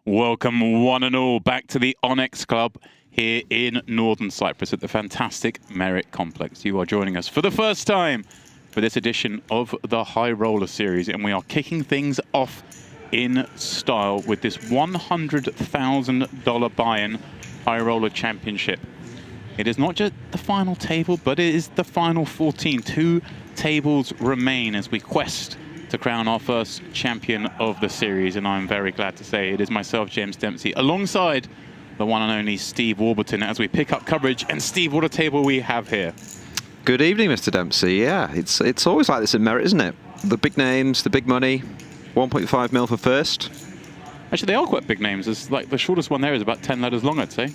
Welcome one and all back to the Onyx Club here in Northern Cyprus at the fantastic Merit Complex. You are joining us for the first time for this edition of the High Roller Series, and we are kicking things off in style with this $100,000 buy-in High Roller Championship. It is not just the final table, but it is the final 14. 2 tables remain as we quest to crown our first champion of the series, and I'm very glad to say it is myself, James Dempsey, alongside the one and only Steve Warburton, as we pick up coverage. And Steve, what a table we have here. Good evening, Mr. Dempsey. Yeah, it's always like this in Merit, isn't it? The big names, the big money, 1.5 mil for first. Actually, they are quite big names. It's like the shortest one there is about 10 letters long, I'd say.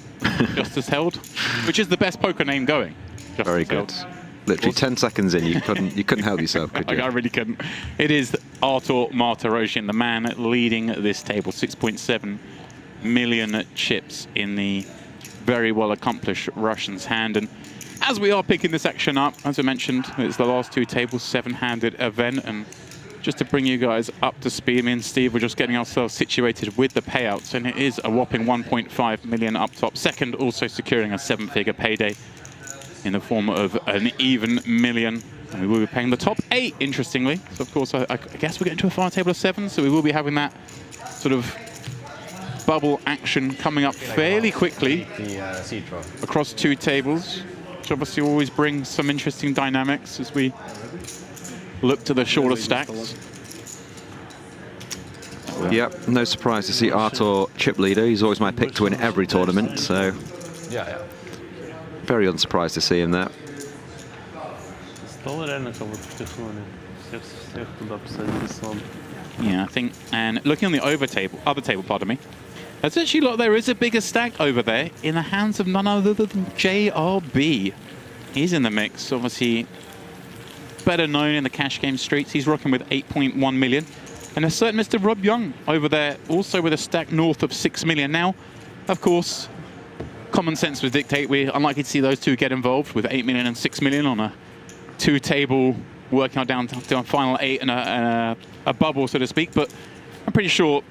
Justice Held, which is the best poker name going. Justice Very good. Held. Literally 10 seconds in, you couldn't help yourself, could you? I really couldn't. It is Artur Martirosian, the man leading this table. 6.7 million chips in the very well accomplished Russian's hand. And as we are picking this action up, as I mentioned, it's the last 2 tables, 7-handed event. And just to bring you guys up to speed, me and Steve were just getting ourselves situated with the payouts, and it is a whopping 1.5 million up top. Second, also securing a 7-figure payday in the form of an even million. And we will be paying the top 8, interestingly. So, of course, I guess we're getting to a final table of 7, so we will be having that sort of bubble action coming up fairly quickly across 2 tables, which obviously always brings some interesting dynamics as we look to the shorter stacks. Yep, no surprise to see Artur chip leader. He's always my pick to win every tournament, so very unsurprised to see him there. Yeah, I think, and looking on the other table, pardon me, there's actually there is a bigger stack over there in the hands of none other than JRB. He's in the mix, obviously better known in the cash game streets. He's rocking with 8.1 million. And a certain Mr. Rob Yong over there, also with a stack north of 6 million. Now, of course, common sense would dictate we're unlikely to see those two get involved with 8 million and 6 million on a 2-table, working out down to a final 8 and a bubble, so to speak. But I'm pretty sure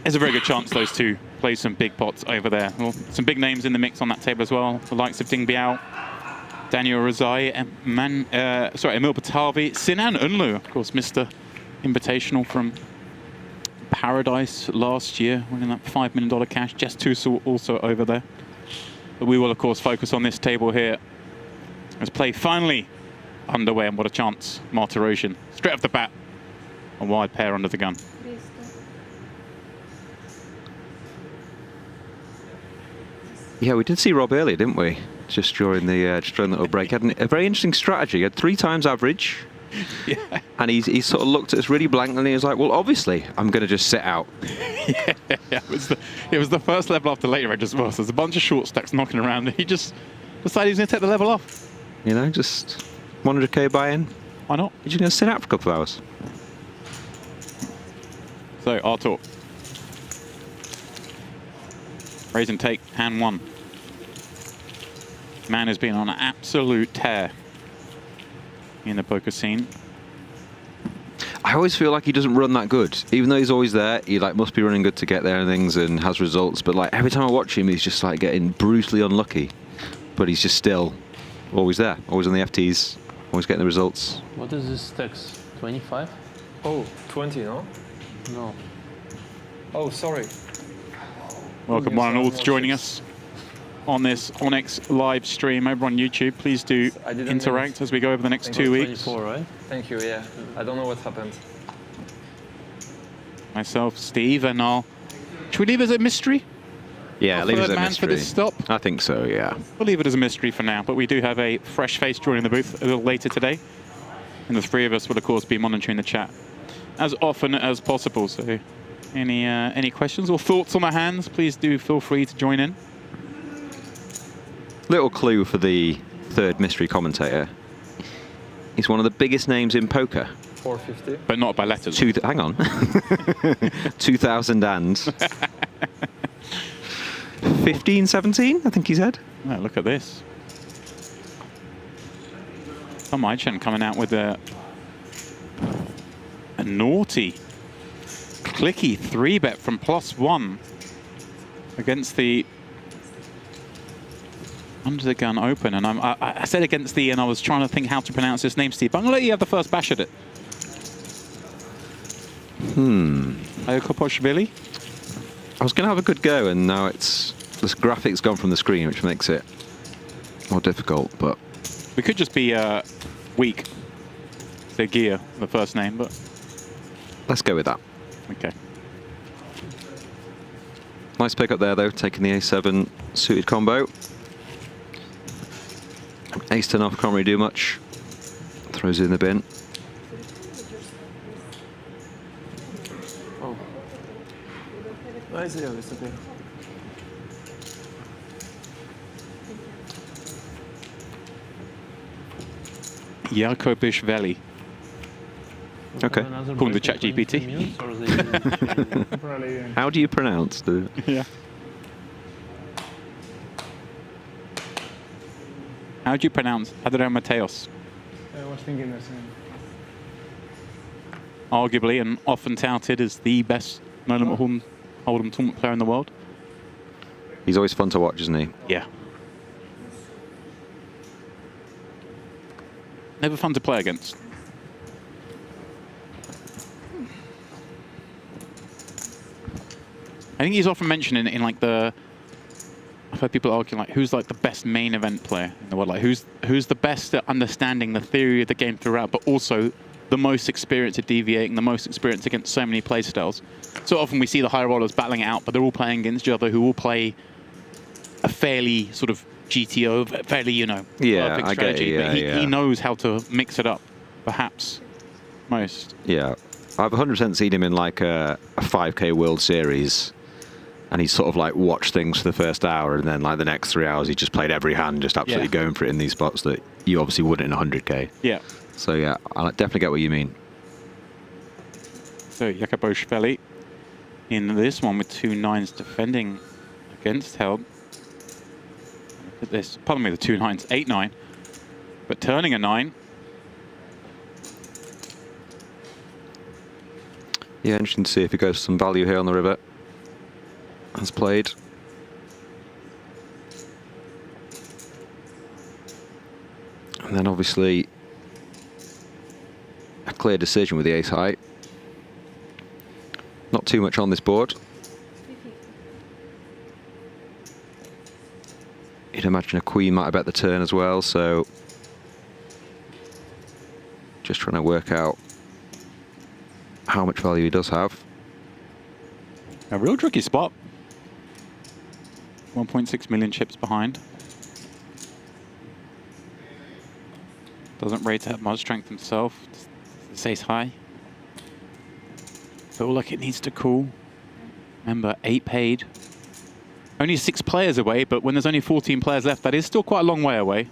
there's a very good chance those two play some big pots over there. Well, some big names in the mix on that table as well. The likes of Ding Biao, Daniel Razai, Emil Batavi, Sinan Unlu, of course, Mr. Invitational from Paradise last year, winning that $5 million cash. Jess Tussle also over there. But we will, of course, focus on this table here as play finally underway. And what a chance, Martirosian. Straight off the bat, a wide pair under the gun. Yeah, we did see Rob earlier, didn't we? Just during the little break. Had a very interesting strategy. He had 3 times average. Yeah. And he sort of looked at us really blankly and he was like, well, obviously, I'm going to just sit out. Yeah, it was the first level after later edge as well. So there's a bunch of short stacks knocking around. And he just decided he's going to take the level off. You know, just 100k buy-in. Why not? You're just going to sit out for a couple of hours. So, Artur. Raise and take, hand 1. Man has been on an absolute tear in the poker scene. I always feel like he doesn't run that good. Even though he's always there, he must be running good to get there and things and has results. But every time I watch him, he's just getting brutally unlucky. But he's just still always there, always on the FTs, always getting the results. What is this text? 25? Oh, 20, no? No. Oh, sorry. Welcome one and all to joining us on this Onyx live stream over on YouTube. Please do interact as we go over the next 2 weeks. 24, right? Thank you, yeah. I don't know what happened. Myself, Steve, and should we leave it as a mystery? Yeah, leave it as a mystery. For this stop? I think so, yeah. We'll leave it as a mystery for now, but we do have a fresh face joining the booth a little later today. And the 3 of us will, of course, be monitoring the chat as often as possible. So any questions or thoughts on the hands, please do feel free to join in. Little clue for the 3rd mystery commentator. He's one of the biggest names in poker. 450. But not by letters. Hang on. 2000 and 15, 17, I think he said. Oh, look at this. Tom Eychenne coming out with a naughty, clicky 3-bet from +1. against the under the gun open, and I said against the, and I was trying to think how to pronounce his name, Steve. But I'm gonna let you have the first bash at it. Iakobishvili. I was going to have a good go, and now it's this graphics gone from the screen, which makes it more difficult. But we could just be weak. Say Gear, the first name, but let's go with that. okay. Nice pick up there, though, taking the A7 suited combo. Ace 10 off, can't really do much. Throws it in the bin. Oh. Nice, yeah, it's okay. Iakobishvili. Okay. According to ChatGPT. How do you pronounce the? Yeah. How do you pronounce Adrian Mateos? I was thinking the same. Arguably and often touted as the best Hold'em tournament player in the world. He's always fun to watch, isn't he? Yeah. Never fun to play against. I think he's often mentioned in like the. I've heard people arguing like who's like the best main event player in the world, like who's the best at understanding the theory of the game throughout, but also the most experienced at deviating, the most experienced against so many playstyles. So often we see the high rollers battling it out, but they're all playing against each other who all play a fairly sort of GTO, fairly, you know, Yeah, perfect I get it, strategy. yeah, But yeah. he knows how to mix it up, perhaps most. Yeah. I've 100% seen him in like a 5K World Series, and he's sort of like watched things for the first hour, and then like the next 3 hours he just played every hand, just absolutely going for it in these spots that you obviously wouldn't in 100K. Yeah. So yeah, I definitely get what you mean. So Iakobishvili in this one with 2 9s defending against Held. Look at this. Pardon me, the 2 9s, 8-9, but turning a 9. Yeah, interesting to see if he goes for some value here on the river. Has played. And then obviously a clear decision with the ace high. Not too much on this board. You'd imagine a queen might have bet the turn as well, so just trying to work out how much value he does have. A real tricky spot. 1.6 million chips behind. Doesn't rate that much strength himself. This ace high. Feel like it needs to cool. Remember, 8 paid. Only 6 players away, but when there's only 14 players left, that is still quite a long way away.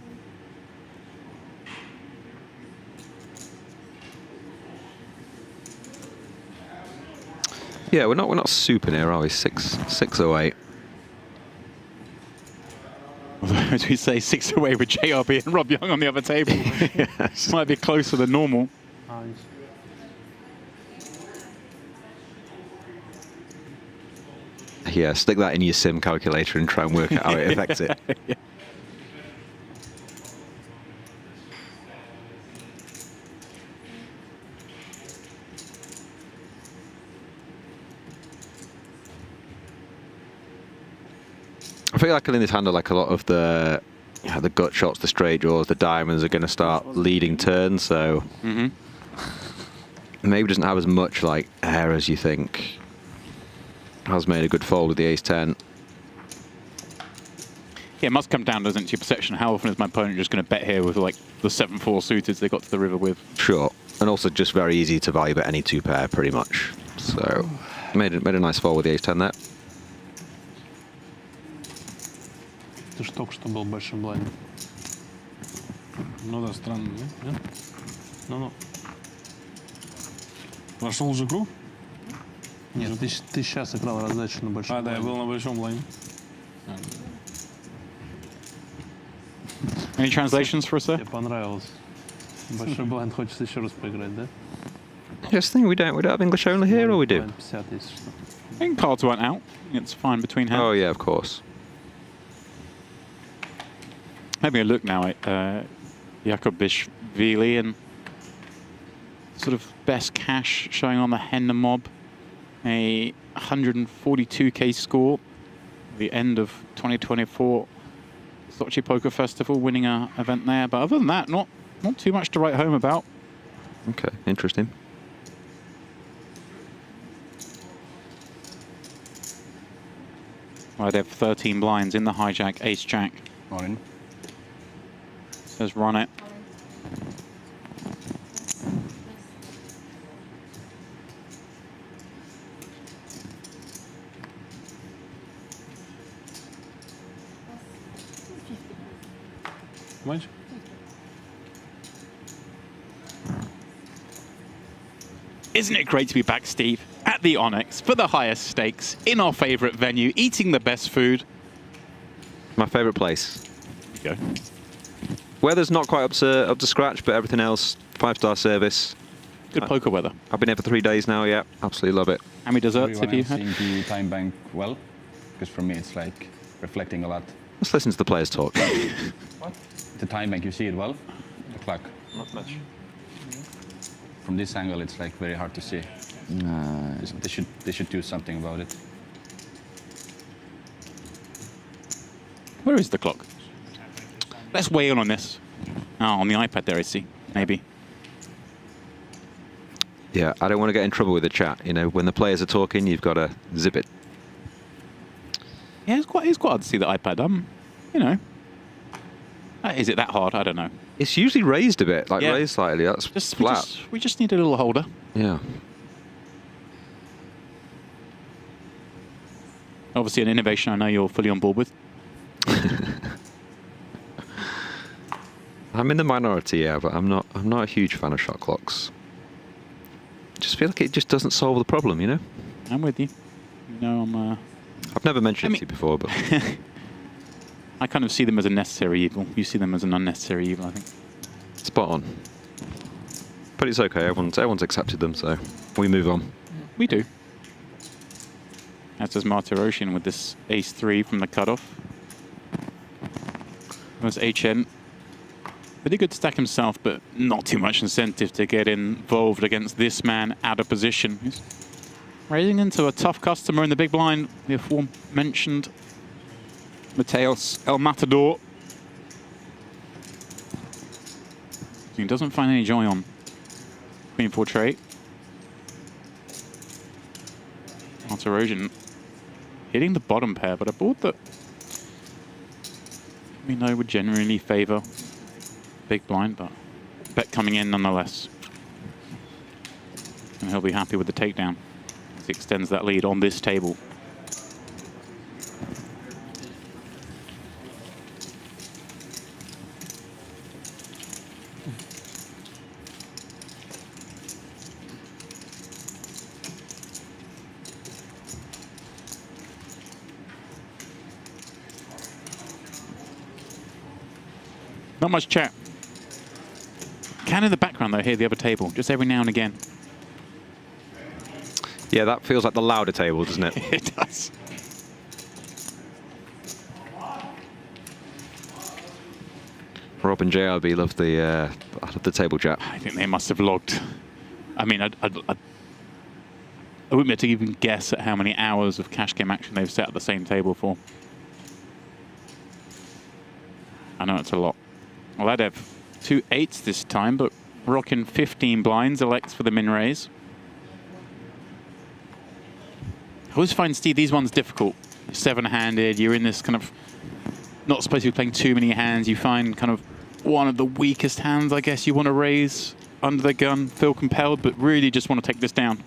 Yeah, we're not super near, are we? 608. As we say, 6 away with JRB and Rob Young on the other table. Yes. Might be closer than normal. Nice. Yeah, stick that in your sim calculator and try and work out how it affects it. Yeah. I feel like in this hand, like a lot of the gut shots, the straight draws, the diamonds are going to start leading turns, so maybe doesn't have as much like air as you think. Has made a good fold with the ace 10. Yeah, it must come down, doesn't it, to your perception. How often is my opponent just going to bet here with like the 7-4 suited they got to the river with? Sure, and also just very easy to value bet any 2 pair pretty much. So made a nice fold with the ace 10 there. Ты ж только что был большим блайндом. Ну да, странно, да? Нет? Ну-ну. Прошел уже круг? Нет, ты сейчас играл раздачу на большом А, да, я был на большом лайне. Any translations for us there? Тебе понравилось. Большой блайнд, хочется еще раз поиграть, да? Just think we don't have English only here, or we do? 50 есть, что. I think cards weren't out. It's fine between hands. Oh yeah, of course. Having a look now at Iakobishvili and sort of best cash showing on the Henna mob. A 142k score at the end of 2024 Sochi Poker Festival, winning an event there. But other than that, not too much to write home about. Okay, interesting. Ladev 13 blinds in the hijack, ace jack. Morning. Says run it. Much? Isn't it great to be back, Steve, at the Onyx for the highest stakes, in our favourite venue, eating the best food? My favourite place. There you go. Weather's not quite up to scratch, but everything else, 5-star service. Good poker weather. I've been here for 3 days now, yeah. Absolutely love it. How many desserts have you Everyone else had? seeing the time bank well? Because for me it's like reflecting a lot. Let's listen to the players talk. The time bank, you see it well? The clock. Not much. From this angle it's like very hard to see. They should do something about it. Where is the clock? Let's weigh in on this. Oh, on the iPad there, I see. Maybe. Yeah, I don't want to get in trouble with the chat. You know, when the players are talking, you've got to zip it. Yeah, it's quite hard to see the iPad. You know. Is it that hard? I don't know. It's usually raised a bit, like Yeah. raised slightly. That's flat. We just need a little holder. Yeah. Obviously, an innovation I know you're fully on board with. I'm in the minority, yeah, but I'm not a huge fan of shot clocks. Just feel like it just doesn't solve the problem, you know? I'm with you. You know, I'm. I've never mentioned it to you before, but I kind of see them as a necessary evil. You see them as an unnecessary evil, I think. spot on. But it's okay. Everyone's accepted them, so we move on. We do. As does Martirosian with this ace-3 from the cutoff. There's Eychenne. Pretty good stack himself, but not too much incentive to get involved against this man out of position. He's raising into a tough customer in the big blind, the aforementioned Mateos El Matador. He doesn't find any joy on Queen 4 trait. Martirosian hitting the bottom pair, but a board that we know would generally favour big blind, but bet coming in nonetheless. And he'll be happy with the takedown as he extends that lead on this table. Not much chat. Can in the background though hear the other table, just every now and again. Yeah, that feels like the louder table, doesn't it? It does. Rob and JRB love the table chat. I think they must have logged. I mean, I wouldn't be able to even guess at how many hours of cash game action they've set at the same table for. I know it's a lot. Well, Ladev 2 8s this time, but rocking 15 blinds, elects for the min raise. I always find, Steve, these ones difficult. 7-handed, you're in this kind of not supposed to be playing too many hands. You find kind of one of the weakest hands, I guess, you want to raise under the gun, feel compelled, but really just want to take this down.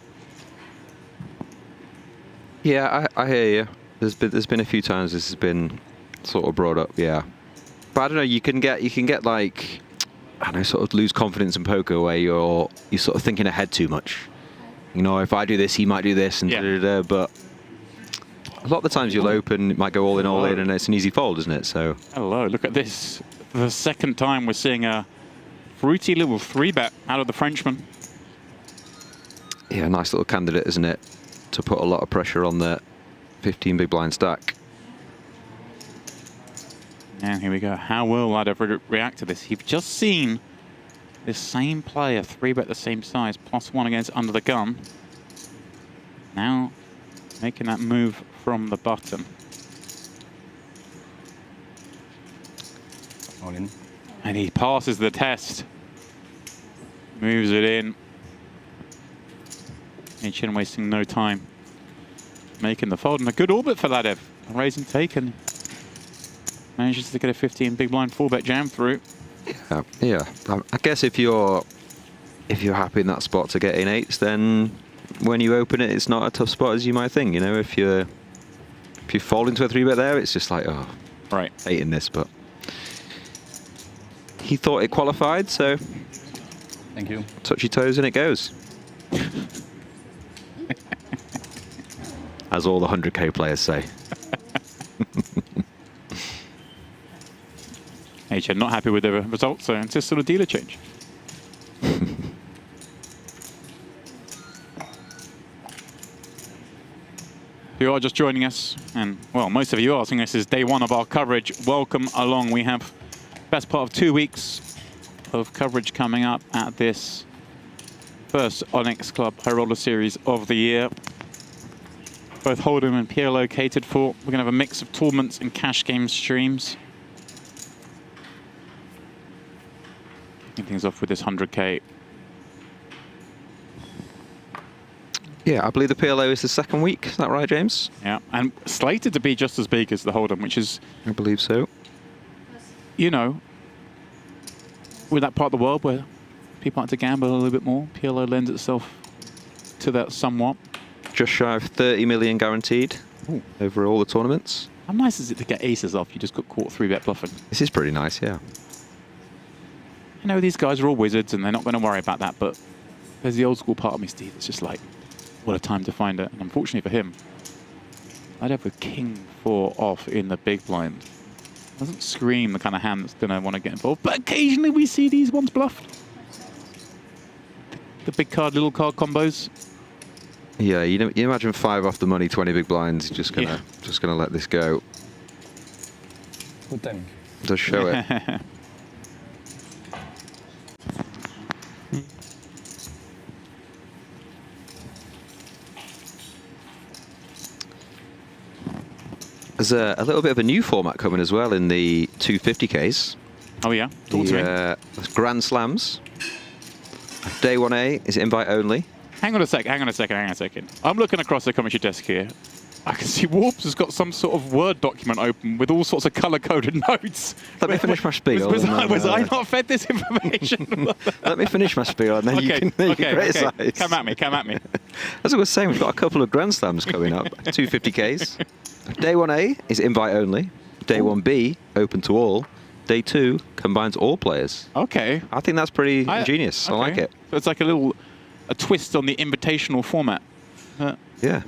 Yeah, I hear you. There's been a few times this has been sort of brought up, yeah. But I don't know, you can get like, I don't know, sort of lose confidence in poker where you're sort of thinking ahead too much. You know, if I do this, he might do this, and yeah. But a lot of the times you'll open, it might go all in, and it's an easy fold, isn't it? So. Hello, look at this. For the second time we're seeing a fruity little 3-bet out of the Frenchman. Yeah, nice little candidate, isn't it? To put a lot of pressure on the 15 big blind stack. And here we go. How will Ladev react to this? You've just seen this same player 3-bet the same size, +1 against under the gun. Now making that move from the button. All in. And he passes the test. Moves it in. Eychenne wasting no time. Making the fold. And a good orbit for Ladev. A raise and take, and manages to get a 15 big blind 4-bet jam through. Yeah. I guess if you're happy in that spot to get in 8s, then when you open it, it's not a tough spot as you might think. You know, if you fall into a 3-bet there, it's just like, oh, Right. hating this, but he thought it qualified, so Thank you. touch your toes and it goes. As all the 100k players say. Eychenne not happy with the results, so it's just sort of dealer change. If you are just joining us, and well, most of you are, seeing this is day 1 of our coverage. Welcome along. We have best part of 2 weeks of coverage coming up at this first Onyx Club High Roller Series of the year. Both Hold'em and PLO catered for. We're going to have a mix of tournaments and cash game streams. Kicking things off with this 100k. Yeah, I believe the PLO is the second week. Is that right, James? Yeah, and slated to be just as big as the Hold'em, which is, I believe so. you know, with that part of the world where people like to gamble a little bit more, PLO lends itself to that somewhat. Just shy of 30 million guaranteed over all the tournaments. How nice is it to get aces off? You just got caught 3-bet bluffing. This is pretty nice, yeah. You know, these guys are all wizards and they're not going to worry about that, but there's the old school part of me, Steve. It's just like, what a time to find it. And unfortunately for him, I'd have a king 4 off in the big blind. Doesn't scream the kind of hand that's going to want to get involved, but occasionally we see these ones bluffed. The big card, little card combos. Yeah, you imagine 5 off the money, 20 big blinds, just gonna let this go. Good timing. Does show it. There's a little bit of a new format coming as well in the 250Ks. Oh yeah, talk to me. The Grand Slams. Day 1A is invite only. Hang on a second. I'm looking across the commentary desk here. I can see Warps has got some sort of Word document open with all sorts of color-coded notes. Let me finish my spiel. Was I not fed this information? Let me finish my spiel and then you can criticize. Okay. Come at me. As I was saying, we've got a couple of Grand Slams coming up. 250Ks. Day 1A is invite only. Day 1B, open to all. Day 2 combines all players. Okay. I think that's pretty ingenious. Okay. I like it. So it's like a twist on the invitational format. Yeah.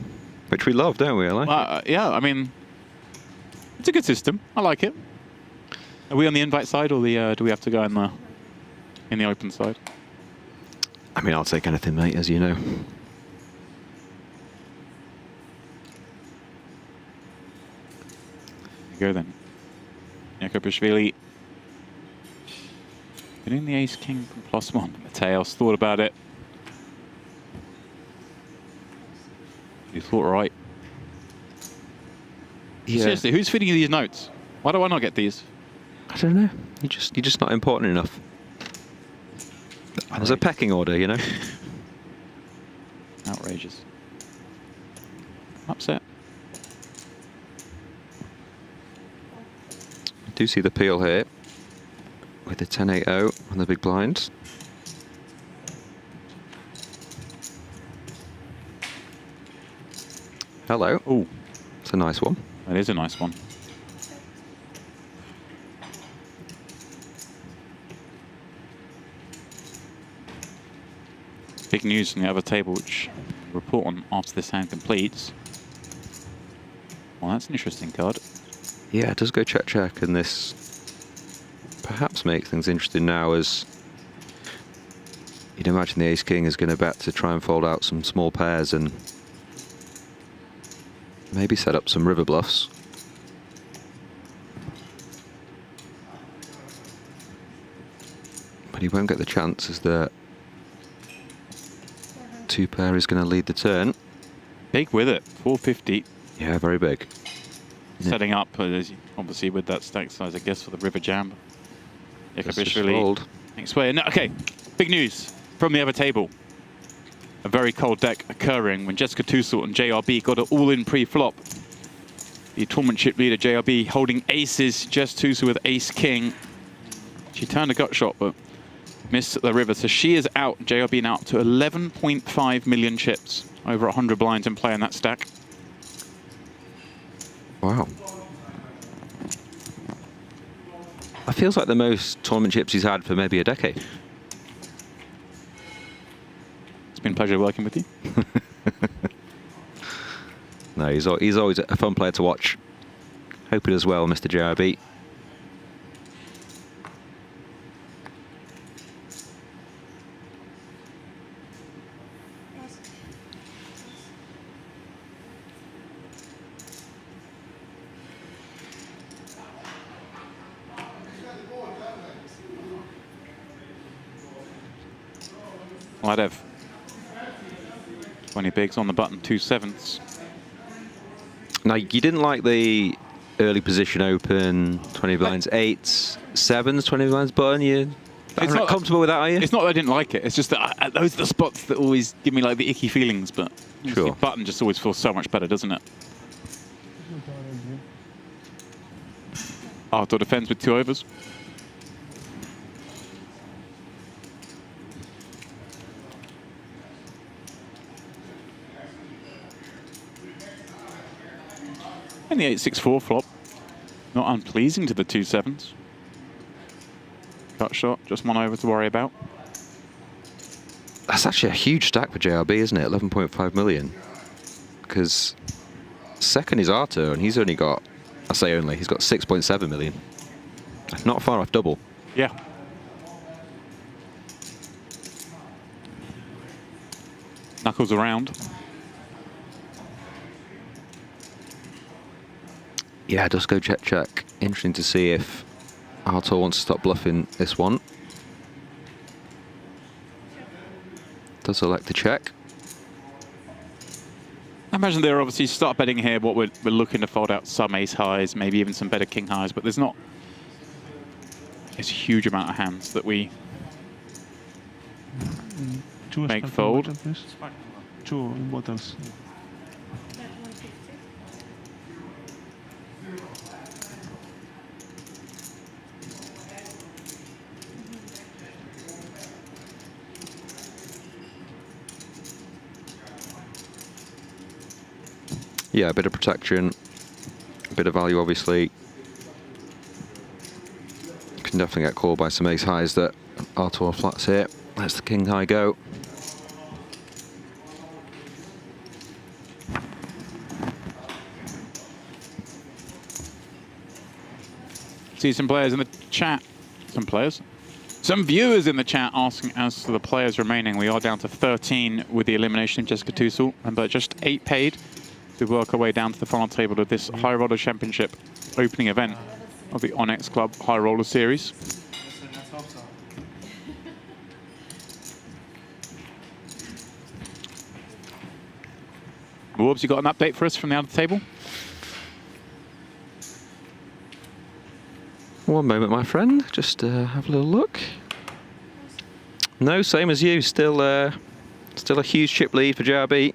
Which we love, don't we, Eli? Yeah, I mean, it's a good system. I like it. Are we on the invite side, or do we have to go in the open side? I mean, I'll take anything, mate, as you know. There you go then. Iakobishvili getting the ace king from +1. Mateos thought about it. You thought right. Yeah. Seriously, who's feeding you these notes? Why do I not get these? I don't know. You're just not important enough. There's a pecking order, you know. Outrageous. Upset. I do see the peel here with the 10-8-0 on the big blind. Hello. Oh, It's a nice one. that is a nice one. Big news from the other table, which we'll report on after this hand completes. Well, that's an interesting card. Yeah, it does go check, and this perhaps makes things interesting now as You'd imagine the ace-king is going to bet to try and fold out some small pairs and maybe set up some river bluffs. But he won't get the chance as the two pair is going to lead the turn. Big with it, 450. Yeah, very big. Setting up, obviously, with that stack size, I guess, for the river jam. Iakobishvili. Next way. No, okay, big news from the other table. A very cold deck occurring when Jessica Toussaint and JRB got it all in pre-flop. The tournament chip leader, JRB, holding aces, Jess Toussaint with ace-king. She turned a gut shot, but missed the river, so she is out. JRB now up to 11.5 million chips. Over 100 blinds in play in that stack. Wow. That feels like the most tournament chips he's had for maybe a decade. It's been a pleasure working with you. No, he's always a fun player to watch. Hope it as well, Mr. JRB. Ladev. 20 bigs on the button, 2 sevens. Now, you didn't like the early position open, 20 blinds, 8s, 7s, 20 blinds button. You're not comfortable with that, are you? It's not that I didn't like it. It's just that those are the spots that always give me like the icky feelings. But sure. Button just always feels so much better, doesn't it? Artur defends with 2 overs. And the 8-6-4 flop. Not unpleasing to the 2 sevens. Cut shot, just 1 over to worry about. That's actually a huge stack for JRB, isn't it? 11.5 million. Because second is Artur, and he's only got, I say only, he's got 6.7 million. Not far off double. Yeah. Knuckles around. Yeah, just go check, check. Interesting to see if Artur wants to stop bluffing this one. Does elect to check. I imagine they're obviously start betting here. What we're looking to fold out some ace highs, maybe even some better king highs, but there's not a huge amount of hands that we make fold. 2 bottles. Yeah, a bit of protection, a bit of value, obviously. Can definitely get called by some ace highs that Artur flats here. Let's the king high go. See some players in the chat, some viewers in the chat asking as to the players remaining. We are down to 13 with the elimination of Jessica Toussaint, but just 8 paid to work our way down to the final table of this High Roller Championship opening event of the Onyx Club High Roller Series. Warbs, you got an update for us from the other table? One moment, my friend. Just have a little look. No, same as you. Still a huge chip lead for JRB.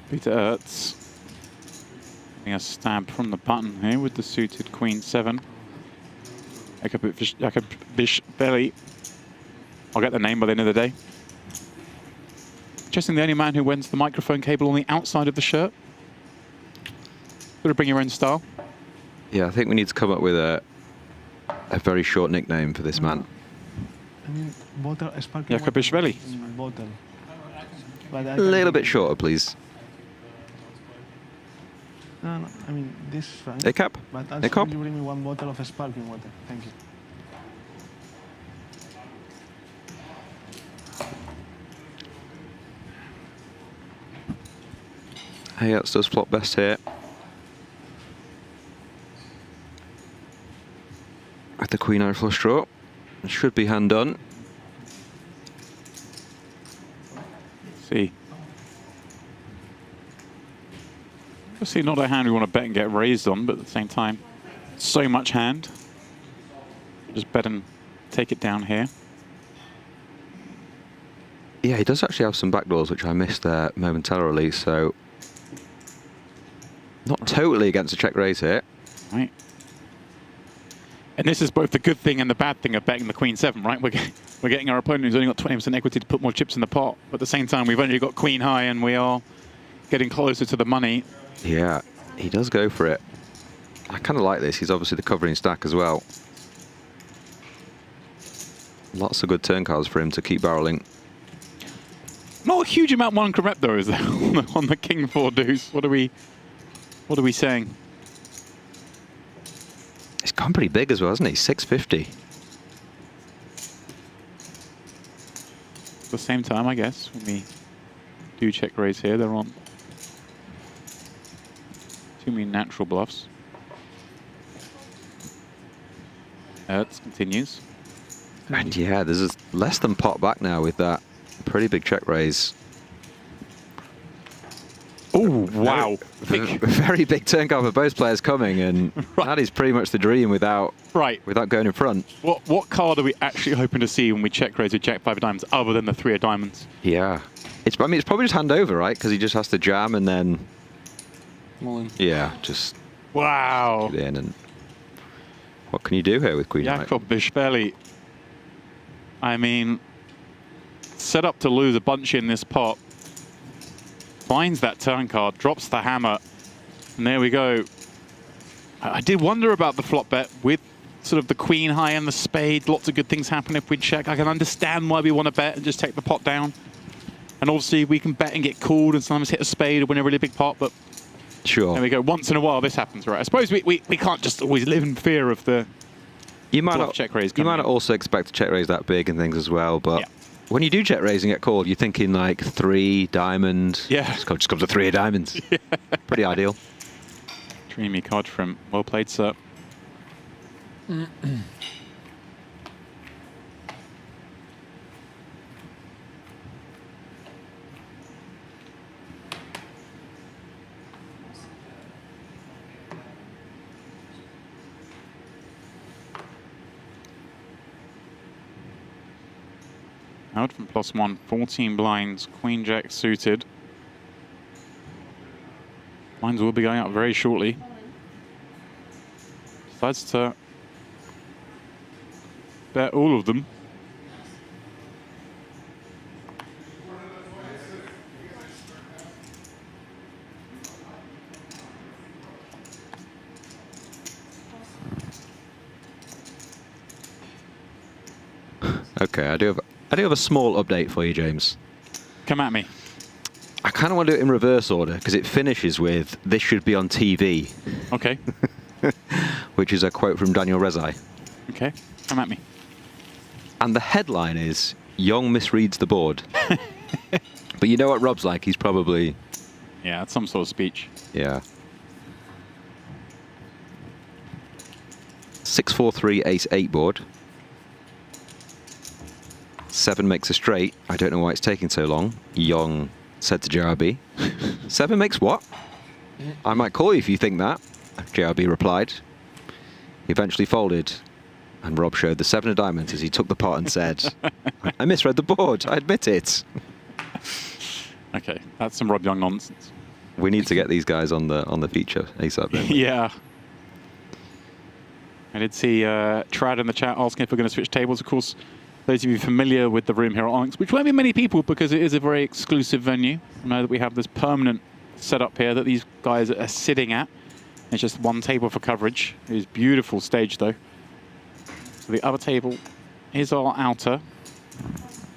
Peter Aerts getting a stab from the button here with the suited Queen 7. Iakobishvili. I'll get the name by the end of the day. Interesting, the only man who wins the microphone cable on the outside of the shirt. Got to bring your own style. Yeah, I think we need to come up with a very short nickname for this man. I mean, bottle, sparkling Iakobishvili. bottle. But A little bit shorter, please. No, I mean, this is fine. Acap? But also, Acap? will you bring me one bottle of sparkling water? Thank you. Aerts does flop best here. With the queen eye flush draw. It should be hand done. See. Obviously not a hand we want to bet and get raised on, but at the same time, so much hand. Just bet and take it down here. Yeah, he does actually have some backdoors, which I missed there momentarily, so not totally against a check raise here. Right. And this is both the good thing and the bad thing of betting the queen 7, right? We're getting our opponent who's only got 20% equity to put more chips in the pot. But at the same time, we've only got queen high and we are getting closer to the money. Yeah, he does go for it. I kind of like this. He's obviously the covering stack as well. Lots of good turn cards for him to keep barreling. Not a huge amount one can rep though, is there, on the king 4 deuce? What are we saying? He's gone pretty big as well, hasn't he? 650. At the same time, I guess, when we do check raise here, they're on too many natural bluffs. Aerts continues. And yeah, there's less than pot back now with that pretty big check raise. Oh, wow. Very big turn card for both players coming, and Right. that is pretty much the dream without Right. going in front. What card are we actually hoping to see when we check raise with Jack 5 of diamonds, other than the 3 of diamonds? Yeah. I mean, it's probably just hand over, right? Because he just has to jam and then, Mullen. yeah, just Wow. get in. And what can you do here with Queen Knight? Iakobishvili. I mean, set up to lose a bunch in this pot. Finds that turn card, drops the hammer, and there we go. I did wonder about the flop bet with sort of the queen high and the spade. Lots of good things happen if we check. I can understand why we want to bet and just take the pot down. And obviously we can bet and get called and sometimes hit a spade or win a really big pot, but Sure. there we go. Once in a while this happens, right? I suppose we can't just always live in fear of the You might bluff not check raise You coming might in. not also expect to check raise that big and things as well, but Yeah. when you do check raise and get called, you're thinking like 3 diamond. Yeah. Just comes to 3 of diamonds. Pretty ideal. Dreamy card from well played, sir. Out from +1, 14 blinds, Queen Jack suited. Blinds will be going out very shortly. Decides to bet all of them. Okay, I do have a small update for you, James. Come at me. I kind of want to do it in reverse order because it finishes with "This should be on TV," Okay. which is a quote from Daniel Rezai. Okay. Come at me. And the headline is "Yong misreads the board." But you know what Rob's like? He's probably, Yeah, it's some sort of speech. yeah. 6-4-3 ace-8 board. 7 makes a straight. I don't know why it's taking so long. Yong said to JRB. 7 makes what? I might call you if you think that. JRB replied. He eventually folded, and Rob showed the 7 of diamonds as he took the pot and said, I misread the board, I admit it. Okay, that's some Rob Young nonsense. We need to get these guys on the feature ASAP then. Yeah. I did see Trad in the chat asking if we're going to switch tables. Of course, those of you familiar with the room here at Onyx, which won't be many people because it is a very exclusive venue. I know that we have this permanent setup here that these guys are sitting at. It's just one table for coverage. It is beautiful stage though. So the other table is our outer.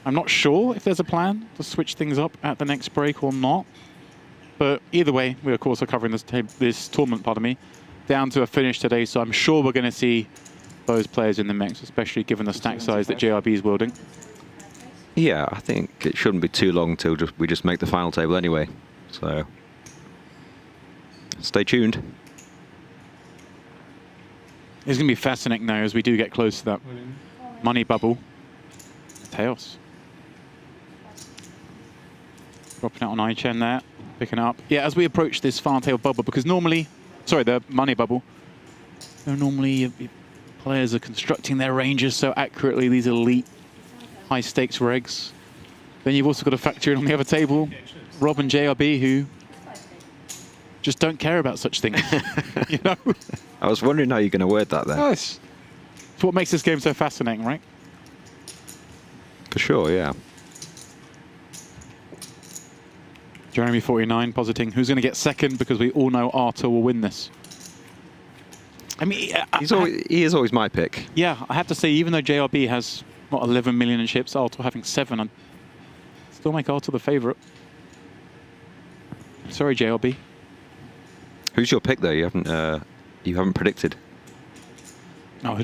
I'm not sure if there's a plan to switch things up at the next break or not. But either way, we of course are covering this tournament, pardon me, down to a finish today. So I'm sure we're going to see those players in the mix, especially given the stack size that JRB is wielding. Yeah, I think it shouldn't be too long till we just make the final table anyway. So stay tuned. It's going to be fascinating now as we do get close to that money bubble. Mateos. Dropping out on Eychenne there, picking it up. Yeah, as we approach this final table bubble, because normally, sorry, the money bubble, normally players are constructing their ranges so accurately, these elite high stakes regs. Then you've also got to factor in on the other table, Rob and JRB, who just don't care about such things. You know? I was wondering how you're going to word that then. Nice. It's what makes this game so fascinating, right? For sure, yeah. Jeremy 49 positing who's going to get second, because we all know Artur will win this. I mean, he is always my pick. Yeah, I have to say, even though JRB has, what, 11 million in chips, Artur having 7, I'd still make Artur the favourite. Sorry, JRB. Who's your pick though? You haven't predicted. Oh,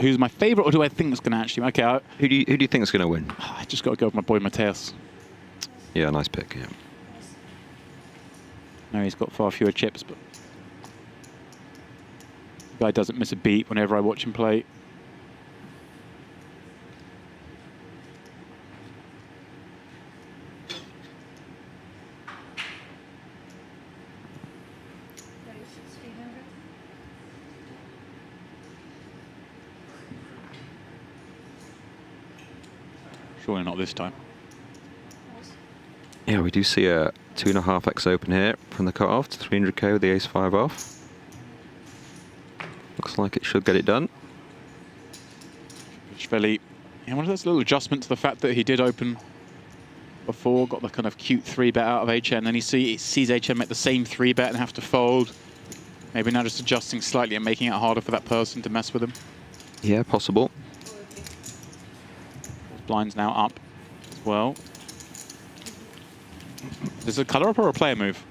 who's my favourite, or who I think is going to actually? Okay, who do you think is going to win? I just got to go with my boy Mateos. Yeah, nice pick. Yeah. No, he's got far fewer chips, but the guy doesn't miss a beat whenever I watch him play. Surely not this time. Yeah, we do see a 2.5x open here from the cut-off to 300k with the ace-5 off. Looks like it should get it done. Iakobishvili, yeah, one of those little adjustment to the fact that he did open before, got the kind of cute 3-bet out of Eychenne, and then he sees Eychenne make the same 3-bet and have to fold. Maybe now just adjusting slightly and making it harder for that person to mess with him. Yeah, possible. Blind's now up as well. Is it a color up or a player move?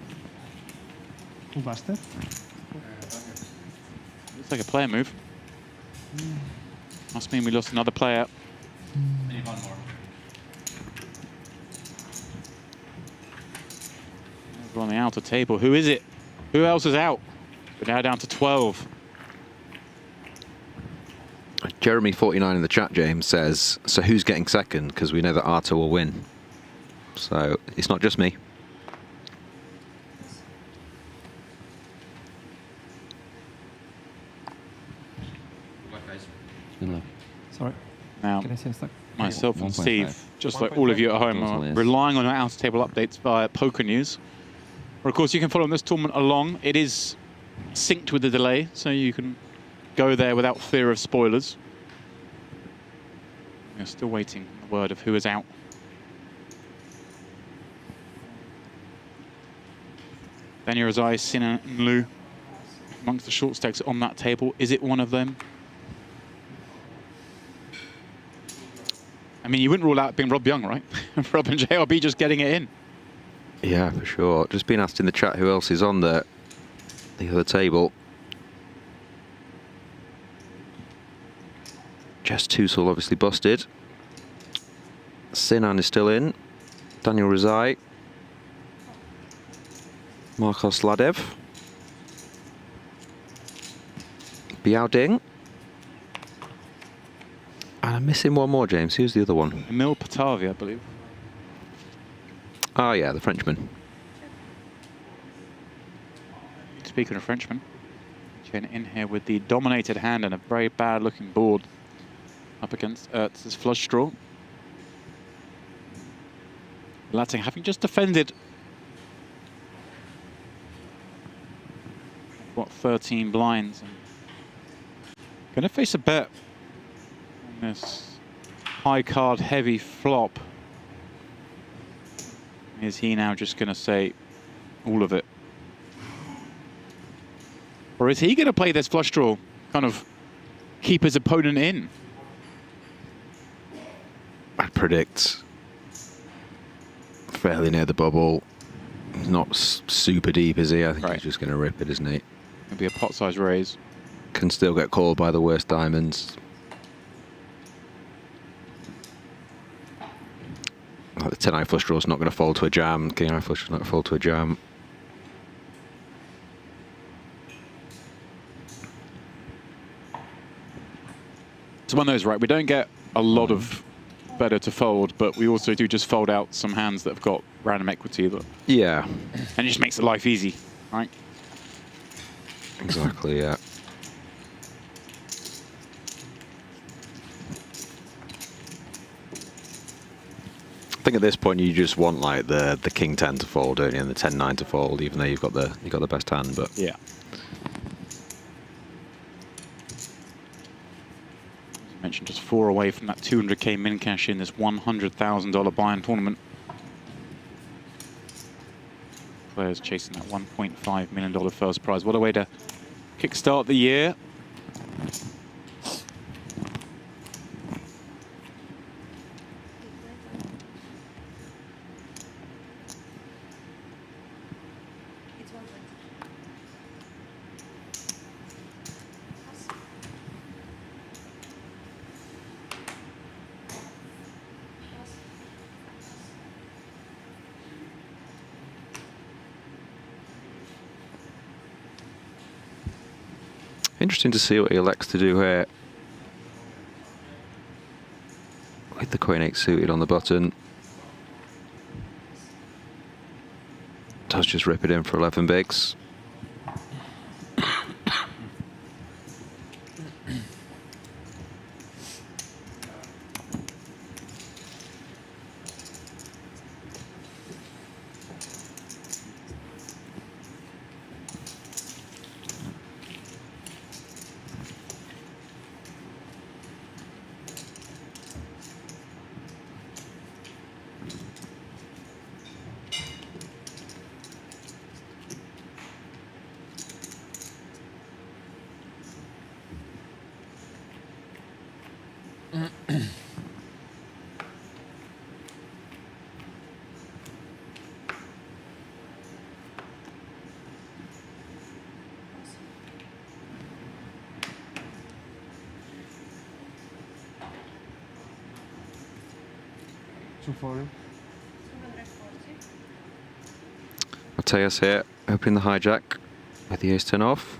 Who busted? Looks like a player move. Must mean we lost another player. Need one more. We're on the outer table. Who is it? Who else is out? We're now down to 12. Jeremy 49 in the chat, James, says, so who's getting second? Because we know that Artur will win. So it's not just me. Good luck. Sorry. Now, Can I say stuff? myself and 1.5. Steve, just like all of you at home, Total, are yes. relying on our outer table updates via Poker News. Or of course, you can follow this tournament along. It is synced with a delay, so you can go there without fear of spoilers. We're still waiting the word of who is out. Daniel Razai, Sinan and Lu amongst the short stacks on that table. Is it one of them? I mean, you wouldn't rule out being Rob Young, right? Rob and JRB just getting it in. Yeah, for sure. Just been asked in the chat who else is on the other table. Jess Tusel obviously busted. Sinan is still in. Daniel Razai. Marcos Ladev. Biao Ding. And I'm missing one more, James. Who's the other one? Emil Patavi, I believe. Oh, yeah, the Frenchman. Speaking of Frenchman, Chen in here with the dominated hand and a very bad looking board up against Aerts' flush draw. Latting having just defended, what, 13 blinds. And gonna face a bet on this high card heavy flop. Is he now just gonna say all of it? Or Or is he going to play this flush draw, kind of keep his opponent in? I predict fairly near the bubble. He's not super deep, is he? I think he's just going to rip it, isn't he? It'll be a pot size raise. Can still get called by the worst diamonds. Like the 10-eye flush draw is not going to fold to a jam. King-eye flush is not going to fold to a jam. It's one of those, right? We don't get a lot of better to fold, but we also do just fold out some hands that have got random equity. Yeah. And it just makes the life easy, right? Exactly, yeah. I think at this point you just want like the king 10 to fold, don't you, and the 10-9 to fold, even though you've got the best hand. But yeah, as I mentioned, just 4 away from that 200k min cash in this $100,000 buy-in tournament. Players chasing that $1.5 million first prize. What a way to kickstart the year. interesting to see what he elects to do here. With the Queen 8 suited on the button. Does just rip it in for 11 bigs. Mateos here, opening the hijack with the ace-10 off.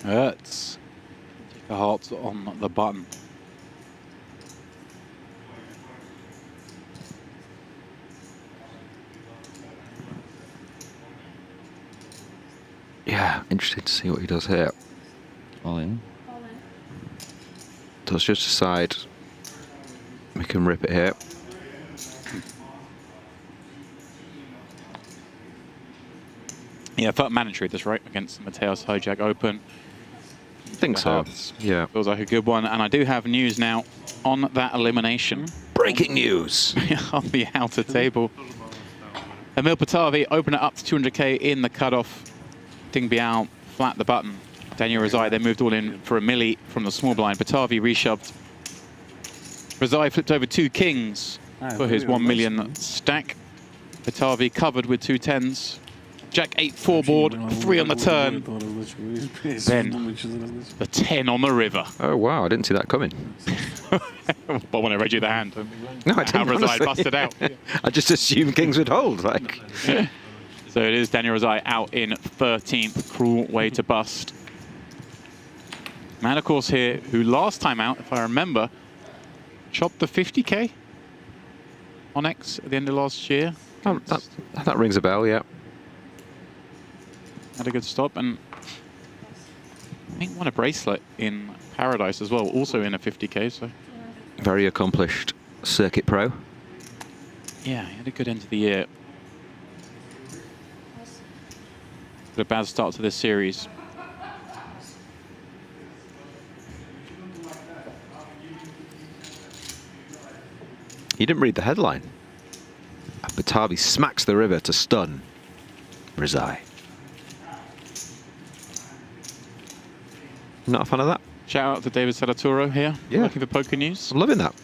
Aerts. Take a heart on the button. Yeah, interesting to see what he does here. All in. Does just decide we can rip it here. Yeah, felt mandatory this, right? Against Mateos hijack open. I think so. Yeah. Feels like a good one. And I do have news now on that elimination. Breaking news. On the outer table. Emil Patavi open it up to 200k in the cutoff. Ding Biao flat the button. Daniel Razai then moved all in for a milli from the small blind. Patavi reshoved. Razai flipped over 2 kings for his 1 million stack. Patavi covered with 2 10s. Jack 8-4 board, 3 on the turn. Then the 10 on the river. Oh wow, I didn't see that coming. But when I read you the hand, No, I didn't. Razai busted out. I just assumed kings would hold. Like. So it is Daniel Razai out in 13th. Cruel way to bust. Man, of course, here, who last time out, if I remember, chopped the 50k on X at the end of last year. Oh, that rings a bell, yeah. Had a good stop, and I think won a bracelet in Paradise as well, also in a 50k. So Very accomplished circuit pro. yeah, he had a good end of the year. But a bad start to this series. You didn't read the headline. Batavi smacks the river to stun Rezai. Not a fan of that. Shout out to David Salaturo here, Yeah. working for Poker News. I'm loving that.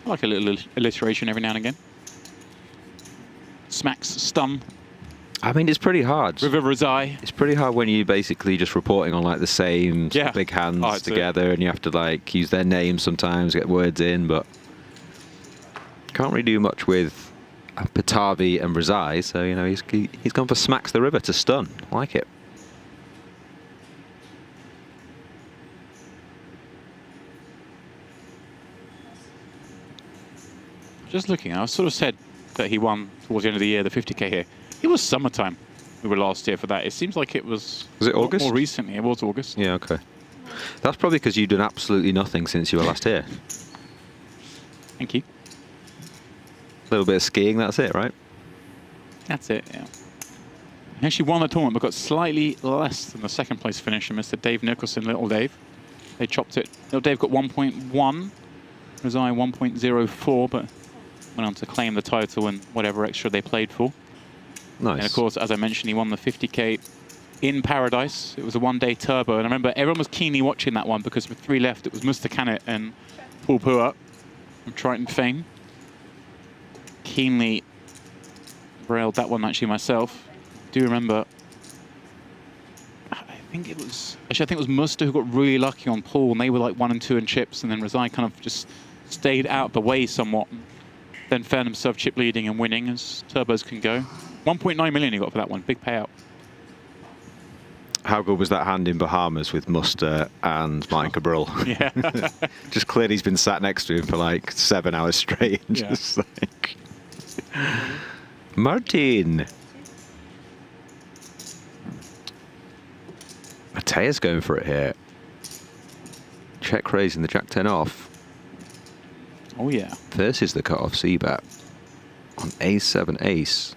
I like a little alliteration every now and again. Smacks, stun, I mean, it's pretty hard. River Rezai. It's pretty hard when you're basically just reporting on like the same big hands together, and you have to like use their names sometimes, get words in, but can't really do much with Batavi and Rezai. So you know he's gone for smacks the river to stun. I like it. Just looking, I sort of said that he won towards the end of the year, the 50k here. It was summertime. We were last year for that. It seems like it was. Was it August? More recently, it was August. Yeah, okay. That's probably because you've done absolutely nothing since you were last here. Thank you. A little bit of skiing, that's it, right? That's it, yeah. He actually won the tournament, but got slightly less than the second place finish from Mr. Dave Nicholson, Little Dave. They chopped it. Little Dave got 1.1, Rezai 1.04, but went on to claim the title and whatever extra they played for. Nice. And of course, as I mentioned, he won the 50k in Paradise. It was a one-day turbo, and I remember everyone was keenly watching that one because with 3 left, it was Mr. Canet and Paul Pua from Triton fame. Keenly railed that one actually myself. Do remember, I think it was Muster who got really lucky on Paul, and they were like 1 and 2 in chips, and then Rezai kind of just stayed out of the way somewhat, and then found himself chip leading and winning as turbos can go. 1.9 million he got for that one, big payout. How good was that hand in Bahamas with Muster and Mike Cabral? Yeah. Just clearly he's been sat next to him for like 7 hours straight. And just like Martin. Mateos going for it here. Check raising the Jack 10 off. Oh yeah. Versus the cut-off C-bet on A7 ace.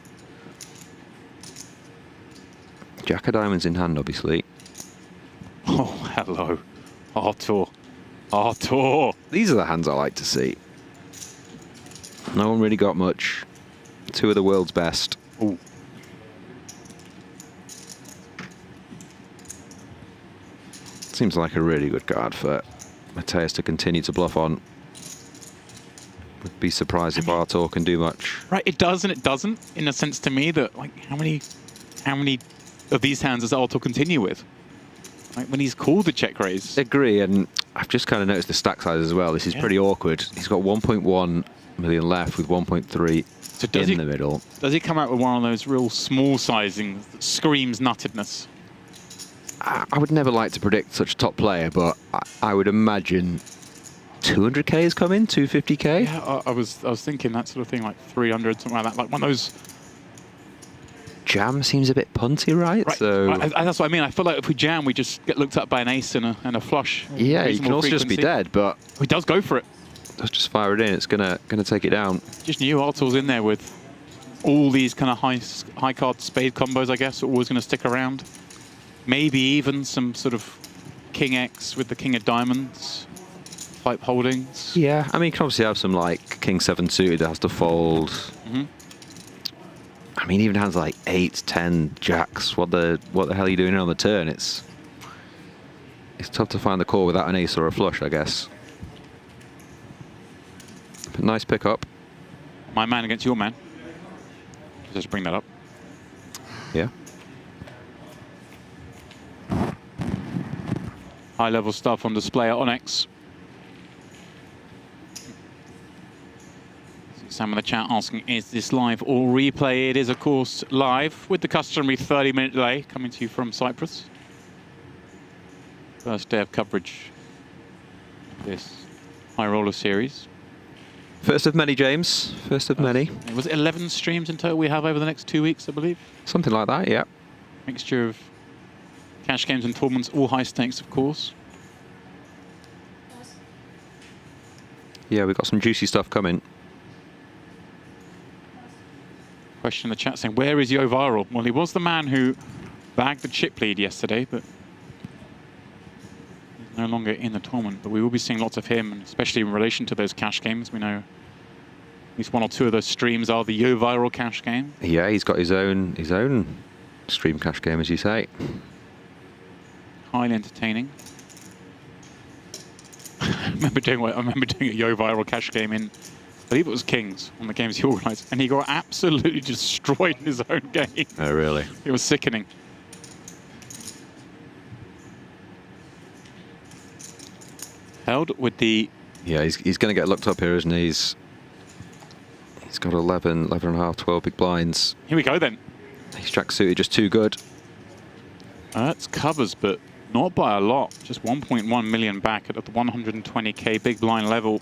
Jack of diamonds in hand, obviously. Oh, hello. Artur. Artur. These are the hands I like to see. No one really got much. 2 of the world's best. Ooh. Seems like a really good card for Mateos to continue to bluff on. Would be surprised if Artur can do much. Right, it does and it doesn't, in a sense to me that, like, how many of these hands does Artur continue with? Like, when he's called the check raise. Agree, and I've just kind of noticed the stack size as well. This is pretty awkward. He's got 1.1 million left with 1.3 in the middle. Does he come out with one of those real small sizing that screams nuttedness? I would never like to predict such a top player, but I would imagine 200k is coming, 250k. Yeah, I was thinking that sort of thing, like 300, something like that. Like one of those. Jam seems a bit punty, right? So that's what I mean. I feel like if we jam, we just get looked at by an ace and a flush. Yeah, you can also just be dead, but he does go for it. Let's just fire it in. It's gonna take it down. Just knew Artur's in there with all these kind of high card spade combos. I guess always going to stick around. Maybe even some sort of King X with the King of Diamonds type holdings. Yeah, I mean, you can obviously have some like King 7 suited that has to fold. I mean, even hands like 8, 10 jacks. What the hell are you doing on the turn? It's tough to find the call without an ace or a flush, I guess. But nice pickup. My man against your man. Just bring that up. Yeah. High-level stuff on display at Onyx. Some of the chat asking, is this live or replay? It is, of course, live with the customary 30-minute delay coming to you from Cyprus. First day of coverage of this high roller series. First of many, James. First of many. It was 11 streams in total we have over the next 2 weeks, I believe. Something like that, yeah. Mixture of cash games and tournaments, all high stakes, of course. Yeah, we've got some juicy stuff coming. Question in the chat saying, where is Yo Viral? Well, he was the man who bagged the chip lead yesterday, but no longer in the tournament, but we will be seeing lots of him, and especially in relation to those cash games. We know at least 1 or 2 of those streams are the Yo Viral cash game. Yeah, he's got his own stream cash game, as you say. Highly entertaining. I remember doing a Yo Viral cash game in, I believe it was Kings, on the games he organised, and he got absolutely destroyed in his own game. Oh, really? It was sickening. Held with the... Yeah, he's going to get looked up here, isn't he? He's got 11 and a half, 12 big blinds. Here we go then. He's tracksuited just too good. It's covers, but not by a lot. Just 1.1 million back at the 120k big blind level.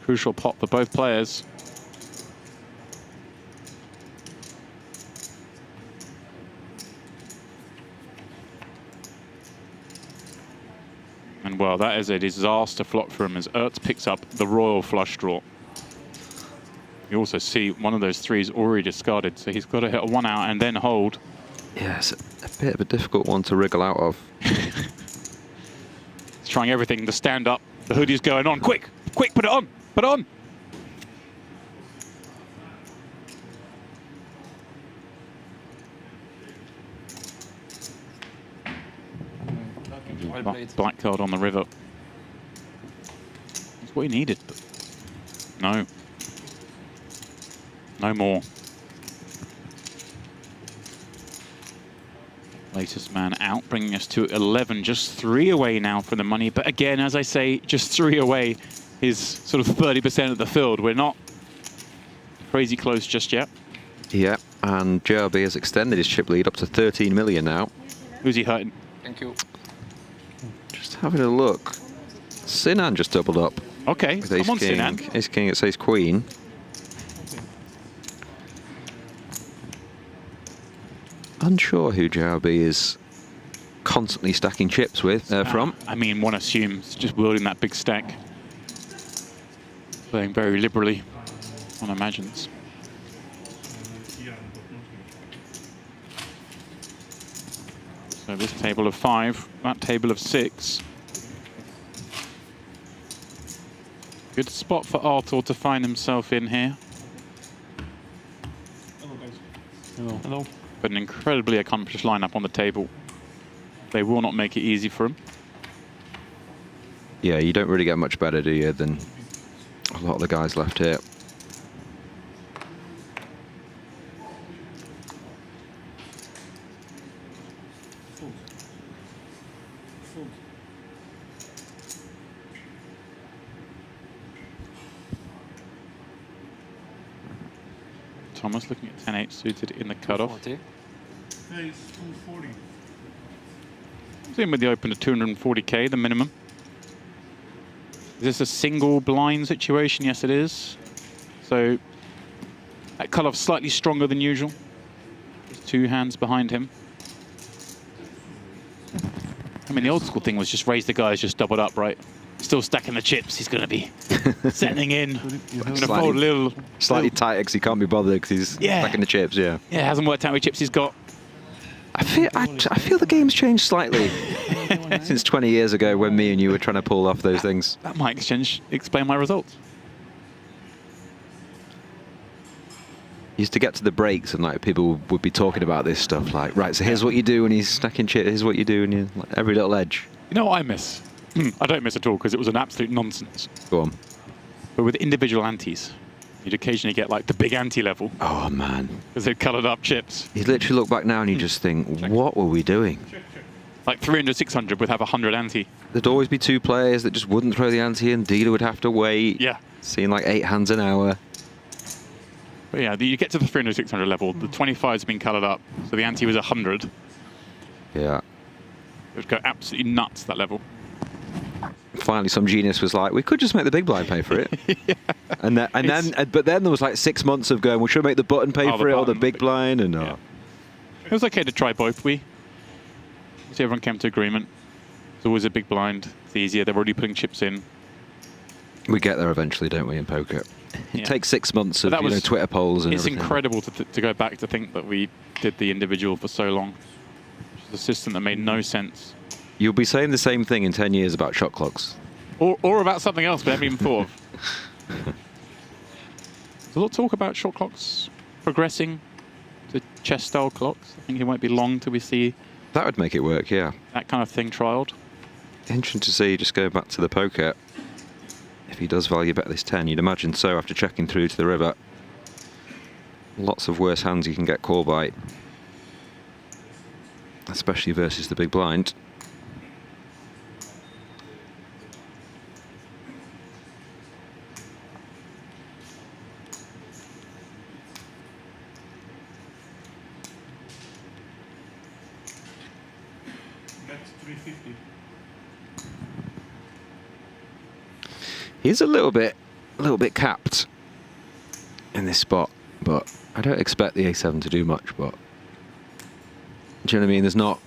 Crucial pot for both players. And well, that is a disaster flop for him as Aerts picks up the royal flush draw. You also see one of those 3s already discarded, so he's got to hit a 1 out and then hold. Yeah, it's a bit of a difficult one to wriggle out of. He's trying everything to stand up. The hoodie's going on. Quick, quick, put it on, put it on. Black card on the river. That's what he needed, but no. No more. Latest man out, bringing us to 11. Just 3 away now from the money. But again, as I say, just 3 away is sort of 30% of the field. We're not crazy close just yet. Yeah, and JRB has extended his chip lead up to 13 million now. Who's he hurting? Thank you. Just having a look. Sinan just doubled up. Okay, With come on, Ace-King. Sinan. Ace-King, it's Ace-Queen. Unsure who JRB is constantly stacking chips with from. I mean, one assumes just wielding that big stack. Playing very liberally, one imagines. So this table of 5, that table of 6. Good spot for Artur to find himself in here. Hello. But an incredibly accomplished lineup on the table. They will not make it easy for him. Yeah, you don't really get much better, do you, than a lot of the guys left here. Thomas looking at 10-8 suited in the cutoff. 40. Hey, it's 240. He's in with the open to 240k, the minimum. Is this a single blind situation? Yes, it is. So that cutoff slightly stronger than usual. There's 2 hands behind him. I mean, the old school thing was just raise the guys, just doubled up, right? Still stacking the chips. He's going to be sending in. Going to fold a little. Slightly tight because he can't be bothered because he's stacking the chips, yeah. Yeah, it hasn't worked out with chips he's got. I feel the game's changed slightly since 20 years ago when me and you were trying to pull off those things. That might explain my results. Used to get to the breaks and like people would be talking about this stuff like, right, so here's what you do when he's stacking chips, here's what you do and you like, every little edge. You know what I miss? I don't miss at all because it was an absolute nonsense. Go on. But with individual antes, you'd occasionally get like the big ante level Oh man. because they'd coloured up chips. You literally look back now and you just think, what were we doing? Like 300, 600 would have 100 ante. There'd always be 2 players that just wouldn't throw the ante and dealer would have to wait. Yeah. Seeing like 8 hands an hour. But yeah, you get to the 300, 600 level, the 25's been coloured up, so the ante was 100. Yeah. It would go absolutely nuts, that level. Finally, some genius was like, we could just make the big blind pay for it. Yeah. But then there was like 6 months of going, we should make the button pay for it or the big blind. And yeah. It was okay to try both. So everyone came to agreement. It's always a big blind. It's easier. They're already putting chips in. We get there eventually, don't we, in poker? It Yeah. takes 6 months of Twitter polls and It's everything. incredible to go back to think that we did the individual for so long. Which is a system that made no sense. You'll be saying the same thing in 10 years about shot clocks. Or about something else we haven't even thought of. There's a lot of talk about shot clocks progressing to chess-style clocks. I think it won't be long till we see That would make it work, yeah. that kind of thing trialled. Interesting to see, just going back to the poker, if he does value bet this 10, you'd imagine so after checking through to the river. Lots of worse hands you can get called by, especially versus the big blind. He's a little bit capped in this spot, but I don't expect the A7 to do much. But do you know what I mean? There's not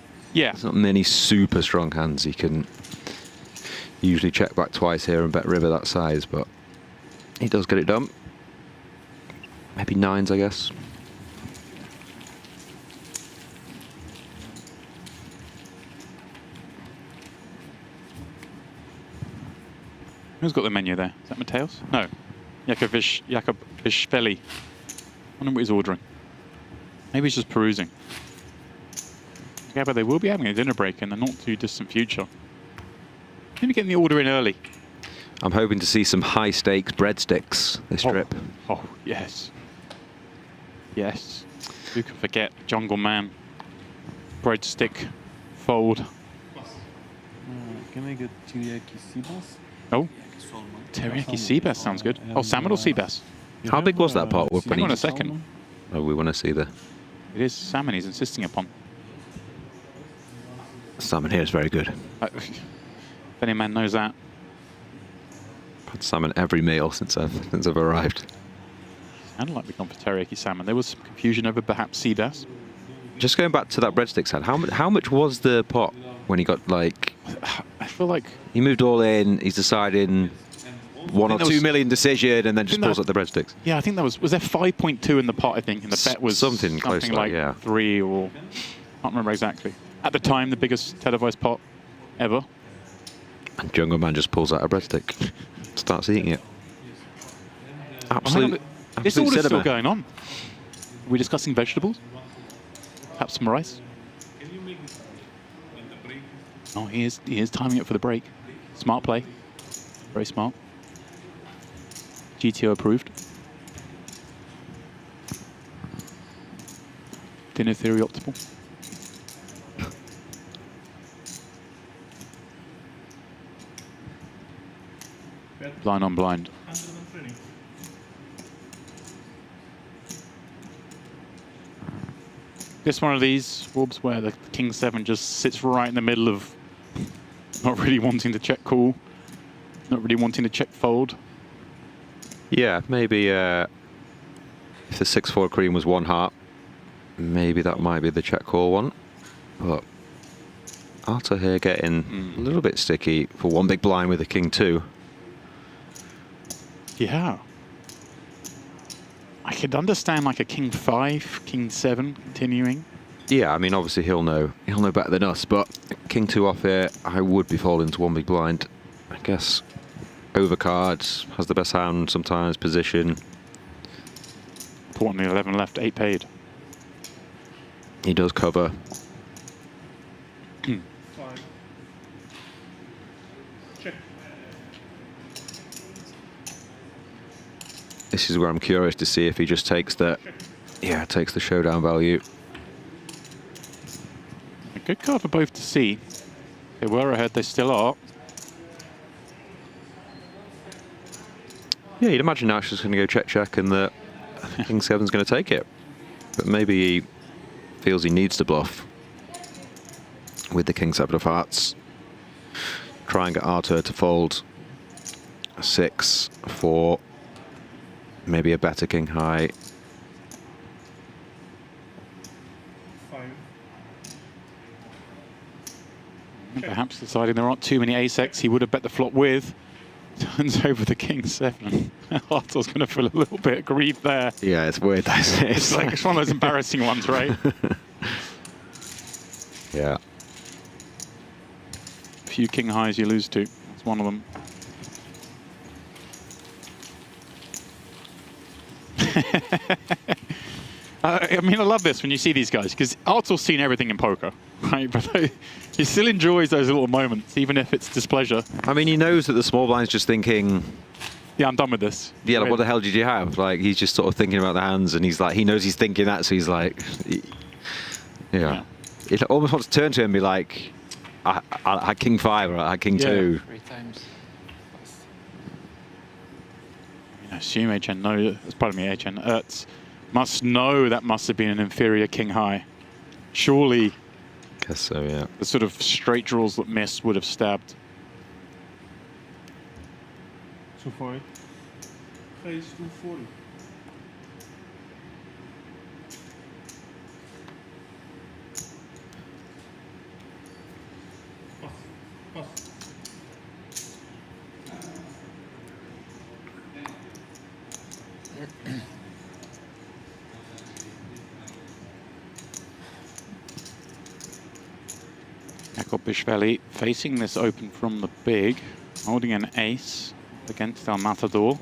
many super strong hands. He can usually check back twice here and bet river that size, but he does get it done. Maybe nines, I guess. Who's got the menu there? Is that Mateos? No. Iakobishvili. I wonder what he's ordering. Maybe he's just perusing. Yeah, but they will be having a dinner break in the not too distant future. Maybe getting the order in early. I'm hoping to see some high stakes breadsticks this trip. Oh, yes. Yes. Who can forget Jungle Man? Breadstick fold. Can I get teriyaki seabass? Oh. Teriyaki sea bass sounds good. Oh, salmon or sea bass? How big was that pot? Hang on a second. Oh, we want to see the It is salmon he's insisting upon. salmon here is very good. If any man knows that. Had salmon every meal since I've arrived. Sounded like we've gone for teriyaki salmon. There was some confusion over perhaps sea bass. Just going back to that breadsticks hand, how much was the pot when he got like? I feel like He moved all in. He's deciding 1 or 2 million decision, and then just pulls up the breadsticks. Yeah, I think there was there 5.2 in the pot, I think, and the bet was something close to that, like yeah. 3 or can't remember exactly. At the time, the biggest televised pot ever. And Jungle Man just pulls out a breadstick, starts eating it. Absolute. This absolute order's still cinema. going on. Are we discussing vegetables? Perhaps some rice? Oh, he is timing it for the break. Smart play. Very smart. GTO approved. Dinner theory optimal. Blind on blind. This one of these orbs where the King 7 just sits right in the middle of not really wanting to check call, not really wanting to check fold. Yeah, maybe if the 6-4 cream was 1 heart, maybe that might be the check call one. But Artur here getting a little bit sticky for 1 big blind with the King 2. Yeah. I could understand like a King 5, King 7 continuing. Yeah, I mean obviously he'll know better than us, but King 2 off here, I would be folding to 1 big blind. I guess overcards, has the best hand sometimes, position. Importantly, 11 left, 8 paid. He does cover. This is where I'm curious to see if he just takes the, takes the showdown value. A good card for both to see. They were ahead, they still are. Yeah, you'd imagine now she's going to go check, and the King 7's going to take it. But maybe he feels he needs to bluff with the King 7 of hearts. Try and get Artur to fold a 6, 4, maybe a better King high. Perhaps deciding there aren't too many ace-X he would have bet the flop with. Turns over the King 7. Artur's going to feel a little bit aggrieved there. Yeah, it's weird. It's like it's one of those embarrassing ones, right? Yeah. few king highs you lose to. That's one of them. I mean, I love this when you see these guys, because Artur's seen everything in poker, right? But he still enjoys those little moments, even if it's displeasure. I mean, he knows that the small blind's just thinking, yeah, I'm done with this. yeah, like, what the hell did you have? Like, he's just sort of thinking about the hands, and he's like, he knows he's thinking that, so he's like, yeah. It almost wants to turn to him and be like, I had king 5 or I had king 2. 3 times. I assume Eychenne knows, pardon me, Eychenne, Aerts must know that must have been an inferior king high. Surely Guess so, yeah. the sort of straight draws that missed would have stabbed. 240. Face 240. Iakobishvili facing this open from the big, holding an ace against our Matador.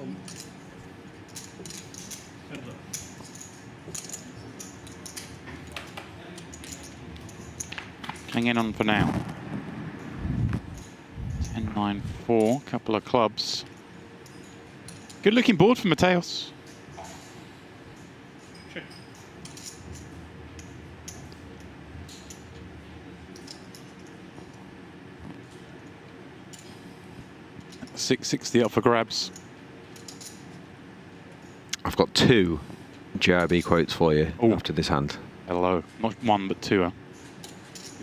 Hanging on for now. 10-9-4, couple of clubs. Good looking board for Mateos. Check. 660 up for grabs. I've got 2 JRB quotes for you after this hand. Hello. Not 1, but 2. You're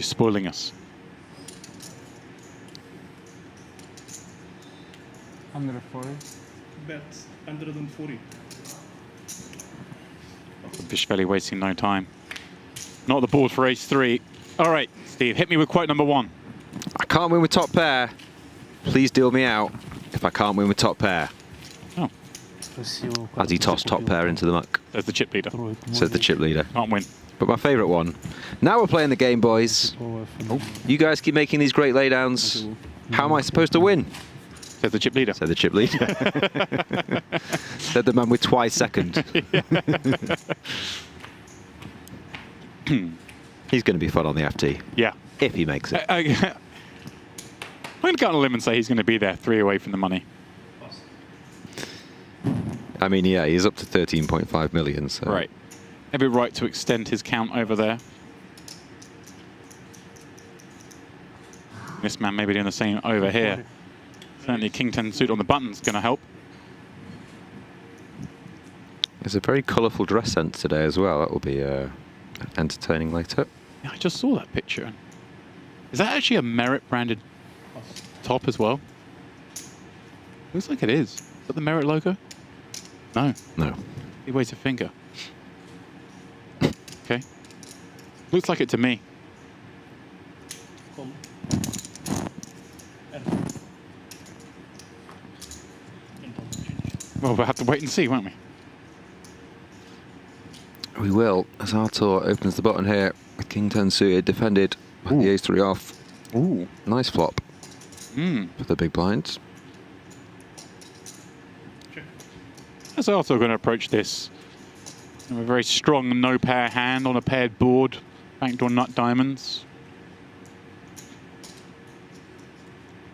spoiling us. 140. Bet 140. Bishvili wasting no time. Not the board for ace 3. All right, Steve, hit me with quote number 1. I can't win with top pair. Please deal me out if I can't win with top pair. Oh, As he tossed top pair into the muck. there's the chip leader. Says the chip leader. Can't win. But my favourite one. Now we're playing the game, boys. You guys keep making these great laydowns. How am I supposed to win? Says the chip leader. Said the chip leader. Said the man with twice second. He's going to be fun on the FT. Yeah. If he makes it. I'm going to go on a limb and say he's going to be there 3 away from the money. I mean, yeah, he's up to 13.5 million. So. Right. Every right to extend his count over there. This man may be doing the same over here. Certainly King 10 suit on the button's going to help. There's a very colourful dress sense today as well. That will be entertaining later. Yeah, I just saw that picture. Is that actually a Merit branded top as well? Looks like it is. Is that the Merit logo? No. No. He waves a finger. Okay. Looks like it to me. Well, we'll have to wait and see, won't we? We will, as Artur opens the button here. With King 10 suited, defended, put the ace 3 off. Ooh. Nice flop for the big blinds. How's Artur going to approach this? A very strong no-pair hand on a paired board. Backdoor nut diamonds.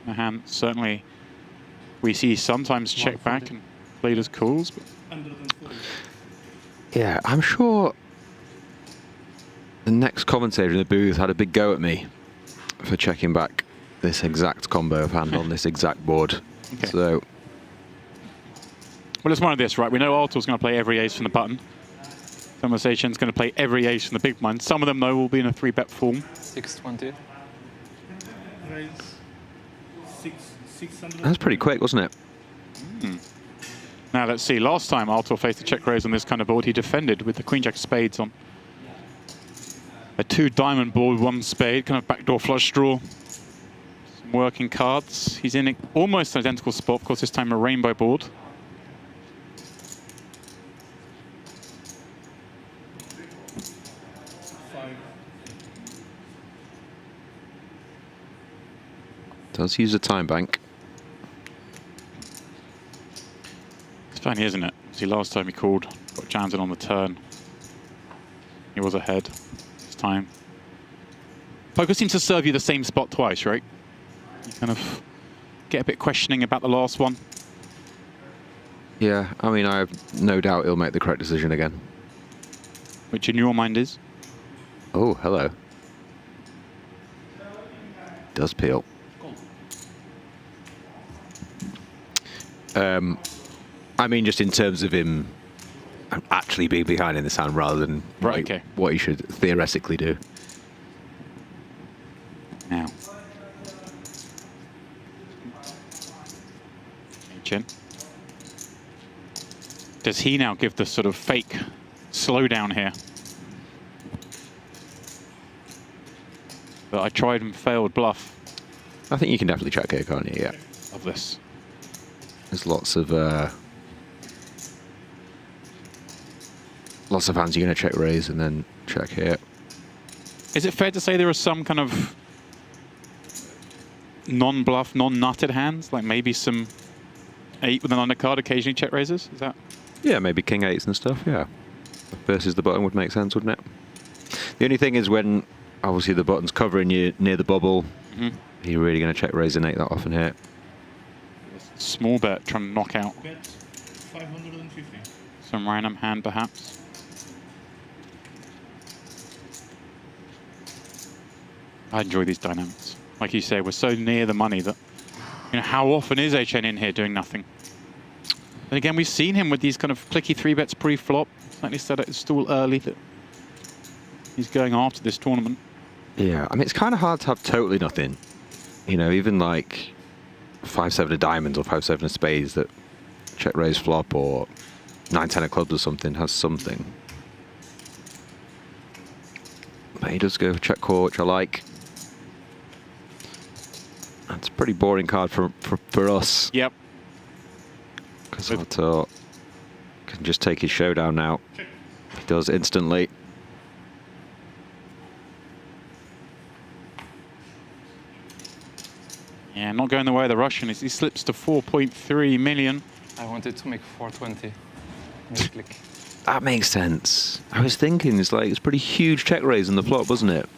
A hand certainly we see sometimes check back and played as calls. But Yeah, I'm sure the next commentator in the booth had a big go at me for checking back this exact combo of hand on this exact board. Okay. So, well, it's one of this, right? We know Artur's going to play every ace from the button. Conversation's going to play every ace from the big blind. Some of them, though, will be in a 3-bet form. 620. Raise 600. that's pretty quick, wasn't it? Now, let's see. Last time Artur faced a check raise on this kind of board, he defended with the Queen Jack of Spades on. A 2-diamond board, 1 spade, kind of backdoor flush draw. Some working cards. He's in almost an identical spot. Of course, this time a rainbow board. Does use a time bank. It's funny, isn't it? See, last time he called, got Jansen on the turn. He was ahead this time. Poker seems to serve you the same spot twice, right? You kind of get a bit questioning about the last one. Yeah, I mean, I have no doubt he'll make the correct decision again. Which in your mind is? Oh, hello. Does peel. I mean, just in terms of him actually being behind in this hand rather than what he should theoretically do. Now. Eychenne. Does he now give the sort of fake slowdown here? But I tried and failed bluff. I think you can definitely check here, can't you? Yeah. Of this. There's lots of hands you're going to check raise and then check here. Is it fair to say there are some kind of non-bluff, non-nutted hands? Like maybe some 8 with an undercard occasionally check raises? Is that? Yeah, maybe king 8s and stuff, yeah. Versus the button would make sense, wouldn't it? The only thing is when, obviously, the button's covering you near the bubble, you're really going to check raise an 8 that often here. Small bet, trying to knock out Bet 550. some random hand, perhaps. I enjoy these dynamics. Like you say, we're so near the money that, you know, how often is Eychenne in here doing nothing? And again, we've seen him with these kind of clicky 3-bets pre-flop. Like they said, it's still early that he's going after this tournament. Yeah, I mean, it's kind of hard to have totally nothing. You know, even like 5-7 of diamonds or 5-7 of spades that check raise flop or 9-10 of clubs or something has something. But he does go for check call, which I like. That's a pretty boring card for us. Yep. Because Artur can just take his showdown now. He does instantly. Yeah, not going the way of the Russian. He slips to 4.3 million. I wanted to make 420. Click. That makes sense. I was thinking it's pretty huge check raise in the flop, wasn't it?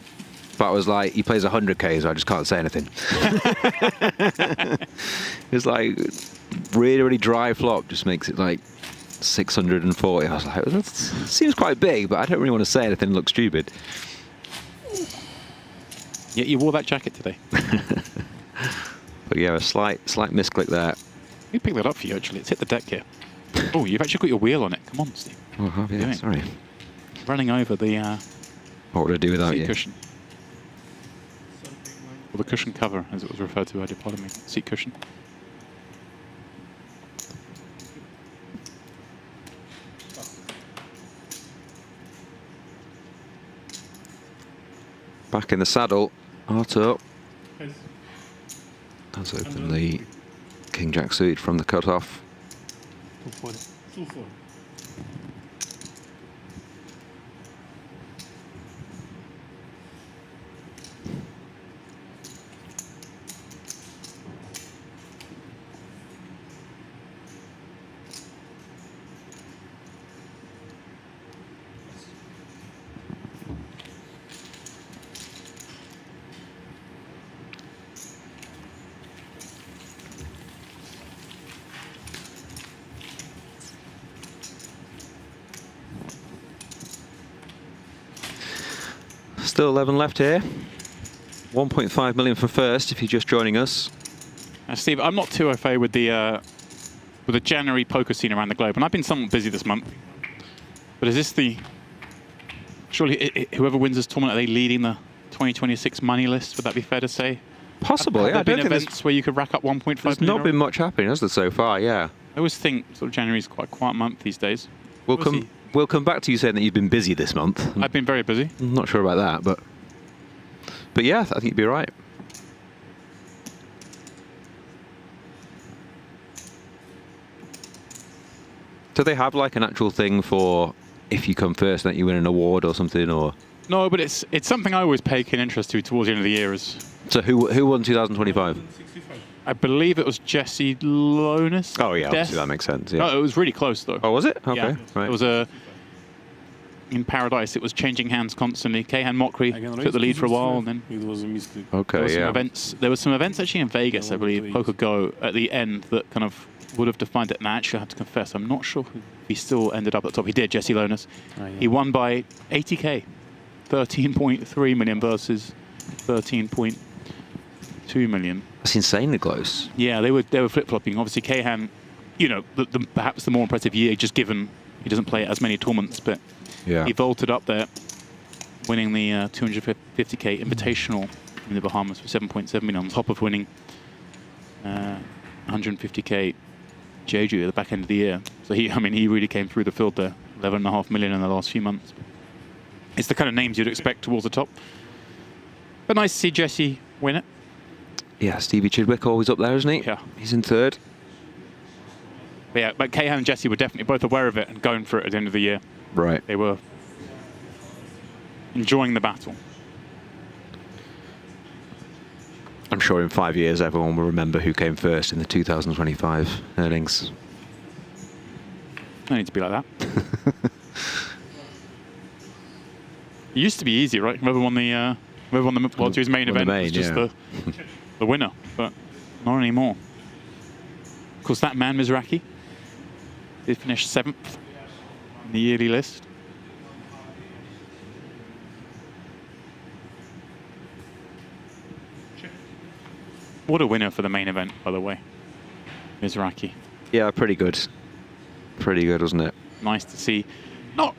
But I was like, he plays 100k, so I just can't say anything. It's like really, really dry flop just makes it like 640. I was like, that seems quite big, but I don't really want to say anything. It looks stupid. Yeah, you wore that jacket today. But yeah, a slight misclick there. We picked that up for you, actually. It's hit the deck here. Oh, you've actually got your wheel on it. Come on, Steve. Oh, have you? Sorry. Running over the what would I do without seat you? Cushion. Or the cushion cover, as it was referred to earlier, pardon me. Seat cushion. Back in the saddle, Artur has opened the King Jack suit from the cutoff. 240. 240. Still 11 left here. 1.5 million for first if you're just joining us. Steve, I'm not too au fait with the January poker scene around the globe, and I've been somewhat busy this month. But is this the... Surely whoever wins this tournament, are they leading the 2026 money list? Would that be fair to say? Possible, Have yeah. there been events where you could rack up 1.5 million? There's not been much happening, has there, so far, yeah. I always think sort of January's quite a quiet month these days. We'll come back to you saying that you've been busy this month. I've been very busy. I'm not sure about that, but yeah, I think you'd be right. Do they have like an actual thing for if you come first that you win an award or something, or? No, but it's something I always pay keen interest to towards the end of the year. Is So who won 2025? I believe it was Jesse Lonis. Oh yeah, obviously that makes sense. Yeah. Oh, it was really close though. Oh, was it? Okay, Yeah. right. It was in Paradise. It was changing hands constantly. Keihan Mokri took the lead for a while, and then It was a mistake. Okay, yeah. there were some events actually in Vegas, I believe, Poker Go at the end that kind of would have defined it. And I actually have to confess, I'm not sure if he still ended up at the top. He did, Jesse Lonis. Yeah. He won by 80k, 13.3 million versus 13.2 million. That's insanely close. Yeah, they were flip-flopping. Obviously, Keihan, you know, perhaps the more impressive year, just given he doesn't play as many tournaments, but Yeah. he vaulted up there, winning the 250k Invitational in the Bahamas for 7.7 million, on top of winning 150k JJ at the back end of the year. So he really came through the field there, 11.5 million in the last few months. It's the kind of names you'd expect towards the top. But nice to see Jesse win it. Yeah, Stevie Chidwick always up there, isn't he? Yeah. He's in third. But yeah, but Keihan and Jesse were definitely both aware of it and going for it at the end of the year. Right. They were enjoying the battle. I'm sure in 5 years everyone will remember who came first in the 2025 earnings. No need to be like that. It used to be easy, right? Whoever won the World Series main event was just the winner, but not anymore. Of course, that man Mizraki did finish 7th in the yearly list. What a winner for the main event, by the way, Mizraki. Yeah, pretty good. Pretty good, wasn't it? Nice to see. Not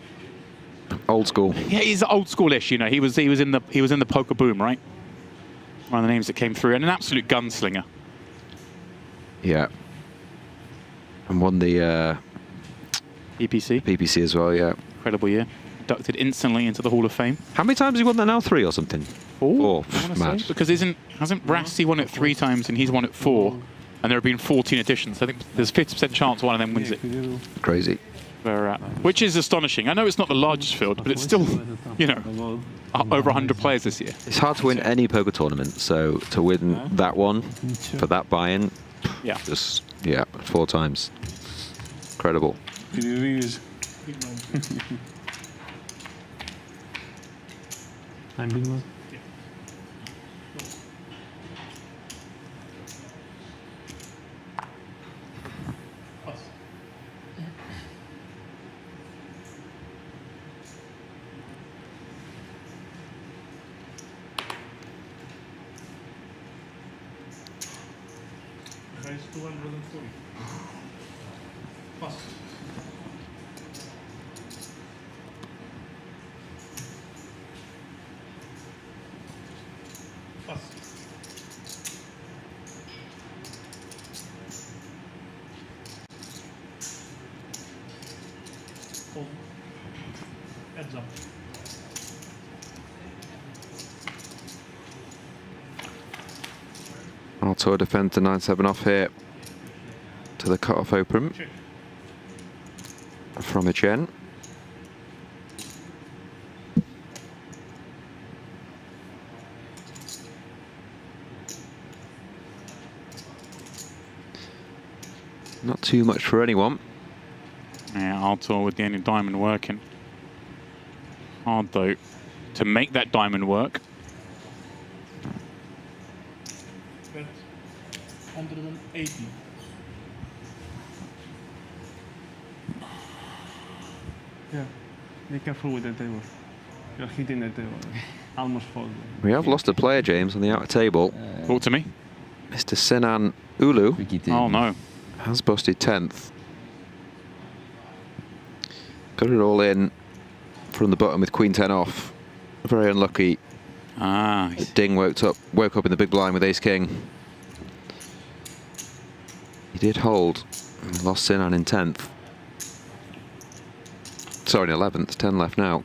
old school. Yeah, he's old schoolish. You know, he was in the poker boom, right? One of the names that came through, and an absolute gunslinger. Yeah. And won the PPC. PPC as well. Yeah. Incredible year. Inducted instantly into the Hall of Fame. How many times has he won that now? 3 or something? 4. Mad. Because hasn't Rasty won it 3 times and he's won it 4, and there have been 14 editions. I think there's a 50% chance one of them wins it. Crazy. Where we're at, which is astonishing. I know it's not the largest field, but it's still, you know, over 100 players this year. It's hard to win any poker tournament, so to win that one for that buy-in, yeah, just 4 times. Incredible. I'm big one. Heads up. Artur defends the 9-7 off here to the cut-off open from Eychenne. Not too much for anyone. Yeah, Artur with the only diamond working. Hard though to make that diamond work. 180. Yeah, be careful with the table. You're hitting the table. Almost falls. We have lost a player, James, on the outer table. Talk to me. Mr. Sinan Ulu Oh no. has busted 10th. Got it all in from the bottom with Queen 10 off. Very unlucky. Ah, Ding woke up in the big blind with Ace King. He did hold. Lost Sinan in 10th. Sorry, in 11th. 10 left now.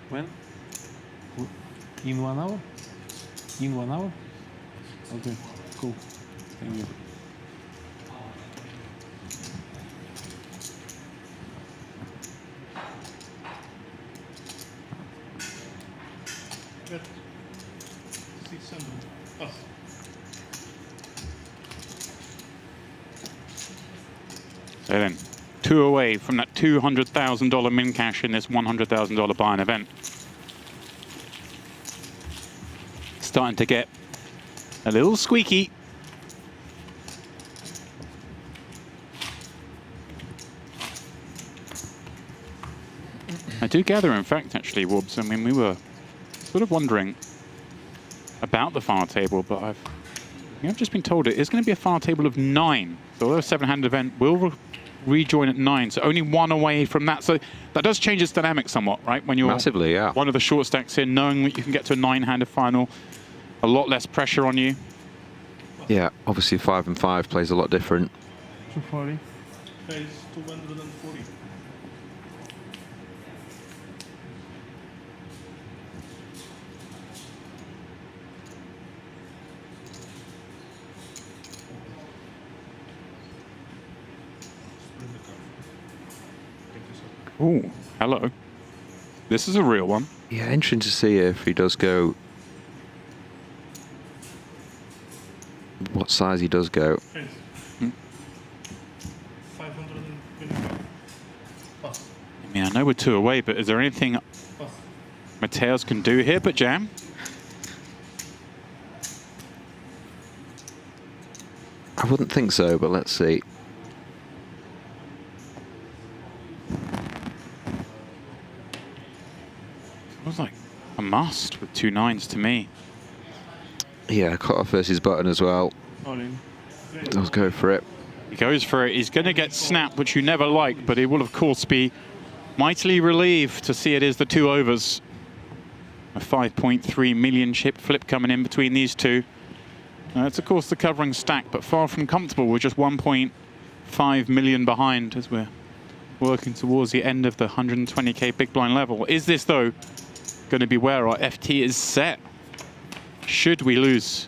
When? In 1 hour? In 1 hour? Okay, cool. Thank you. So then, 2 away from that $200,000 min cash in this $100,000 buy-in event. Starting to get a little squeaky. I do gather, in fact, actually, Wobbs, I mean, we were sort of wondering about the final table, but I've just been told it is going to be a final table of 9. So although a 7-handed event will rejoin at 9, so only 1 away from that. So that does change its dynamic somewhat, right? When you're massively, yeah. One of the short stacks in, knowing that you can get to a 9-handed final, a lot less pressure on you. Yeah, obviously 5 and 5 plays a lot different. 240. Phase 240. Ooh, hello. This is a real one. Yeah, interesting to see if he does go. What size he does go. Phase. 525. Pass. I mean, I know we're 2 away, but is there anything Pass. Mateos can do here but jam? I wouldn't think so, but let's see. It was like a must with 2 9s to me. Yeah, cut off versus button as well. All in. Let's go for it. He goes for it. He's going to get snapped, which you never like, but he will, of course, be mightily relieved to see it is the 2 overs. A 5.3 million chip flip coming in between these two. It's, of course, the covering stack, but far from comfortable. We're just 1.5 million behind as we're working towards the end of the 120k big blind level. Is this, though, going to be where our FT is set? Should we lose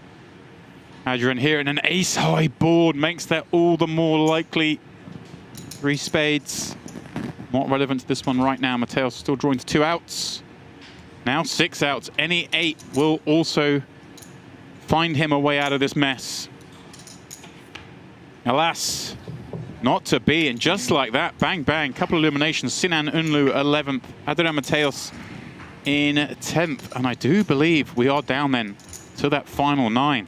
Adrian here, and an ace-high board makes that all the more likely. 3 spades. Not relevant to this one right now. Mateos still drawing to 2 outs. Now 6 outs. Any 8 will also find him a way out of this mess. Alas, not to be. And just like that, bang, bang, couple of eliminations. Sinan Unlu 11th. Adrian Mateos in 10th. And I do believe we are down then to that final 9.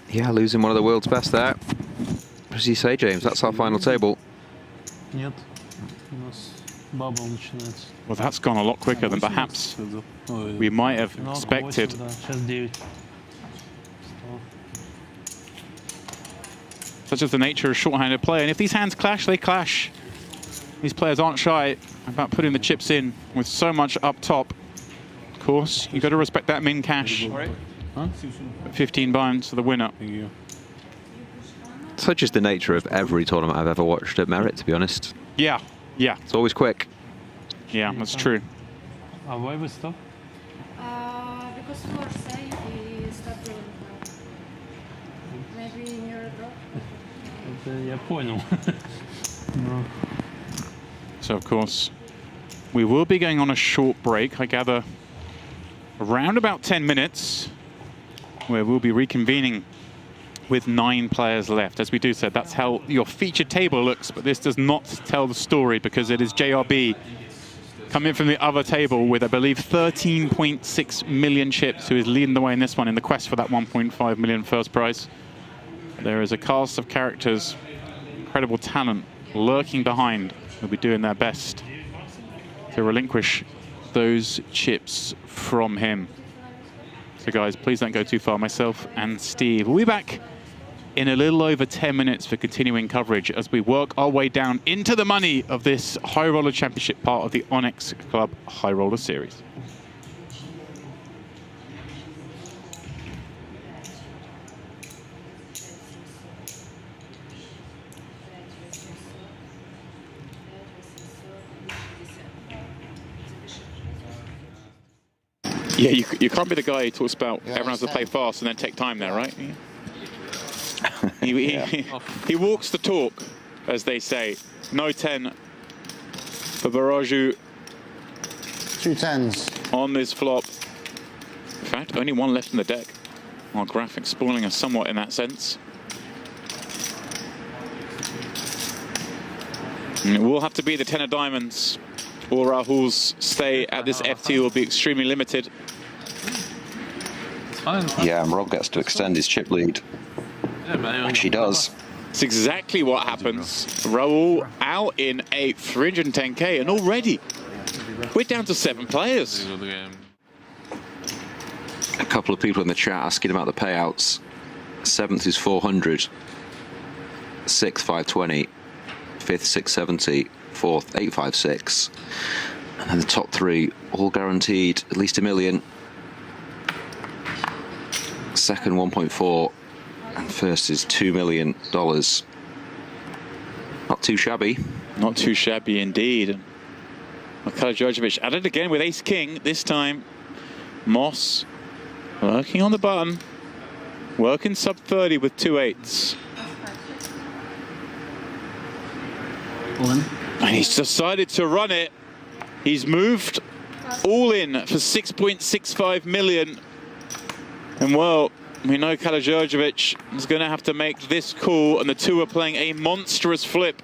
Yeah, losing one of the world's best there. As you say, James, that's our final table. Нет. У нас бабл начинается. Well, that's gone a lot quicker than perhaps we might have expected. Сейчас 9. Such is the nature of short-handed play. And if these hands clash, they clash. These players aren't shy about putting the chips in with so much up top. Of course, you've got to respect that min cash. 15 binds to the winner. Such is the nature of every tournament I've ever watched at Merit, to be honest. Yeah, yeah. It's always quick. Yeah, that's true. Why we stop? Because you are safe, we stop doing that. Maybe in your drop. Это я понял. So, of course, we will be going on a short break, I gather, around about 10 minutes, where we'll be reconvening with 9 players left. As we do said, that's how your featured table looks, but this does not tell the story because it is JRB coming from the other table with, I believe, 13.6 million chips, who is leading the way in this one in the quest for that 1.5 million first prize. There is a cast of characters, incredible talent lurking behind, who'll be doing their best to relinquish those chips from him. So guys, please don't go too far. Myself and Steve will be back in a little over 10 minutes for continuing coverage as we work our way down into the money of this High Roller Championship part of the Onyx Club High Roller Series. Yeah, you can't be the guy who talks about everyone has to play fast and then take time there, right? He walks the talk, as they say. No 10 for Barraju. 2 10s. On this flop. fact, only one left in the deck. Our graphics spoiling us somewhat in that sense. And it will have to be the 10 of diamonds, or Rahul's stay at this FT will be extremely limited. Yeah, and Rob gets to extend his chip lead, which he does. It's exactly what happens. Rahul out in a 310k, and already we're down to 7 players. A couple of people in the chat asking about the payouts. 7th is 400, 6th 520, 5th 670, 4th 856, and then the top 3 all guaranteed at least $1 million. 2nd 1.4, and first is $2 million. Not too shabby. Not too shabby indeed. Karađorđević at it again with ace king. This time Moss working on the button, working sub 30 with 2 8s. And he's decided to run it. He's moved all in for 6.65 million. And well, we know Karađorđević is going to have to make this call, and the two are playing a monstrous flip.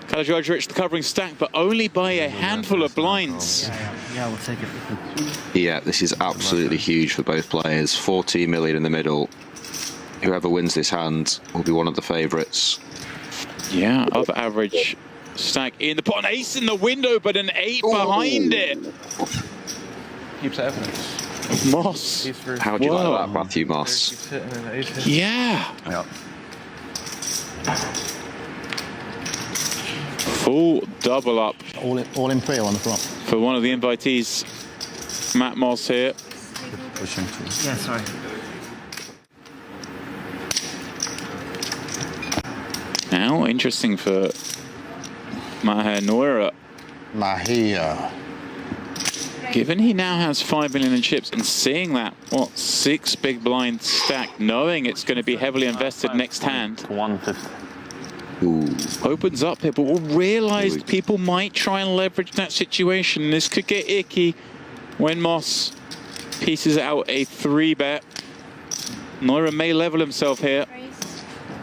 Karađorđević the covering stack, but only by a handful of blinds. Yeah, we'll take it. Yeah, this is absolutely huge for both players. 14 million in the middle. Whoever wins this hand will be one of the favourites. Yeah, above average stack in the pot. An ace in the window, but an 8 behind it. Keeps evidence. Moss. How do you like that, Matthew Moss? Yeah. Yeah. Full double up All in play on the flop. for one of the invitees, Matt Moss here. Pushing to. Yeah, sorry. Now, interesting for Maher Noira. Mahia. Given he now has 5 million in chips and seeing that, what, 6 big blind stack, knowing it's going to be heavily invested next hand, 150. Ooh. opens up here, but will realize people might try and leverage that situation. This could get icky when Moss pieces out a 3-bet. Noira may level himself here.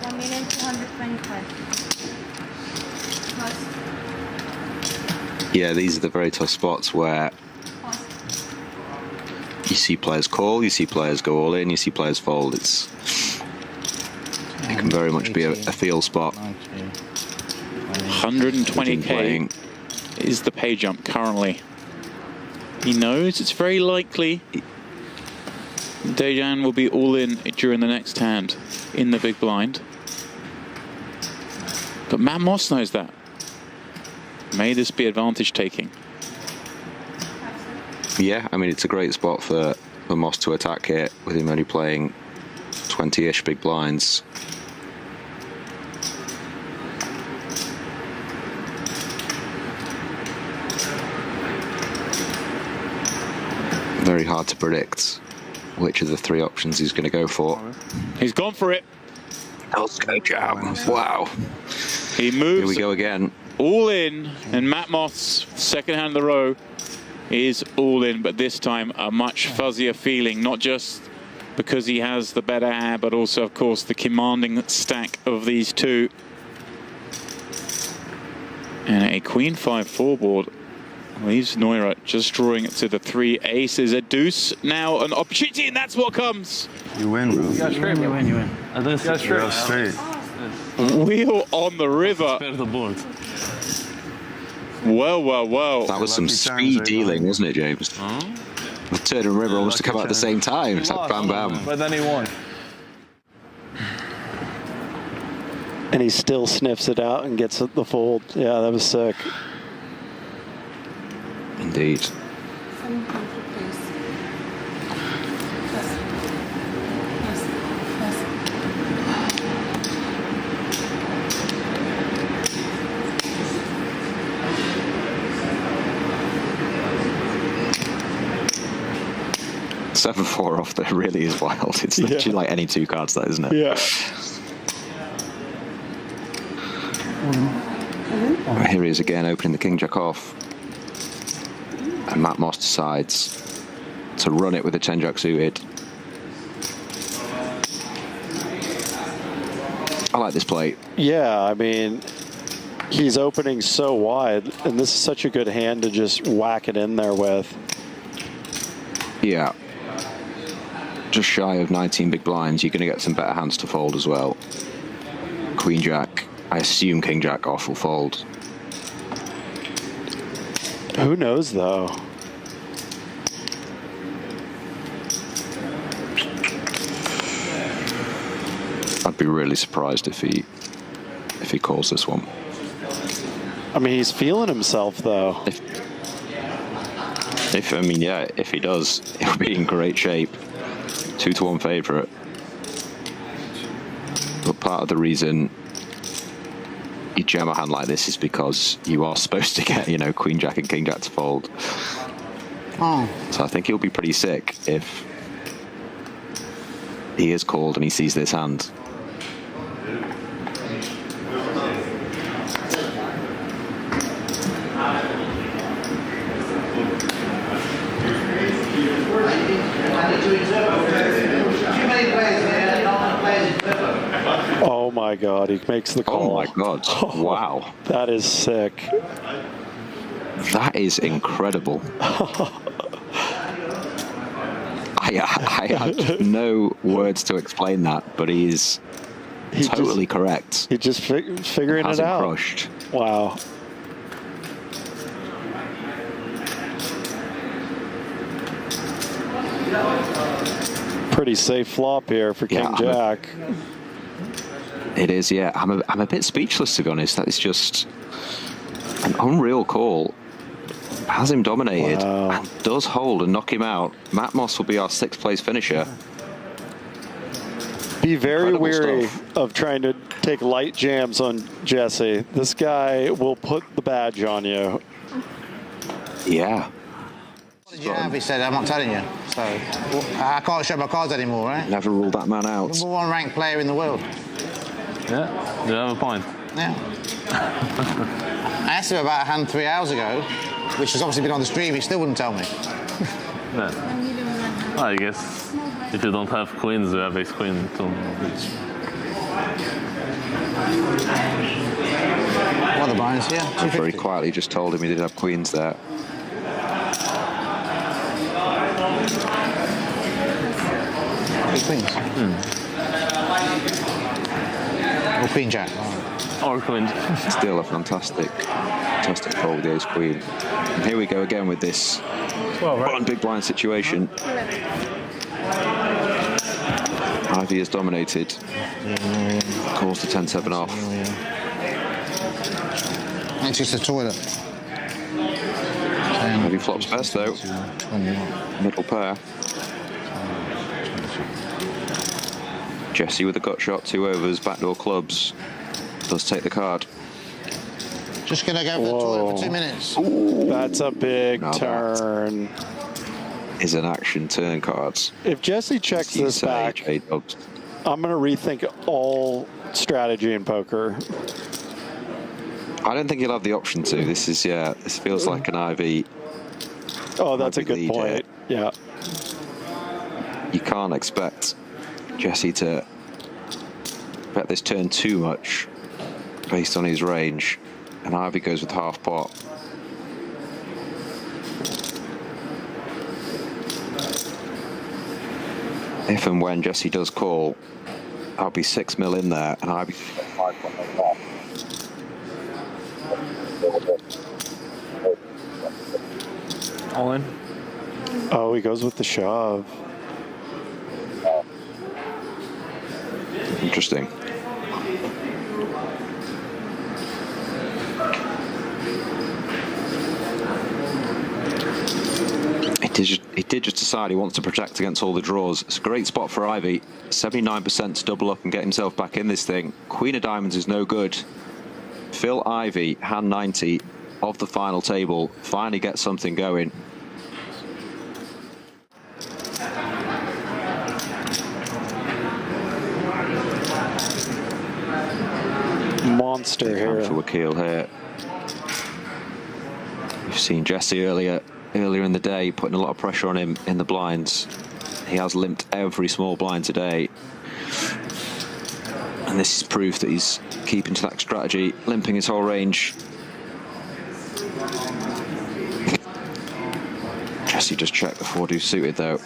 1,225,000. Yeah, these are the very tough spots where you see players call, you see players go all in, you see players fold. It can very much be a feel spot. 120k is the pay jump currently. He knows it's very likely Dejan will be all in during the next hand in the big blind. But Matt Moss knows that. May this be advantage taking? Yeah, I mean, it's a great spot for Moss to attack here, with him only playing 20-ish big blinds. Very hard to predict which of the 3 options he's going to go for. He's gone for it. Let's go, jam. Wow. He moves. Here we go again. All in, and Matt Moss, second hand in the row, is all in, but this time a much fuzzier feeling, not just because he has the better hand, but also, of course, the commanding stack of these two. And a Queen 5-4 board leaves Noira just drawing it to the 3 aces. A deuce now an opportunity, and that's what comes. You win, bro. You win. I don't think You're straight. Wheel on the river. spare the board. Well. That was some Lucky speed times, dealing, wasn't it, James? The turn and river almost to come out at the same time. It's like bam, bam. But then he won. And he still sniffs it out and gets the fold. Yeah, that was sick. Indeed. 700, please. Yes. Yes. 7-4 off there really is wild. It's literally like any 2 cards, that, isn't it? Yeah. Here he is again, opening the King Jack off. And Matt Moss decides to run it with the 10-jack suited. I like this play. Yeah, I mean, he's opening so wide, and this is such a good hand to just whack it in there with. Yeah. Just shy of 19 big blinds. You're going to get some better hands to fold as well. Queen Jack. I assume King Jack off will fold. Who knows, though? I'd be really surprised if he calls this one. I mean, he's feeling himself, though. If I mean, yeah, if he does, he'll be in great shape. 2-1 favourite. But part of the reason you jam a hand like this is because you are supposed to get, you know, Queen Jack and King Jack to fold. Oh. So I think he'll be pretty sick if he is called and he sees this hand. Oh my God, he makes the call. Oh my God, wow. That is sick. That is incredible. I have no words to explain that, but he's totally correct. He's just figuring it out. Crushed. Wow. Pretty safe flop here for King Jack. It is, yeah. I'm a bit speechless, to be honest. That is just an unreal call. Has him dominated. Wow. And does hold and knock him out. Matt Moss will be our 6th place finisher. Be very Incredible wary stuff. of trying to take light jams on Jesse. This guy will put the badge on you. Yeah. What did you have? He said, I'm not telling you. So I can't show my cards anymore, right? Never ruled that man out. Number 1 ranked player in the world. Yeah, you have a point. Yeah. I asked him about a hand 3 hours ago, which has obviously been on the stream. He still wouldn't tell me. Yeah. I guess if you don't have queens, you have ace-queen too. What are the blinds? Yeah, 250. Very quietly just told him he did have queens there. Big queens. Or Queen Jack. Or queen. Still a fantastic fold with the ace queen. And here we go again with this one big blind situation. Ivy is dominated. Calls the 10-7 off. It's just a toilet. Ivy flops best though. Middle pair. Jesse with a gut shot, 2 overs, backdoor clubs. Does take the card. Just going to go for the toilet for 2 minutes. Ooh, that's a big Now turn. Is an action turn cards. If Jesse checks this back, I'm going to rethink all strategy in poker. I don't think he'll have the option to. This is, yeah, this feels like an Ivy. Oh, that's a good point. Yeah. You can't expect Jesse to bet this turn too much based on his range. And Ivy goes with half pot. If and when Jesse does call, I'll be 6 mil in there, and Ivy 5 pot. All in. Oh, he goes with the shove. Interesting. He did just decide he wants to protect against all the draws. It's a great spot for Ivy. 79% to double up and get himself back in this thing. Queen of diamonds is no good. Phil Ivy, hand 90 of the final table, finally gets something going. Monster here. For Wakil here. We've seen Jesse earlier earlier in the day, putting a lot of pressure on him in the blinds. He has limped every small blind today. And this is proof that he's keeping to that strategy, limping his whole range. Jesse just checked the 4-2 suited though.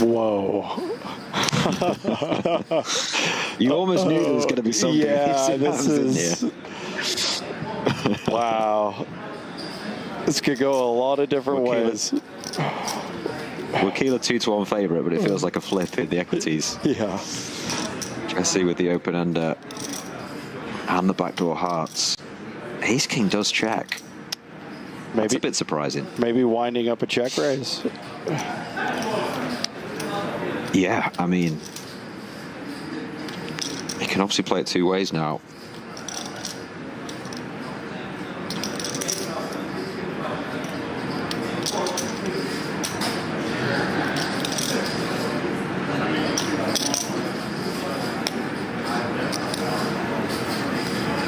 Whoa. You almost knew there was going to be something. Yeah, this is... Wow. This could go a lot of different ways. Wakil a 2-1 favourite, but it feels like a flip in the equities. Yeah. Jesse with the open ender and the backdoor hearts. Ace King does check. That's a bit surprising. Maybe winding up a check raise. Yeah, I mean, he can obviously play it two ways now.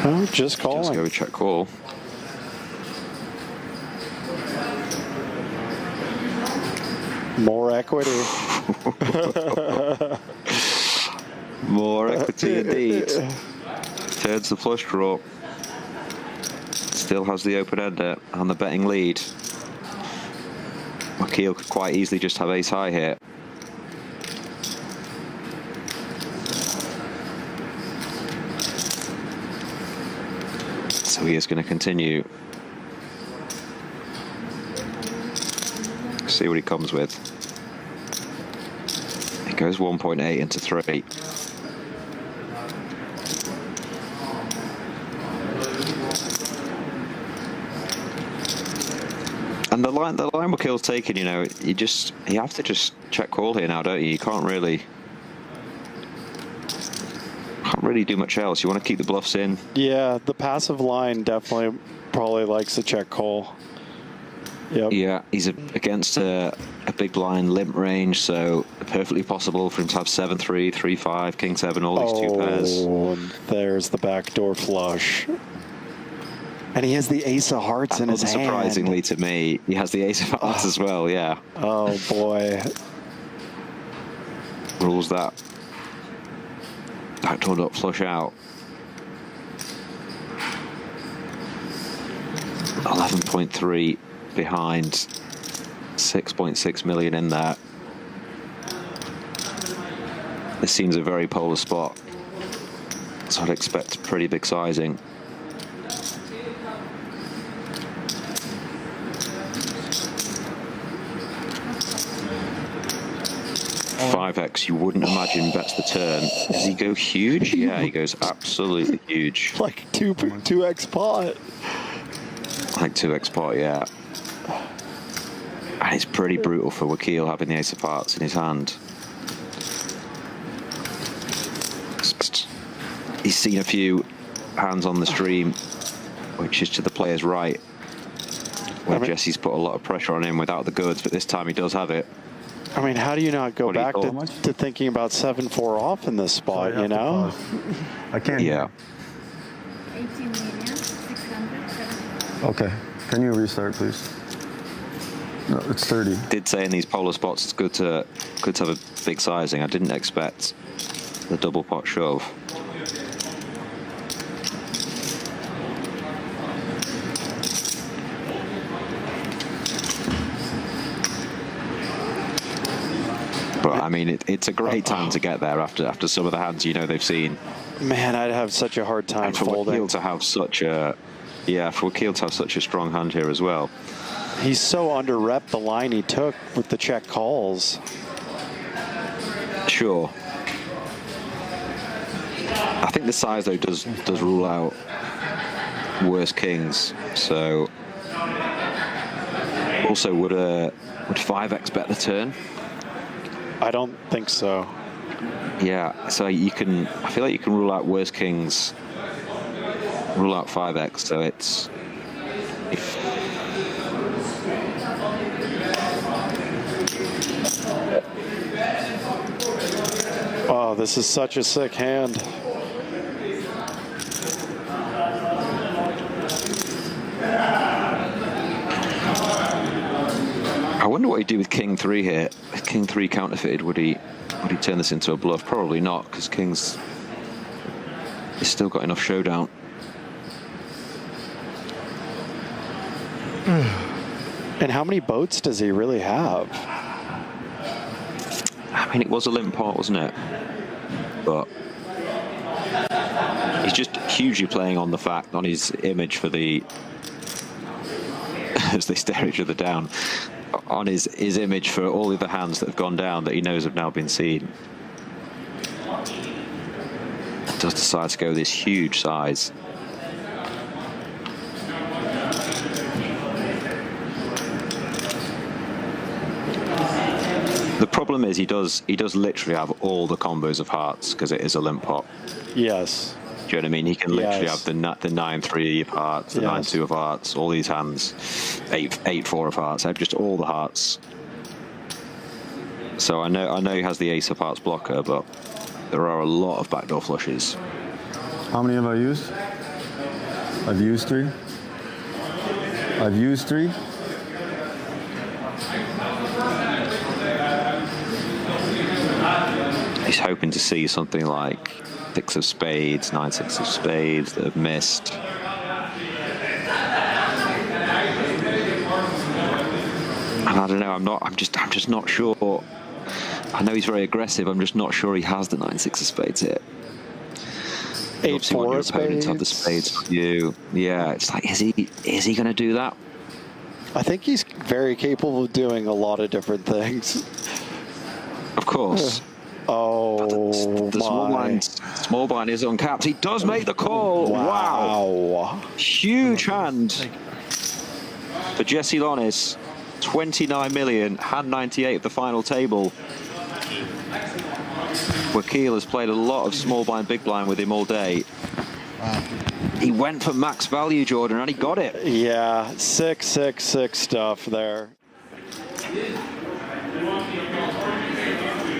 Oh, just calling. Just go check call. More equity. More equity indeed. Turns the flush draw. Still has the open ender and the betting lead. Wakil could quite easily just have ace high here. So he is going to continue. See what he comes with. He goes 1.8 into 3. And the line Wakil's taken, you know, you have to just check call here now, don't you? You can't really do much else. You want to keep the bluffs in. Yeah, the passive line definitely probably likes a check call. Yep. Yeah, he's against a big blind limp range, so perfectly possible for him to have 7-3, 3-5, King 7, all these two pairs. Oh, and there's the backdoor flush. And he has the ace of hearts in his hand. Surprisingly to me, he has the ace of hearts as well, yeah. Oh, boy. Rules that backdoor nut flush out. 11.3 behind, 6.6 million in there. This seems a very polar spot, so I'd expect pretty big sizing. $5x, you wouldn't imagine bets the turn. Does he go huge? Yeah, he goes absolutely huge. Like 2x pot. Like 2x pot, yeah. And it's pretty brutal for Wakil having the ace of hearts in his hand. He's seen a few hands on the stream, which is to the player's right, where Jesse's put a lot of pressure on him without the goods, but this time he does have it. I mean, how do you not go back to thinking about 7-4 off in this spot, you know? I can't. Yeah. 18,670,000. Okay. Can you restart, please? No, it's 30. Did say in these polar spots it's good to have a big sizing. I didn't expect the double pot shove. But I mean, it's a great time to get there after some of the hands they've seen. Man, I'd have such a hard time folding. Wakil to have such a, for Wakil to have such a strong hand here as well. He's so under-rep the line he took with the check calls. Sure. I think the size though does rule out worse kings. So also would 5x bet the turn? I don't think so. Yeah, so I feel like you can rule out worse kings, rule out 5x, so it's... Oh, this is such a sick hand. I wonder what he'd do with King 3 here. If King 3 counterfeited, would he turn this into a bluff? Probably not, because King's he's still got enough showdown. And how many boats does he really have? I mean, it was a limp pot, wasn't it? But he's just hugely playing on the fact, on his image for the, as they stare each other down, on his image for all the other hands that have gone down that he knows have now been seen. Does decide to go this huge size. The problem is he does literally have all the combos of hearts because it is a limp pot. Yes. Do you know what I mean? He can literally have the 9-3 of hearts, the 9-2 of hearts, all these hands, 8-4 of hearts. I have just all the hearts. So I know he has the ace of hearts blocker, but there are a lot of backdoor flushes. How many have I used? I've used 3. I've used 3. He's hoping to see something like 6 of spades, 9-6 of spades that have missed. And I don't know. I'm just not sure. I know he's very aggressive. I'm just not sure he has the 9-6 of spades here. 8-4 of spades. Have the spades for you. Yeah, it's like, is he going to do that? I think he's very capable of doing a lot of different things. Of course. Oh, the small blind is uncapped. He does make the call. Wow. Huge hand for Jesse Lonis. 29 million, hand 98 of the final table. Wakil has played a lot of small blind, big blind with him all day. He went for max value, Jordan, and he got it. Yeah, 6-6-6 stuff there.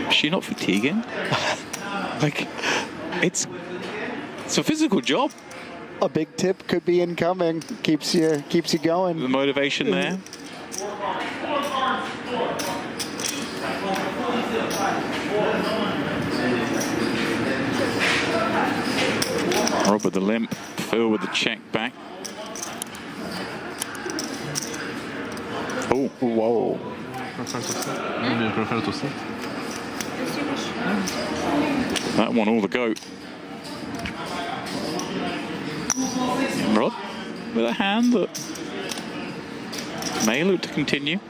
Is she not fatiguing? Like, it's a physical job. A big tip could be incoming. Keeps you going. The motivation there. Rob with the limp, Phil with the check back. Oh, whoa. Do you prefer to sit? That one all the goat. Rod with a hand that may look to continue.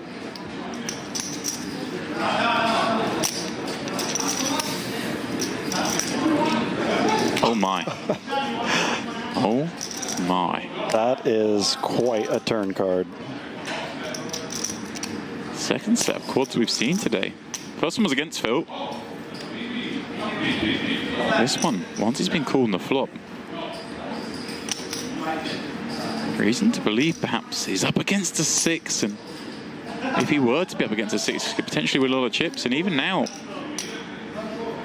Oh my. Oh my. That is quite a turn card. Second set of quads we've seen today. First one was against Phil. This one, once he's been called in the flop. Reason to believe perhaps he's up against a 6, and if he were to be up against a 6, he could potentially win a lot of chips, and even now,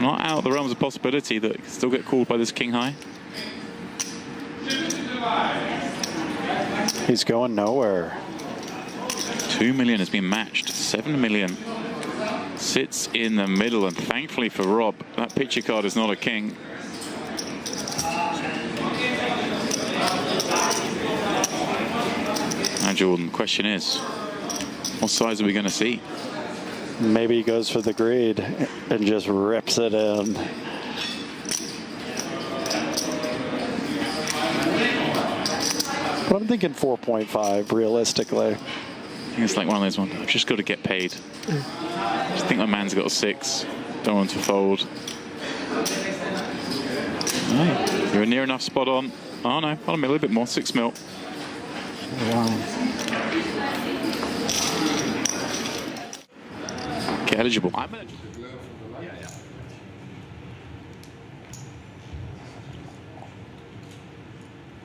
not out of the realms of possibility that he could still get called by this king high. He's going nowhere. 2 million has been matched, 7 million sits in the middle, and thankfully for Rob, that picture card is not a king. Now, Jordan, the question is, what size are we going to see? Maybe he goes for the greed and just rips it in. But I'm thinking 4.5 realistically. I think it's like one of those ones. I've just got to get paid. I just think my man's got a 6. Don't want to fold. No, you're near enough spot on. Oh no, hold on a little bit more. 6 mil. Get eligible. I'm eligible.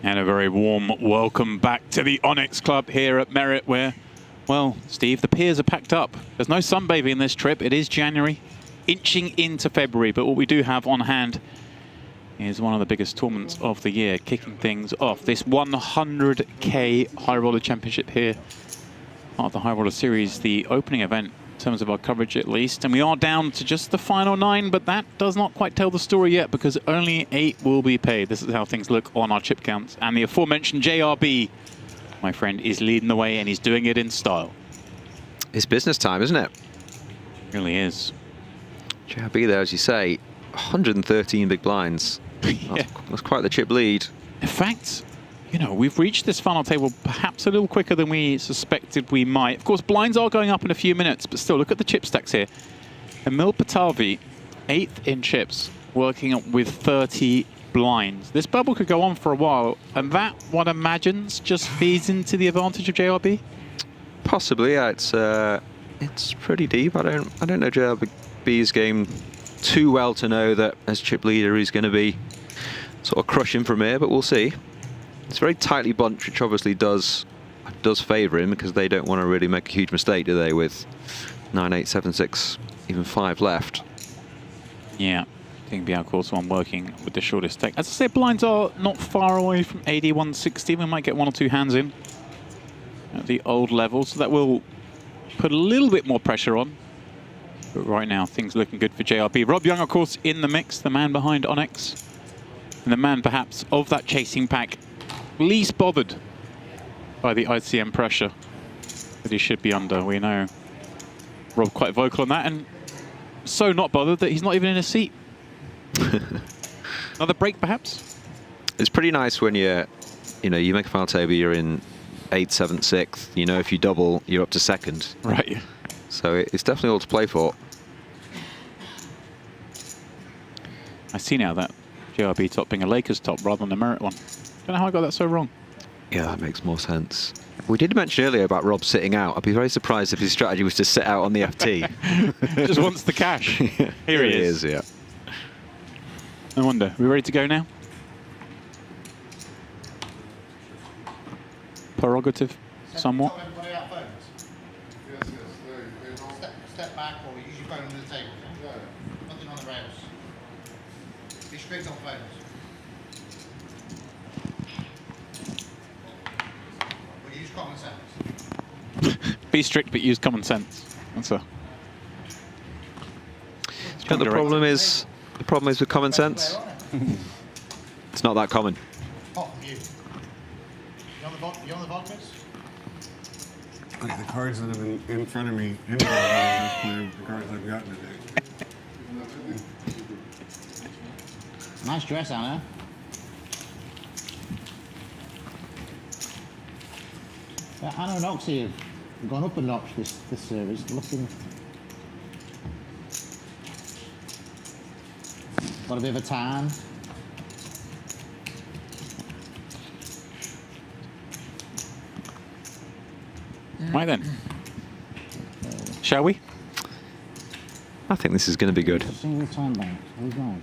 And a very warm welcome back to the Onyx Club here at Merit, where, well, Steve, the piers are packed up. There's no sunbathing this trip. It is January, inching into February, but what we do have on hand is one of the biggest tournaments of the year, kicking things off. This 100K High Roller Championship here part of the High Roller Series, the opening event in terms of our coverage at least. And we are down to just the final 9, but that does not quite tell the story yet because only 8 will be paid. This is how things look on our chip counts. And the aforementioned JRB, my friend, is leading the way and he's doing it in style. It's business time, isn't it? It really is. JRB there, as you say, 113 big blinds. Yeah. That's quite the chip lead. In fact, you know, we've reached this final table perhaps a little quicker than we suspected we might. Of course, blinds are going up in a few minutes, but still, look at the chip stacks here. Emil Patavi, 8th in chips, working up with 30 blinds. This bubble could go on for a while, and that, one imagines, just feeds into the advantage of JRB? Possibly, yeah. It's pretty deep. I don't know JRB's game too well to know that as chip leader he's going to be sort of crushing from here, but we'll see. It's very tightly bunched, which obviously does favour him because they don't want to really make a huge mistake, do they, with 9, 8, 7, 6, even 5 left. Yeah, I think Bialcour's one working with the shortest stack. As I say, blinds are not far away from AD 160. We might get 1 or 2 hands in at the old level, so that will put a little bit more pressure on. But right now, things looking good for JRB. Rob Young, of course, in the mix, the man behind Onyx. And the man, perhaps, of that chasing pack, least bothered by the ICM pressure that he should be under. We know Rob quite vocal on that, and so not bothered that he's not even in a seat. Another break, perhaps? It's pretty nice when you make a final table, you're in 8th, 7th, 6th. You know, if you double, you're up to 2nd. Right. So it's definitely all to play for. I see now that JRB top being a Lakers top rather than a Merit one. Don't know how I got that so wrong. Yeah, that makes more sense. We did mention earlier about Rob sitting out. I'd be very surprised if his strategy was to sit out on the FT. Just wants the cash. Here he is. Yeah. No wonder. Are we ready to go now? Prerogative, somewhat. Step back or use your phone under the table. Nothing on the rails. Be strict on phones. But use common sense. Be strict, but use common sense. That's a. The problem is with common sense. It's not that common. Hot for you. You on the vodkas? Like the cards that have been in front of me, anyway, I'm just playing with the cards I've gotten today. Nice dress, Anna. Anna and Oxy have gone up a notch this series, looking. Got a bit of a tan. Right then. Shall we? I think this is going to be good. Single time bank. Who's going?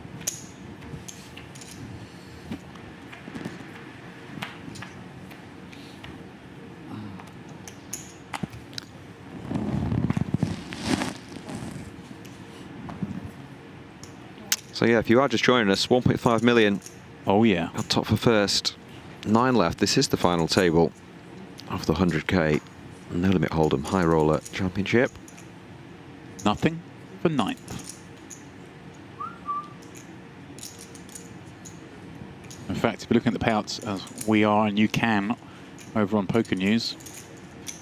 So yeah, if you are just joining us, 1.5 million. Oh yeah. On top for first. 9 left. This is the final table of the 100k. No Limit Hold'em High Roller Championship. Nothing for 9th. In fact, if you're looking at the payouts as we are, and you can, over on Poker News,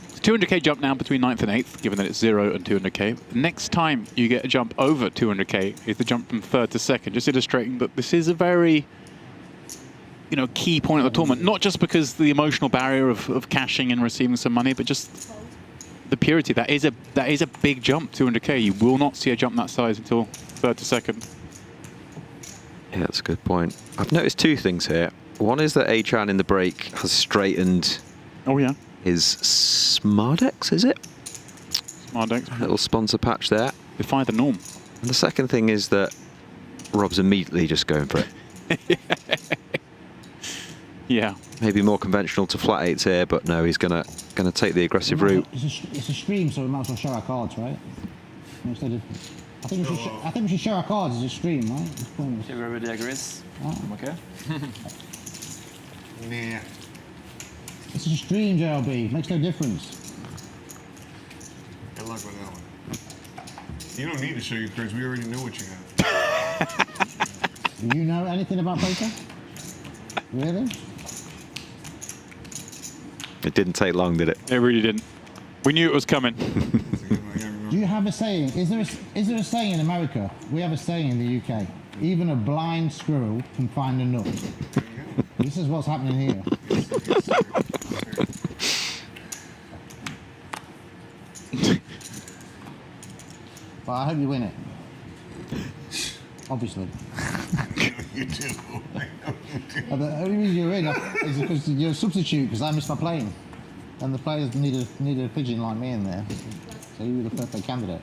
it's a 200k jump now between 9th and 8th, given that it's 0 and 200k. Next time you get a jump over 200k is the jump from 3rd to 2nd, just illustrating that this is a very key point of the tournament, not just because the emotional barrier of cashing and receiving some money, but just the purity. That is a big jump, 200k. You will not see a jump that size until 3rd to 2nd. Yeah, that's a good point. I've noticed 2 things here. One is that Eychenne in the break has straightened. Oh yeah. His Smardex, is it? Smardex. Little sponsor patch there. Defy the norm. And the second thing is that Rob's immediately just going for it. Yeah. Maybe more conventional to flat 8s here, but no, he's gonna take the aggressive route. It's a stream, so we might as well show our cards, right? Instead of, I think we should show our cards as a stream, right? If everybody agrees, I'm okay. Nah. It's a stream, JLB. Makes no difference. You don't need to show your cards. We already know what you have. Do you know anything about poker? Really? It didn't take long, did it? It really didn't. We knew it was coming. Do you have a saying? Is there a saying in America? We have a saying in the UK. Even a blind squirrel can find a nut. This is what's happening here. But I hope you win it. Obviously. You do. The only reason you're in is because you're a substitute because I missed my plane. And the players needed a pigeon like me in there. So you were the perfect candidate.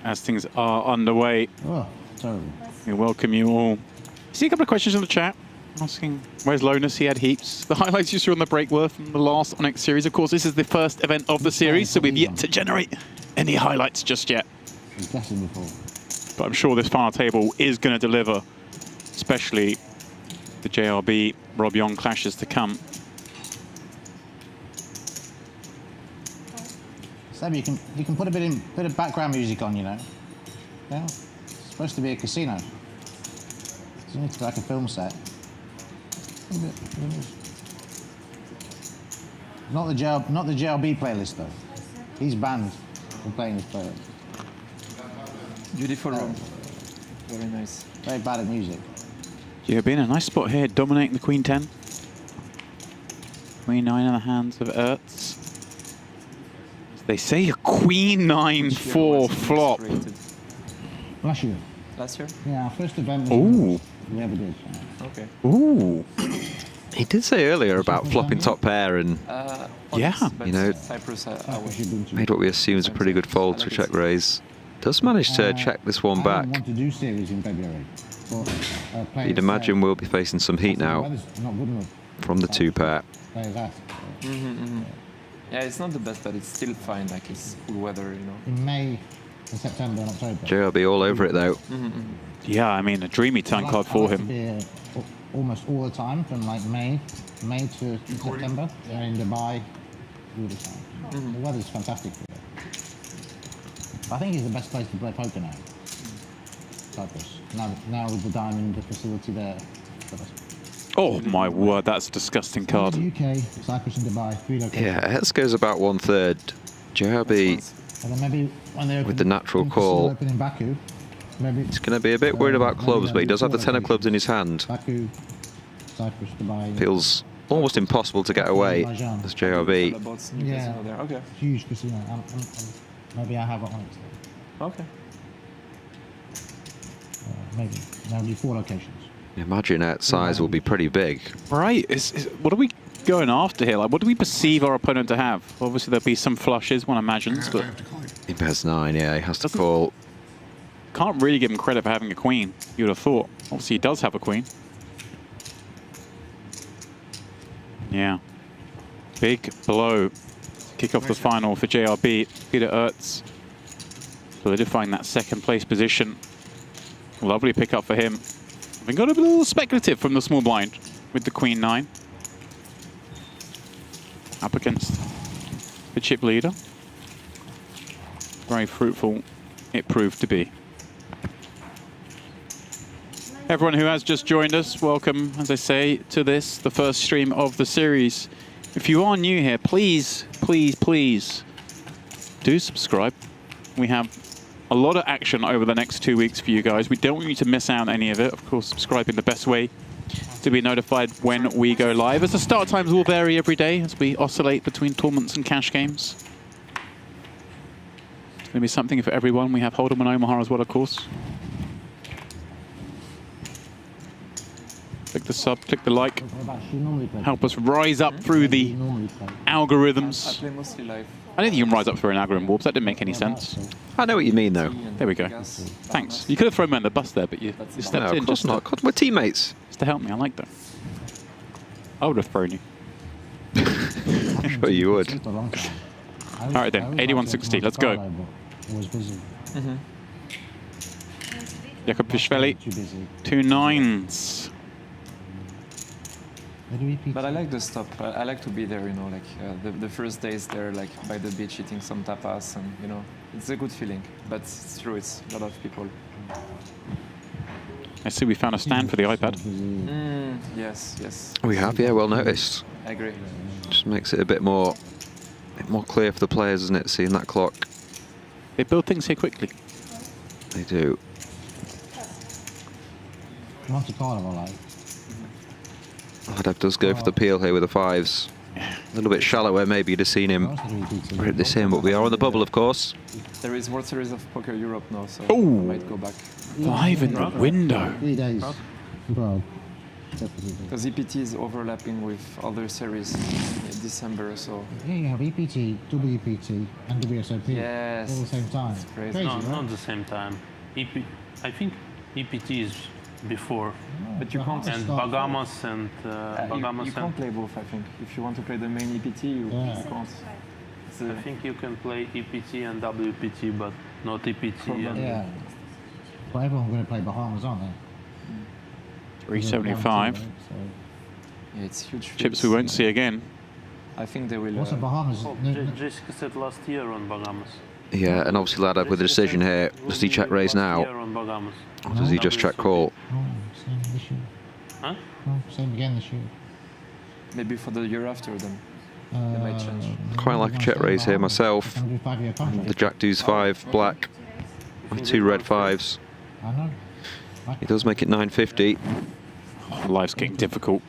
As things are underway, Oh, terrible. we welcome you all. See a couple of questions in the chat asking, where's Lonus? He had heaps. The highlights you saw on the break were from the last Onyx series. Of course, this is the first event of the series, so we've yet to generate any highlights just yet. But I'm sure this final table is going to deliver, especially the JRB Rob Yong clashes to come. Seb, you can put a bit of background music on, you know. Yeah, it's supposed to be a casino. So you need to be like a film set. Not the JRB playlist though. He's banned from playing this playlist. Beautiful room. Very nice. Very bad at music. Yeah, been a nice spot here, dominating the Queen 10. Queen 9 in the hands of Aerts. They say a Queen 9-4 flop. Last year. Last year? Yeah, our first event was Ooh. we ever did. Okay. Ooh. He did say earlier about flopping top pair and, yeah, you know, Cyprus, made what we assume is a pretty good fold to check raise. Does manage to check this one I back. don't want to do series in February. But, You'd imagine we'll be facing some heat now weather's not good enough. from the two pair. Players ask. Yeah, it's not the best, but it's still fine. Like it's cool weather, you know. In May, and September, and October. JRB all over it though. Yeah, I mean, a dreamy turn card I for like him. to be, almost all the time, from like May to September. They're in Dubai all the time. The weather's fantastic for it. I think it's the best place to play poker now. Cyprus. Now with the diamond facility there. Oh my word, that's a disgusting card. UK, Cyprus and Dubai, 3 locations. Yeah, Hertz goes about 1/3. JRB And then maybe when they open, with the natural when casino call. open in Baku, maybe He's going to be a bit worried about clubs, but he does have the 10 of clubs in his hand. Baku, Cyprus, Dubai. Feels almost impossible to get away as JRB. Yeah, Okay. huge casino. Maybe I have it on it. Okay. Maybe 4 locations. Imagine that size will be pretty big. Right, what are we going after here? Like, what do we perceive our opponent to have? Obviously, there'll be some flushes, one imagines, but He has 9, yeah, he has to call. can't really give him credit for having a queen, you would have thought. Obviously, he does have a queen. Yeah. Big blow. Kick off the final for JRB. Peter Aerts solidifying that second place position. Lovely pickup for him. We got a little speculative from the small blind with the Queen 9. Up against the chip leader. Very fruitful it proved to be. Everyone who has just joined us, welcome, as I say, to this, the first stream of the series. If you are new here, please, please, please do subscribe. We have a lot of action over the next 2 weeks for you guys. We don't want you to miss out on any of it. Of course, subscribing the best way to be notified when we go live. As the start times will vary every day as we oscillate between tournaments and cash games. It's going to be something for everyone. We have Hold'em and Omaha as well, of course. Click the sub, click the like. Help us rise up through the algorithms. I play mostly live. I don't think you can rise up through an algorithm, Warps. That didn't make any sense. I know what you mean, though. There we go. Thanks. You could have thrown me on the bus there, but you stepped No, in of course just not. God, we're teammates. to help me. I like that. I would have thrown you. I'm sure you would. All right then, 8160. Let's go. Iakobishvili, 2 9s. But I like the stop. I like to be there, you know, like the first days there, like by the beach eating some tapas, and you know, it's a good feeling. But it's true, it's a lot of people. I see we found a stand for the iPad. Yes, yes. We have, yeah, well noticed. I agree. Just makes it a bit more clear for the players, isn't it, seeing that clock? They build things here quickly. They do. Monte Carlo, like. Ladev does go for the peel here with the 5s. A little bit shallower, maybe you'd have seen him rip this in, but we are on the bubble, of course. There is World Series of Poker Europe now, so Ooh. we might go back. 5 in the window. 3 days. Bro. Because EPT is overlapping with other series in December, so... Yeah, you have EPT, WPT, and WSOP yes. all at the same time. It's crazy. Crazy, No, right? not the same time. I think EPT is before. But you can't... And Bagamos and... you can't play both, I think. If you want to play the main EPT, you can't. I think you can play EPT and WPT, but not EPT. And Yeah. But everyone's going to play Bahamas, aren't they? 375. Yeah, it's huge. Chips we won't see again. I think they will... What's the Bahamas? Oh, Jessica said last year on Bagamos. Yeah, and obviously Ladev with the decision here. Does he check raise now? Or does he just check call? Oh, same this year. Huh? Oh, same again this year. Maybe for the year after then. They might change. Quite like a check raise here myself. The Jack Deuce 5 black with 2 red 5s. I know. He does make it 950. Oh, life's getting difficult.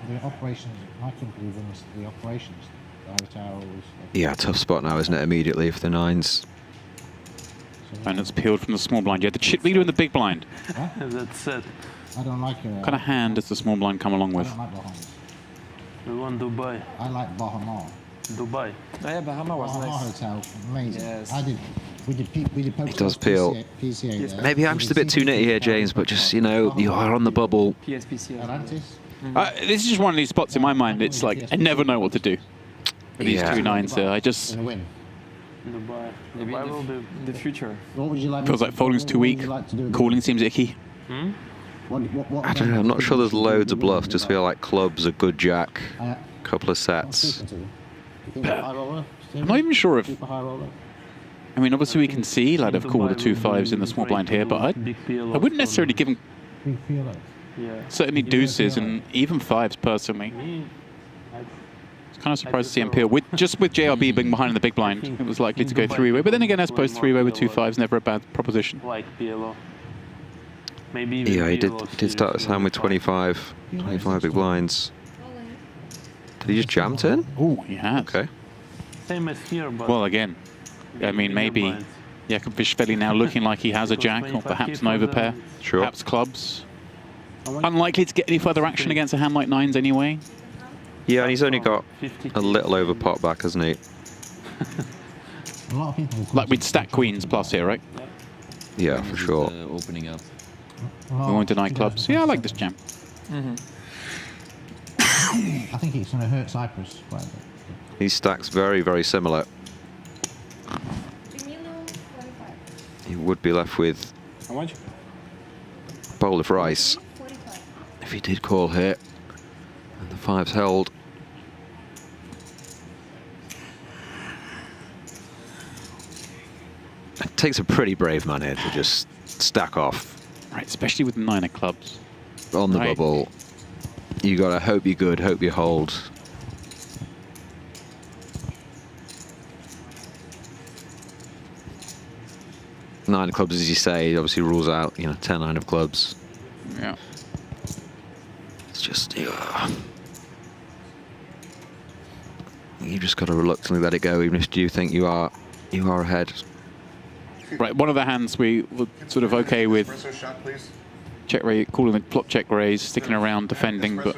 The operations, I couldn't believe the operations. The hotels. Yeah, tough spot now, isn't it, immediately for the 9s. And it's peeled from the small blind. You had the chip leader in the big blind. That's it. I don't like What kind of hand does the small blind come along with? I don't like Bahamas. We want Dubai. I like Bahama. Dubai. Oh, yeah, Bahama was Bahama nice. hotel, amazing. Yes. We did He does peel. PCA there. Maybe I'm just a bit too nitty here, James, but just, you know, you are on the bubble. PSPC. Atlantis. This is just one of these spots in my mind. It's like I never know what to do with these 2 9s here. I just Win. Dubai. Maybe Dubai in will be... the future. What would you like? feels like folding's too weak. Calling seems icky. I don't know, I'm not sure there's loads of bluffs. Just feel like clubs, a good jack, couple of sets. I'm not even sure if... I mean, obviously we can see Ladev call the 2 5s in the small blind here, but I wouldn't necessarily give him certainly deuces and even 5s personally. It's kind of surprised to see him peel. With JRB being behind in the big blind, it was likely to go 3-way. But then again, I suppose 3-way with 2 5s never a bad proposition. Like PLO. Maybe Yeah, he did start this hand with 25 big blinds. Did he just jam 10? Oh, he has. Okay. Same as here, but... Well, again, I mean, maybe Iakobishvili now looking like he has a jack or perhaps an overpair. Sure. Perhaps clubs. Unlikely to get any further action against a hand like 9s anyway. Yeah, and he's only got a little over pot back, hasn't he? A lot of people. Like we'd stack queens plus here, right? Yeah, for sure. Opening up. We won't deny clubs. Yeah, I like this jam. I think it's going to hurt Cyprus quite a bit. These stacks very, very similar. He would be left with How much? a bowl of rice if he did call here. And the 5's held. It takes a pretty brave man here to just stack off. Right, especially with 9 of clubs. On the bubble. You gotta hope you're good, hope you hold. Nine of clubs, as you say, obviously rules out, 10-9 of clubs. Yeah. It's just, you just got to reluctantly let it go, even if you think you are ahead. Right, one of the hands we were sort of okay with. Check raise, calling the flop check raise, sticking around, defending, but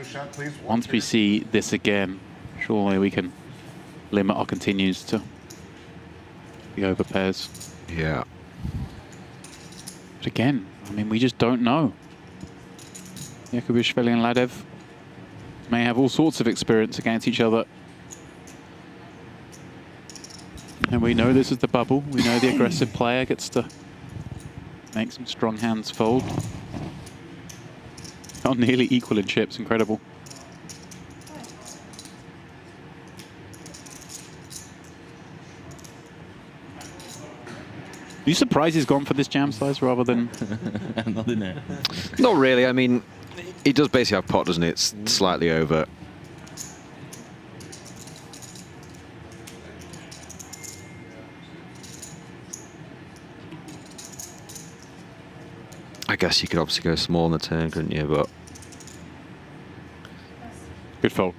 once we see this again, surely we can limit our continues to the overpairs. Yeah. But again, I mean, we just don't know. Iakobishvili and Ladev may have all sorts of experience against each other. And we know this is the bubble. We know the aggressive player gets to make some strong hands fold. Oh, nearly equal in chips, incredible. you surprised he's gone for this jam size rather than... Not in there. Not really. I mean, he does basically have pot, doesn't it? It's slightly over. I guess you could obviously go small on the turn, couldn't you? But good fold.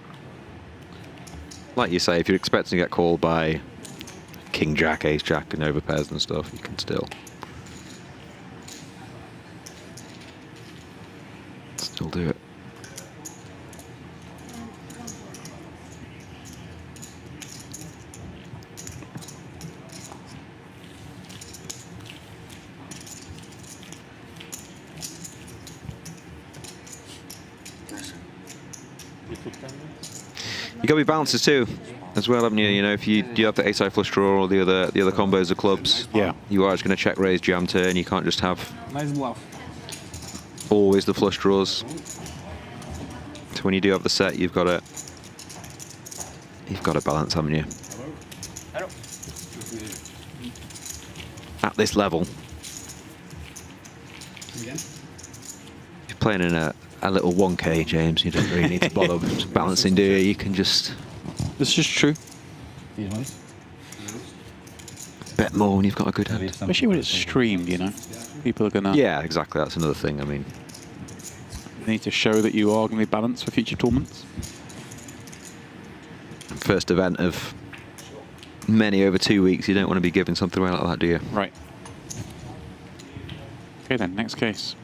Like you say, if you're expecting to get called by King Jack, Ace Jack, and overpairs and stuff, you can still do it. You got to be balances too, as well, haven't you? You know, if you have the ace-high flush draw or the other combos of clubs, yeah, you are just going to check raise jam turn. You can't just have Nice bluff. always the flush draws. So when you do have the set, you've got to balance, haven't you? Hello. At this level, Again? you're playing in a little 1K, James. You don't really need to bother balancing, do you? You can just... This is just true. Bet more when you've got a good hand. Especially when it's streamed, you know. People are going to... Yeah, exactly. That's another thing. I mean... You need to show that you are going to be balanced for future tournaments. First event of many over 2 weeks, you don't want to be giving something away like that, do you? Right. Okay then, next case.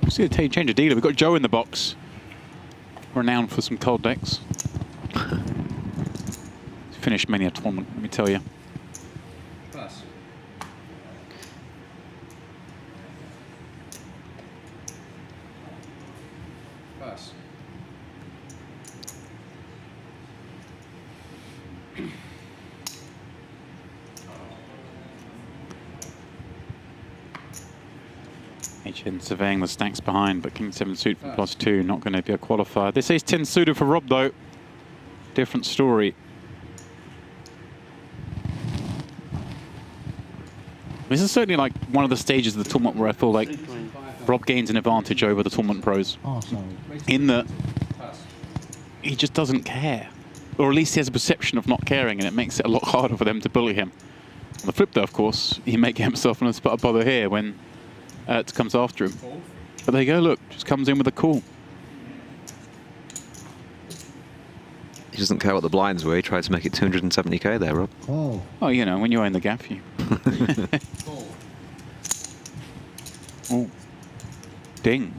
See the change of dealer. We've got Joe in the box. Renowned for some cold decks. Finished many a tournament, let me tell you. Pass. Pass. Eychenne surveying the stacks behind, but King 7 suit for +2, not going to be a qualifier. This ace 10 suited for Rob, though. Different story. This is certainly like one of the stages of the tournament where I feel like Rob gains an advantage over the tournament pros. Oh, sorry. In that he just doesn't care. Or at least he has a perception of not caring, and it makes it a lot harder for them to bully him. On the flip, though, of course, he may get himself in a spot of bother here when Aerts comes after him. But there you go, look, just comes in with a call. He doesn't care what the blinds were. He tried to make it 270k there, Rob. Oh. Oh, you know, when you own the gaff, you... Oh. Ding.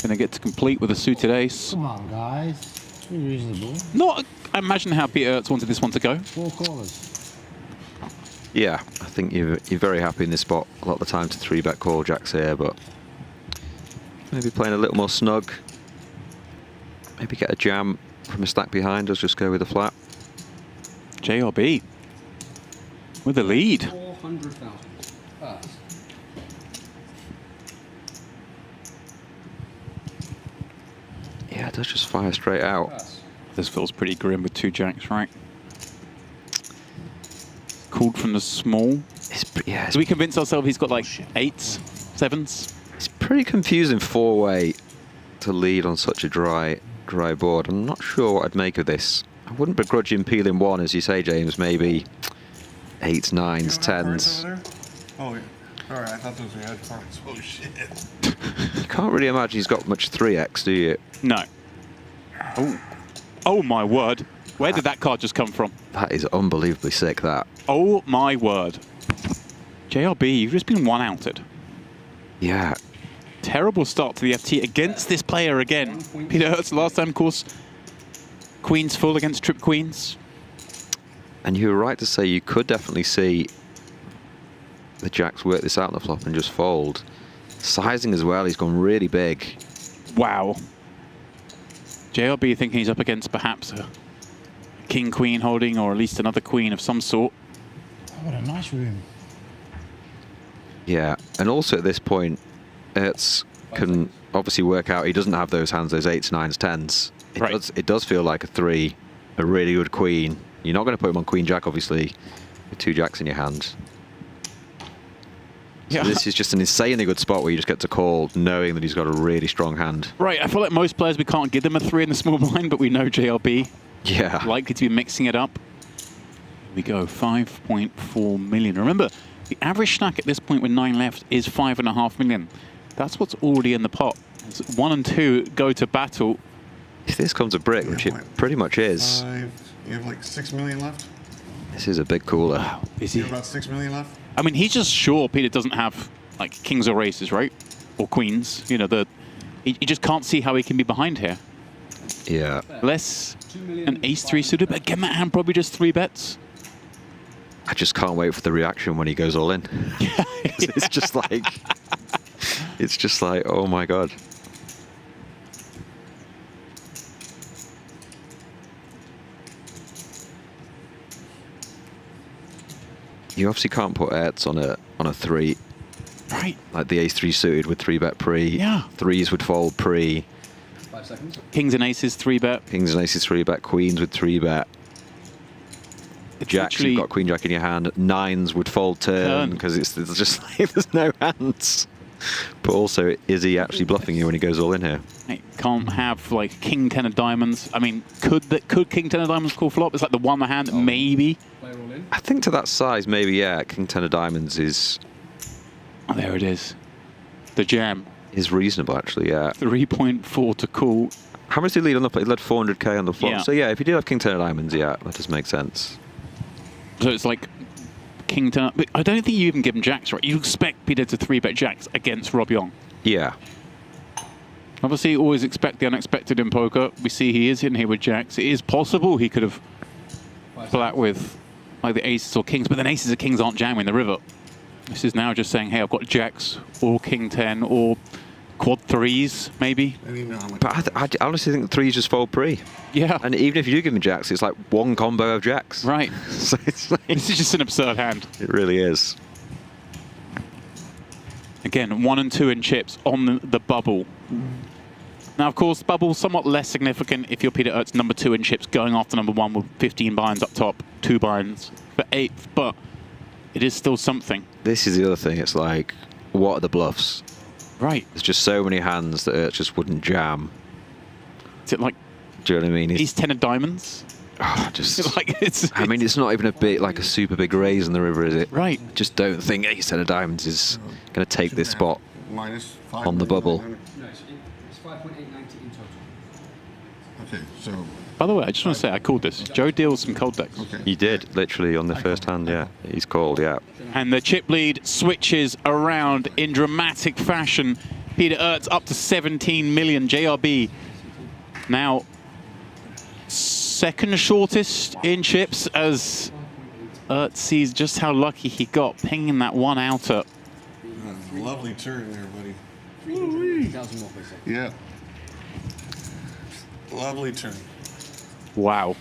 Gonna get to complete with a suited ace. Come on, guys. Be reasonable. Not, I imagine how Peter Aerts wanted this one to go. 4 callers. Yeah, I think you're very happy in this spot. A lot of the time to 3-bet call Jacks here, but maybe playing a little more snug. Maybe get a jam from a stack behind us, just go with a flat. JRB with the lead. 400,000. Pass. Yeah, it does just fire straight out. Pass. This feels pretty grim with 2 jacks, right? Called from the small. Yeah, Do we convince ourselves he's got like 8s, 7s? It's pretty confusing 4-way to lead on such a dry board. I'm not sure what I'd make of this. I wouldn't begrudge him peeling 1, as you say, James. Maybe 8s, 9s, 10s. Oh, yeah. All right, I thought those were head cards. Oh, shit. You can't really imagine he's got much 3x, do you? No. Oh. Oh my word. Where did that card just come from? That is unbelievably sick, that. Oh my word. JRB, you've just been one-outed. Yeah. Terrible start to the FT against this player again. Peter Aerts last time, of course. Queens full against trip queens. And you were right to say you could definitely see the jacks work this out on the flop and just fold. Sizing as well, he's gone really big. Wow. JRB thinking he's up against perhaps a king-queen holding, or at least another queen of some sort. Oh, what a nice room. Yeah, and also at this point, Aerts can obviously work out he doesn't have those hands, those 8s, 9s, 10s. It does feel like a 3, a really good queen. You're not going to put him on queen jack, obviously, with 2 jacks in your hand. Yeah. So this is just an insanely good spot where you just get to call knowing that he's got a really strong hand. Right, I feel like most players, we can't give them a 3 in the small blind, but we know JRB Yeah. likely to be mixing it up. Here we go, 5.4 million. Remember, the average stack at this point with 9 left is 5.5 million. That's what's already in the pot. As 1 and 2 go to battle. If this comes a brick, which it pretty much is, You have like 6 million left? this is a big cooler. Wow, is You he? have about 6 million left? I mean, he's just sure Peter doesn't have like kings or aces, right? Or queens. You know, he just can't see how he can be behind here. Yeah. Less an ace-3 suited, but again, that hand probably just 3 bets. I just can't wait for the reaction when he goes all in. It's just like, oh my God. You obviously can't put Aerts on a 3. Right. Like the ace-3 suited with 3-bet pre. Yeah. 3s would fold pre. 5 seconds. Kings and aces, 3-bet. Kings and aces 3-bet. Queens with 3-bet. Jacks, you've got queen jack in your hand. 9s would fold turn because it's just like there's no hands. But also, is he actually bluffing you when he goes all in here? Hey, can't have like king 10 of diamonds. I mean, could king 10 of diamonds call flop? It's like the one hand, maybe. I think to that size, maybe, yeah. King 10 of diamonds is... Oh, there it is. The jam. Is reasonable, actually, yeah. 3.4 to call. How much did he lead on the flop? He led 400k on the flop. Yeah. So, yeah, if you do have king 10 of diamonds, yeah, that does make sense. So it's like king 10. But I don't think you even give him jacks, right? You expect Peter to 3-bet jacks against Rob Yong. Yeah. Obviously, you always expect the unexpected in poker. We see he is in here with jacks. It is possible he could have flat with like the aces or kings, but then aces or kings aren't jamming the river. This is now just saying, hey, I've got jacks or king 10 or quad 3s, maybe. But I honestly think the 3s just fold pre. Yeah. And even if you do give him jacks, it's like one combo of jacks. Right. So it's like, this is just an absurd hand. It really is. Again, 1 and 2 in chips on the bubble. Now, of course, bubble somewhat less significant if you're Peter Aerts number 2 in chips, going after number 1 with 15 binds up top, 2 binds for 8th, but it is still something. This is the other thing. It's like, what are the bluffs? Right. There's just so many hands that Aerts just wouldn't jam. Is it like... Do you know what I mean? He's 10 of diamonds? Oh, just... like it's, I mean, it's not even a super big raise in the river, is it? Right. I just don't think ace 10 of diamonds is going to take this spot on the bubble. No, it's 5.890 in total. Okay, so... By the way, I just want to say I called this. Joe deals some cold decks. Okay. He did, literally, on the first hand, yeah. He's called, yeah. And the chip lead switches around in dramatic fashion. Peter Aerts up to 17 million. JRB now second shortest in chips as Aerts sees just how lucky he got, pinging that one outer. Lovely turn there, buddy. 300,000 more, please. Yeah. Lovely turn. Wow.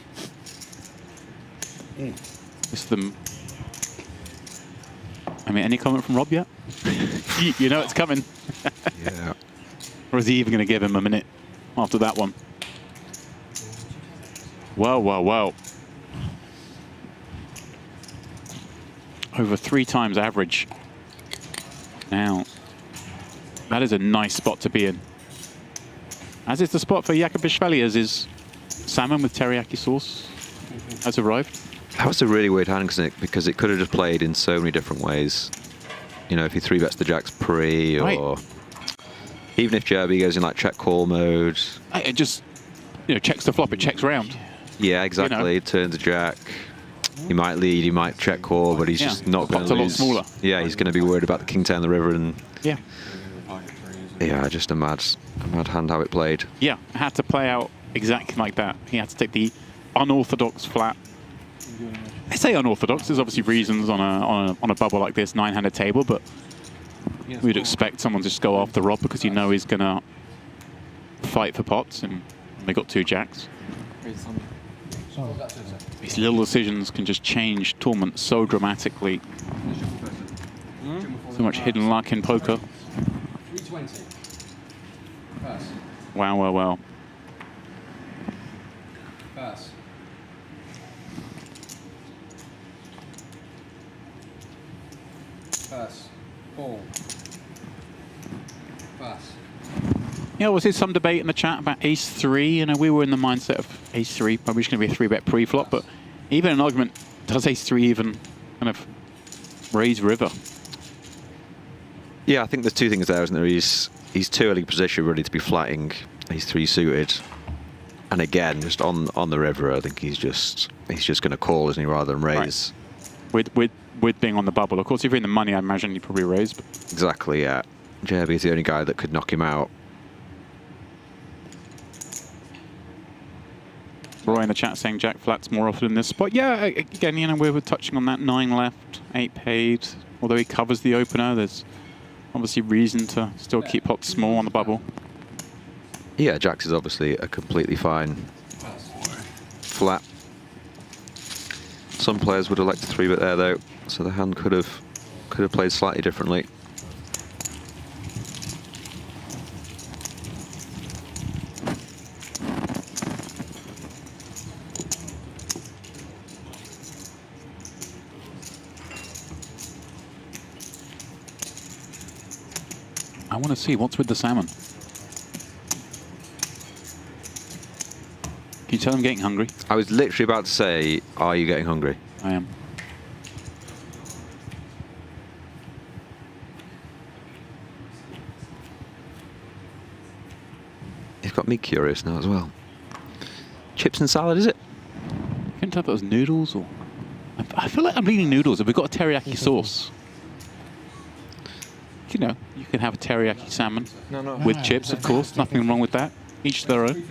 It's them. I mean, any comment from Rob yet? You know it's coming. Yeah. Or is he even going to give him a minute after that one? Wow, wow, wow. Over 3 times average. Now, that is a nice spot to be in. As is the spot for Iakobishvili, as is salmon with teriyaki sauce has arrived. That was a really weird hand, because it could have just played in so many different ways. You know, if he 3-bets the jacks pre, or right. Even if JRB goes in like check call mode. It just, you know, checks the flop, it checks round. Yeah, exactly. You know. It turns a jack. He might lead, he might check call, but he's just not going to lose. A lot smaller. Yeah, he's going to be worried about the king 10 on the river, and yeah, just a mad hand how it played. Yeah, it had to play out exactly like that. He had to take the unorthodox flat. I say unorthodox. There's obviously reasons on a bubble like this, 9-handed table, but we'd expect someone to just go after Rob because you know he's gonna fight for pots, and they got 2 jacks. These little decisions can just change tournaments so dramatically. So much hidden luck in poker. 320. Pass. Wow, wow, wow. Pass. Pass. Fold. Pass. Yeah, was there some debate in the chat about ace-3? You know, we were in the mindset of ace-3, probably just going to be a 3-bet pre-flop, but even an argument, does ace-3 even kind of raise river? Yeah, I think there's two things there, isn't there? He's too early position, ready to be flatting ace-3 suited. And again, just on the river, I think he's just going to call, isn't he, rather than raise. Right. With being on the bubble. Of course, if you're in the money, I imagine he'd probably raise. But Exactly, yeah. JRB is the only guy that could knock him out. Roy in the chat saying Jack flats more often in this spot. Yeah, again, you know, we were touching on that 9 left, 8 paid. Although he covers the opener, there's obviously reason to still keep pots small on the bubble. Yeah, Jack's is obviously a completely fine flat. Some players would elect a 3-bet there though, so the hand could have played slightly differently. I want to see what's with the salmon. Can you tell I'm getting hungry? I was literally about to say, are you getting hungry? I am. You've got me curious now as well. Chips and salad, is it? I couldn't tell if it was noodles or... I feel like I'm leaning noodles. If we've got a teriyaki sauce. You know, you can have a teriyaki salmon with chips, of course. Nothing wrong with that. Each their own.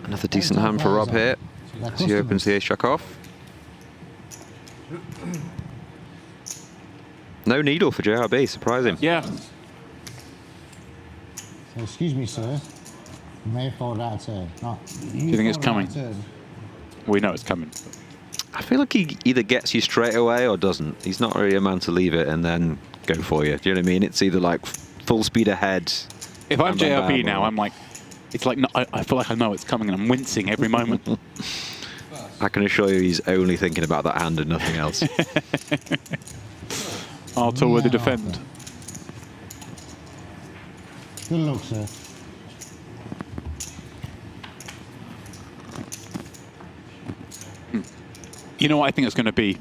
Another decent hand for Rob here as he opens the ace-jack off. No needle for JRB, surprising. Yeah. So, excuse me, sir. You may have folded out a turn. No, Do you think it's coming? We know it's coming. I feel like he either gets you straight away or doesn't. He's not really a man to leave it and then go for you. Do you know what I mean? It's either like full speed ahead. If I'm JRB now, I'm like, it's like, no, I feel like I know it's coming and I'm wincing every moment. I can assure you he's only thinking about that hand and nothing else. Artur with the defend. Good luck, sir. You know what I think it's going to be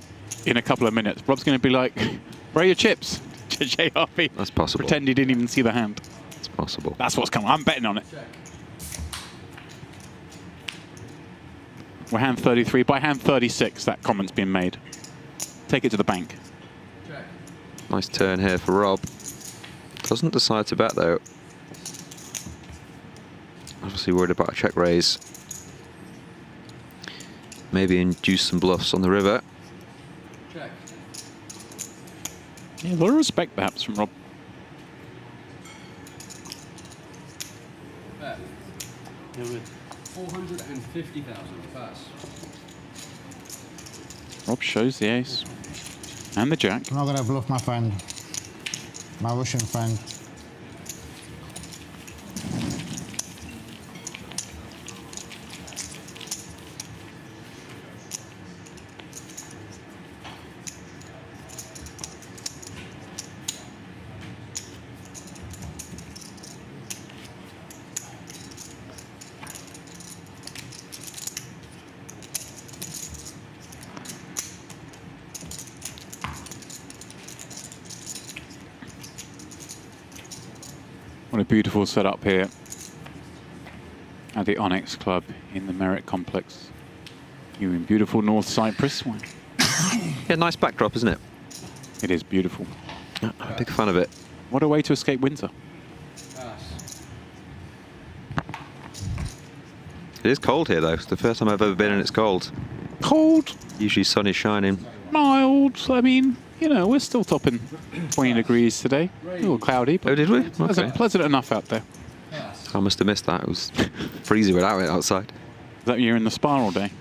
in a couple of minutes? Rob's going to be like, where are your chips? To JRB. That's possible. Pretend he didn't even see the hand. It's possible. That's what's coming. I'm betting on it. We're hand 33. By hand 36, that comment's been made. Take it to the bank. Nice turn here for Rob. Doesn't decide to bet though. Obviously worried about a check raise. Maybe induce some bluffs on the river. Check. Yeah, a lot of respect perhaps from Rob. Bet. 450,000 pass. Rob shows the ace. And the jack. I'm not going to bluff my friend. My Russian friend. What a beautiful setup here at the Onyx Club in the Merit Complex. You in beautiful North Cyprus. Yeah, nice backdrop, isn't it? It is beautiful. Yeah, I'm a big fan of it. What a way to escape winter. It is cold here though. It's the first time I've ever been and it's cold. Cold. Usually sun is shining. Mild. I mean, you know, we're still topping 20 degrees today. A little cloudy, but oh, did we? pleasant enough out there. I must have missed that. It was freezing without it outside. Is that you're in the spa all day?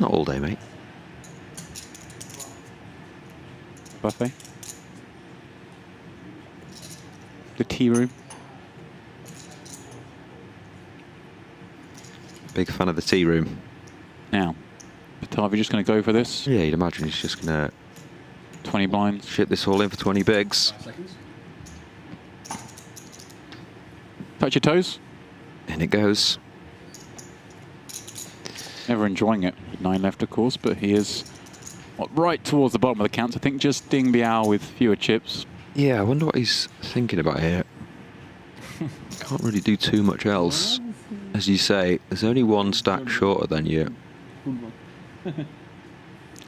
Not all day, mate. Buffet. The tea room. Big fan of the tea room. Now, Batavi just going to go for this? Yeah, you'd imagine he's just going to 20 blinds. Ship this all in for 20 bigs. 5 seconds. Touch your toes. In it goes. Never enjoying it. 9 left, of course, but he is right towards the bottom of the counts. I think just Ding Biao with fewer chips. Yeah, I wonder what he's thinking about here. Can't really do too much else. As you say, there's only one stack shorter than you.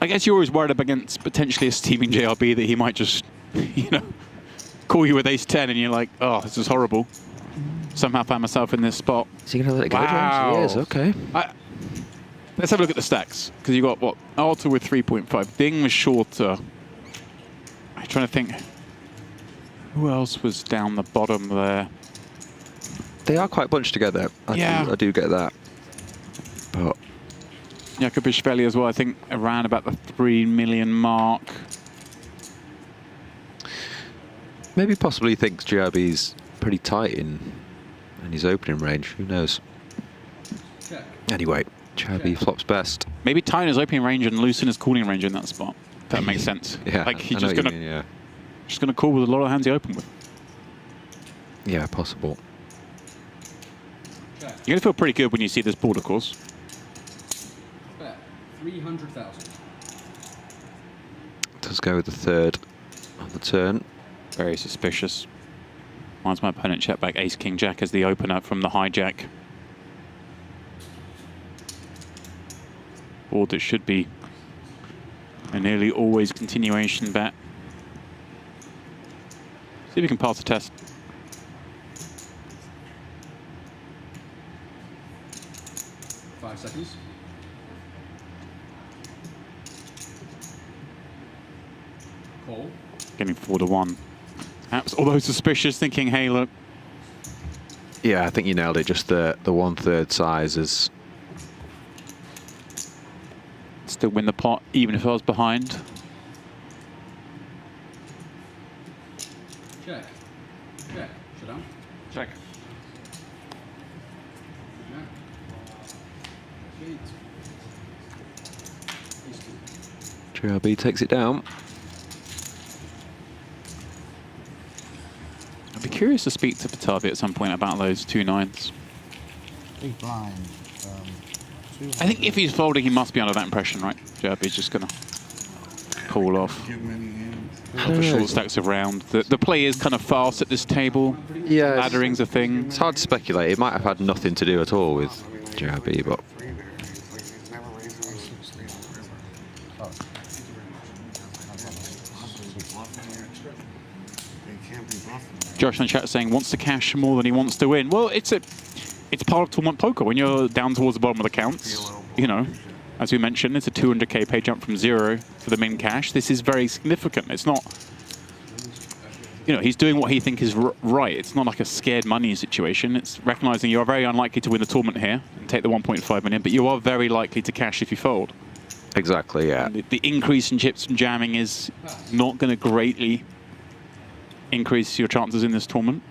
I guess you're always worried up against potentially a steaming JRB that he might just, you know, call you with ace-10 and you're like, oh, this is horrible. Somehow found myself in this spot. Is he going to let it go? Wow. He is, okay. Let's have a look at the stacks. Because you got, what, Artur with 3.5. Ding was shorter. I'm trying to think. Who else was down the bottom there? They are quite bunched together. I do get that. But Iakobishvili as well, I think around about the 3 million mark. Maybe possibly thinks JRB's pretty tight in his opening range. Who knows? Check. Anyway, JRB flops best. Maybe tight in his opening range and loose in his calling range in that spot. If that makes sense. Yeah, like he's I know just what gonna you mean, yeah. just gonna call with a lot of hands he open with. Yeah, possible. Check. You're gonna feel pretty good when you see this board, of course. Bet. 300,000. Does go with the third on the turn. Very suspicious. Reminds my opponent check back ace king jack as the opener from the hijack. Board that should be a nearly always continuation bet. See if we can pass the test. Five seconds. Call. Getting 4 to 1. Perhaps, although suspicious, thinking, hey, look. Yeah, I think you nailed it. Just the 1/3 size is. Still win the pot, even if I was behind. Check. Check. Showdown. Check. JRB takes it down. I'd be curious to speak to Batavi at some point about those 2 9s. Big blind. I think if he's folding, he must be under that impression, right? JRB's just going to call off. The short stacks around. The play is kind of fast at this table. Yeah, laddering's a thing. It's hard to speculate. It might have had nothing to do at all with JRB, but Josh in the chat saying wants to cash more than he wants to win. Well, it's part of tournament poker. When you're down towards the bottom of the counts, you know, as we mentioned, it's a 200k pay jump from 0 for the min cash. This is very significant. It's not, you know, he's doing what he thinks is right. It's not like a scared money situation. It's recognizing you are very unlikely to win the tournament here and take the 1.5 million, but you are very likely to cash if you fold. Exactly, yeah. The increase in chips from jamming is not going to greatly increase your chances in this tournament.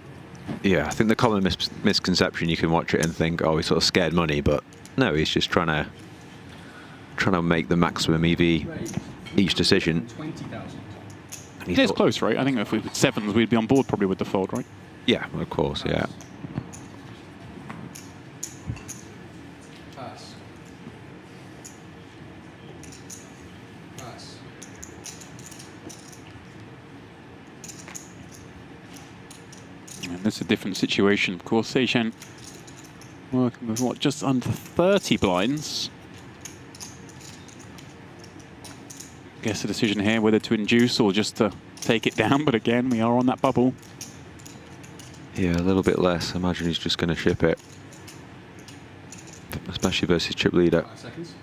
Yeah, I think the common misconception, you can watch it and think, oh, he's sort of scared money, but no, he's just trying to make the maximum EV each decision. 20,000. It is close, right? I think if we were 7s, we'd be on board probably with the fold, right? Yeah, of course, yeah. Pass. Pass. And this is a different situation. Of course, Eychenne working with, what, just under 30 blinds. Guess the decision here whether to induce or just to take it down, but again, we are on that bubble. Yeah, a little bit less. I imagine he's just going to ship it. Especially versus chip leader. 5 seconds.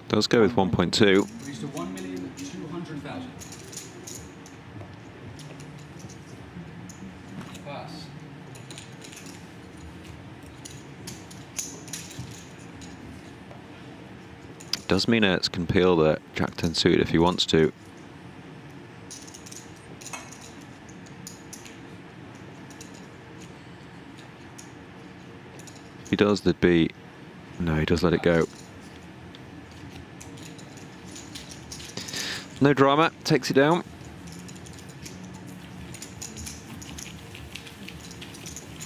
Does go with 1.2. Reached to 1,200,000. Pass. Does mean Aerts can peel the Jack 10 suited if he wants to. If he does, there'd be... No, he does let it go. No drama, takes it down.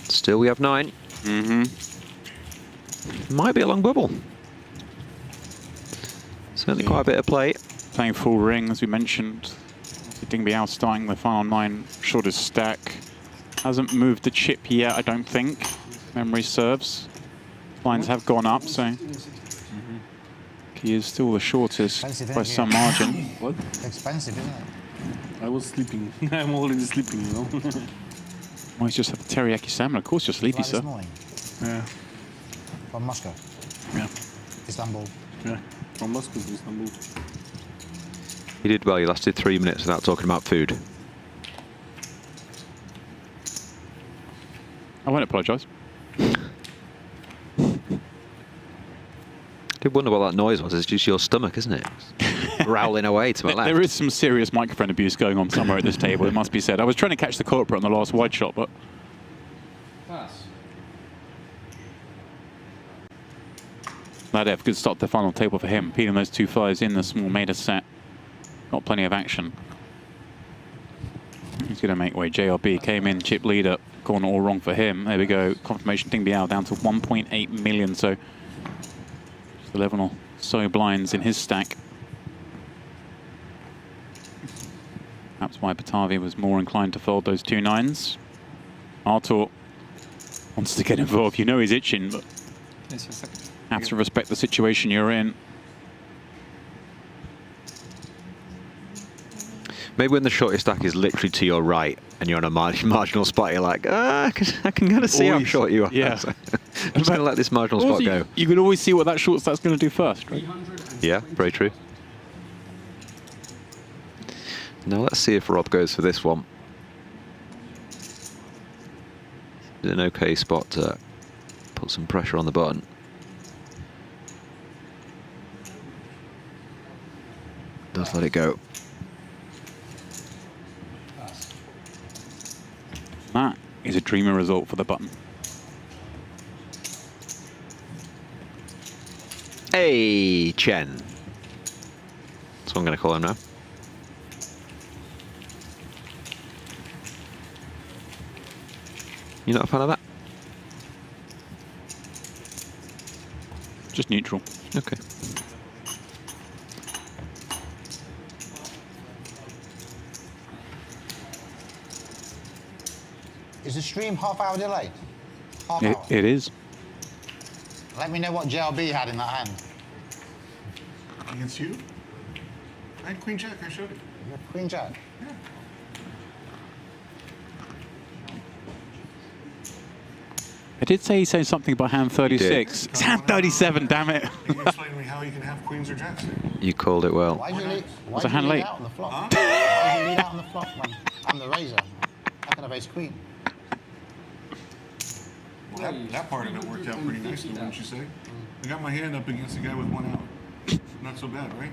Still, we have 9. Might be a long bubble. Certainly quite a bit of play. Playing full ring, as we mentioned. Ding Biao starting the final 9 shortest stack. Hasn't moved the chip yet, I don't think. Memory serves. Lines have gone up, so he is still the shortest by some margin. What? Expensive, isn't it? I was sleeping. I'm already sleeping, you know. Well, he's just had the teriyaki salmon. Of course, you're sleepy, Like sir. this morning. Yeah. From Moscow. Yeah. Istanbul. Yeah. From Moscow to Istanbul. He did well, he lasted 3 minutes without talking about food. I won't apologise. I did wonder what that noise was. It's just your stomach, isn't it? Growling away to my left. There is some serious microphone abuse going on somewhere at this table, it must be said. I was trying to catch the corporate on the last wide shot, but... Pass. Ladev, good start to the final table for him. Peeling those 2 5s in the small Maida set. Got plenty of action. He's going to make way. JRB came in, chip leader. Gone all wrong for him. There we go. Confirmation Ding Biao down to 1.8 million. So just 11 or so blinds in his stack. That's why Batavi was more inclined to fold those 2 9s. Artur wants to get involved. You know he's itching, but have to respect the situation you're in. Maybe when the shortest stack is literally to your right and you're on a marginal spot, you're like, I can kind of see how short you are. Yeah. So I'm just going to let this marginal spot go. You can always see what that short stack's going to do first, right? Yeah, very true. Now let's see if Rob goes for this one. It's an okay spot to put some pressure on the button. Does let it go. That is a dreamy result for the button. Eychenne. That's what I'm going to call him now. You're not a fan of that? Just neutral. Okay. Is the stream half-hour delayed? Half hour. It is. Let me know what JLB had in that hand. Against you? I had Queen Jack, I showed it. You had Queen Jack? Yeah. I did say he said something about hand 36. It's hand 37, damn it. Can you explain to me how you can have queens or jacks there? You called it well. Why did you lead, Was a hand late? out on the flop? Huh? Why did you lead out on the flop when I'm the razor? How can I have ace queen? Well, that part of it worked out pretty nicely, wouldn't you say? I got my hand up against the guy with 1 out. Not so bad, right?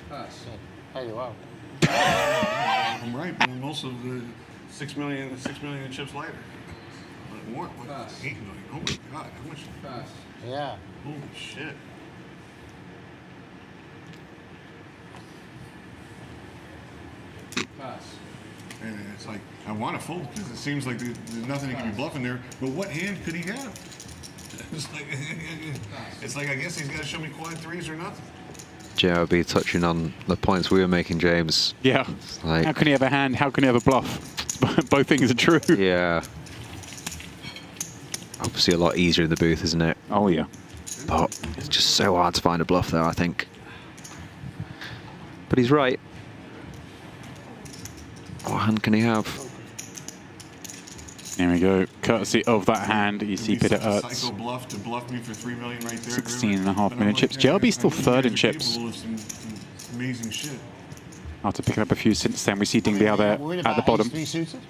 Pass. Hey, wow. I'm right, but I'm also the 6 million chips lighter. More? What? 8 million. Oh my God, how much? Pass. Yeah. Holy shit. Pass. And it's like, I want to fold because it seems like there's nothing that can be bluffing there. But what hand could he have? It's like I guess he's got to show me quad 3s or nothing. JRB touching on the points we were making, James. Yeah. Like, how can he have a hand? How can he have a bluff? Both things are true. Yeah. Obviously a lot easier in the booth, isn't it? Oh, yeah. But it's just so hard to find a bluff there, I think. But he's right. What hand can he have? There we go. Courtesy of that hand, you see Peter Aerts. Psycho bluff to bluff me for 3 million right there. 16.5 million chips. JLB still third in chips. Some amazing shit. After picking up a few since then, we see Ding Biao there at the bottom. Ace 3 suited?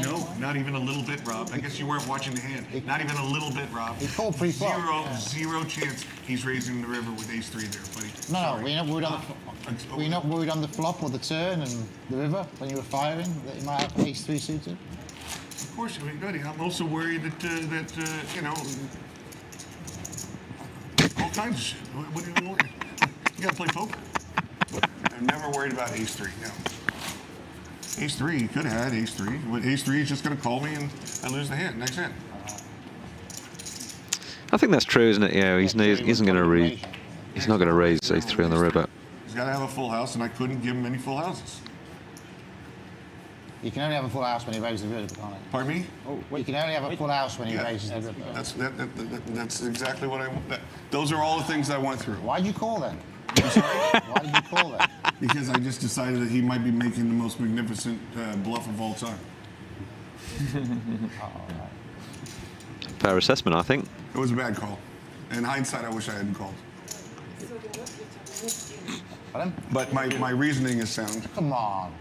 No, not even a little bit, Rob. I guess you weren't watching the hand. Not even a little bit, Rob. He called pre-flop. Zero chance he's raising the river with ace 3 there, buddy. No, were you not worried on the flop or the turn and the river when you were firing that you might have ace 3 suited? Of course, I mean, buddy. I'm also worried that you know, all kinds of shit. What do you worry? You gotta play poker. I'm never worried about ace 3. No. Ace 3, he could have had ace 3. But ace 3 is just going to call me and I lose the hand. Next hand. I think that's true, isn't it? Yeah, he isn't going to raise. He's not going to raise ace 3 on the river. He's got to have a full house, and I couldn't give him any full houses. You can only have a full house when he raises the river, can't you? Pardon me? You can only have a full house when he raises the river. That's exactly what I want. Those are all the things I went through. Why'd you call then? I'm sorry? Why did you call then? Because I just decided that he might be making the most magnificent bluff of all time. Fair assessment, I think. It was a bad call. In hindsight, I wish I hadn't called. But my reasoning is sound. Come on.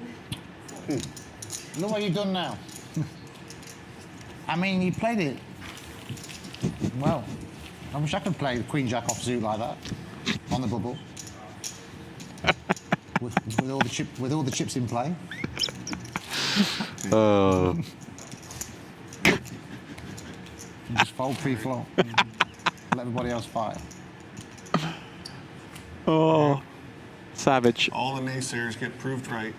Look what you've done now. I mean, you played it well. I wish I could play the Queen Jack offsuit like that on the bubble. with all the chips in play. Oh. Just fold pre-flop. Let everybody else fight. Oh, savage. All the naysayers get proved right.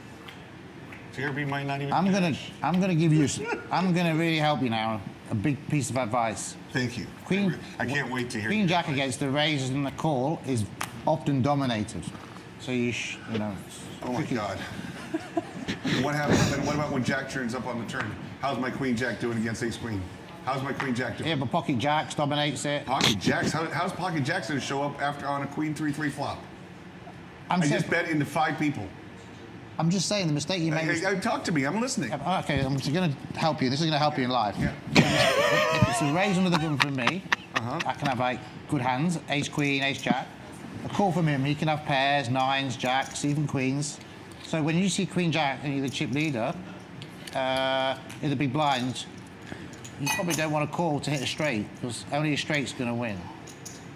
TRB might not even. I'm gonna give you. I'm gonna really help you now. A big piece of advice. Thank you. Queen. I can't wait to hear. Queen Jack against the raises and the call is often dominated. So you know. Oh my God. What happens then? What about when Jack turns up on the turn? How's my Queen Jack doing against Ace Queen? How's my Queen Jack doing? Yeah, but Pocket Jacks dominates it. Pocket Jacks? How's Pocket Jacks going to show up after on a Queen 3-3 flop? I just bet into 5 people. I'm just saying the mistake you made. Talk to me. I'm listening. Okay, I'm just going to help you. This is going to help you in life. Yeah. If it's a raise under the gun from me, I can have like good hands, Ace Queen, Ace Jack. A call from him, he can have pairs, 9s, jacks, even queens. So when you see Queen Jack and you're the chip leader in the big blinds, you probably don't want to call to hit a straight because only a straight's going to win.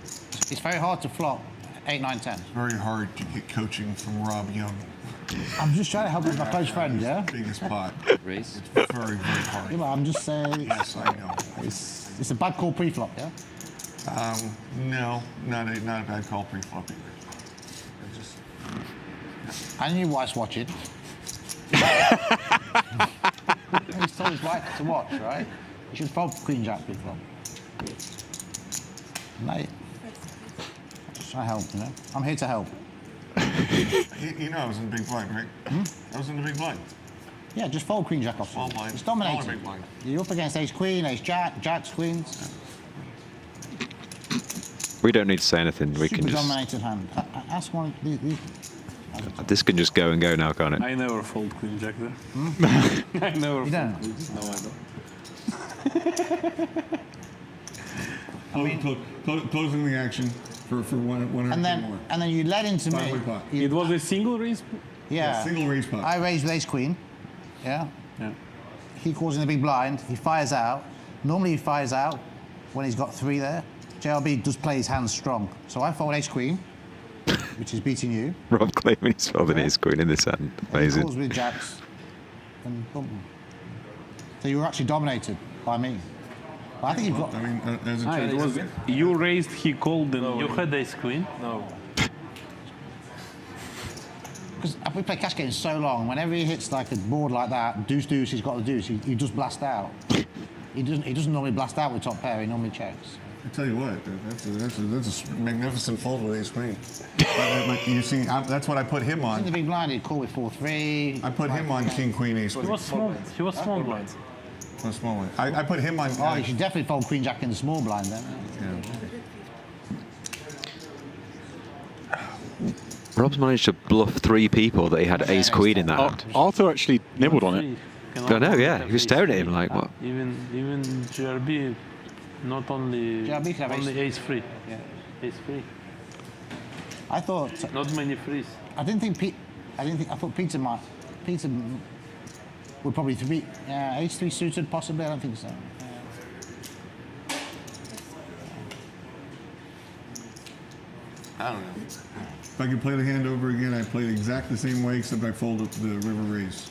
It's very hard to flop 8, 9, 10. It's very hard to get coaching from Rob Young. I'm just trying to help with my close friend, yeah? Biggest pot. Race. It's very, very hard. Yeah, but I'm just saying. Yes, I know. It's a bad call pre-flop, yeah? No, not a bad call pre-flop either. And your wife's watching. He's told his wife to watch, right? You should fold Queen Jack pre-flop. Mate, just try to help, you know? I'm here to help. You know I was in the big blind, right? I was in the big blind. Yeah, just fold Queen Jack off. Small blind. It's dominating. Smaller big blind. You're up against Ace Queen, Ace Jack, Jacks, Queens. We don't need to say anything. We can Super just. dominated hand. Ask one of these. This can just go and go now, can't it? I never fold Queen Jack there. I never You don't? fold. No, I don't. Closing the action for 100 And then, more. and then you led into me. It was a single raise? Yeah. Single raise pot. I raised with Ace Queen. Yeah. Yeah. He calls in the big blind. He fires out. Normally he fires out when he's got 3 there. JRB does play his hands strong. So I fold Ace Queen, which is beating you. Rob claiming he's folding Ace Queen in this hand. And he Amazing. calls with Jacks. And boom. So you were actually dominated by me. But I think you've got. I mean, as a It was you raised, he called, and You had Ace Queen? No. Because we play cash games so long, whenever he hits like a board like that, deuce, he's got the deuce, he does blast out. He doesn't normally blast out with top pair, he normally checks. I tell you what, that's a magnificent fold with Ace Queen. You see, that's what I put him on. In the big blind, he'd call with 4-3. I put him on King Queen Ace Queen. He was small blind. A small one. I put him on. Oh, you should definitely fold Queen Jack in the small blind then. Yeah. Rob's managed to bluff 3 people that he had Ace Queen in that hand. Arthur actually nibbled on it. I know, yeah. He was staring at him like, what? Even GRB, not only GRB can have only ace free. Yeah. Ace free. I thought. Not many frees. I thought Peter might. Peter Would probably be H3 suited, possibly. I don't think so. I don't know. If I could play the hand over again, I'd play it exactly the same way, except I fold up the river raise.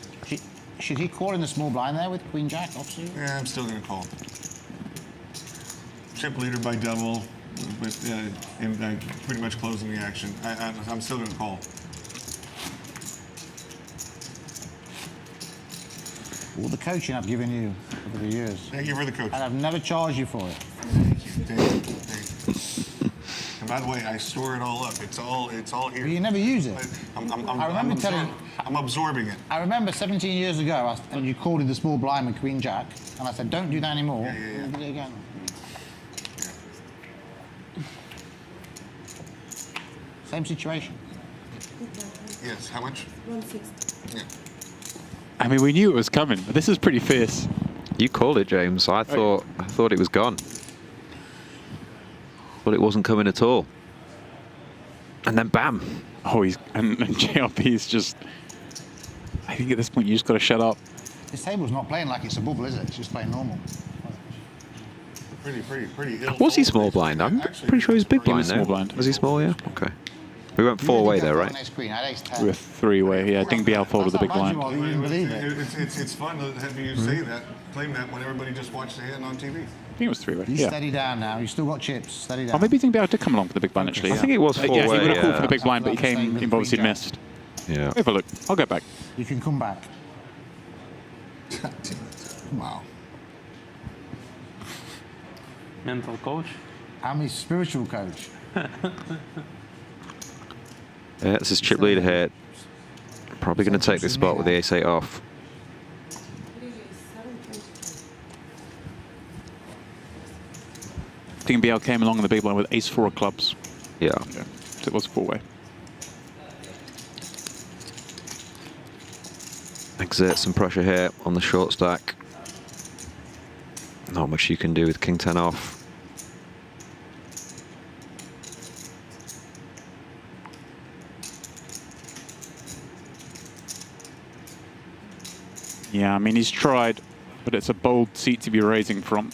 Should he call in the small blind there with Queen Jack offsuit? Yeah, I'm still going to call. Chip leader by double, but and pretty much closing the action. I'm still going to call. All the coaching I've given you over the years. Thank you for the coaching. And I've never charged you for it. Thank you. Thank you. And by the way, I store it all up. It's all here. But you never use it. I'm absorbing it. I remember 17 years ago, you called in the small blind with Queen Jack, and I said, don't do that anymore. Yeah. Do it again. Same situation. Yes, how much? 160. Yeah. I mean, we knew it was coming, but this is pretty fierce. You called it, James. I thought it was gone. Thought it wasn't coming at all. And then bam. Oh, and JRP's just. I think at this point you just got to shut up. This table's not playing like it's a bubble, is it? It's just playing normal. Pretty ill. Was he small blind? I'm pretty sure he was big blind. Small blind. Was he small? Yeah. Okay. We went 4-way there, right? We were 3-way. Yeah, I think BL folded the big blind. It's fun to have you say that, claim that when everybody just watched the hand on TV. I think it was 3-way. You steady down now. You still got chips. Steady down. Oh, maybe you think BL did come along for the big blind actually. I think it was 4-way. Yeah, he would have called for the big blind, but he came. He obviously missed. Yeah. Have a look. I'll go back. You can come back. Wow. Mental coach. I'm his spiritual coach. This is chip leader here. Probably going to take this spot with the ace-8 off. I think BL came along in the big blind with ace-4 of clubs. Yeah. So it was 4-way. Exert some pressure here on the short stack. Not much you can do with king 10 off. Yeah, I mean, he's tried, but it's a bold seat to be raising from.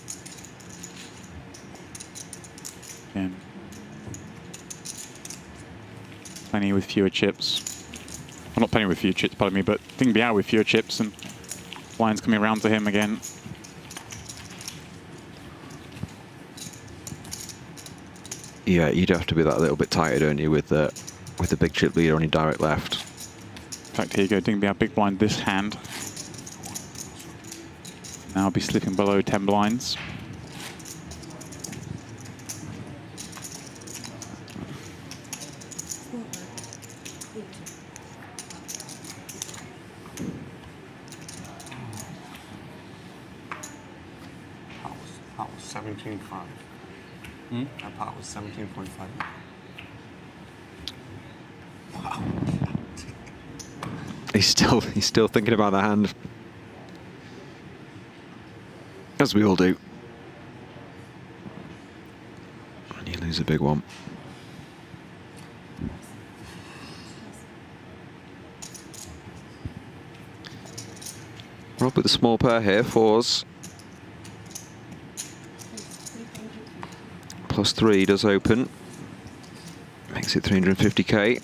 Again. Plenty with fewer chips. Well, not plenty with fewer chips, pardon me, but Ding Biao with fewer chips and blinds coming around to him again. Yeah, you'd have to be that little bit tighter, don't you, with the big chip leader on your direct left. In fact, here you go, Ding Biao big blind this hand. Now I'll be slipping below 10 blinds. Pot was 17.5. That pot was 17.5. Wow. He's still thinking about the hand. As we all do. And you lose a big one. We're up with a small pair here, 4s. +3 does open. Makes it 350k.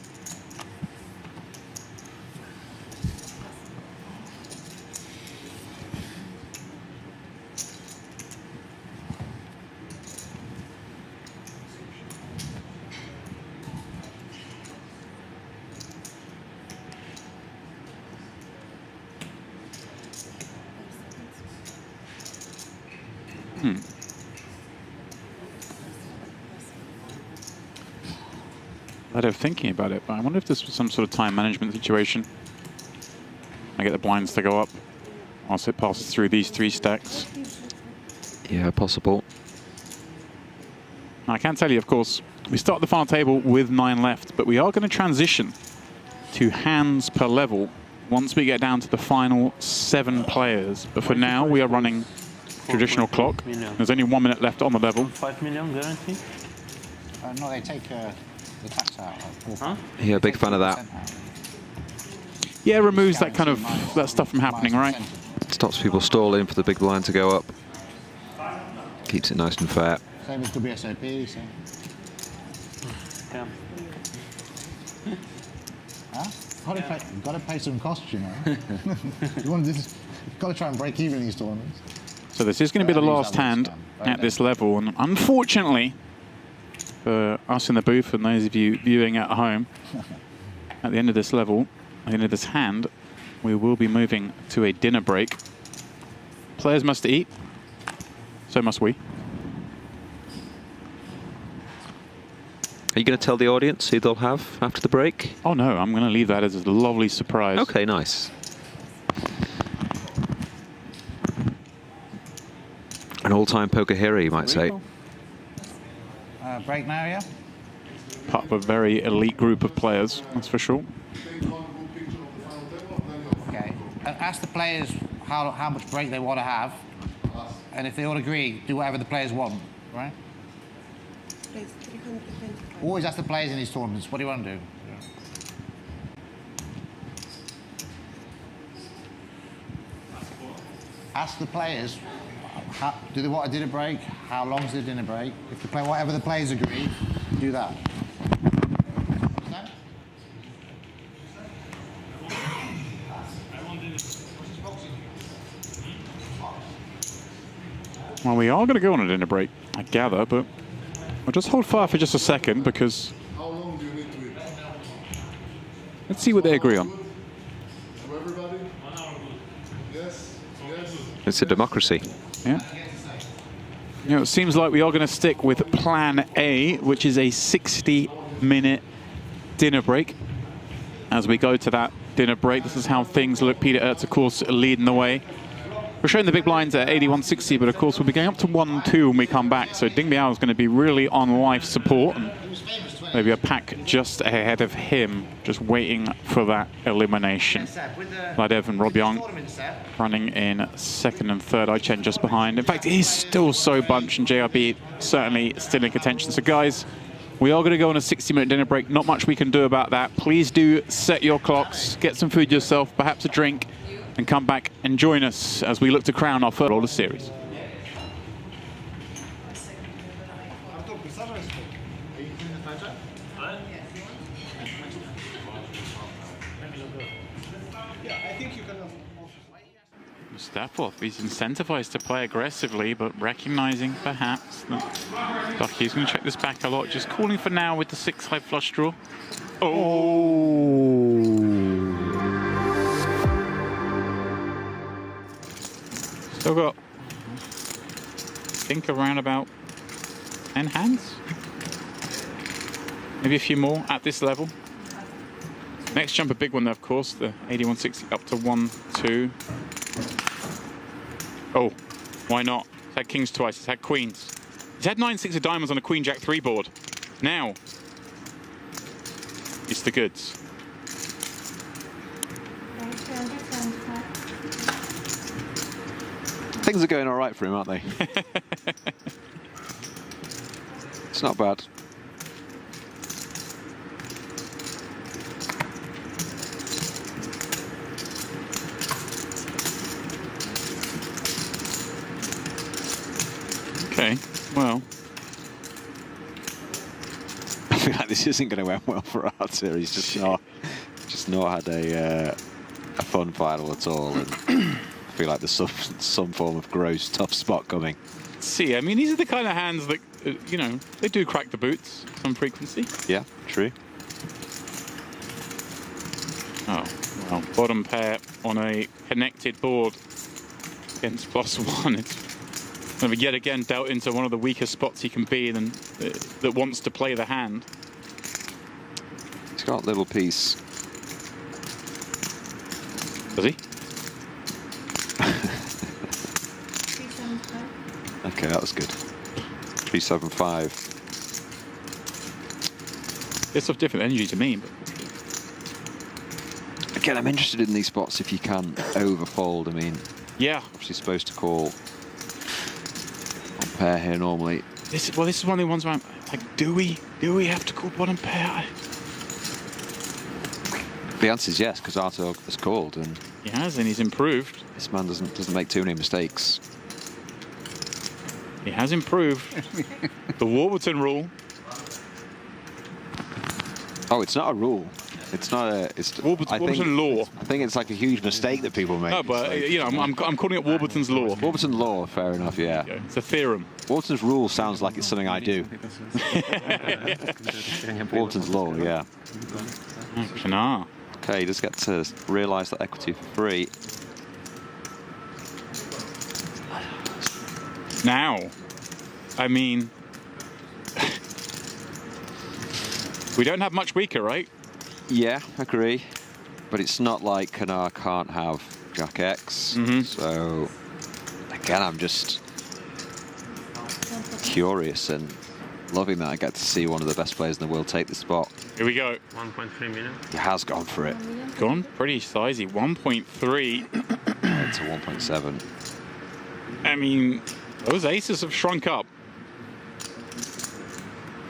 Ladev thinking about it, but I wonder if this was some sort of time management situation. I get the blinds to go up whilst it passes through these 3 stacks. Yeah, possible. Now, I can tell you, of course, we start the final table with 9 left, but we are going to transition to hands per level once we get down to the final 7 players. But for now, we are running traditional clock. There's only 1 minute left on the level. 5 million guarantee? No, they take the tax out. Yeah, big fan of that. Yeah, removes that kind of that stuff from happening, right? Stops people stalling for the big blind to go up. Keeps it nice and fair. Same as WSOP, so. Yeah. Huh? Gotta pay some costs, you know. Gotta try and break even in these tournaments. So this is going to be the last hand at this level, and unfortunately for us in the booth and those of you viewing at home, at the end of this level, at the end of this hand, we will be moving to a dinner break. Players must eat, so must we. Are you going to tell the audience who they'll have after the break? Oh no, I'm going to leave that as a lovely surprise. Okay, nice. An all-time poker hero, you might say. Break now, yeah? Part of a very elite group of players, that's for sure. Okay. Ask the players how much break they want to have, and if they all agree, do whatever the players want, right? Always ask the players in these tournaments, what do you want to do? Ask the players, do they want a dinner break? How long's the dinner break? If the play, whatever the players agree, do that. Well, we are going to go on a dinner break, I gather, but we'll just hold fire for just a second because How long do you need to eat? let's see what they agree on. For everybody? 1 hour. Yes? Yes? It's a democracy. Yeah. You know, it seems like we are going to stick with plan A, which is a 60-minute dinner break. As we go to that dinner break, this is how things look. Peter Aerts, of course, leading the way. We're showing the big blinds at 8160, but of course we'll be going up to 1-2 when we come back. So Ding Biao is going to be really on life support. And maybe a pack just ahead of him, just waiting for that elimination. Ladev and Rob Yong running in second and third. Eychenne just behind. In fact, he's still so bunched, and JRB certainly still in contention. So guys, we are going to go on a 60-minute dinner break. Not much we can do about that. Please do set your clocks, get some food yourself, perhaps a drink, and come back and join us as we look to crown our first roller series. Stepforth, he's incentivized to play aggressively, but recognizing perhaps that Ducky's going to check this back a lot. Just calling for now with the 6-high flush draw. Oh! Still got, I think, around about 10 hands. Maybe a few more at this level. Next jump, a big one, though, of course. The 8160 up to 1-2. Oh, why not? He's had kings twice, he's had queens. He's had 9-6 of diamonds on a queen jack 3 board. Now, it's the goods. Things are going all right for him, aren't they? It's not bad. Okay, well. I feel like this isn't going to end well for Artur. He's just not had a fun final at all. And I feel like there's some form of gross tough spot coming. See, I mean, these are the kind of hands that, you know, they do crack the boots some frequency. Yeah, true. Oh, well, bottom pair on a connected board against +1. It's kind of yet again dealt into one of the weaker spots he can be in, that wants to play the hand. He's got a little piece. Does he? Okay, that was good. 375. It's of different energy to me, but again, I'm interested in these spots if you can overfold. I mean, yeah, obviously supposed to call on pair here normally. This is one of the ones where I'm like, do we have to call bottom pair? The answer is yes, because Artur has called, and he has, and he's improved. This man doesn't make too many mistakes. He has improved. The Warburton rule. Oh, it's not a rule. It's not a. It's Warburton law. I think it's like a huge mistake that people make. No, but like, you know, I'm calling it Warburton's law. Warburton law, fair enough. Yeah. It's a theorem. Warburton's rule sounds like it's something I do. Warburton's law, yeah. Eychenne. Okay, just get to realise that equity for free. Now, I mean, we don't have much weaker, right? Yeah, agree. But it's not like Canard can't have Jack X. So, again, I'm just curious and loving that I get to see one of the best players in the world take the spot. Here we go. 1.3 million. He has gone for it. Gone pretty sizey. 1.3. It's a 1.7. I mean, those aces have shrunk up.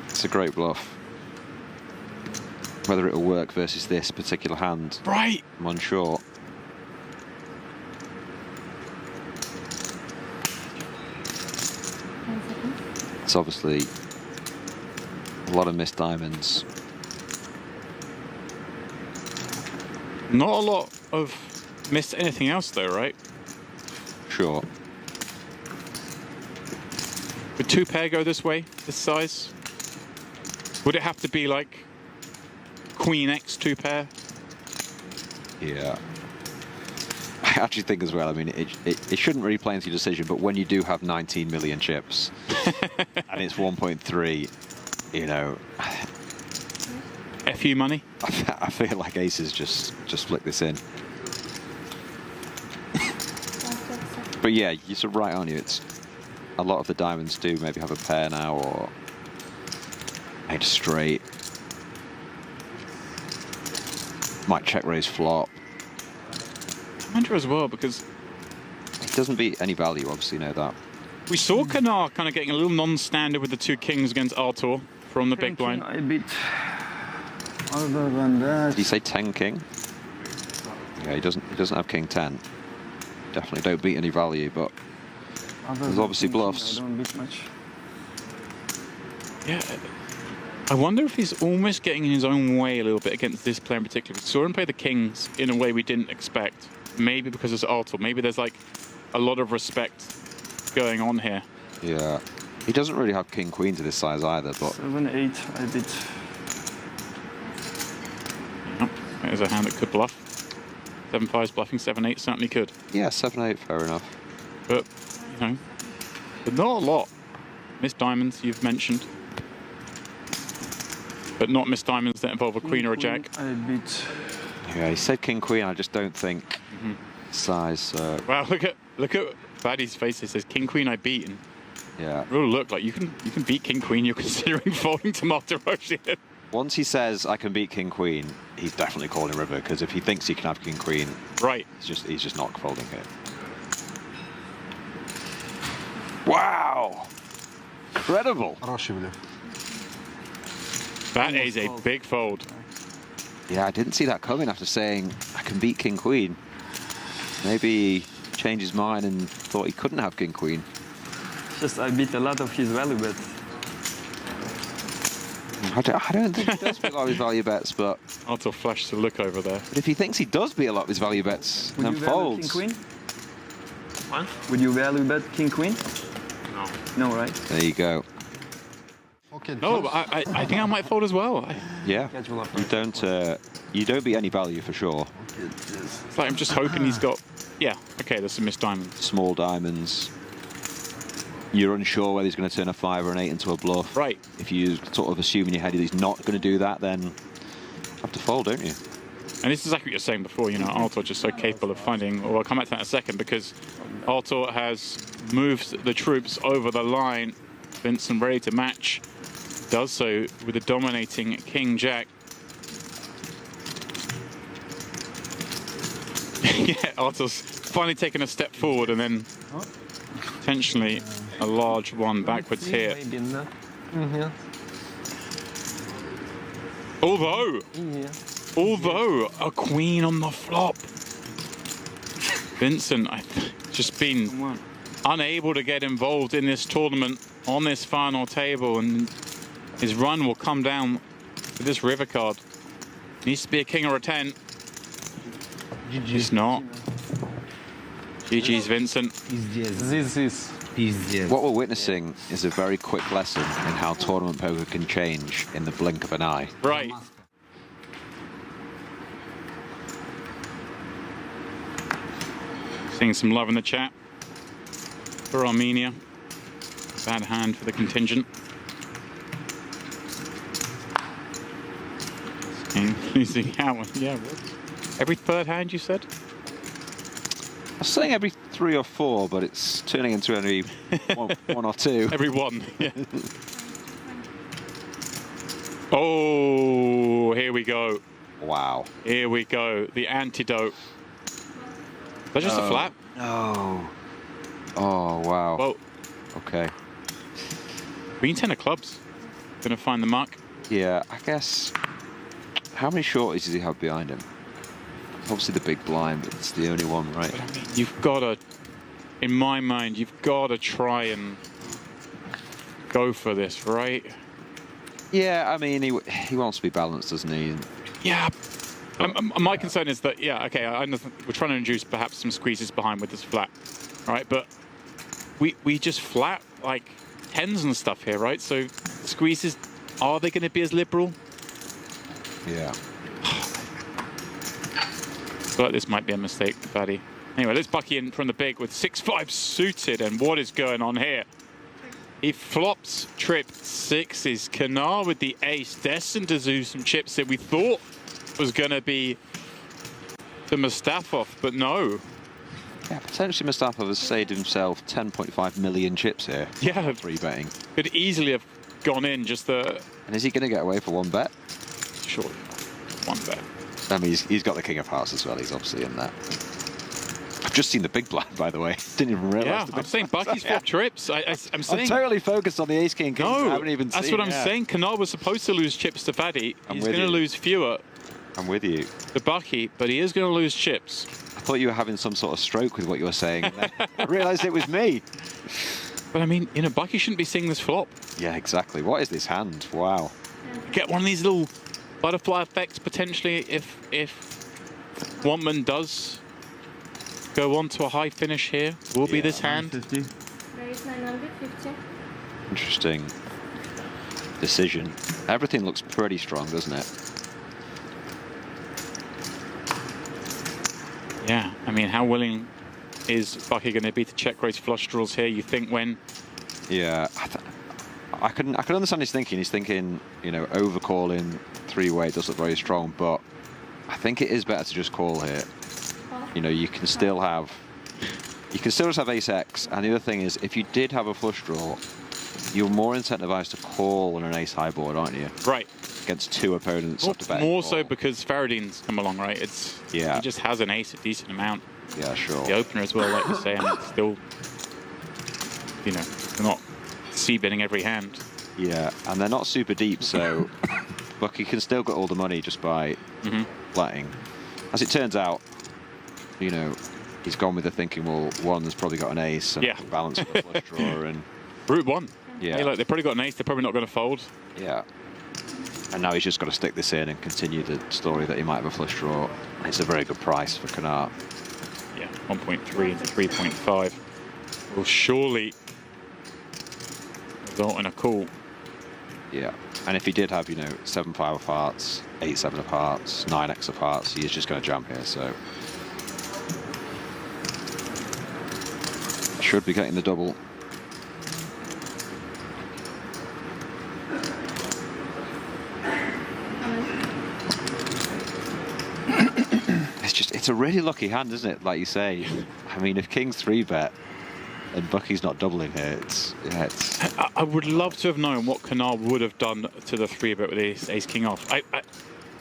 It's a great bluff. Whether it'll work versus this particular hand, right? I'm unsure. It's obviously a lot of missed diamonds. Not a lot of missed anything else though, right? Sure. Would two pair go this way, this size? Would it have to be like Queen X two pair? Yeah. I actually think as well, I mean, it shouldn't really play into your decision, but when you do have 19 million chips and it's 1.3, you know. FU money? I feel like aces just flick this in. But yeah, you're sort of right on you. It's a lot of the diamonds do maybe have a pair now or made straight. Might check raise flop. I wonder as well because it doesn't beat any value, obviously, you know that. We saw Canard kind of getting a little non-standard with the two kings against Artur from the big blind. A bit. Other than that, did he say 10 king? Yeah, he doesn't have king 10. Definitely don't beat any value, but there's obviously bluffs. I don't beat much. Yeah, I wonder if he's almost getting in his own way a little bit against this player in particular. We saw him play the kings in a way we didn't expect. Maybe because it's Artur. Maybe there's like a lot of respect going on here. Yeah, he doesn't really have king queen to this size either. But 7-8, I beat. Yep. There's a hand that could bluff. 7-5's bluffing, 7-8 certainly could. Yeah, 7-8, fair enough. But, you know, but not a lot. Missed diamonds you've mentioned. But not missed diamonds that involve a queen or a jack. I beat. Yeah, he said king queen. I just don't think size. Wow, look at Faddy's face. It says king queen I beat. Yeah. Really look like you can beat king queen. You're considering folding to Martirosian. Once he says I can beat king queen, he's definitely calling river, because if he thinks he can have king queen, right, he's just not folding it. Wow, incredible. That is a big fold. Yeah, I didn't see that coming after saying I can beat king queen. Maybe he changed his mind and thought he couldn't have king queen. Just I beat a lot of his value bets. I don't think he does beat a lot of his value bets, but Artur flashed a look over there. But if he thinks he does beat a lot of his value bets, Would then you value folds. king queen? What? Would you value bet king queen? No. No, right? There you go. Okay. No, but I think I might fold as well. Yeah. You don't beat any value for sure. It's like I'm just hoping he's got. Yeah. Okay. There's some missed diamonds. Small diamonds. You're unsure whether he's going to turn a 5 or an 8 into a bluff. Right. If you sort of assume in your head that he's not going to do that, then you have to fold, don't you? And this is exactly what you're saying before, you know, Artur just so capable of finding, well, I'll come back to that in a second, because Artur has moved the troops over the line. Vincent ready to match. Does so with a dominating king-jack. Yeah, Artur's finally taken a step forward and then potentially a large one backwards here. Maybe in the, here. Although, Although a queen on the flop. Vincent, I've just been unable to get involved in this tournament on this final table, and his run will come down with this river card. Needs to be a king or a 10. It's not. GG's, Vincent. What we're witnessing is a very quick lesson in how tournament poker can change in the blink of an eye. Right. Seeing some love in the chat for Armenia. Bad hand for the contingent. Losing out. Yeah, what? Every third hand, you said? I was saying every 3 or 4, but it's turning into only one or 2. Every 1, yeah. Oh, here we go. Wow. Here we go. The antidote. That's just a flat. Oh. Oh, wow. Well, okay. Queen 10 of clubs. Gonna find the mark. Yeah, I guess. How many shorties does he have behind him? Obviously the big blind, but it's the only one, right? But I mean, you've got to, in my mind, you've got to try and go for this, right? Yeah, I mean, he wants to be balanced, doesn't he? Yeah. My concern is that, yeah, okay, I know we're trying to induce perhaps some squeezes behind with this flat, right? But we just flat like 10s and stuff here, right? So squeezes, are they going to be as liberal? Yeah. I feel like this might be a mistake, Fatty. Anyway, let's Bucky in from the big with 6-5 suited, and what is going on here? He flops trip 6s. Kanar with the ace, destined to do some chips that we thought was going to be the Mustafov, but no. Yeah, potentially Mustafov has saved himself 10.5 million chips here. Yeah. 3 betting. Could easily have gone in just the... And is he going to get away for 1 bet? Sure. 1 bet. I mean, he's got the King of Hearts as well. He's obviously in that. I've just seen the big blind, by the way. Didn't even realise. Yeah, the I'm saying Bucky's flop trips. I'm saying... I'm totally focused on the Ace King. No, I haven't even that's seen, what I'm saying. Kanar was supposed to lose chips to Fatty. He's going to lose fewer. I'm with you. To Bucky, but he is going to lose chips. I thought you were having some sort of stroke with what you were saying. And then I realised it was me. But I mean, you know, Bucky shouldn't be seeing this flop. Yeah, exactly. What is this hand? Wow. Get one of these little butterfly effects potentially if Wantman does go on to a high finish here. Will be this hand. Raise 950. Interesting decision. Everything looks pretty strong, doesn't it? Yeah, I mean, how willing is Bucky going to be to check raise flush draws here? You think when? Yeah, I can understand his thinking. He's thinking, you know, overcalling 3-way does look very strong, but I think it is better to just call here. You know, you can still just have ace X, and the other thing is, if you did have a flush draw, you're more incentivized to call on an ace high board, aren't you? Right. Against 2 opponents. More so because Faradine's come along, right? He just has an ace a decent amount. Yeah, sure. The opener as well, like you say, and it's still, you know, they're not c-betting every hand. Yeah, and they're not super deep, so Bucky can still get all the money just by flatting. As it turns out, you know, he's gone with the thinking, well, one has probably got an ace, and balance with a flush draw, and route 1. Yeah. Hey, look, they've probably got an ace, they're probably not going to fold. Yeah. And now he's just got to stick this in and continue the story that he might have a flush draw. It's a very good price for Kanar. Yeah, 1.3 into 3.5 will surely result in a call. Yeah, and if he did have, you know, 7-5 of hearts, 8-7 of hearts, 9x of hearts, he is just going to jam here, so should be getting the double. It's a really lucky hand, isn't it? Like you say. I mean, if King's 3-bet and Bucky's not doubling here, it's... I would love to have known what Kanar would have done to the 3-bet with ace king off. I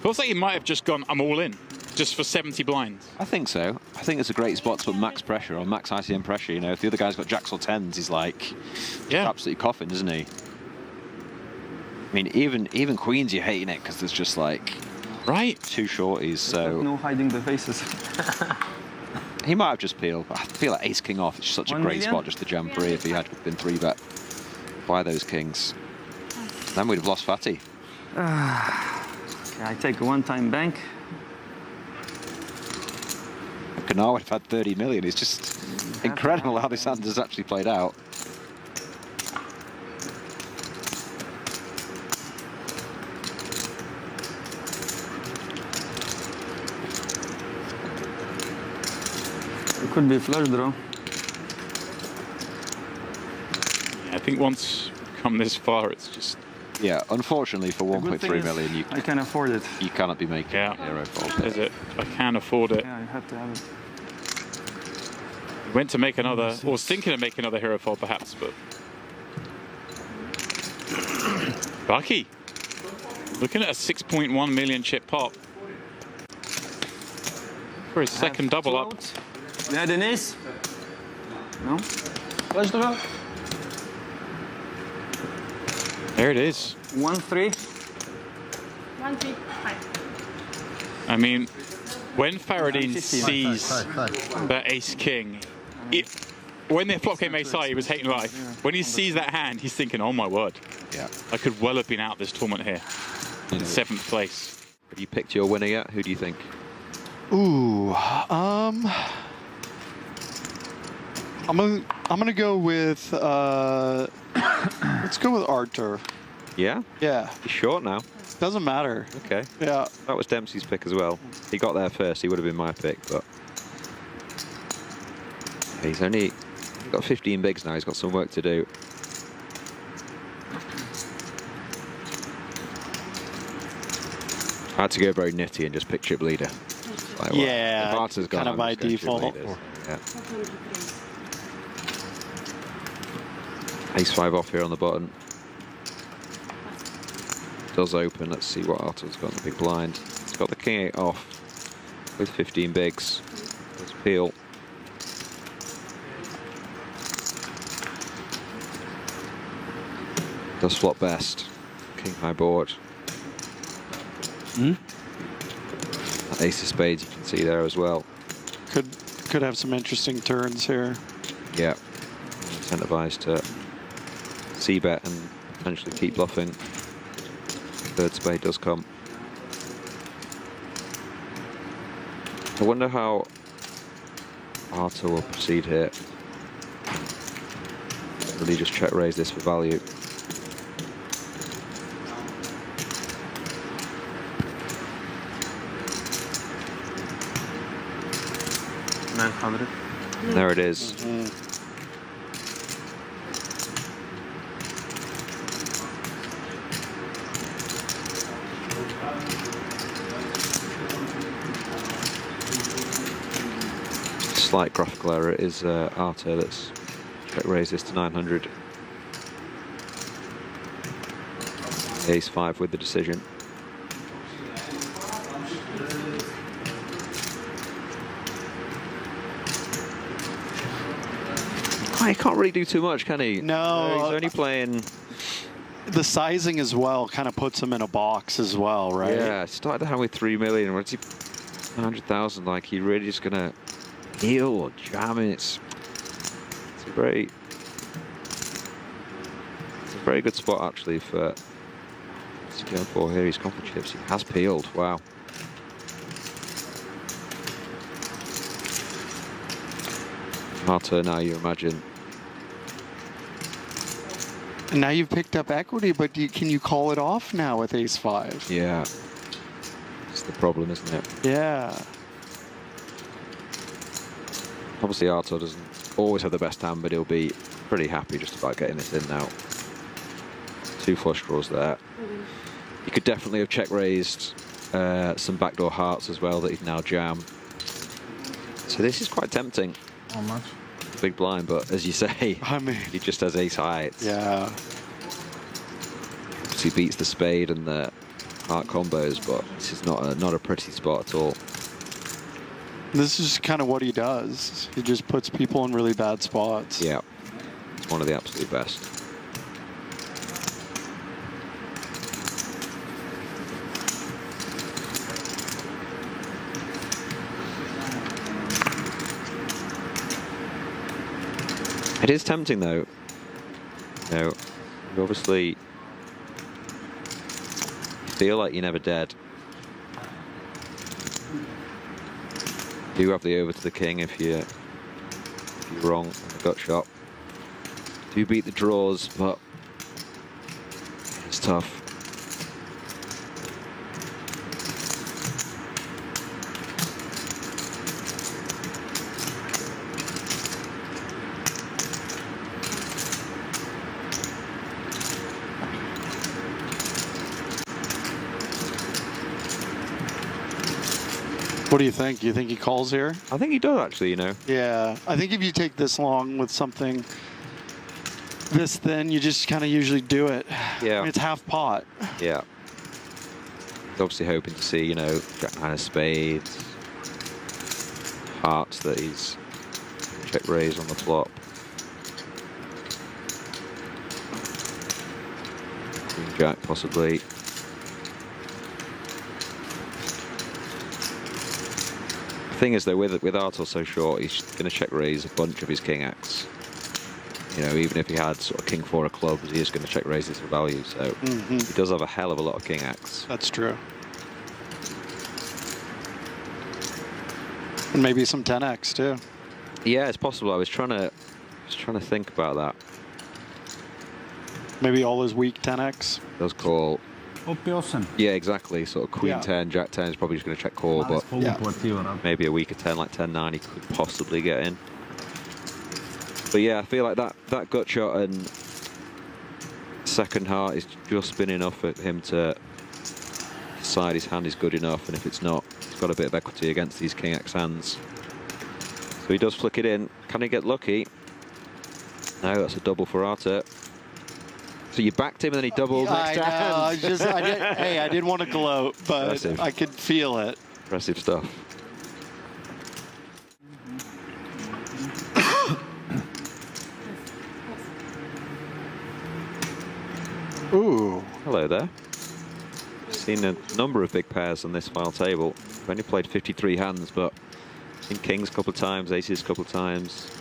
feels like he might have just gone, I'm all in, just for 70 blinds. I think so. I think it's a great spot to put max pressure on, max ICM pressure. You know, if the other guy's got jacks or 10s, he's like, absolutely coughing, isn't he? I mean, even queens, you're hating it because there's just like Right. 2 shorties, so... No hiding the faces. He might have just peeled. I feel like ace king off is such a 1 great million? spot just to jam free if he had been 3-bet by those kings. Then we'd have lost Fatty. Okay, I take a one-time bank. Kanar would have had 30 million. It's just incredible how this hand has actually played out. It could be flush draw. Yeah, I think once you come this far, it's just... Yeah, unfortunately for 1.3 million, you I can afford it. You cannot be making hero fold. Is it? I can afford it. Yeah, I have to have it. Went to make another, or was thinking of making another hero fold perhaps, but... Bucky! Looking at a 6.1 million chip pop. For his second double up. You had an ace? No? Flush draw? There it is. 1-3. 1-3. 5. I mean, when Faradine 15. sees that ace king, when the flop came ace high, he was hating life. When he sees that hand, he's thinking, oh my word. Yeah. I could well have been out this tournament here. In 7th place. Have you picked your winner yet? Who do you think? Ooh, I'm gonna go with let's go with Artur. Yeah? Yeah. He's short now. Doesn't matter. Okay. Yeah. That was Dempsey's pick as well. He got there first. He would have been my pick, but he's only got 15 bigs now. He's got some work to do. I had to go very nitty and just pick chip leader. Like, well, yeah, if Artur's gone, kind of I'm by just going chip default. leaders. Yeah. Ace 5 off here on the button. Does open. Let's see what Artur's got in the big blind. He's got the king 8 off with 15 bigs. Let's peel. Does flop best. King high board. Ace of spades you can see there as well. Could have some interesting turns here. Yeah. Incentivized to c-bet and potentially keep bluffing. Third spade does come. I wonder how Artur will proceed here. Will he just check raise this for value? There it is. Slight graphical error. It is Artur that's raised this to 900. Ace 5 with the decision. He can't really do too much, can he? No. He's only playing... The sizing as well kind of puts him in a box as well, right? Yeah, started the hand with 3 million. What's he? 100,000. Like, he really just gonna heal or jam it. It's a very good spot actually for to go for here. He's gone for chips. He has peeled. Wow. Artur now, you imagine. And now you've picked up equity, but can you call it off now with ace 5? Yeah. It's the problem, isn't it? Yeah. Obviously, Artur doesn't always have the best hand, but he'll be pretty happy just about getting this in now. 2 flush draws there. He could definitely have check raised some backdoor hearts as well that he'd now jam. So this is quite tempting. How much? Big blind, but as you say, I mean, he just has ace high. Yeah. He beats the spade and the heart combos, but this is not a pretty spot at all. This is kind of what he does. He just puts people in really bad spots. Yeah, it's one of the absolute best. It is tempting though. You know, you obviously feel like you're never dead. You do have the over to the king if you're wrong on the gut shot. Do beat the draws, but it's tough. What do you think? You think he calls here? I think he does actually, you know. Yeah, I think if you take this long with something this thin, you just kind of usually do it. Yeah. I mean, it's half pot. Yeah. He's obviously hoping to see, you know, Jack 9 of spades, hearts that he's check raise on the flop. Queen Jack possibly. The thing is though, with Artur so short, he's going to check raise a bunch of his king X. You know, even if he had sort of king 4 of clubs, he is going to check raise this for value. So he does have a hell of a lot of king X. That's true. And maybe some 10x too. Yeah, it's possible. I was trying to think about that. Maybe all his weak 10x. Does call. Yeah, exactly. Sort of queen 10, jack 10 is probably just going to check call, but maybe a weaker 10 like 10-9 he could possibly get in. But yeah, I feel like that gut shot and second heart is just been enough for him to decide his hand is good enough, and if it's not, he's got a bit of equity against these king X hands. So he does flick it in. Can he get lucky? No, that's a double for Artur. So you backed him and then he doubled next hand. Hey, I didn't want to gloat, but Impressive. I could feel it. Impressive stuff. Ooh. Hello there. Seen a number of big pairs on this final table. I've only played 53 hands, but seen kings a couple of times, aces a couple of times.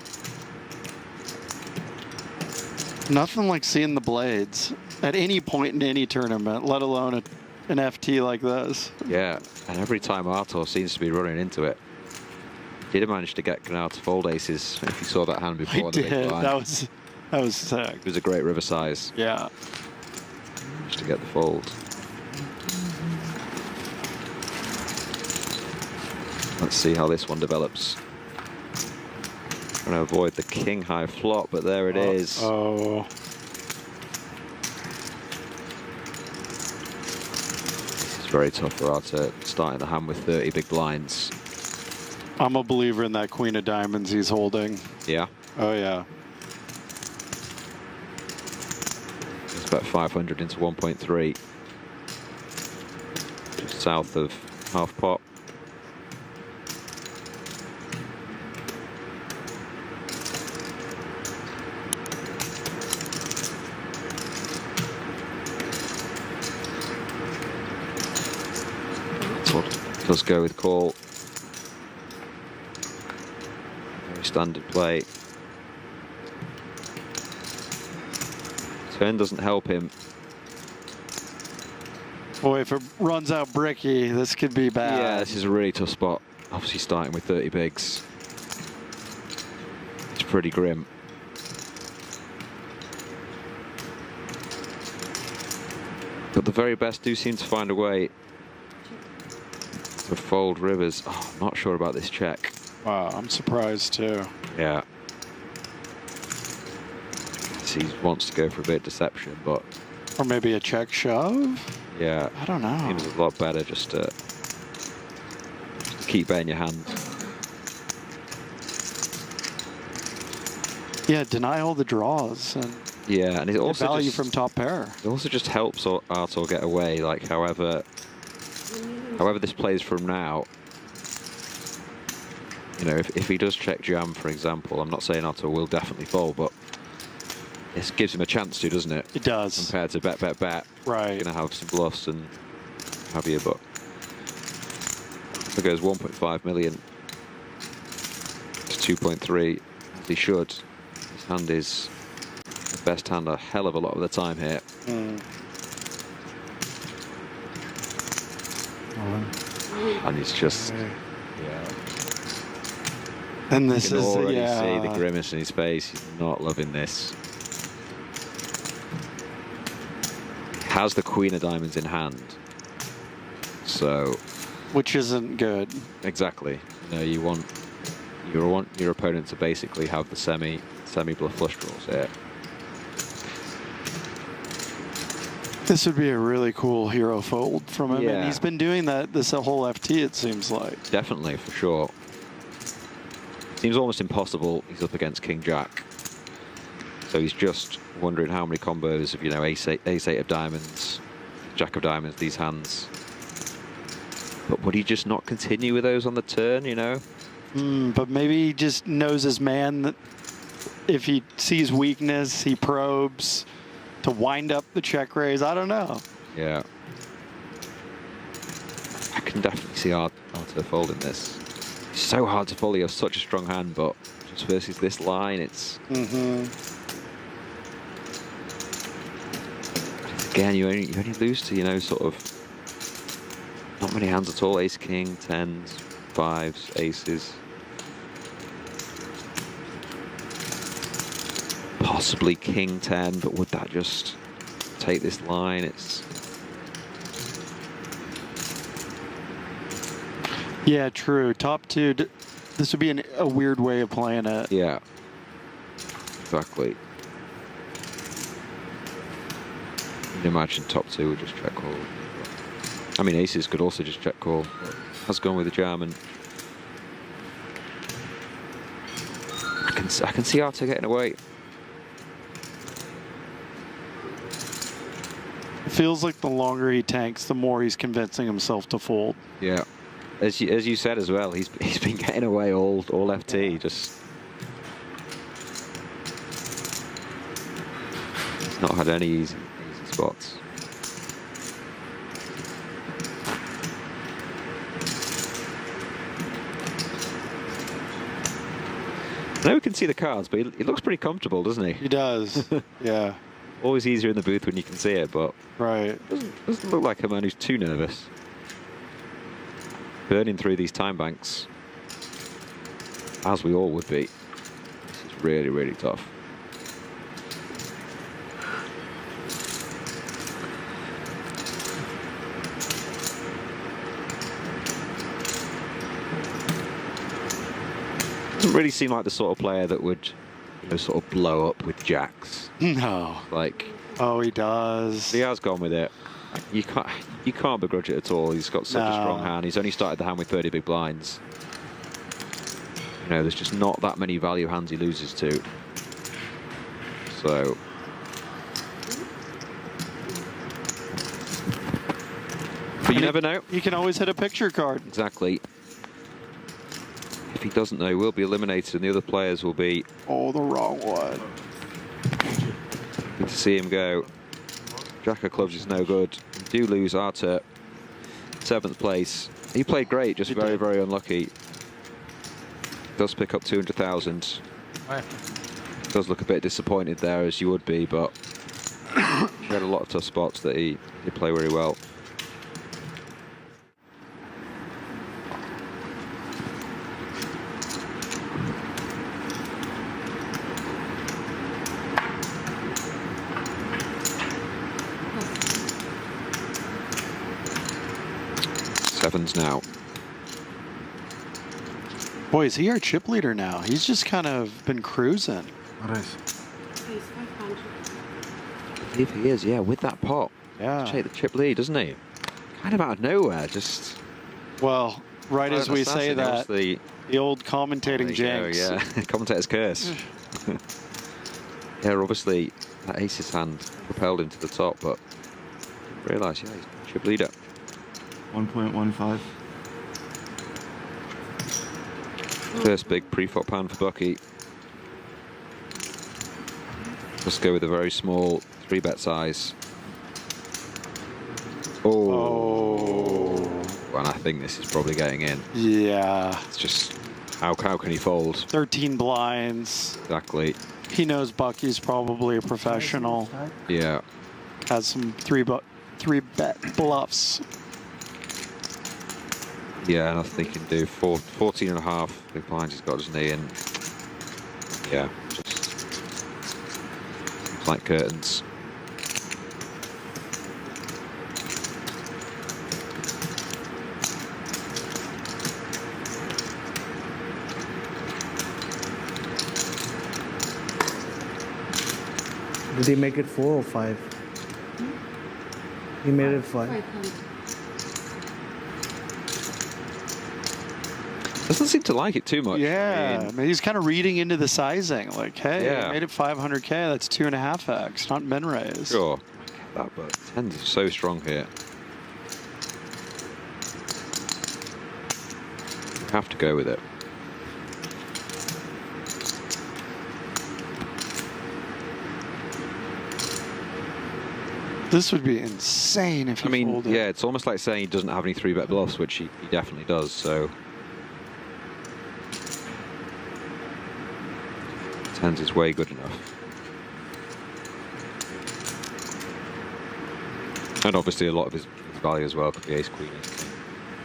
Nothing like seeing the blades at any point in any tournament, let alone an FT like this. Yeah, and every time Artur seems to be running into it. He did manage to get Canal to fold aces, if you saw that hand before. He did. That was sick. It was a great river size. Yeah. Just to get the fold. Let's see how this one develops. Trying to avoid the king high flop, but there it is. Oh. This is very tough for Artur, starting the hand with 30 big blinds. I'm a believer in that queen of diamonds he's holding. Yeah? Oh, yeah. It's about 500 into 1.3. Just south of half pot. Does go with call. Very standard play. Turn doesn't help him. Boy, if it runs out bricky, this could be bad. Yeah, this is a really tough spot. Obviously starting with 30 bigs. It's pretty grim. But the very best do seem to find a way to fold rivers. Oh, I'm not sure about this check. Wow, I'm surprised too. Yeah. He wants to go for a bit of deception, but... Or maybe a check shove? Yeah. I don't know. Seems a lot better just to keep betting your hand. Yeah, deny all the draws. And yeah, and it also value from top pair. It also just helps Artur get away, like however this plays from now. You know, if he does check jam, for example, I'm not saying Artur will definitely fold, but it gives him a chance to, doesn't it? It does. Compared to bet, bet, bet. Right. You're going to have some bluffs and have you, but it goes 1.5 million to 2.3, as he should. He's hand is the best hand a hell of a lot of the time here. And it's just, yeah. And this you can is, already see the grimace in his face. He's not loving this. He has the queen of diamonds in hand. So. Which isn't good. Exactly. You know, you want your opponent to basically have the semi bluff flush draws here. This would be a really cool hero fold from him, Yeah. and he's been doing that this whole FT, it seems like. Definitely, for sure. Seems almost impossible. He's up against King Jack. So he's just wondering how many combos of, you know, ace eight of diamonds, Jack of diamonds, these hands. But would he just not continue with those on the turn, you know? But maybe he just knows his man that if he sees weakness, he probes to wind up the check raise. I don't know. Yeah. I can definitely see Artur folding this. It's so hard to fold. He has such a strong hand, but just versus this line, it's... Again, you only lose to, you know, sort of not many hands at all. Ace, king, tens, fives, aces. Possibly king 10, but would that just take this line? It's... Yeah, true. Top two, this would be a weird way of playing it. Yeah, exactly. You can imagine top two would just check call. I mean, aces could also just check call. Has gone with the jam, and I can see Artur getting away. It feels like the longer he tanks, the more he's convincing himself to fold. Yeah, as you said as well, he's been getting away all FT. Just he's not had any easy spots. I know we can see the cards, but he looks pretty comfortable, doesn't he? He does. Yeah. Always easier in the booth when you can see it, but right. Doesn't look like a man who's too nervous. Burning through these time banks, as we all would be. This is really, really tough. Doesn't really seem like the sort of player that would, you know, sort of blow up with jacks. No. Like. Oh, he does. He has gone with it. You can't begrudge it at all. He's got such a strong hand. He's only started the hand with 30 big blinds. You know, there's just not that many value hands he loses to. So. But you never know. You can always hit a picture card. Exactly. If he doesn't know, he will be eliminated, and the other players will be... Oh, the wrong one. Good to see him go. Jack of clubs is no good. You do lose Artur. 7th place. He played great, just very, very unlucky. Does pick up 200,000. Does look a bit disappointed there, as you would be, but he had a lot of tough spots that he did play very well. Sevens now. Boy, is he our chip leader now? He's just kind of been cruising. Nice. I believe he is, yeah, with that pot. Yeah. Take the chip lead, doesn't he? Kind of out of nowhere, just... Well, right as we say that, the old commentating jinx. Yeah, commentator's curse. Yeah, obviously, that aces hand propelled him to the top, but realise, yeah, he's chip leader. 1.15. First big pre-flop hand for Bucky. Let's go with a very small 3-bet size. Oh. And I think this is probably getting in. Yeah. It's just, how can he fold? 13 blinds. Exactly. He knows Bucky's probably a professional. Yeah. Has some three-bet bluffs. Yeah, nothing he can do. 14 and a half big blinds he's got his knee in. Yeah, just like curtains. Did he make it 4 or 5? He made it 5. Doesn't seem to like it too much. Yeah, I mean, he's kind of reading into the sizing. Like, hey, Yeah. I made it 500K. That's 2.5x, not min raise. Sure. That, but 10s is so strong here. You have to go with it. This would be insane if he folded. Yeah, it's almost like saying he doesn't have any 3-bet bluffs, which he definitely does, so. 10s is way good enough. And obviously a lot of his value as well could be ace queen.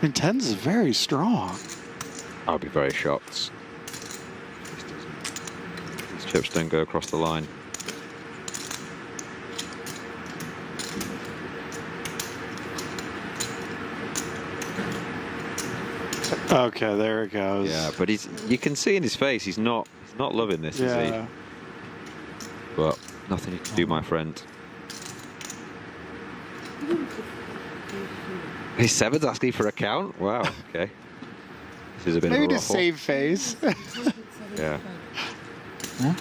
I mean, 10s is very strong. I'd be very shocked. These chips don't go across the line. Okay, there it goes. Yeah, but you can see in his face he's not loving this, is he? But nothing you can do, my friend. His 7's asking for a count? Wow, okay. This is a bit Maybe of a to save face. Yeah. Huh?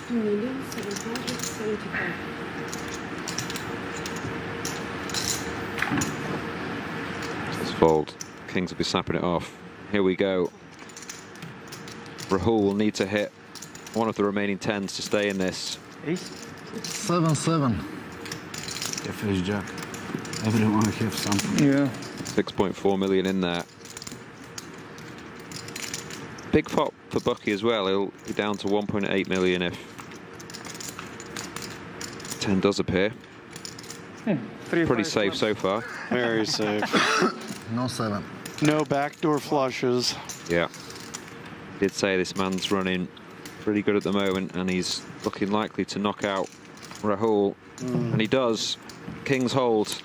2,775. Let's fold. Kings will be snapping it off. Here we go. Rahul will need to hit one of the remaining 10s to stay in this. 7-7. If it's jack. Everyone have something. Yeah. 6.4 million in there. Big pop for Bucky as well. He'll be down to 1.8 million if 10 does appear. Pretty safe so far. Very safe. No 7. No backdoor flushes. Yeah. Did say this man's running pretty good at the moment, and he's looking likely to knock out Rahul. And he does. Kings hold.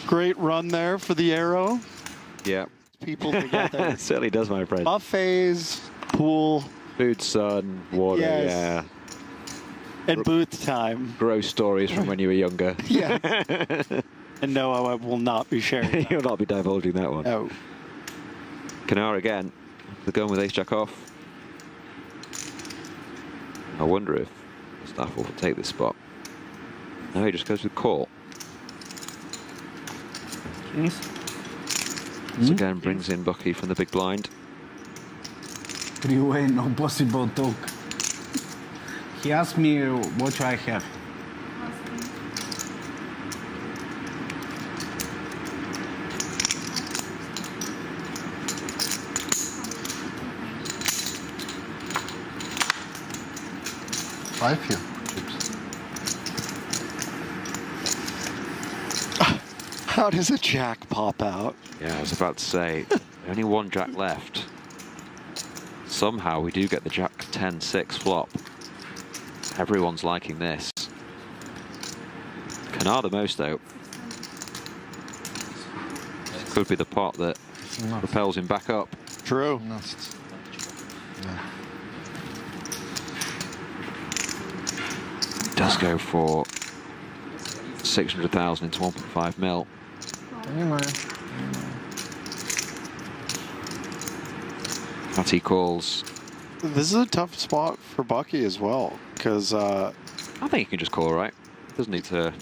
Great run there for the arrow. Yeah. People together. It certainly does, my friend. Buffets, pool. Food, sun, water, Yes. yeah. And booth time. Gross stories from when you were younger. Yeah. And no, I will not be sharing that. You'll not be divulging that one. No. Kanar again. They're going with ace-jack off. I wonder if Staff will take this spot. No, he just goes with call. Yes. This again brings in Bucky from the big blind. 3-way, no possible talk. He asked me what should I have. Five here. How does a jack pop out? Yeah, I was about to say, only one jack left. Somehow we do get the jack 10-6 flop. Everyone's liking this. Kanar the most, though. Could be the pot that propels him back up. True. Does go for 600,000 into 1.5 mil. Fatty calls. This is a tough spot for Bucky as well, because I think he can just call, right? Doesn't need to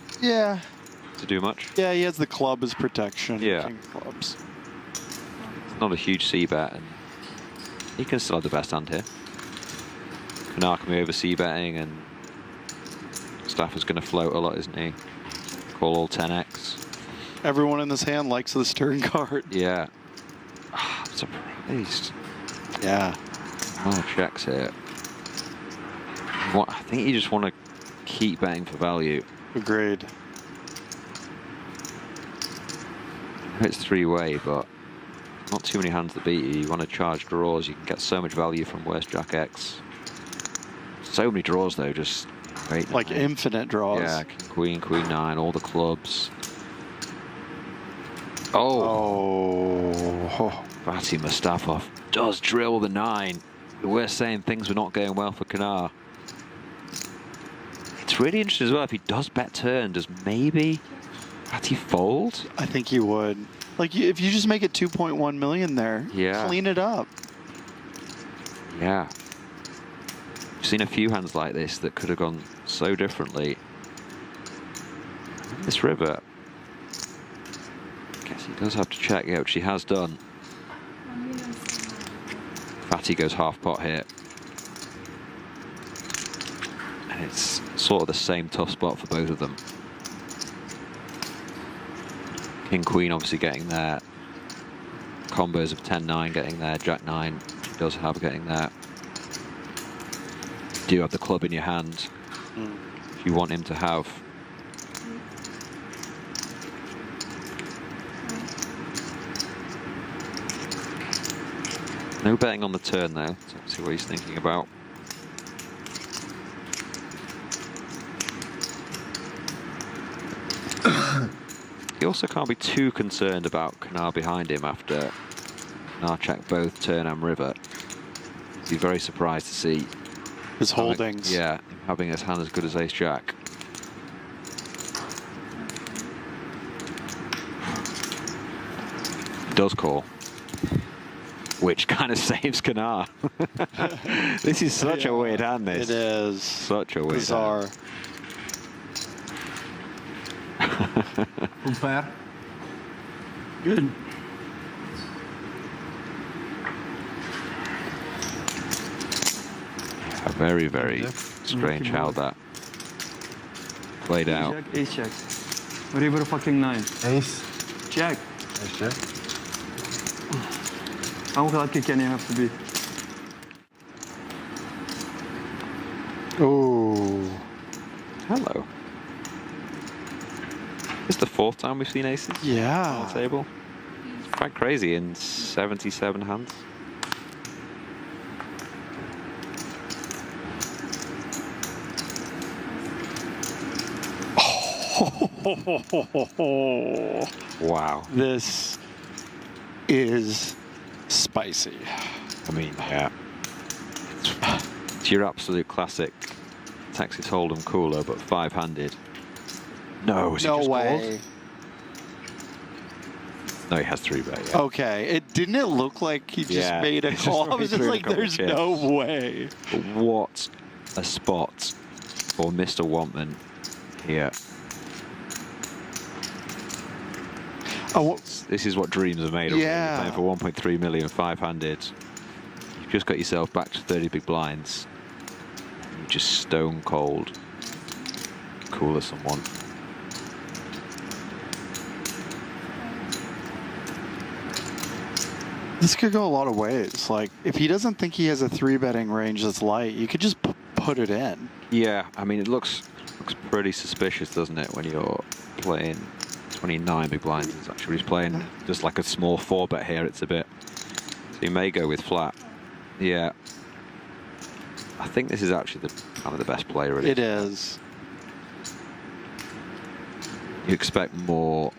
do much. Yeah, he has the club as protection. Yeah. King of clubs. It's not a huge c-bet, and he can still have the best hand here. Kanar can be over c-betting, and Stafford's going to float a lot, isn't he? Call all 10x. Everyone in this hand likes the stern card. Yeah. I'm surprised. Yeah. Oh, checks here. I think you just want to keep betting for value. Agreed. It's three-way, but not too many hands that beat you. You want to charge draws. You can get so much value from worst Jack X. So many draws, though, just great. Like infinite draws. Yeah, King, Queen, Queen 9, all the clubs. Oh. Fatih Mustafov does drill the 9. We're saying things were not going well for Kanar. It's really interesting as well. If he does bet turn, does maybe Fatih fold? I think he would. Like, if you just make it 2.1 million there, clean it up. Yeah. I've seen a few hands like this that could have gone so differently. This river, I guess he does have to check, yeah, which he has done. Fatih goes half pot here. And it's sort of the same tough spot for both of them. King Queen obviously getting there. Combos of 10-9 getting there. Jack 9 does have getting there. Do you have the club in your hand? If you want him to have. No betting on the turn though. Let's see what he's thinking about. He also can't be too concerned about Kanar behind him after Kanar checked both turn and river. He'd be very surprised to see his holdings. Yeah, him having his hand as good as Ace Jack. Does call, which kind of saves Kanar. This is such a weird hand. This it is such a weird bizarre. Hand. Compare. Good. Very, very strange how that played out. Jack, ace check. River fucking 9. Ace. Jack. Ace check. How lucky can you have to be? Oh. Hello. This is the 4th time we've seen aces yeah. on the table. It's quite crazy in 77 hands. Wow. This is spicy. I mean, yeah. It's your absolute classic Texas Hold'em cooler, but 5-handed. No, is no he just way. called? No, he has 3-bet, yeah. Okay, didn't it look like he just made a call? I was just like, there's no way. But what a spot for Mr. Wampman here. Oh, this is what dreams are made of. Yeah. Playing for 1.3 million, 5-handed. You've just got yourself back to 30 big blinds. You just stone cold cooler someone. This could go a lot of ways. Like, if he doesn't think he has a 3-betting range that's light, you could just put it in. Yeah, I mean, it looks pretty suspicious, doesn't it, when you're playing 29 big blinds. It's actually he's playing just like a small 4-bet here. It's a bit. So you may go with flat. Yeah. I think this is actually the kind of the best play, really. It is. You expect more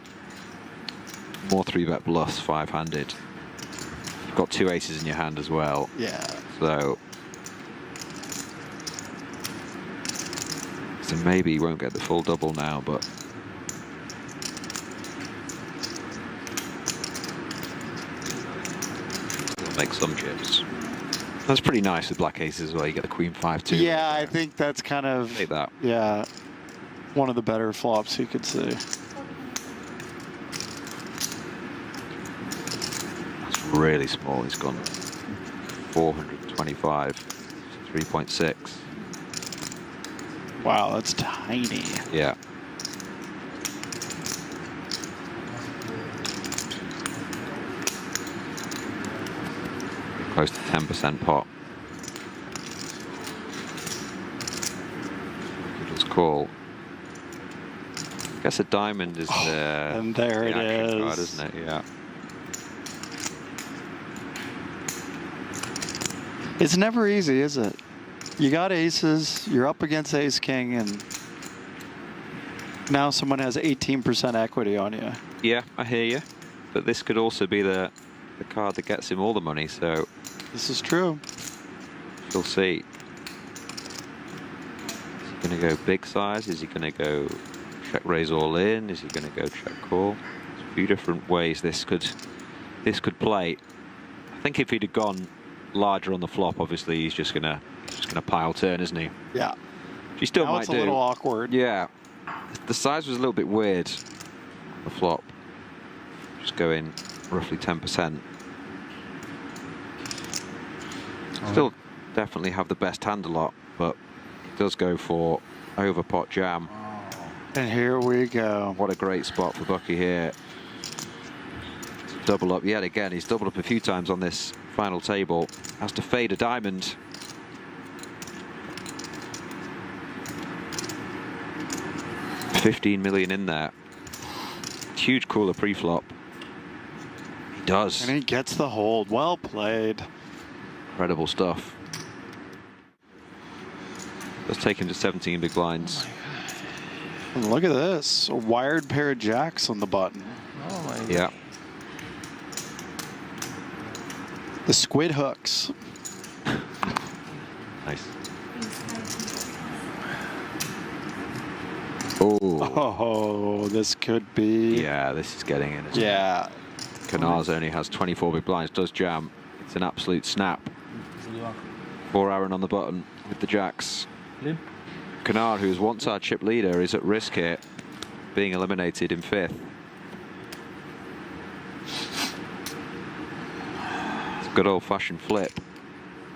3-bet bluffs 5-handed. You've got 2 aces in your hand as well. Yeah. So maybe you won't get the full double now, but you'll make some chips. That's pretty nice with black aces as well. You get the queen 5-2. Yeah, I think that's kind of take that. Yeah, one of the better flops you could see. That's really small. He's gone 425, 3.6. Wow, that's tiny. Yeah. Close to 10% pot. call. I guess a diamond is the and there the it action is. card, isn't it? Yeah. It's never easy, is it? You got aces, you're up against ace king, and now someone has 18% equity on you. Yeah, I hear you. But this could also be the card that gets him all the money, so... This is true. We'll see. Is he going to go big size? Is he going to go check raise all in? Is he going to go check call? There's a few different ways this could play. I think if he'd have gone larger on the flop, obviously he's just gonna pile turn, isn't he? Yeah. He still now might it's a little awkward. Yeah. The size was a little bit weird. The flop. Just going roughly 10%. Still definitely have the best hand a lot, but it does go for over pot jam. And here we go. What a great spot for Bucky here. Double up yet again. He's doubled up a few times on this final table. Has to fade a diamond. $15 million in there. Huge cooler pre-flop. He does. And he gets the hold. Well played. Incredible stuff. Let's take him to 17 big blinds. And look at this. A wired pair of jacks on the button. Oh my God. Yeah. The squid hooks. Nice. Oh, this could be. Yeah, this is getting in. Yeah. Canars only has 24 big blinds, does jam. It's an absolute snap. 4 Aaron on the button with the jacks. Canard, who's once our chip leader, is at risk here, being eliminated in 5th. It's a good old-fashioned flip.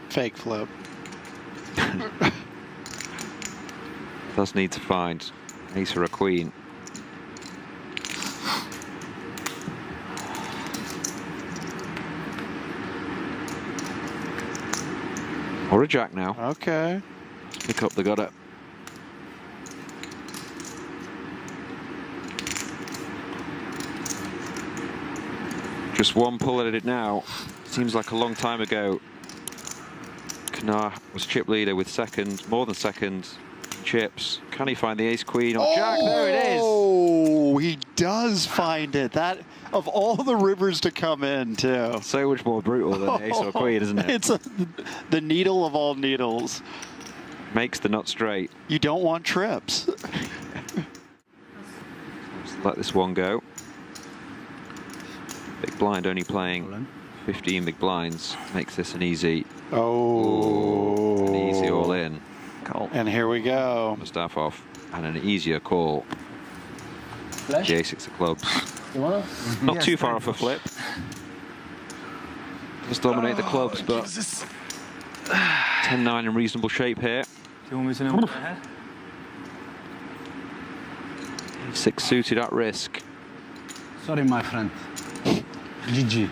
Fake flip. Does need to find ace or a queen. Or a jack now. Okay. Pick up the gutter. Just one pull at it now. Seems like a long time ago. Canard was chip leader with more than second chips. Can he find the ace queen or jack? There it is. Oh, he does find it. That of all the rivers to come in, too. So much more brutal than ace or queen, isn't it? It's the needle of all needles. Makes the nut straight. You don't want trips. Let's let this one go. Big blind only playing 15 big blinds. Makes this an easy. Oh. An easy all in. Call. And here we go. Mustafa off. And an easier call. Flash? The A6 of clubs. You wanna? Not too far off a flip. Just dominate the clubs, but 10-9 in reasonable shape here. 6 suited at risk. Sorry, my friend. GG.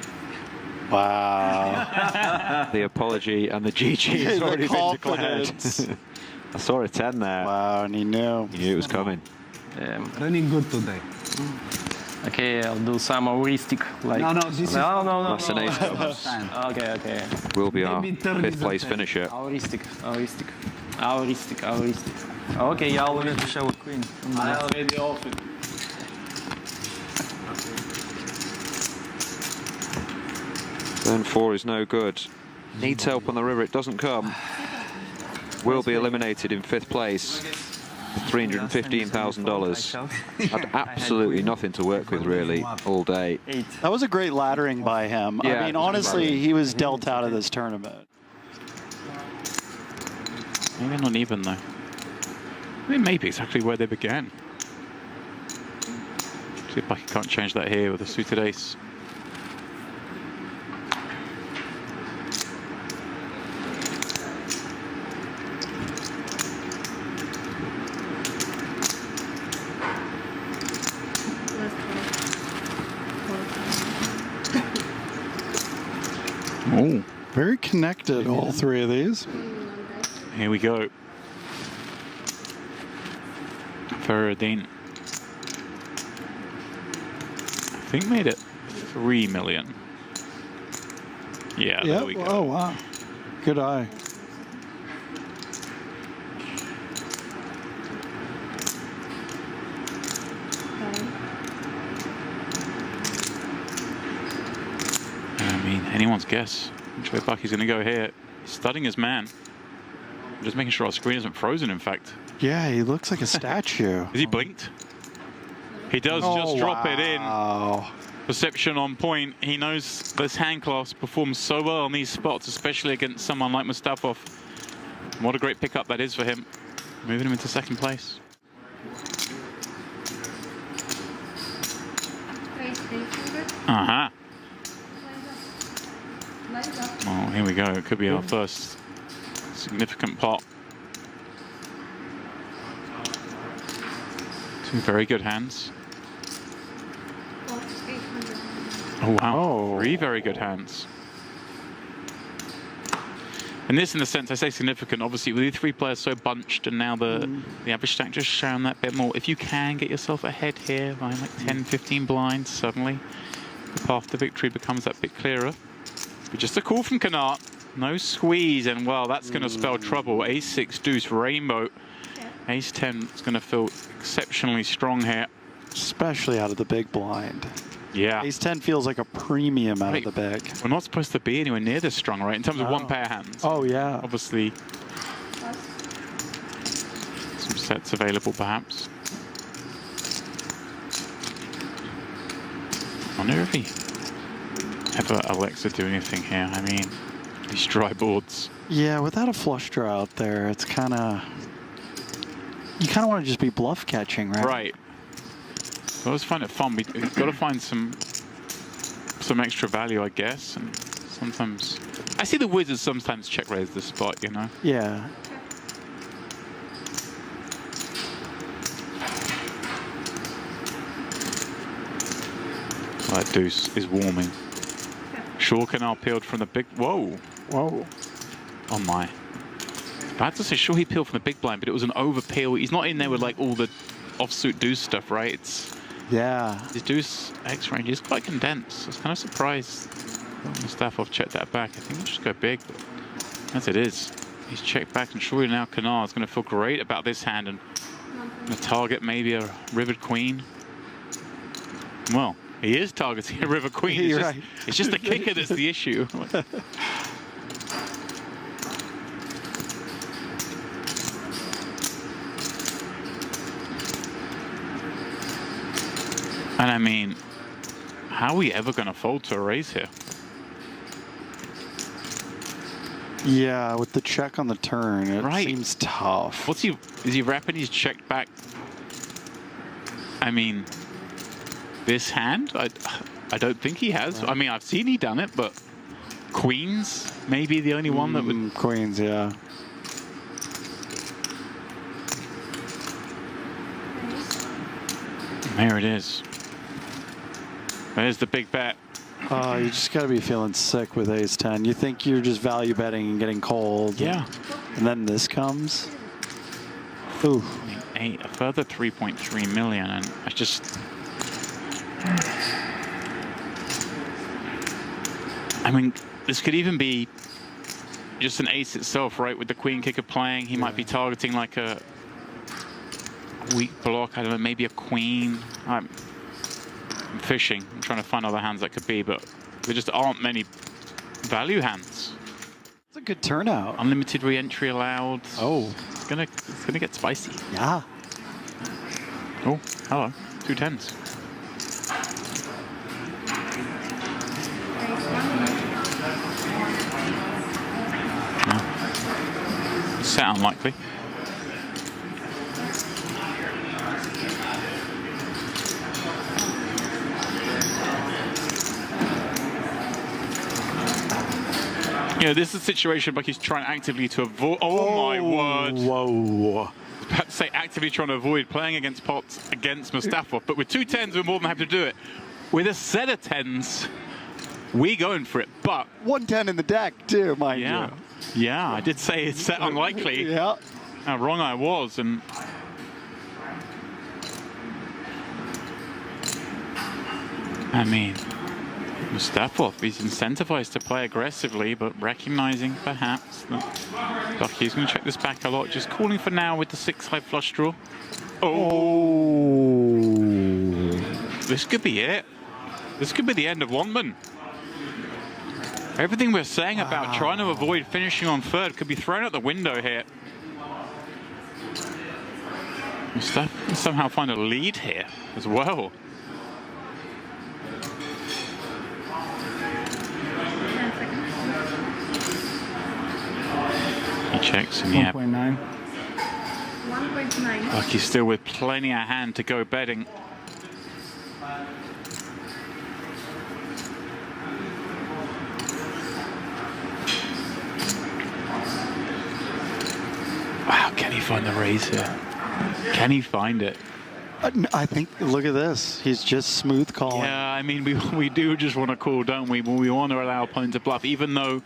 Wow. The apology and the GG has already been declared. I saw a 10 there. Wow, and he knew. He knew it was coming. Running good today. Okay, I'll do some heuristic. Like No, this is no. That's an ace clubs. Okay. Will be our 5th place finisher. Heuristic. Okay, I'll Let me show a queen. I already opened. Turn 4 is no good. Needs help on the river, it doesn't come. Will be eliminated in 5th place. $315,000. Had absolutely nothing to work with really all day. That was a great laddering by him. Yeah, I mean, honestly, he was dealt out of this tournament. Maybe not even though. I mean, maybe exactly where they began. See if Bucky can't change that here with a suited ace. Oh, very connected, all 3 of these. Here we go. Ferradine. I think made it 3 million. Yeah, there we go. Oh, wow. Good eye. I mean, anyone's guess which way Bucky's going to go here. He's studying his man. I'm just making sure our screen isn't frozen, in fact. Yeah, he looks like a statue. Is he blinked? He does just drop it in. Perception on point. He knows this hand class performs so well on these spots, especially against someone like Mustafov. What a great pickup that is for him. Moving him into second place. Uh-huh. Oh, here we go. It could be our first significant pot. Two very good hands. Oh, wow. Three very good hands. And this, in the sense, I say significant, obviously, with the three players so bunched, and now the average stack just showing that bit more. If you can get yourself ahead here by like 10, 15 blinds, suddenly the path to victory becomes that bit clearer. But just a call from Canard. No squeeze, and well, that's going to spell trouble. Ace-6 deuce rainbow. Ace-10 is going to feel exceptionally strong here. Especially out of the big blind. Yeah. Ace-10 feels like a premium out of the big. We're not supposed to be anywhere near this strong, right? In terms of one pair hands. Oh, yeah. Obviously, some sets available, perhaps. I wonder if he ever Alexa do anything here. I mean, these dry boards. Yeah, without a flush draw out there, it's kind of... You kind of want to just be bluff catching, right? Right. I always find it fun. We've got to find some extra value, I guess. And sometimes I see the wizards sometimes check raise the spot, you know. Yeah. That deuce is warming. Sure Canal peeled from the big. Whoa. Whoa. Oh my. I had to say sure he peeled from the big blind, but it was an over peel. He's not in there with like all the offsuit deuce stuff, right? It's his deuce X range is quite condensed. I was kind of surprised Mustafov checked that back. I think we'll just go big, but as it is, he's checked back, and surely now Canard is going to feel great about this hand and the target maybe a rivered queen. Well, he is targeting a river queen. It's just the kicker that's the issue. And I mean, how are we ever going to fold to a raise here? Yeah, with the check on the turn, it seems tough. Is he wrapping his check back? I mean, this hand? I don't think he has. I mean, I've seen he done it, but queens, maybe the only one that would... Queens, yeah. There it is. There's the big bet. Oh, you just got to be feeling sick with Ace-10. You think you're just value betting and getting cold. Yeah. And then this comes. Ooh. I mean, a further 3.3 million, and I just... I mean, this could even be just an ace itself, right? With the queen kicker playing, he might be targeting like a weak block. I don't know, maybe a queen. I'm fishing. I'm trying to find other hands that could be, but there just aren't many value hands. It's a good turnout. Unlimited re-entry allowed. Oh, it's gonna get spicy. Yeah. Oh, hello. 2 10s. Set unlikely. You know, this is a situation like he's trying actively to avoid. Oh my word! Whoa! About to say actively trying to avoid playing against pots against Mustafov, but with 2 10s, we're more than happy to do it. With a set of 10s, we going for it. But 110 in the deck too, mind you. Yeah, I did say it's set unlikely. Yeah. How wrong I was, and I mean, Mustafov, he's incentivized to play aggressively, but recognizing perhaps that Bucky's going to check this back a lot. Just calling for now with the 6-high flush draw. Oh! This could be it. This could be the end of Wandman. Everything we're saying about trying to avoid finishing on third could be thrown out the window here. Mustafov can somehow find a lead here as well. He checks and yeah. 1.9. 1.9. Bucky's still with plenty of hand to go betting. Wow, can he find the raise here? Can he find it? I think, look at this. He's just smooth calling. Yeah, I mean, we do just want to call, don't we? We want to allow opponents to bluff, even though,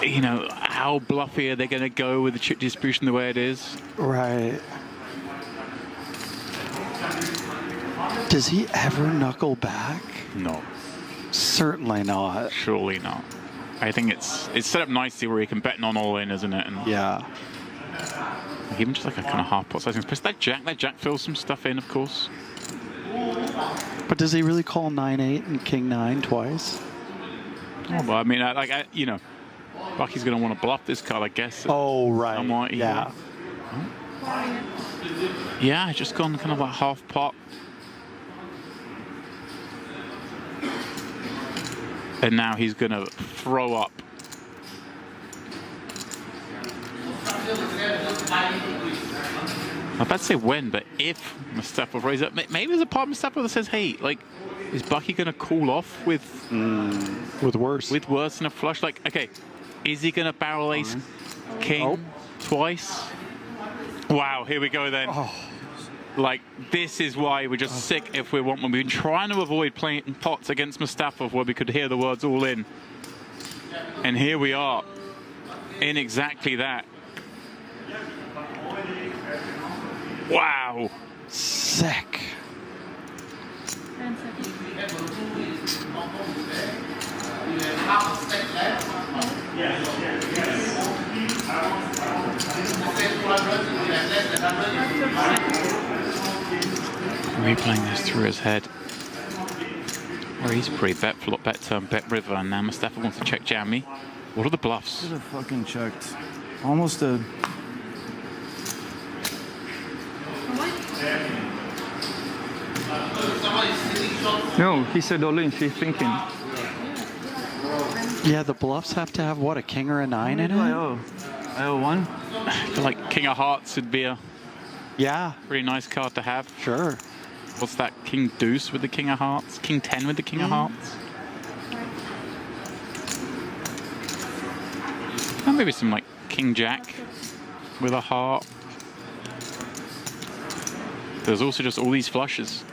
you know, how bluffy are they going to go with the chip distribution the way it is? Right. Does he ever knuckle back? No. Certainly not. Surely not. I think it's set up nicely where you can bet non all in, isn't it? And yeah. Even just like a kind of half pot sizing. Plus that jack fills some stuff in, of course. But does he really call 9-8 and King 9 twice? Oh, well, I mean, you know, Bucky's going to want to bluff this card, I guess. Oh, right. Somewhat, yeah. Yeah, just gone kind of like half pot. And now he's going to throw up. I'm about to say when, but if Mustafov raises up, maybe there's a part of Mustafov that says, hey, like, is Bucky going to cool off with worse? With worse than a flush? Like, okay, is he going to barrel ace king twice? Wow, here we go then. Like, this is why we're just sick if we want one. We've been trying to avoid playing pots against Mustafov where we could hear the words all in. And here we are in exactly that. Wow. Sick. Replaying this through his head. Where he's pre-bet flop, bet turn, bet river, and now Mustafov wants to check jammy. What are the bluffs? Should have fucking checked. Almost a... No, he said all in, she's thinking. Yeah, the bluffs have to have, what, a king or a 9 in it? I owe 1. I feel like King of Hearts would be a pretty nice card to have. Sure. What's that? King Deuce with the King of Hearts? King 10 with the King of Hearts? And maybe some like King Jack with a heart. There's also just all these flushes.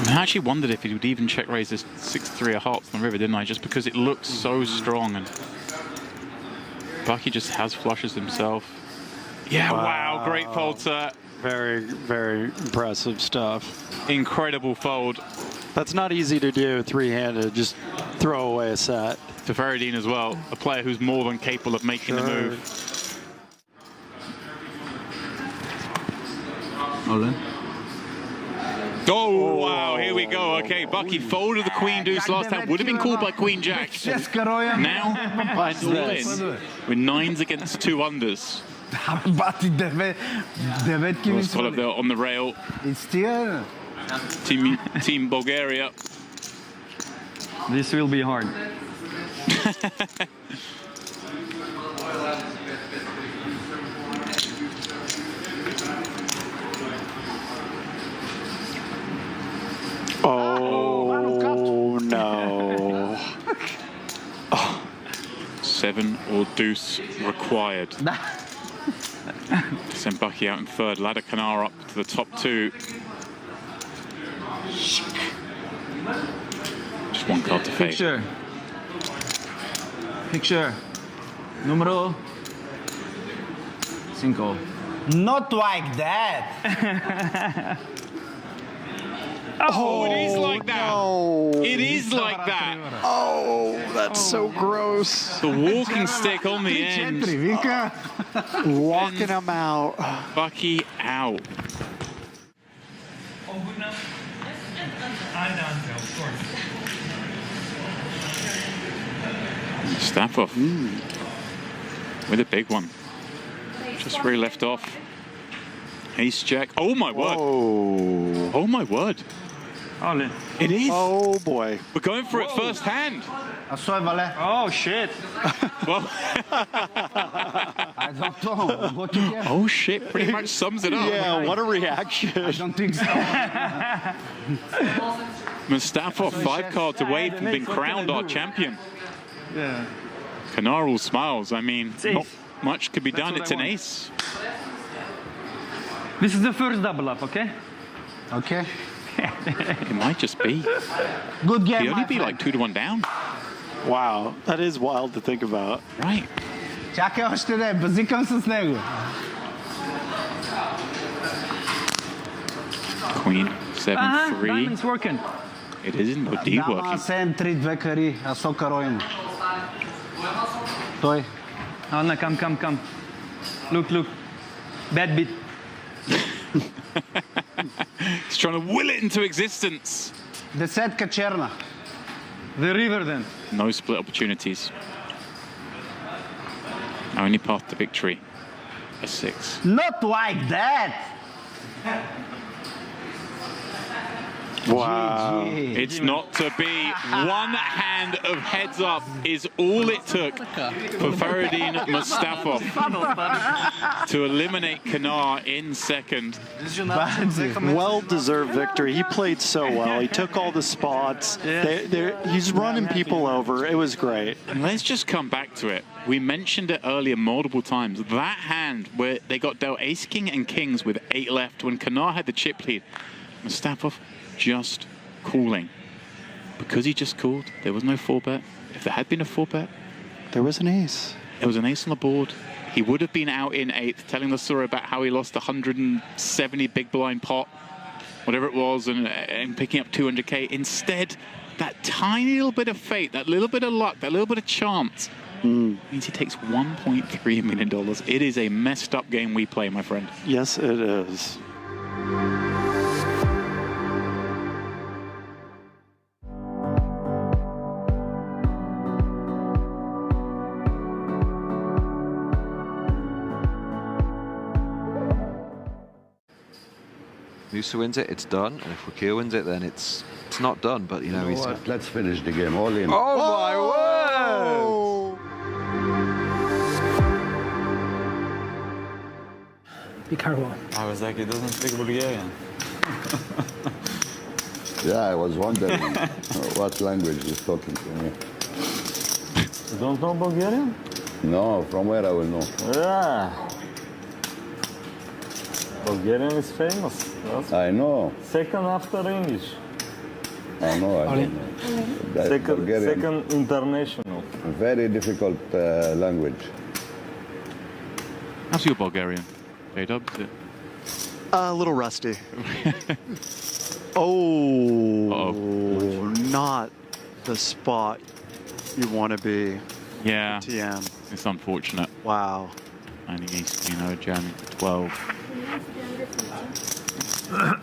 I actually wondered if he would even check raise this 6-3 of hearts on the river, didn't I? Just because it looks so strong, and Bucky just has flushes himself. Yeah, wow, great fold, sir. Very, very impressive stuff. Incredible fold. That's not easy to do, three-handed. Just throw away a set. To Faradine as well, a player who's more than capable of making the move. All in. Oh, wow, here we go. Okay, Bucky folded the Queen Deuce last time. Would have been called by Queen Jack. Now, all in with 9s against 2 unders. On the rail. Team Bulgaria. This will be hard. Oh, no. 7 or deuce required. Send Bucky out in third. Ladder Canar up to the top 2. Just one card to fade. Picture. Numero 5. Not like that. Oh, it is like that. No. It is like that. Oh, that's so gross. The walking stick on the end. Walking him out. Bucky out. Stafford with a big one. Just where he left off. Ace Jack. Oh my word. Whoa. Oh my word. It is. Oh boy. We're going for it first hand. Oh shit. Well, I don't know. What you get? oh shit, pretty much sums it up. Yeah, what a reaction. I don't think so. Mustafa 5 cards away from being crowned our champion. Yeah. Kanar all smiles. I mean, not much could be That's done. what It's I an want. ace. This is the first double up, okay? Okay. It might just be. Good game. He'd only be like 2 to 1 down. Wow, that is wild to think about. Right. Чакай още не, базикам с него. Queen 7-3. Diamond's working. It is indeed Дама working. 7-3, 2 кари, а со кароим. Той. Anna, come. Look. Bad beat. He's trying to will it into existence. Десетка черна. The river then. No split opportunities. Only path to victory. A 6. Not like that. Wow. It's not to be. One hand of heads up is all it took for Faridin Mustafa to eliminate Kanar in second. Well-deserved victory. He played so well. He took all the spots. He's running people over. It was great. And let's just come back to it. We mentioned it earlier multiple times. That hand where they got dealt ace, king, and kings with 8 left when Kanar had the chip lead. Mustafa just calling. Because he just called, there was no 4-bet. If there had been a 4-bet, there was an ace. There was an ace on the board. He would have been out in 8th, telling the story about how he lost 170 big blind pot, whatever it was, and picking up 200K. Instead, that tiny little bit of fate, that little bit of luck, that little bit of chance, means he takes $1.3 million. It is a messed up game we play, my friend. Yes, it is. Musa wins it, it's done, and if Wakil wins it, then it's not done. But you know, he's. Let's finish the game. All in. Oh my word! Be careful. I was like, he doesn't speak Bulgarian. Yeah, I was wondering what language he's talking to me. You don't know Bulgarian? No, from where I will know. Yeah. Bulgarian is famous. I know. Second after English. I know, I don't know. That Second international. Very difficult language. How's your Bulgarian, J-Dub? A little rusty. Not the spot you want to be. Yeah, TM. it's unfortunate. Wow. Finding ace, jamming for 12.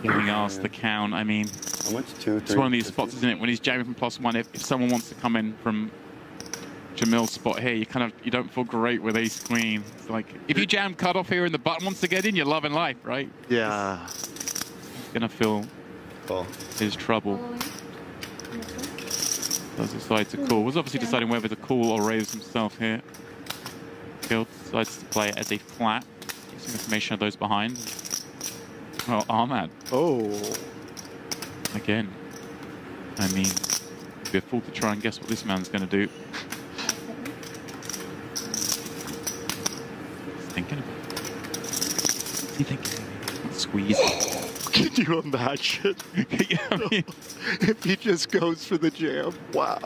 Giving us the count. I mean, it's one of these spots, isn't it? When he's jamming from +1, if someone wants to come in from Jamil's spot here, you don't feel great with ace queen. It's like if you jam cut off here and the button wants to get in, you're loving life, right? Yeah. It's gonna feel his trouble. Does decide to call. Was obviously deciding whether to call or raise himself here. Kill decides to play it as a flat. Some information of those behind. Well, Ahmad. Again. I mean, it'd be a fool to try and guess what this man's going to do. He's thinking about it. What's he thinking? Squeeze. Can you imagine? Yeah, I mean, if he just goes for the jam. Wow.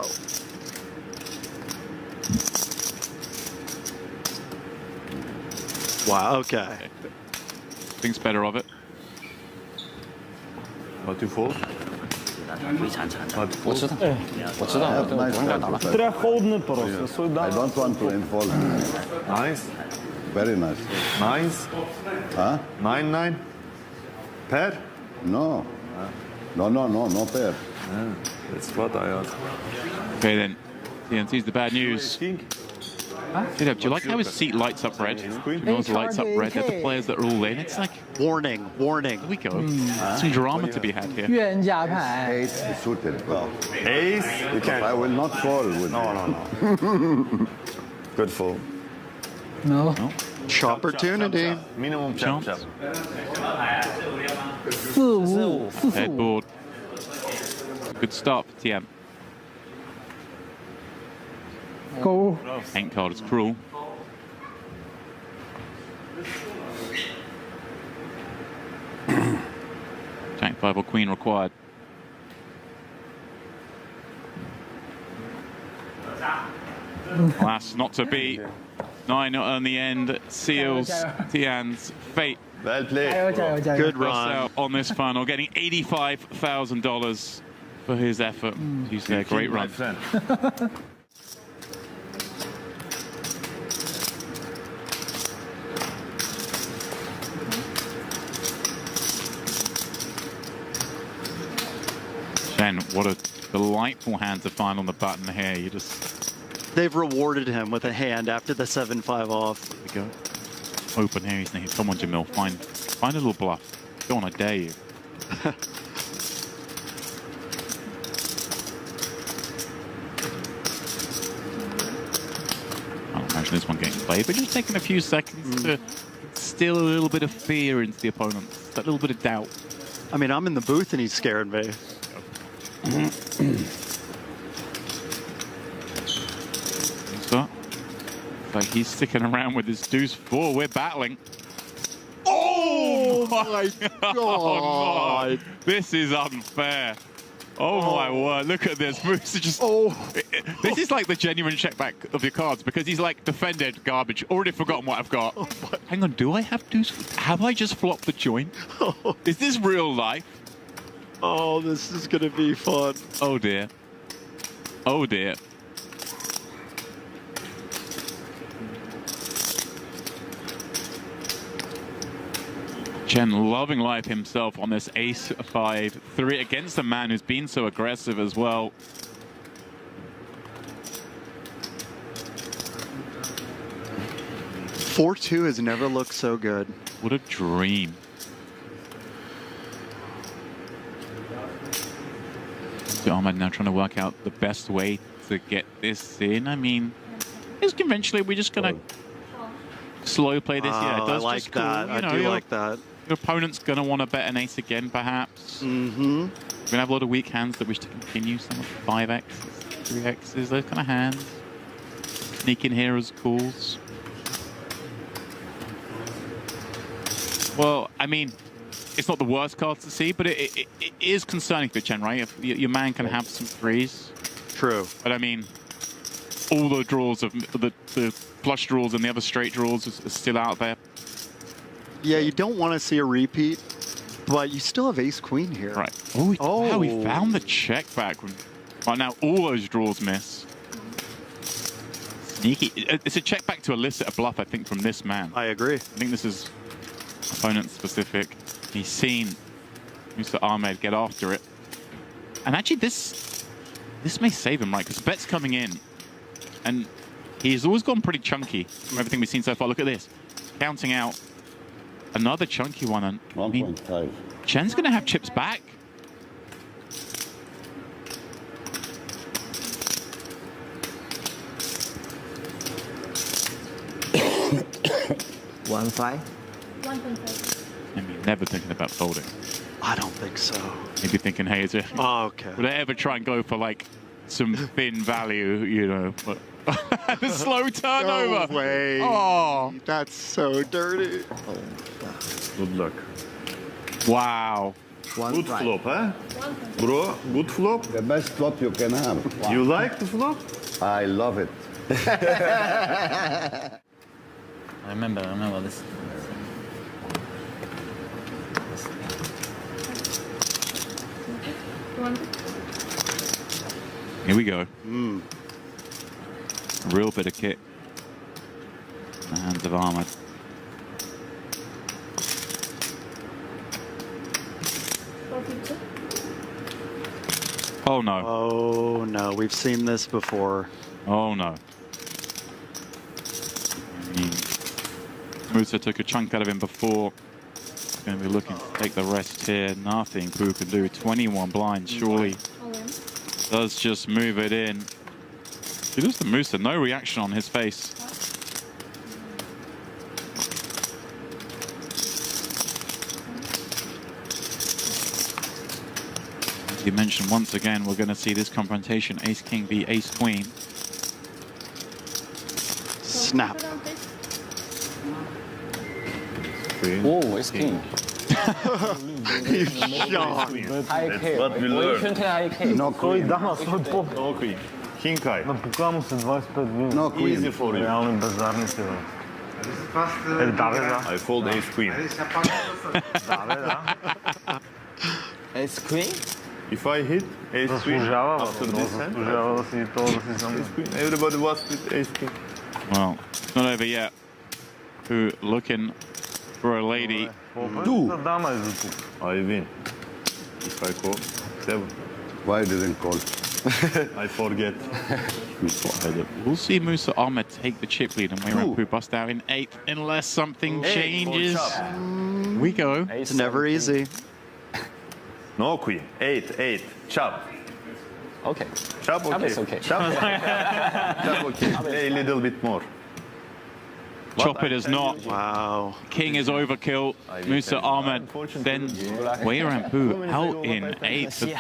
Wow, okay. Thinks better of it. What you fold? 我知道，我知道，我很敢打了。 Treba holdne просто, svoj dan. I don't want to enfold. Nice. Very nice. Nice. Huh? 9-9. Pair? No. No pair. That's what I asked. Okay then. TNT's the bad news. Do you like how his seat lights up red? Yours lights up red. They're the players that are all in. It's like warning. There we go. Some drama to be had here. 预言家派。 Ace is suited well. Ace? You can't. I will not fall with No. Good fold. No. Opportunity. Minimum chop. Headboard. Good start for TM. Go. Ain't card is cruel. Jack 5 or queen required. Last not to be. 9 on the end seals Tian's fate. Well played. Good run. On this final, getting $85,000 for his effort. He's a great run. Shen, what a delightful hand to find on the button here. You just... They've rewarded him with a hand after the 7-5 off. There we go. Open here, he's thinking, come on, Jamil, find a little bluff. Go on, I dare you. I don't imagine this one getting played, but just taking a few seconds to instill a little bit of fear into the opponent. That little bit of doubt. I mean, I'm in the booth and he's scaring me. So, like he's sticking around with his deuce 4. We're battling. Oh my God! Oh, no. This is unfair. Oh my word! Look at this. Moose are just. This is like the genuine check back of your cards because he's like defended garbage. Already forgotten what I've got. Hang on. Do I have deuce? Have I just flopped the joint? Is this real life? Oh, this is gonna be fun. Oh dear. Oh dear. Chen loving life himself on this ace 5-3 against a man who's been so aggressive as well. $4-2 has never looked so good. What a dream. So Ahmed now trying to work out the best way to get this in. I mean, conventionally we're just gonna slow play this. Yeah, it does. I like that. Cool. I do like that. Your opponent's going to want to bet an ace again, perhaps. Mm-hmm. We're going to have a lot of weak hands that wish to continue. Some of the 5Xs, 3Xs, those kind of hands. Sneak in here as calls. Well, I mean, it's not the worst card to see, but it is concerning for Chen, right? If your man can have some threes. True. But I mean, all the draws of the flush draws and the other straight draws are still out there. Yeah, you don't want to see a repeat, but you still have ace-queen here. Right. Oh, how he found the check back. Right now, all those draws miss. Sneaky. It's a check back to elicit a bluff, I think, from this man. I agree. I think this is opponent-specific. He's seen Mr. Ahmed get after it. And actually, this may save him, right? Because bet's coming in. And he's always gone pretty chunky from everything we've seen so far. Look at this. Counting out. Another chunky one. And 1.5. Chen's going to have chips back. $1.5. 1.5. I mean, never thinking about folding. I don't think so. Maybe thinking, hey, is it? Oh, okay. Would I ever try and go for like some thin value, you know? But the slow turnover. No way. Oh, that's so dirty. Oh. Good luck. Wow. Good flop, huh? Bro, good flop. The best flop you can have. Wow. You like the flop? I love it. I remember this. Here we go. A real bit of kit. In the hands of Ahmed. Oh no. Oh no, we've seen this before. Oh no. Musa took a chunk out of him before. He's going to be looking to take the rest here. Nothing Pooh can do. 21 blinds, surely. Does just move it in. He loses to Musa, no reaction on his face. As you mentioned, once again, we're going to see this confrontation, Ace King v Ace Queen. Snap. Oh, Ace King. That's what we learned. No queen. No queen. King high. No queen. Easy for you. I fold ace queen. Ace queen? If I hit ace queen after this hand, ace queen. Everybody was with ace queen. Well, it's not over yet. Who looking for a lady? Two. I win. If I call 7. Why didn't call? I forget. We'll see Musa Ahmed take the chip lead and Wayrampu bust out in 8th unless something changes. We go. It's never easy. No queen. 8. Chop. Okay. Chop okay. Is okay. Chop okay. A little bit more. Chop it is not. Wow. King is overkill. Musa Ahmed then Wayrampu out in 8th.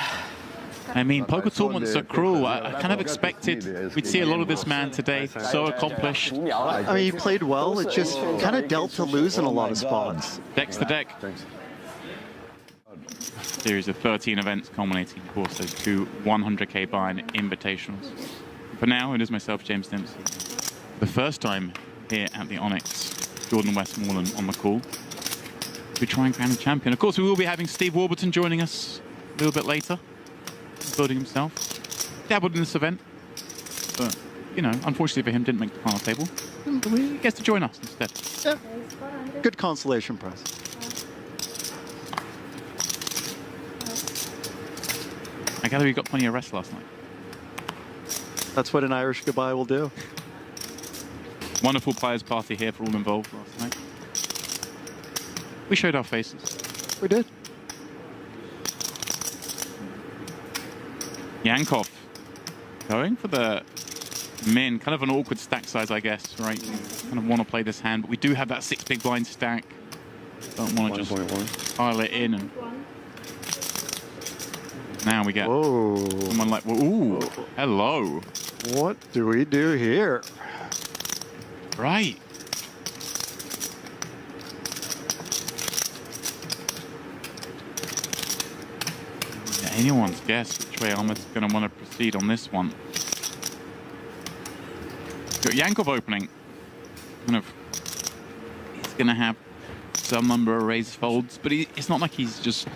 I mean, poker tournaments are cruel. I kind of expected we'd see a lot of this man today. So accomplished. I mean, he played well. It just kind of dealt to lose in a lot of spots. Deck's the deck. Series of 13 events culminating, of course, those 2 100k buy-in invitationals. For now, it is myself, James Dempsey. The first time here at the Onyx, Jordan Westmoreland on the call. We try and crown a champion. Of course, we will be having Steve Warburton joining us a little bit later. Building himself. Dabbled in this event. But, you know, unfortunately for him, didn't make the final table. He gets to join us instead. Yeah. Good consolation prize. I gather you got plenty of rest last night. That's what an Irish goodbye will do. Wonderful players party here for all involved last night. We showed our faces. We did. Yankov going for the min. Kind of an awkward stack size, I guess, right? Kind of want to play this hand, but we do have that 6 big blind stack. Don't want to just pile it in. And now we get someone like, ooh, hello. What do we do here? Right. Anyone's guess which way Ahmed's going to want to proceed on this one. Got Yankov opening. Kind of, he's going to have some number of raised folds, but it's not like he's just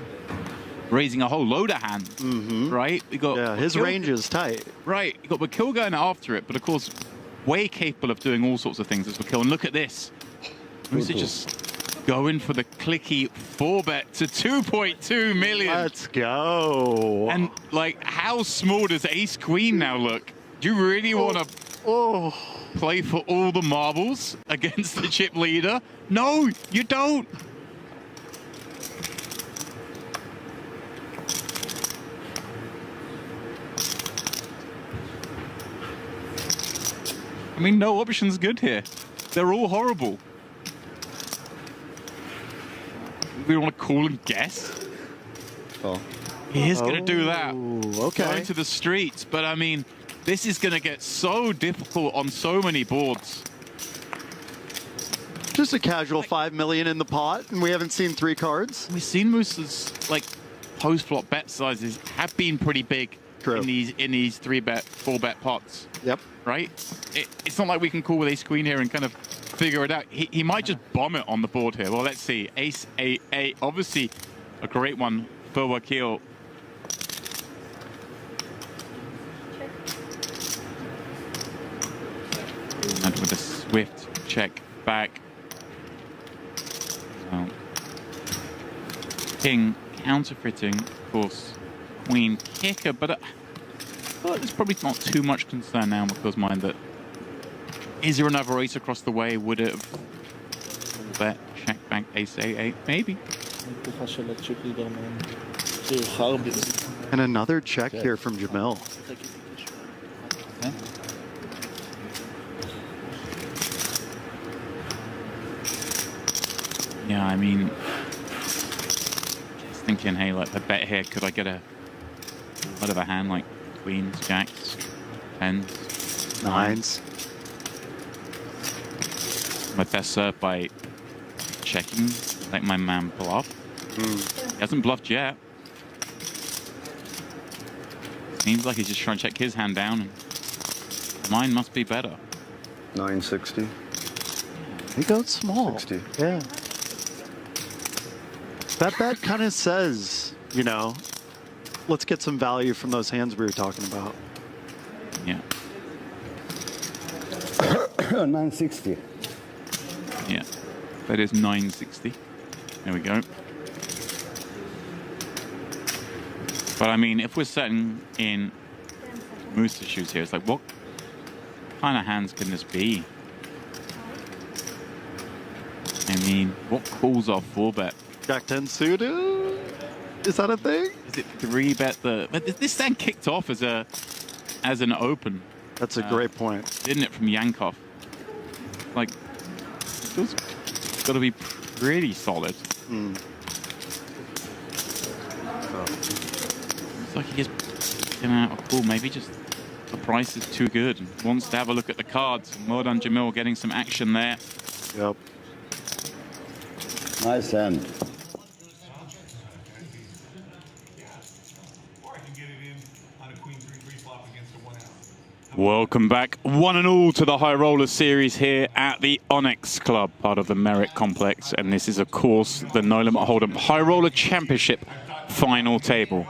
raising a whole load of hands, right? We got his range is tight. Right, you got Bakil going after it, but of course, way capable of doing all sorts of things as Bakil. And look at this. Who's it just going for the clicky 4-bet to 2.2 million? Let's go. And like, how small does Ace Queen now look? Do you really want to play for all the marbles against the chip leader? No, you don't. I mean, no option's good here. They're all horrible. We want to call and guess. He is going to do that. Okay. Going to the streets, but I mean, this is going to get so difficult on so many boards. Just a casual 5 million in the pot, and we haven't seen 3 cards. We've seen Musa's like post-flop bet sizes have been pretty big. in these 3-bet, 4-bet pots. Yep. Right? It's not like we can call with ace queen here and kind of figure it out. He might just bomb it on the board here. Well, let's see. Ace, 8, obviously a great one for Wakil. And with a swift check back. Well, king counterfeiting, of course, queen kicker, but I feel like there's probably not too much concern now in Wakil's mind that is there another ace across the way? Would it have bet check back ace a8? Maybe. And another check here from Jamil. Okay. Yeah, I mean, just thinking, hey, like the bet here, could I get a out of a hand like queens, jacks, tens, nines? My best served by checking, like my man bluff. He hasn't bluffed yet. Seems like he's just trying to check his hand down. And mine must be better. 960. He goes small. 60. Yeah. That bet kind of says, you know, let's get some value from those hands we were talking about. Yeah. 960. Yeah. That is 960. There we go. But I mean, if we're setting in Moose's shoes here, it's like, what kind of hands can this be? I mean, what calls our 4-bet? Jack 10 suited? Is that a thing? Is it 3-bet the? But this stand kicked off as an open. That's a great point. Didn't it, from Yankov? Like, it's got to be pretty solid. It's like he just came out. Oh, cool. Maybe just the price is too good. And wants to have a look at the cards. And well done, Jamil, getting some action there. Yep. Nice hand. Welcome back, one and all, to the High Roller Series here at the Onyx Club, part of the Merit Complex. And this is, of course, the No Limit Hold'em High Roller Championship final table,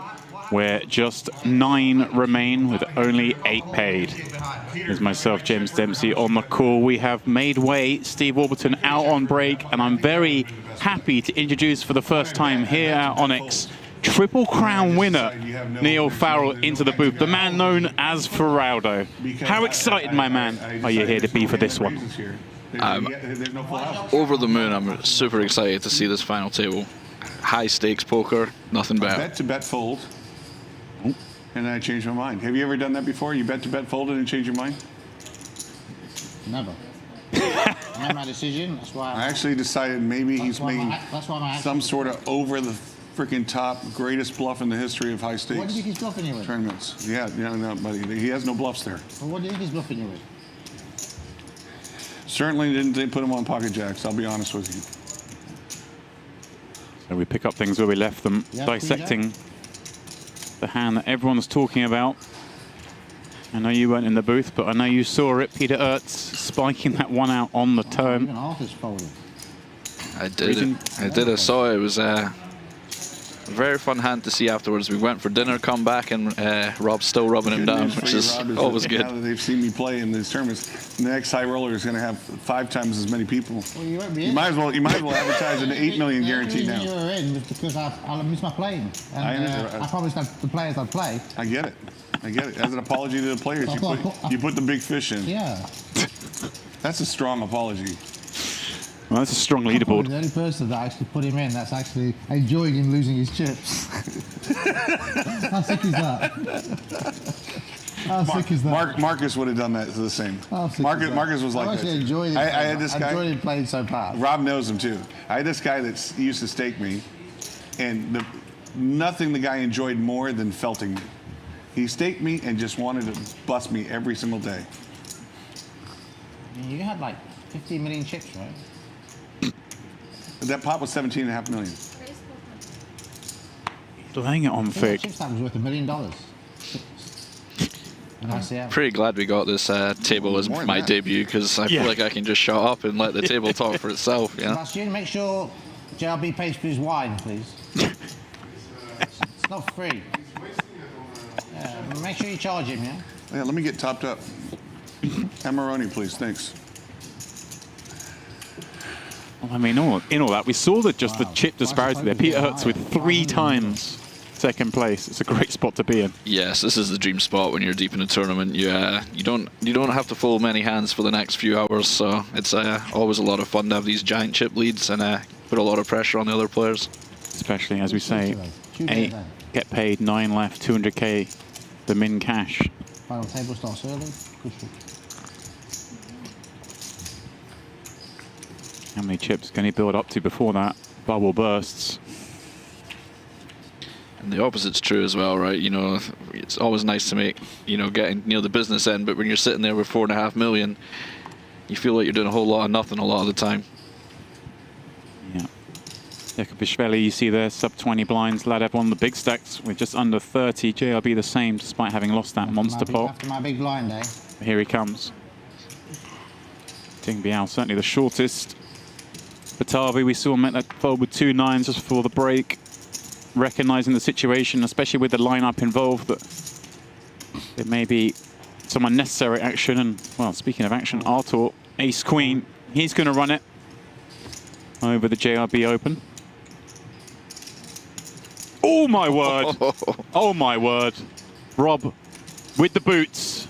where just 9 remain with only 8 paid. Here's myself, James Dempsey, on the call. We have made way, Steve Warburton out on break, and I'm very happy to introduce for the first time here at Onyx, Triple Crown winner Neil Farrell into the booth, the man known as Feraldo. How excited, my man, are you here to be for this one? I'm over the moon. I'm super excited to see this final table. High stakes poker, nothing better. Bet to bet fold, and then I changed my mind. Have you ever done that before? You bet to bet fold and then change your mind? Never. I made my decision. That's why I actually decided maybe he's making some sort of over the freaking top greatest bluff in the history of high stakes. What do you think he's bluffing you with? Tournaments. Yeah, no, buddy. He has no bluffs there. Well, what do you think he's bluffing you with? Certainly didn't put him on pocket jacks. I'll be honest with you. So we pick up things where we left them, dissecting the hand that everyone's talking about. I know you weren't in the booth, but I know you saw it. Peter Aerts spiking that one out on the turn. Even half is folded. I did. I saw it. It was a very fun hand to see afterwards. We went for dinner, come back, and Rob's still rubbing him down, which is always good. Now that they've seen me play in these tournaments, the next high roller is going to have 5 times as many people. Well, you won't be you might as well advertise an 8 million guarantee now. The reason you were in was because I missed my playing. And, I promised the players I'd play. I get it. I get it. As an apology to the players, you put the big fish in. Yeah. That's a strong apology. Well, that's a strong leaderboard. The only person that actually put him in that's actually enjoying him losing his chips. How sick is that? How sick is that? Marcus would have done that the same. Marcus was like that. I had this guy. I enjoyed him playing so bad. Rob knows him too. I had this guy that used to stake me, and nothing the guy enjoyed more than felting me. He staked me and just wanted to bust me every single day. You had like 15 million chips, right? That pot was 17.5 million. Laying it on thick. Chips that was worth $1 million. Pretty glad we got this table as my debut, because I feel like I can just shut up and let the table talk for itself. Yeah. Sebastian, make sure JRB pays for his wine, please. It's not free. Make sure you charge him, yeah? Yeah, let me get topped up. Amarone, please, thanks. Well, I mean, in all that, we saw the chip disparity there. Peter Aerts with 3 times second place. It's a great spot to be in. Yes, this is the dream spot when you're deep in a tournament. You don't have to fold many hands for the next few hours, so it's always a lot of fun to have these giant chip leads and put a lot of pressure on the other players. Especially, as we say, 8 get paid, 9 left, 200k, the min cash. Final table starts early. Good shot. How many chips can he build up to before that bubble bursts? And the opposite's true as well, right? You know, it's always nice to make, getting near the business end, but when you're sitting there with 4.5 million, you feel like you're doing a whole lot of nothing a lot of the time. Yeah. Iakobishvili, you see there, sub 20 blinds. Ladev on the big stacks with just under 30. JRB the same, despite having lost that monster pot. After my big blind, eh? Here he comes. Ting Biao, certainly the shortest. Batavi, we saw met that fold with 2 9s just before the break. Recognizing the situation, especially with the lineup involved, that there may be some unnecessary action. And, well, speaking of action, Artur, ace-queen, he's going to run it over the JRB Open. Oh, my word. Oh, my word. Rob with the boots.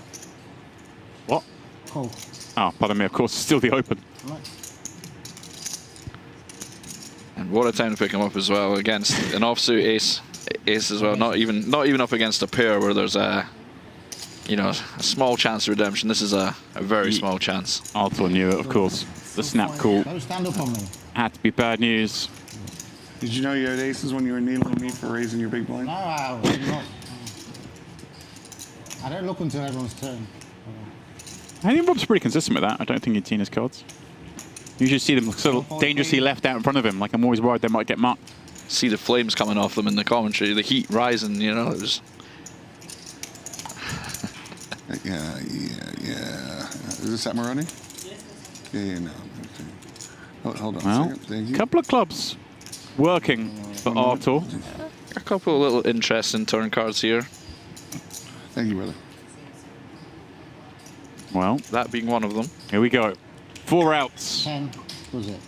What? Cool. Oh, pardon me, of course, still the Open. And what a time to pick him up as well against an offsuit ace as well. Not even up against a pair where there's a small chance of redemption. This is a very small chance. Artur knew it, of course. The snap call Don't stand up on me. had to be bad news. Did you know you had aces when you were needling me for raising your big blind? No, I'm not. I don't look until everyone's turn. I think Rob's pretty consistent with that. I don't think he'd seen his cards. You should see them sort of dangerously left out in front of him. Like, I'm always worried they might get marked. See the flames coming off them in the commentary, the heat rising, it was... Yeah. Is this Amarone? Yeah, no. Okay. Hold on a second. Thank you. A couple of clubs working for Artur. A couple of little interesting turn cards here. Thank you, brother. Well, that being one of them. Here we go. 4 outs. 10 was it?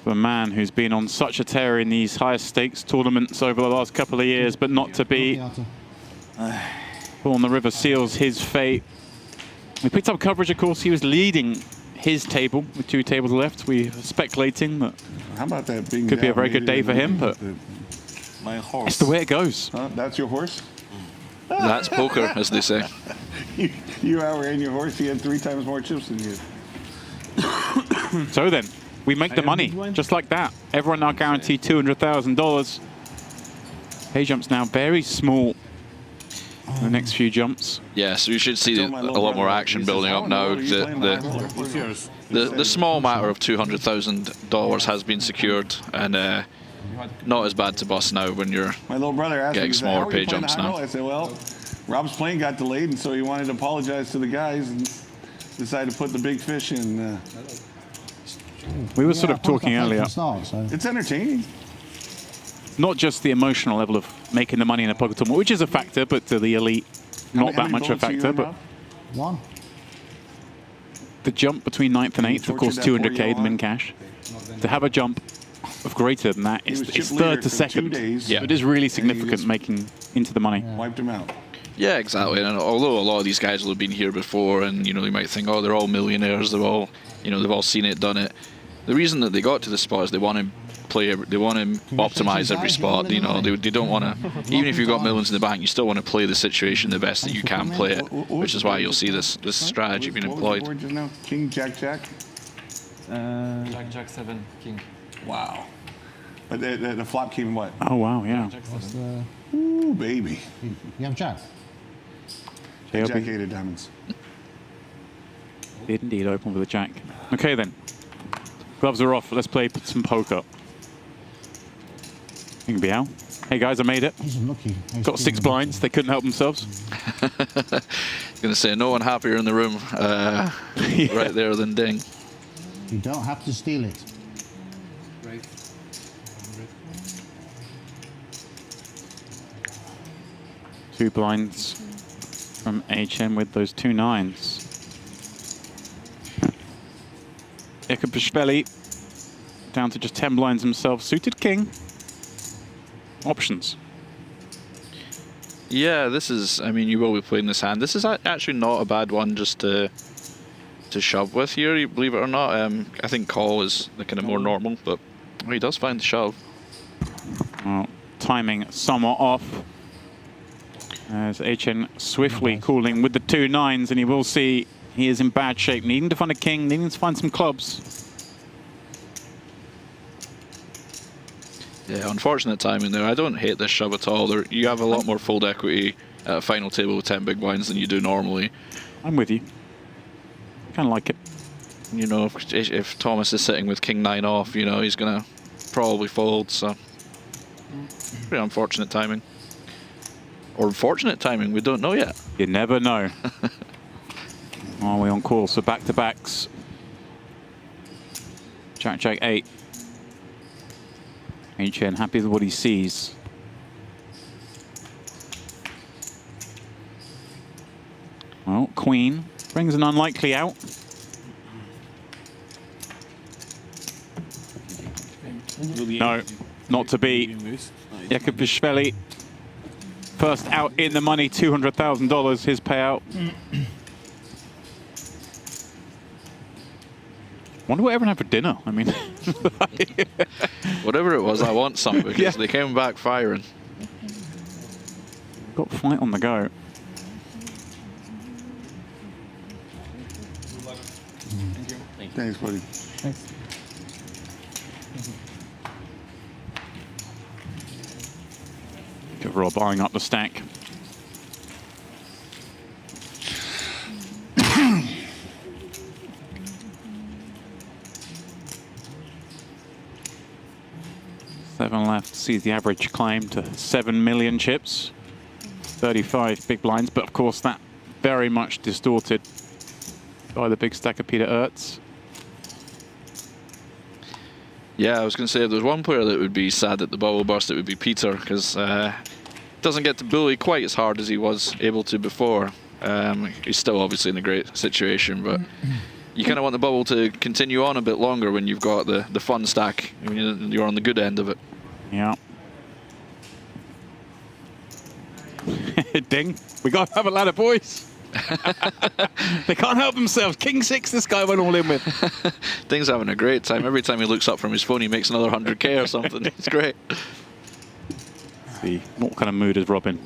The man who's been on such a tear in these highest stakes tournaments over the last couple of years, but not to be. Paul on the River seals his fate. We picked up coverage, of course. He was leading his table with 2 tables left. We were speculating that How about that being could be a very good day for him, but my horse. it's the way it goes. That's your horse? That's poker, as they say. You outran your horse. He had 3 times more chips than you. So then, we make the money, just like that. Everyone now guaranteed $200,000. Pay jumps now very small in the next few jumps. Yeah, so you should see a lot more action building up now. The small matter of $200,000 has been secured, and not as bad to bust now when you're My little brother asked getting me, smaller "How are pay you playing jumps the high now. roll?" I said, well, Rob's plane got delayed, and so he wanted to apologize to the guys and decided to put the big fish in. We were sort of talking earlier. It's entertaining. Not just the emotional level of making the money in a poker tournament, which is a factor, but to the elite, not that much of a factor. But 1. the jump between 9th and 8th, of course, 200k, the min cash. To have a jump of greater than that, it's 3rd to 2nd. Yeah. It is really significant making into the money. Wiped him out. Yeah, exactly. And although a lot of these guys will have been here before, and you might think, oh, they're all millionaires, they're all, they've all seen it, done it. The reason that they got to the spot is they want to play, they want to optimize every spot. They don't want to, even if you've got millions in the bank, you still want to play the situation the best that you can play it, which is why you'll see this strategy being employed. What was the board just now? King, Jack, Jack? Jack, Jack, 7, King. Wow. But the flop came what? Oh, wow, yeah. Ooh, baby. You have Jack? Jack 8 of diamonds. Did indeed open with a jack. Okay, then. Gloves are off. Let's play some poker. King Biao. Hey guys, I made it. He's unlucky. Got 6 blinds. They couldn't help themselves. Gonna say no one happier in the room right there than Ding. You don't have to steal it. Right. 2 blinds from Eychenne with those 2 9s. Iakobishvili down to just 10 blinds himself. Suited king. Options. Yeah, this is, I mean, you will be playing this hand. This is actually not a bad one just to shove with here, believe it or not. I think call is the kind of more normal, but he does find the shove. Well, timing somewhat off. As Eychenne swiftly cooling with the 2 9s, and you will see he is in bad shape, needing to find a king, needing to find some clubs. Yeah, unfortunate timing there. I don't hate this shove at all. You have a lot more fold equity at a final table with 10 big blinds than you do normally. I'm with you. Kind of like it. You know, if Thomas is sitting with king 9 off, you know, he's going to probably fold, so pretty unfortunate timing. Or fortunate timing, we don't know yet. You never know. Are we on course for back-to-backs? Jack, 8. Eychenne happy with what he sees. Well, queen brings an unlikely out. No, not to be. Iakobishvili first out in the money, $200,000 his payout. Wonder what everyone had for dinner. I mean, whatever it was, I want some because they came back firing. Got flight on the go. Thanks, buddy. Thanks. Rob eyeing up the stack. Seven left sees the average climb to 7 million chips. 35 big blinds, but of course that very much distorted by the big stack of Peter Aerts. Yeah, I was going to say if there's one player that would be sad at the bubble burst, it would be Peter, because doesn't get to bully quite as hard as he was able to before. He's still obviously in a great situation, but you kind of want the bubble to continue on a bit longer when you've got the fun stack. I mean, you're on the good end of it. Yeah. Ding. We got to have a ladder, boys. They can't help themselves. King 6 this guy went all in with. Ding's having a great time. Every time he looks up from his phone, he makes another 100K or something. It's great. Let's see, what kind of mood is Robin?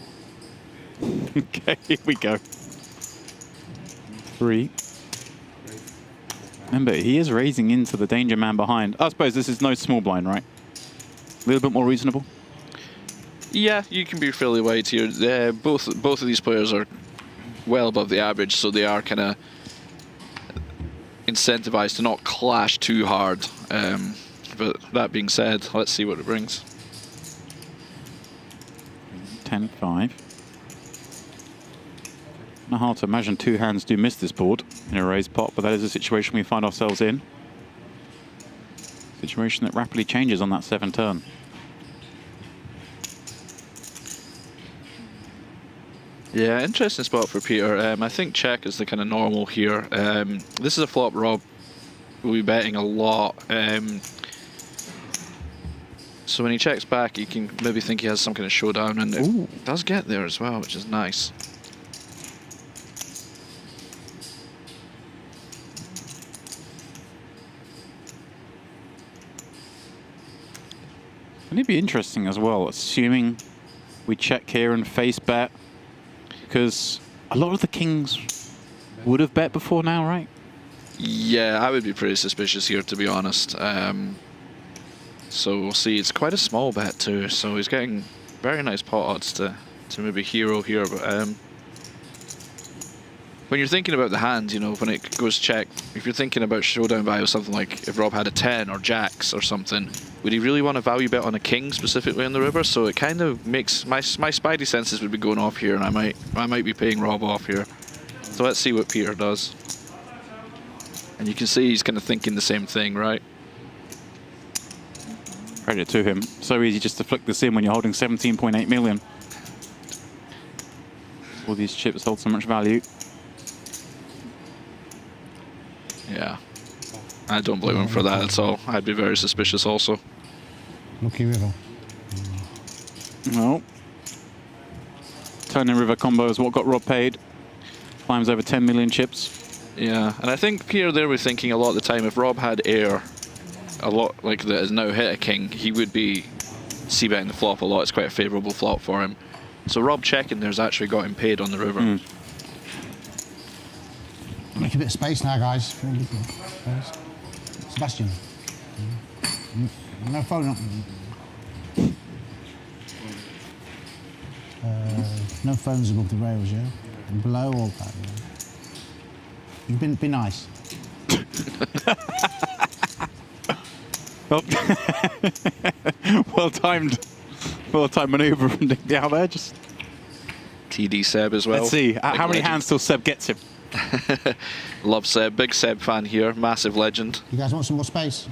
Okay, here we go. 3. Remember, he is raising into the danger man behind. I suppose this is no small blind, right? A little bit more reasonable. Yeah, you can be fairly wide here. Both of these players are well above the average, so they are kind of incentivized to not clash too hard. But that being said, let's see what it brings. 10-5. Not hard to imagine 2 hands do miss this board in a raised pot, but that is a situation we find ourselves in. Situation that rapidly changes on that 7 turn. Yeah, interesting spot for Peter. I think check is the kind of normal here. This is a flop Rob will be betting a lot. So when he checks back, you can maybe think he has some kind of showdown, and it does get there as well, which is nice. And it'd be interesting as well, assuming we check here and face bet, because a lot of the kings would have bet before now, right? Yeah, I would be pretty suspicious here, to be honest. So we'll see. It's quite a small bet too, so he's getting very nice pot odds to maybe hero here, but when you're thinking about the hand, you know, when it goes check, if you're thinking about showdown value, something like if Rob had a 10 or jacks or something, would he really want to value bet on a king specifically on the river? So it kind of makes my spidey senses would be going off here, and I might be paying Rob off here. So let's see what Peter does. And you can see he's kind of thinking the same thing, right? Credit to him. So easy just to flick this in when you're holding 17.8 million. All these chips hold so much value. Yeah. I don't blame him for that at all. I'd be very suspicious also. Lucky river. Well, turning river combo is what got Rob paid. Climbs over 10 million chips. Yeah, and I think Pierre there was thinking a lot of the time if Rob had air, a lot like that has now hit a king, he would be c-betting the flop a lot. It's quite a favourable flop for him. So Rob checking there's actually got him paid on the river. Make a bit of space now, guys. Sebastian. No phone. No phones above the rails, yeah? And below all that, yeah? You've been nice. Well timed maneuver from Dick out there. Just TD Seb as well. Let's see how many hands till Seb gets him. Love Seb, big Seb fan here, massive legend. You guys want some more space?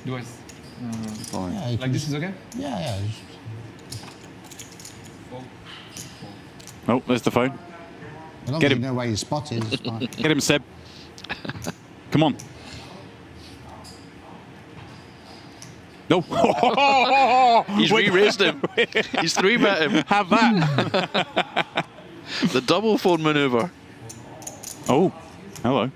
Do I? Yeah, like this is okay? Yeah. Oh, there's the phone. As long Get as him. you know where your spot is, it's fine. Get him, Seb. Come on. No. He's re-raised him. He's 3-bet him. Have that. The double phone maneuver. Oh, hello.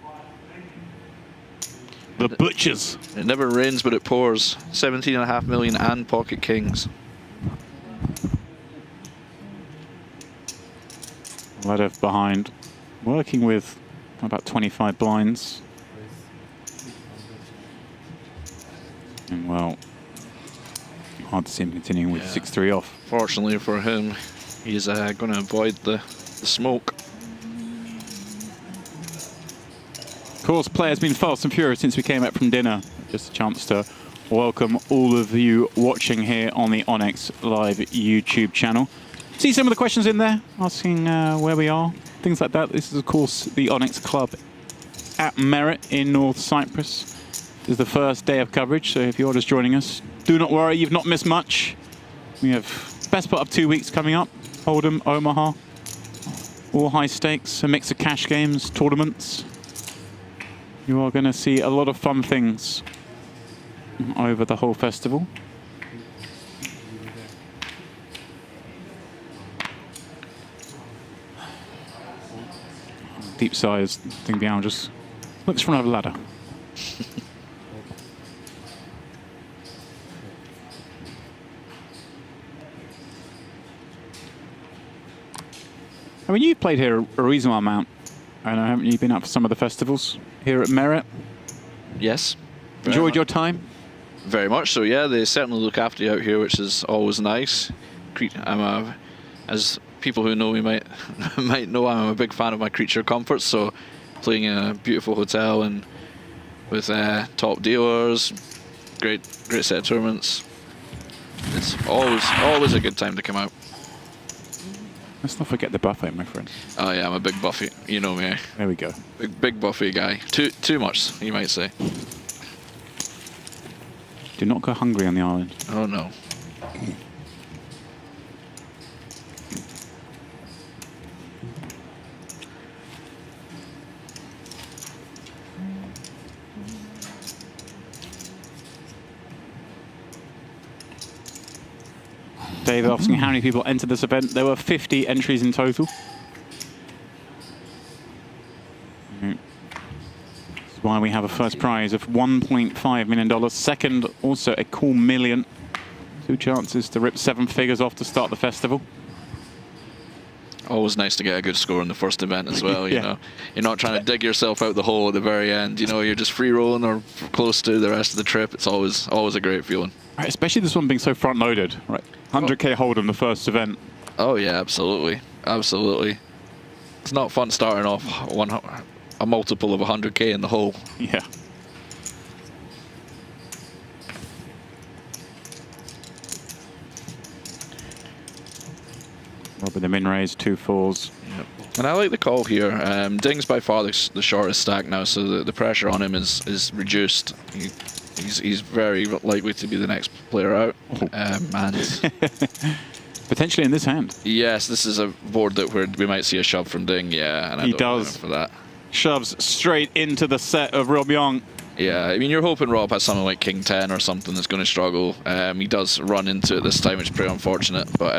The butchers. It never rains, but it pours. 17.5 million and pocket kings. Ladev behind, working with about 25 blinds. And well, hard to see him continuing with 6-3 off. Fortunately for him, he's going to avoid the smoke. Of course, players been fast and furious since we came back from dinner. Just a chance to welcome all of you watching here on the Onyx Live YouTube channel. See some of the questions in there, asking where we are, things like that. This is, of course, the Onyx Club at Merit in North Cyprus. This is the first day of coverage, so if you're just joining us, do not worry, you've not missed much. We have best part of 2 weeks coming up. Hold'em, Omaha, all high stakes, a mix of cash games, tournaments. You are going to see a lot of fun things over the whole festival. Deep size thing behind just looks from over the ladder. I mean, you've played here a reasonable amount. I know, haven't you been up for some of the festivals here at Merit? Yes. Enjoyed your time? Very much so, yeah. They certainly look after you out here, which is always nice. As people who know me might know, I'm a big fan of my creature comforts, so playing in a beautiful hotel and with top dealers, great set of tournaments. It's always a good time to come out. Let's not forget the buffet, my friend. Oh yeah, I'm a big buffet. You know me. There we go. Big buffet guy. Too much, you might say. Do not go hungry on the island. Oh no. David asking how many people entered this event. There were 50 entries in total. That's why we have a first prize of $1.5 million. Second, also a cool million. 2 chances to rip 7 figures off to start the festival. Always nice to get a good score in the first event as well, you know. You're not trying to dig yourself out the hole at the very end, you know, you're just free rolling or close to the rest of the trip. It's always a great feeling. Right, especially this one being so front loaded, right? 100k Hold'em the first event. Oh yeah, absolutely. Absolutely. It's not fun starting off a multiple of 100k in the hole. Yeah. Rob with the min raise, 2 4s. Yep. And I like the call here. Ding's by far the shortest stack now, so the pressure on him is reduced. He's very likely to be the next player out. And potentially in this hand. Yes, this is a board that we might see a shove from Ding. Yeah, and I don't blame him for that. Shoves straight into the set of Rob Yong. Yeah, I mean, you're hoping Rob has something like King 10 or something that's going to struggle. He does run into it this time, which is pretty unfortunate. But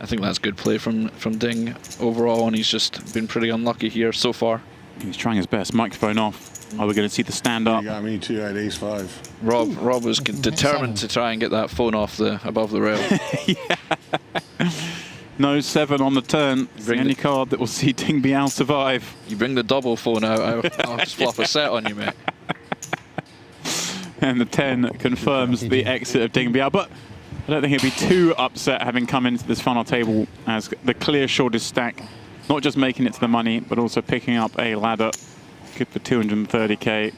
I think that's good play from Ding overall, and he's just been pretty unlucky here so far. He's trying his best. Microphone off. Are we going to see the stand up? You got me too at ace-5. Rob was determined to try and get that phone off above the rail. Yeah. No 7 on the turn. It's the only card that will see Ding Biao survive. You bring the double phone out, I'll just flop a set on you, mate. And the 10 confirms the exit of Ding Biao. But I don't think he'll be too upset having come into this final table as the clear shortest stack. Not just making it to the money, but also picking up a ladder. Good for 230k.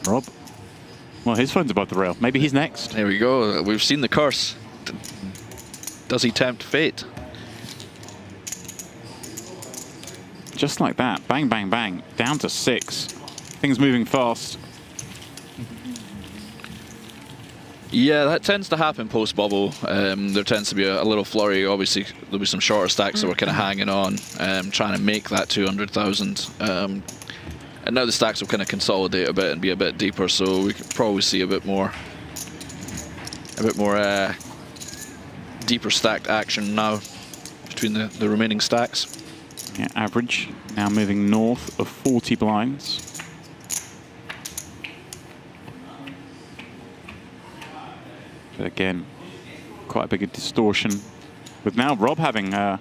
Rob. Well, his phone's above the rail. Maybe he's next. There we go. We've seen the curse. Does he tempt fate? Just like that. Bang, bang, bang. Down to 6. Things moving fast. Yeah, that tends to happen post-bubble. There tends to be a little flurry. Obviously, there'll be some shorter stacks that we're kind of hanging on, trying to make that 200,000. And now the stacks will kind of consolidate a bit and be a bit deeper, so we could probably see a bit more deeper stacked action now between the remaining stacks. Yeah, average now moving north of 40 blinds. But again, quite a big distortion. With now Rob having a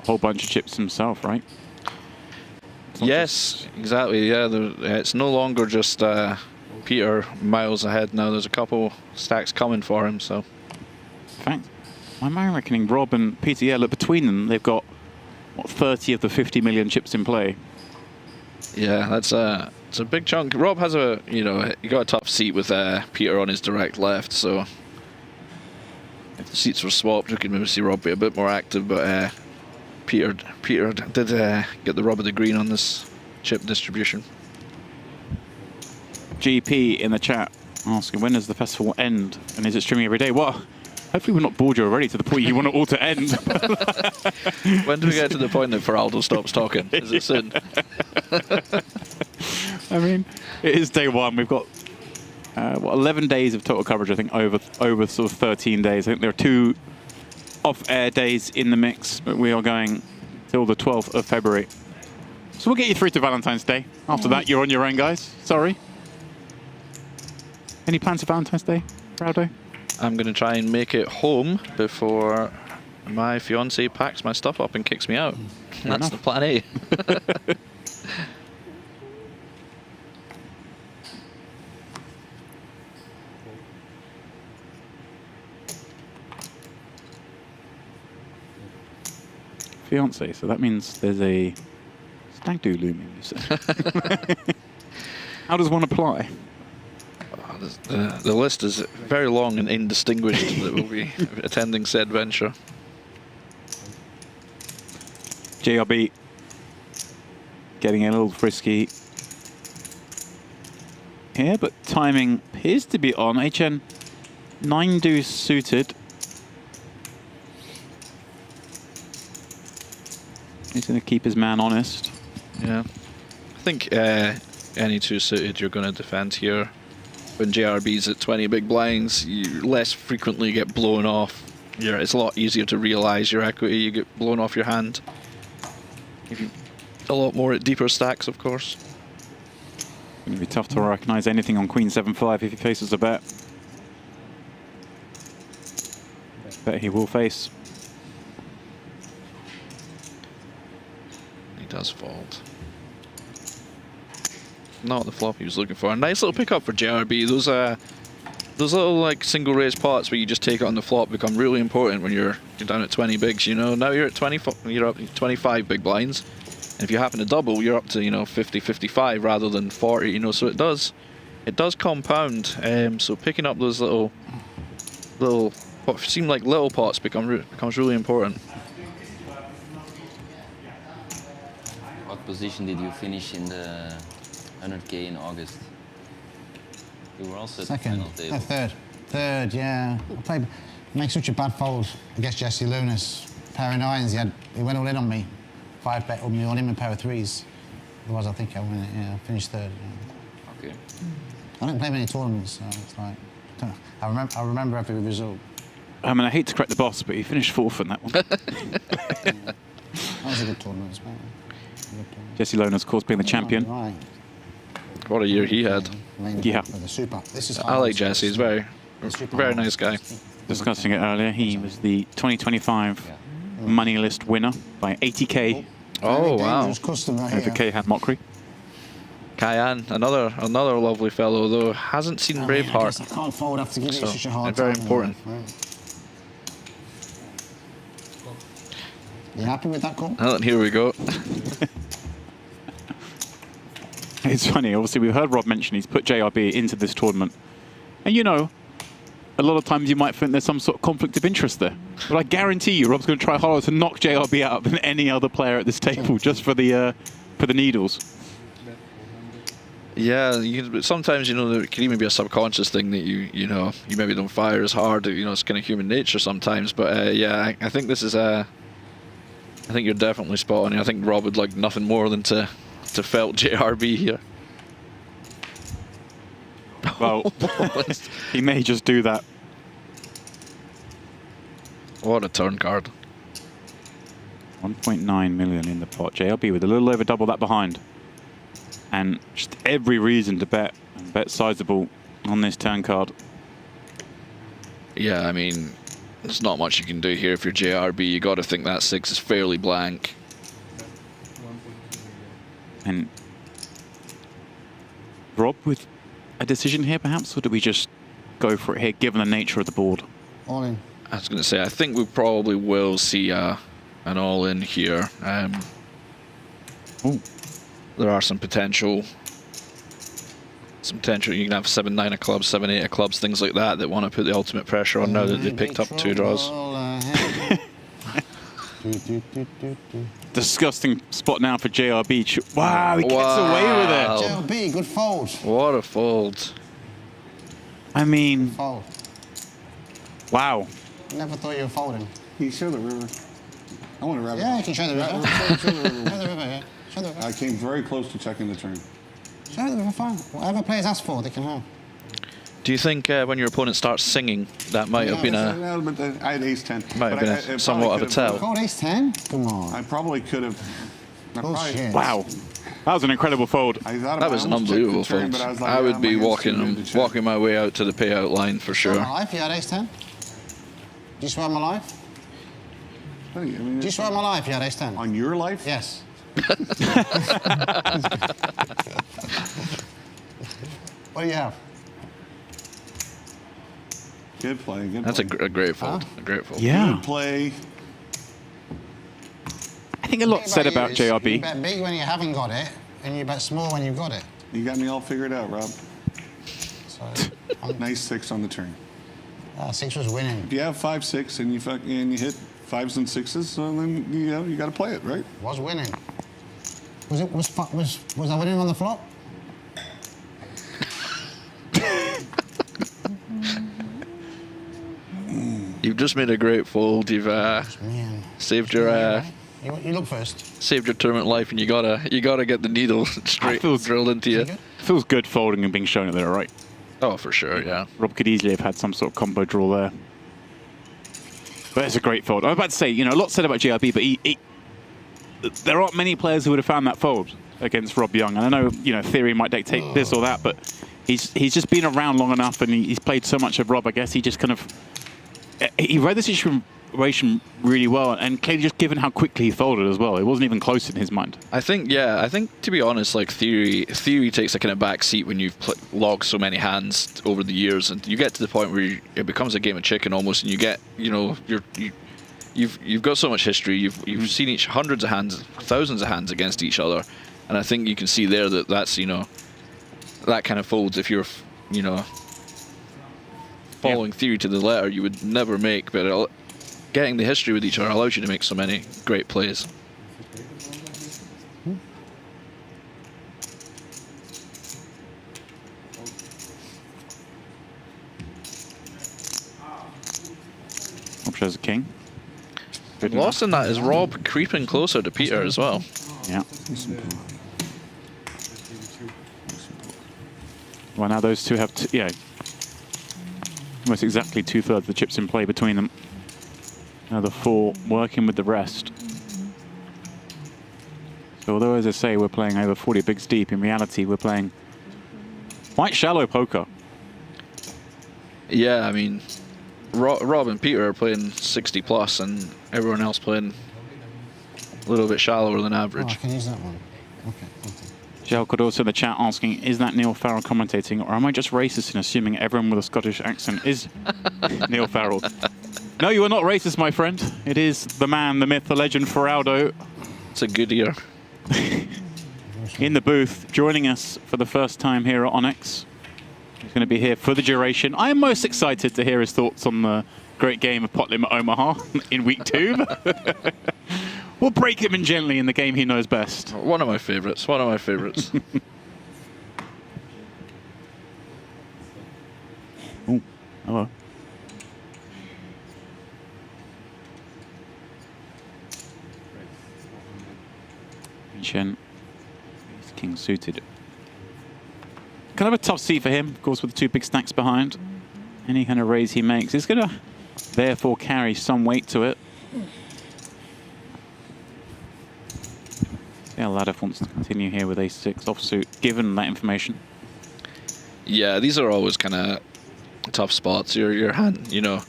whole bunch of chips himself, right? Yes, exactly. Yeah, it's no longer just Peter miles ahead now. There's a couple stacks coming for him. So, in fact, I'm reckoning Rob and Peter. Yeah, look, between them, they've got what 30 of the 50 million chips in play. Yeah, it's a big chunk. Rob has he got a tough seat with Peter on his direct left. So, if the seats were swapped, we could maybe see Rob be a bit more active. But Peter did get the rub of the green on this chip distribution. GP in the chat asking, when does the festival end? And is it streaming every day? Well, hopefully we're not bored you already to the point you want it all to end. When do we get to the point that Feraldo stops talking? Is it soon? I mean, it is day one. We've got 11 days of total coverage, I think, over sort of 13 days. I think there are 2 off-air days in the mix, but we are going till the 12th of February. So we'll get you through to Valentine's Day. After that, you're on your own, guys. Sorry. Any plans for Valentine's Day, Feraldo? I'm going to try and make it home before my fiancée packs my stuff up and kicks me out. That's the plan A. Fiancé, so that means there's a stag do looming, you say. How does one apply? The list is very long and indistinguished that will be attending said venture. JRB getting a little frisky here, but timing appears to be on. Eychenne 9 deuce suited. He's going to keep his man honest. Yeah. I think any 2 suited you're going to defend here. When JRB's at 20 big blinds, you less frequently get blown off. It's a lot easier to realize your equity. You get blown off your hand. A lot more at deeper stacks, of course. It's going to be tough to recognize anything on Queen 7-5 if he faces a bet. Bet he will face. He does fold. Not the flop he was looking for. A nice little pickup for JRB. Those those little like single raise pots where you just take it on the flop become really important when you're down at 20 bigs. You know, now you're at 20, you're up to 25 big blinds, and if you happen to double, you're up to, you know, 50, 55 rather than 40. You know, so it does compound. So picking up those little what seem like little pots becomes really important. What position did you finish in the 100K in August? You were also at the final table. Third, yeah. I played, make such a bad fold against Jesse Lunas. Pair of nines, he went all in on me. 5-bet on me, on him, a pair of threes. Otherwise, I think I win it, yeah. I finished third. Yeah. Okay. I don't play many tournaments, so it's like, I remember every result. I mean, I hate to correct the boss, but he finished fourth in that one. That was a good tournament as well. Jesse Lone, of course, being the champion. Right. What a year he had. Yeah. I like Jesse. He's very nice guy. Discussing it earlier, he was the 2025 money list winner by 80K. Oh, wow. Over K-Han Mockery. Kyan, another lovely fellow, though hasn't seen Braveheart. I can't fold after giving it such a hard very time. important. You happy with that call? Well, here we go. It's funny, obviously we've heard Rob mention he's put JRB into this tournament. And you know, a lot of times you might think there's some sort of conflict of interest there. But I guarantee you Rob's going to try harder to knock JRB out than any other player at this table just for the needles. Yeah, sometimes, you know, there can even be a subconscious thing that you know, you maybe don't fire as hard. You know, it's kind of human nature sometimes. But yeah, I think this is I think you're definitely spot on. I think Rob would like nothing more than to felt JRB here. Well, he may just do that. What a turn card. 1.9 million in the pot. JRB with a little over double that behind. And just every reason to bet, and bet sizable on this turn card. Yeah, I mean, there's not much you can do here if you're JRB. You got to think that 6 is fairly blank. And Rob with a decision here, perhaps, or do we just go for it here, given the nature of the board? All in. I was going to say, I think we probably will see an all-in here. There are some potential. You can have 7-9 of clubs, 7-8 of clubs, things like that want to put the ultimate pressure on now that they picked up 2 draws. Disgusting spot now for JRB. Wow, he gets away with it. JRB, good fold. What a fold. I mean, Fold. wow. Never thought you were folding. Can you show the river? I want to river. Yeah, you can show the river. Show the river, yeah. Show the river. I came very close to checking the turn. Show the river, fine. Whatever players ask for, they can have. Do you think when your opponent starts singing, that might have been I had ace-10. might have been somewhat of a tell? Fold ace-10? Come on. I probably could have. Bullshit. Wow. That was an incredible fold. That was an unbelievable fold. I would be walking my way out to the payout line for sure. My life, you had ace-10? Do you swear on my life? I mean, Do you swear on my life you had ace-10? On your life? Yes. What do you have? Good play. Good That's play. a great fold. A great fold. Yeah. Good play. I think a lot said about JRB. You bet big when you haven't got it, and you bet small when you've got it. You got me all figured out, Rob. So, Nice 6 on the turn. 6 was winning. If you have 5-6 and you hit 5s and 6s, so then you got to play it, right? Was winning. Was I winning on the flop? You've just made a great fold. You've saved your You look first. saved your tournament life, and you gotta get the needle straight drilled into you. Feels good folding and being shown it there, right? Oh, for sure, yeah. Rob could easily have had some sort of combo draw there. But it's a great fold. I was about to say, you know, a lot said about JRB, but there aren't many players who would have found that fold against Rob Young. And I know, you know, theory might dictate this or that, but he's just been around long enough, and he's played so much of Rob. I guess he just kind of he read the situation preparation really well, and clearly just given how quickly he folded as well, it wasn't even close in his mind. I think, to be honest, like theory takes a kind of back seat when you've logged so many hands over the years, and you get to the point where it becomes a game of chicken almost, and you get, you know, you've got so much history, you've seen hundreds of hands, thousands of hands against each other, and I think you can see there that that's, you know, that kind of folds if you're, you know, following theory to the letter, you would never make, but getting the history with each other allows you to make so many great plays. Rob shows a king. Lost in that is Rob creeping closer to Peter as well. Yeah. Well, now those two have, almost exactly 2/3 of the chips in play between them. Now the 4 working with the rest. So although, as I say, we're playing over 40 bigs deep, in reality we're playing quite shallow poker. Yeah, I mean, Rob and Peter are playing 60 plus, and everyone else playing a little bit shallower than average. Oh, I can use that one. Okay. Gel could also in the chat asking, is that Neil Farrell commentating, or am I just racist in assuming everyone with a Scottish accent is Neil Farrell? No, you are not racist, my friend. It is the man, the myth, the legend, Feraldo. It's a good ear. In the booth, joining us for the first time here at Onyx. He's going to be here for the duration. I am most excited to hear his thoughts on the great game of Pot Limit Omaha in week 2. We'll break him in gently in the game he knows best. One of my favorites. One of my favorites. Oh, hello. Eychenne. He's king suited. Kind of a tough seat for him, of course, with the 2 big stacks behind. Any kind of raise he makes is going to therefore carry some weight to it. Yeah, Ladev wants to continue here with ace-6 offsuit, given that information. Yeah, these are always kind of tough spots. Your hand, you know,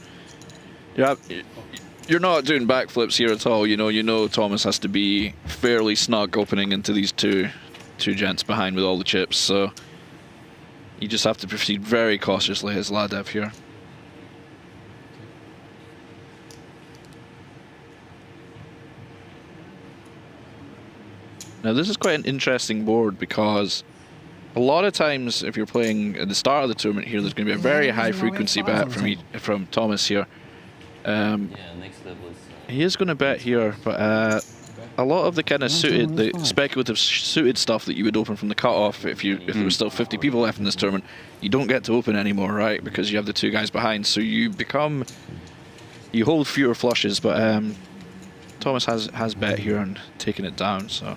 you're not doing backflips here at all. You know, Thomas has to be fairly snug opening into these two gents behind with all the chips. So you just have to proceed very cautiously as Ladev here. Now this is quite an interesting board because a lot of times if you're playing at the start of the tournament here, there's going to be a very high frequency bet from Thomas here. Yeah, next level is... He is going to bet here, but a lot of the kind of suited, the speculative suited stuff that you would open from the cutoff if there were still 50 people left in this tournament, you don't get to open anymore, right? Because you have the 2 guys behind, so you hold fewer flushes. But Thomas has bet here and taken it down, so.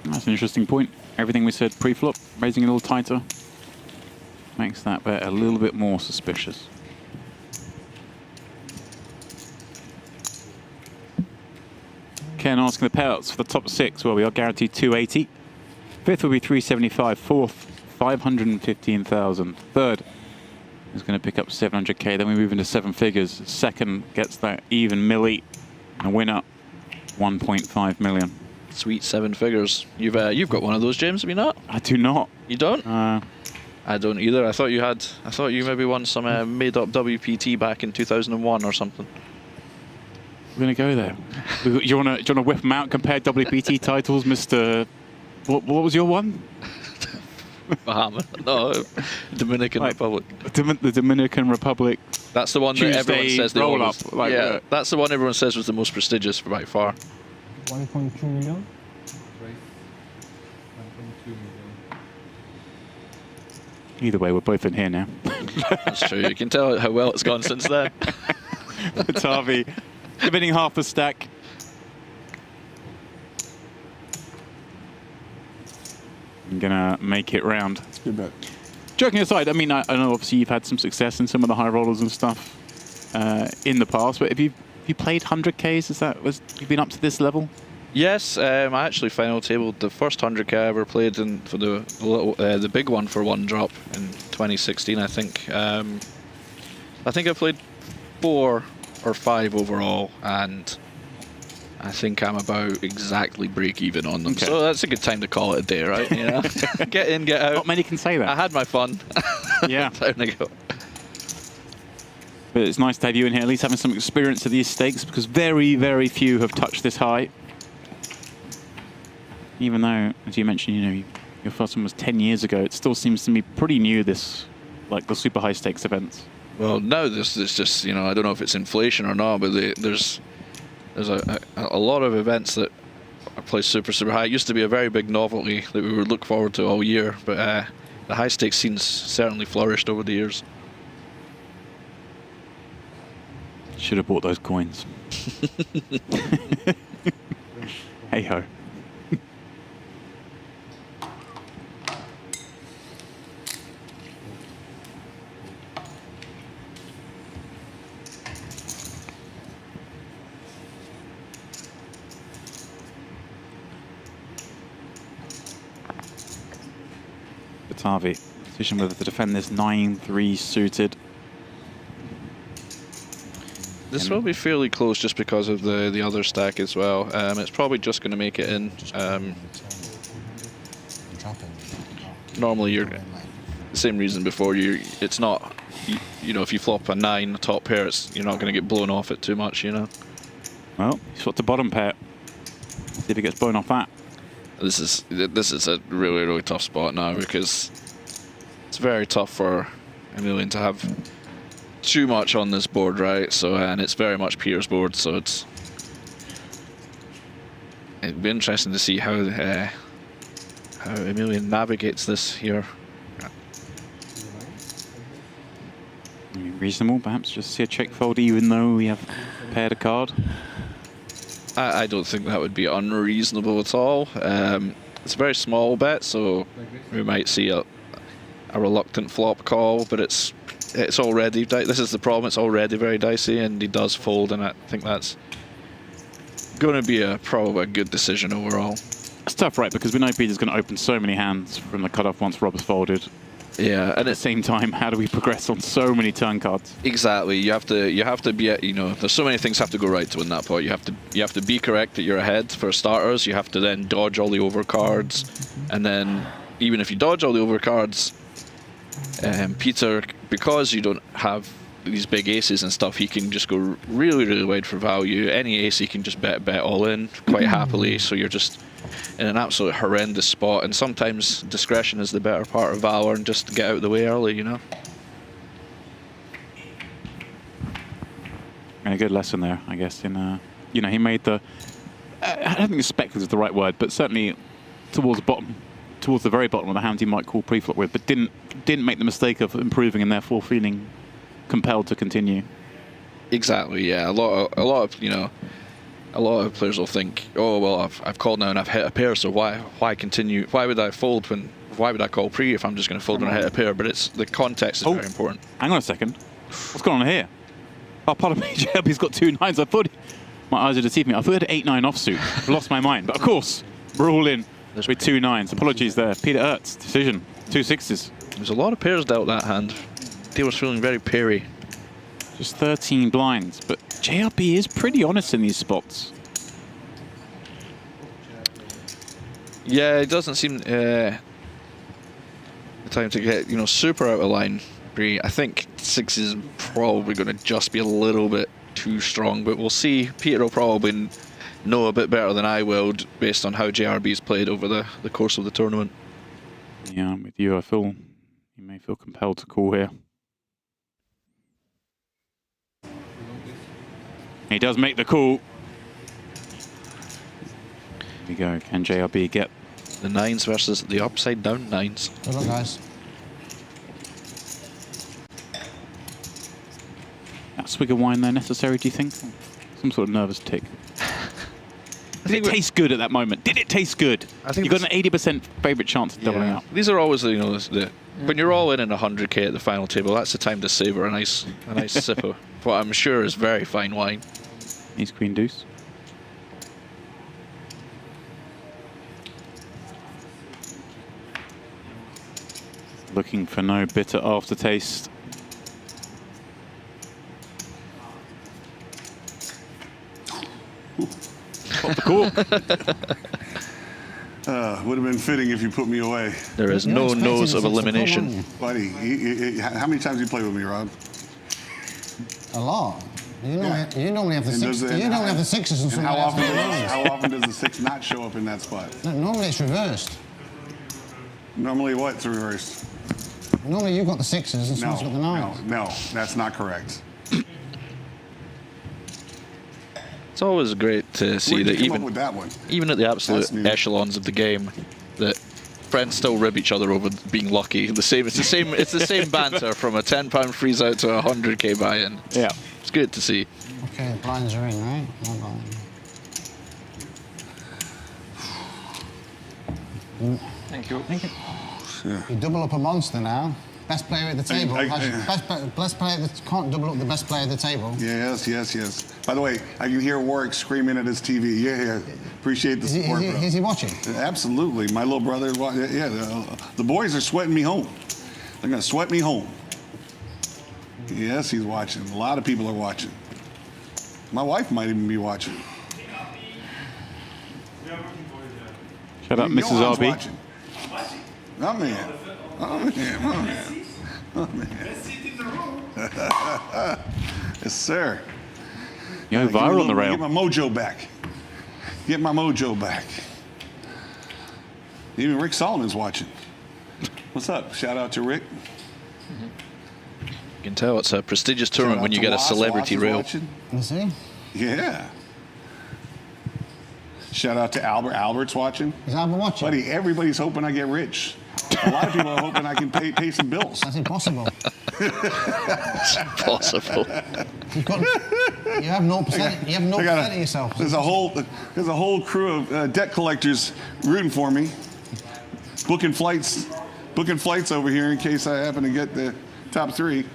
That's an interesting point. Everything we said pre-flop, raising a little tighter, makes that bet a little bit more suspicious. Ken asking the payouts for the top 6. Well, we are guaranteed 280. 5th will be 375. 4th, 515,000. 3rd is going to pick up 700k. Then we move into 7 figures. 2nd gets that even milli. And winner, 1.5 million. Sweet 7 figures. You've got one of those, James, have you not? I do not. You don't? I don't either. I thought you maybe won some made-up WPT back in 2001 or something. We're going to go there. Do you want to whip them out, compare WPT titles, Mr. What was your one? Bahamas. No, Dominican Republic. The Dominican Republic. That's the one Tuesday that everyone says they roll always, up. Like, yeah, that's the one everyone says was the most prestigious by far. 1.2 million? Either way, we're both in here now. That's true. You can tell how well it's gone since then. Tavi, winning half the stack. I'm gonna make it round. That's a good bet. Joking aside, I mean, I know obviously you've had some success in some of the high rollers and stuff in the past, but have you played 100Ks? You've been up to this level? Yes, I actually final tabled the first 100K I ever played for the big one for one drop in 2016, I think. I think I played 4 or 5 overall, and I think I'm about exactly break even on them. Okay. So that's a good time to call it a day, right? You know? Get in, get out. Not many can say that. I had my fun. Yeah. Time to go. But it's nice to have you in here, at least having some experience of these stakes, because very, very few have touched this high. Even though, as you mentioned, you know, your first one was 10 years ago, it still seems to me pretty new, this, like the super high stakes events. Well, now there's just, you know, I don't know if it's inflation or not, but there's a lot of events that play super high. It used to be a very big novelty that we would look forward to all year, but the high stakes scene's certainly flourished over the years. Should have bought those coins. Hey ho. Batavi, decision whether to defend this 9-3 suited. This will be fairly close just because of the other stack as well. It's probably just going to make it in. Normally, you're the same reason before. It's not. You know, if you flop a 9 top pair, you're not going to get blown off it too much. You know. Well, you swapped the bottom pair. See if it gets blown off that. This is a really tough spot now because it's very tough for Emilian to have too much on this board, right? So and it's very much Peter's board, so it'd be interesting to see how Emilian navigates this here. Reasonable, perhaps just see a check fold even though we have paired a card. I don't think that would be unreasonable at all. It's a very small bet, so we might see a reluctant flop call, but it's already, this is the problem, it's already very dicey, and he does fold, and I think that's going to be probably a good decision overall. It's tough, right, because we know Peter's going to open so many hands from the cutoff once Rob has folded. Yeah, and at the same time, how do we progress on so many turn cards? Exactly. You have to be, you know, there's so many things have to go right to win that pot. You have to be correct that you're ahead for starters. You have to then dodge all the overcards, and then even if you dodge all the overcards, Peter, because you don't have these big aces and stuff, he can just go really wide for value. Any ace he can just bet all in quite happily. So you're just in an absolute horrendous spot, and sometimes discretion is the better part of valor, and just get out of the way early, you know. And a good lesson there, I guess. In you know, he made the I don't think speculative is the right word, but certainly towards the very bottom of the hands he might call pre-flop with, but didn't make the mistake of improving and therefore feeling compelled to continue. Exactly. Yeah. A lot of you know. A lot of players will think, oh well, I've called now and I've hit a pair, so why continue? Why would I fold why would I call pre if I'm just going to fold when I hit a pair? But it's the context is very important. Hang on a second, what's going on here? Oh, pardon me, he's got 2 9s. I thought my eyes are deceiving me. I thought he had 8-9 offsuit. I've lost my mind, but of course we're all in with 2 9s. Apologies there, Peter Aerts decision, 2 6s. There's a lot of pairs dealt that hand. He was feeling very pairy. Just 13 blinds, but JRB is pretty honest in these spots. Yeah, it doesn't seem the time to get, you know, super out of line. I think 6 is probably going to just be a little bit too strong, but we'll see. Peter will probably know a bit better than I will based on how JRB's played over the course of the tournament. Yeah, I'm with you. I feel you may feel compelled to call here. He does make the call. Here we go. Can JRB get the 9s versus the upside down 9s? Good luck, guys. That swig of wine there necessary, do you think? Some sort of nervous tick. Did it taste good at that moment? Did it taste good? I think you've got an 80% favourite chance of doubling up. These are always, you know, when you're all in 100k at the final table, that's the time to savour a nice sip of what I'm sure is very fine wine. He's Queen Deuce. Looking for no bitter aftertaste. Pop the cork. Would have been fitting if you put me away. There is no nose of elimination. Buddy, how many times you played with me, Rob? A lot. You normally have the six. You normally have the sixes and how often does the six not show up in that spot? No, normally it's reversed. Normally what's reversed? Normally you've got the sixes and someone's got the nines. No, that's not correct. It's always great to see that even at the absolute echelons of the game, that friends still rib each other over being lucky. It's the same banter from a £10 freeze out to a 100k buy-in. Yeah, it's good to see. Okay, the blinds are in, right? Thank you. Thank you. You double up a monster now. Best player at the table. Best player that can't double up the best player at the table. Yes. By the way, I can hear Warwick screaming at his TV. Yeah. Appreciate the support, bro. Is he watching? Absolutely. My little brother, yeah. The boys are sweating me home. They're going to sweat me home. Yes, he's watching. A lot of people are watching. My wife might even be watching. Shut up, Mrs. RB. Watching. Oh, man. Yes, sir. You're viral on the rail. Get my mojo back. Get my mojo back. Even Rick Solomon's watching. What's up? Shout out to Rick. You can tell it's a prestigious tournament when you get a celebrity rail. Is he? Yeah. Shout out to Albert. Albert's watching. Is Albert watching? Buddy, everybody's hoping I get rich. A lot of people are hoping I can pay some bills. That's impossible. It's impossible. You have 0%. You have 0% of yourself. There's a whole crew of debt collectors rooting for me, booking flights over here in case I happen to get the top 3.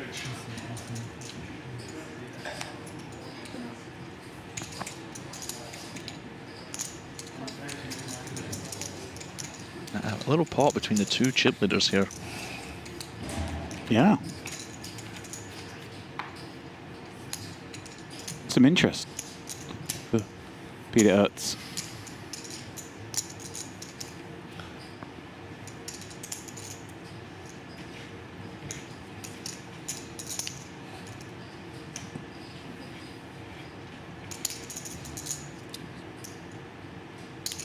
A little pot between the two chip leaders here. Yeah. Some interest for Peter Aerts.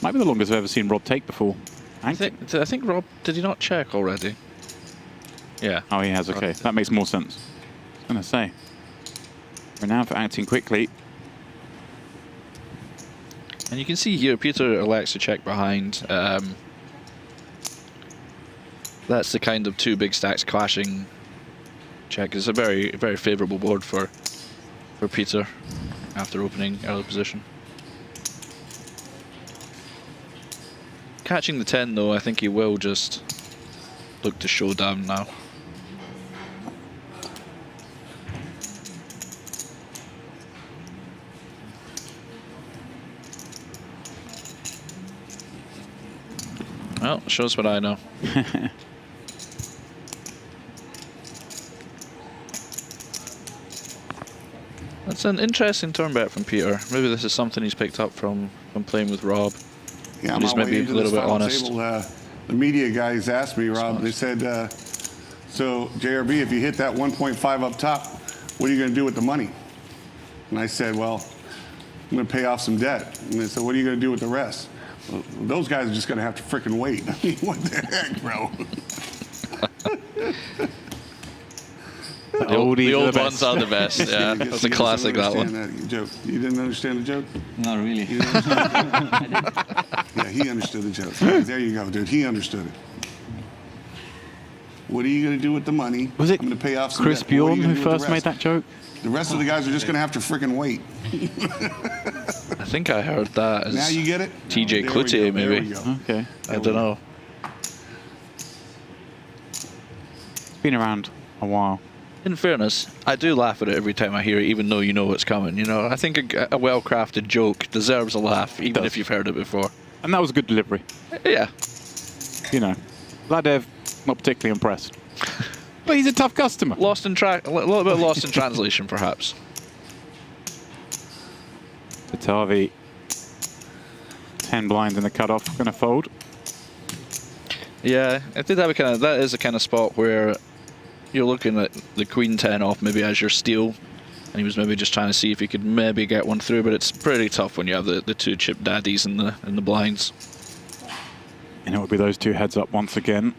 Might be the longest I've ever seen Rob take before. I think Rob, did he not check already? Yeah. Oh, he has, okay. That makes more sense. I was going to say. Renowned for acting quickly. And you can see here, Peter elects to check behind. That's the kind of 2 big stacks clashing check. It's a very, very favourable board for Peter after opening early position. Catching the 10 though, I think he will just look to showdown now. Well, shows what I know. That's an interesting turn bet from Peter. Maybe this is something he's picked up from playing with Rob. Yeah, I'm he's maybe a little bit honest. Table, the media guys asked me, Rob, they said, so JRB, if you hit that 1.5 up top, what are you going to do with the money? And I said, well, I'm going to pay off some debt. And they said, what are you going to do with the rest? Well, those guys are just going to have to frickin' wait. I mean, what the heck, bro? The old ones are the best. Yeah, that's a classic, that one. That joke. You didn't understand the joke? Not really. Yeah, he understood the joke. There you go, dude. He understood it. What are you going to do with the money? Was it I'm going to pay off some Chris debt. Bjorn who first made that joke? The rest of the guys are just going to have to frickin' wait. I think I heard that as now you get it? TJ There Cloutier, we go, there maybe. we go. Okay. I don't know. It's been around a while. In fairness, I do laugh at it every time I hear it, even though you know what's coming. You know, I think a well-crafted joke deserves a laugh, even if you've heard it before. And that was a good delivery. Yeah. You know, Ladev, not particularly impressed. But he's a tough customer. Lost in track, a little bit lost in translation, perhaps. Batavi 10 blind in the cutoff. Going to fold. Yeah, I did have a kind of, that is a kind of spot where you're looking at the queen 10 off maybe as your steal, and he was maybe just trying to see if he could maybe get one through, but it's pretty tough when you have the two chip daddies in the blinds. And it will be those two heads up once again.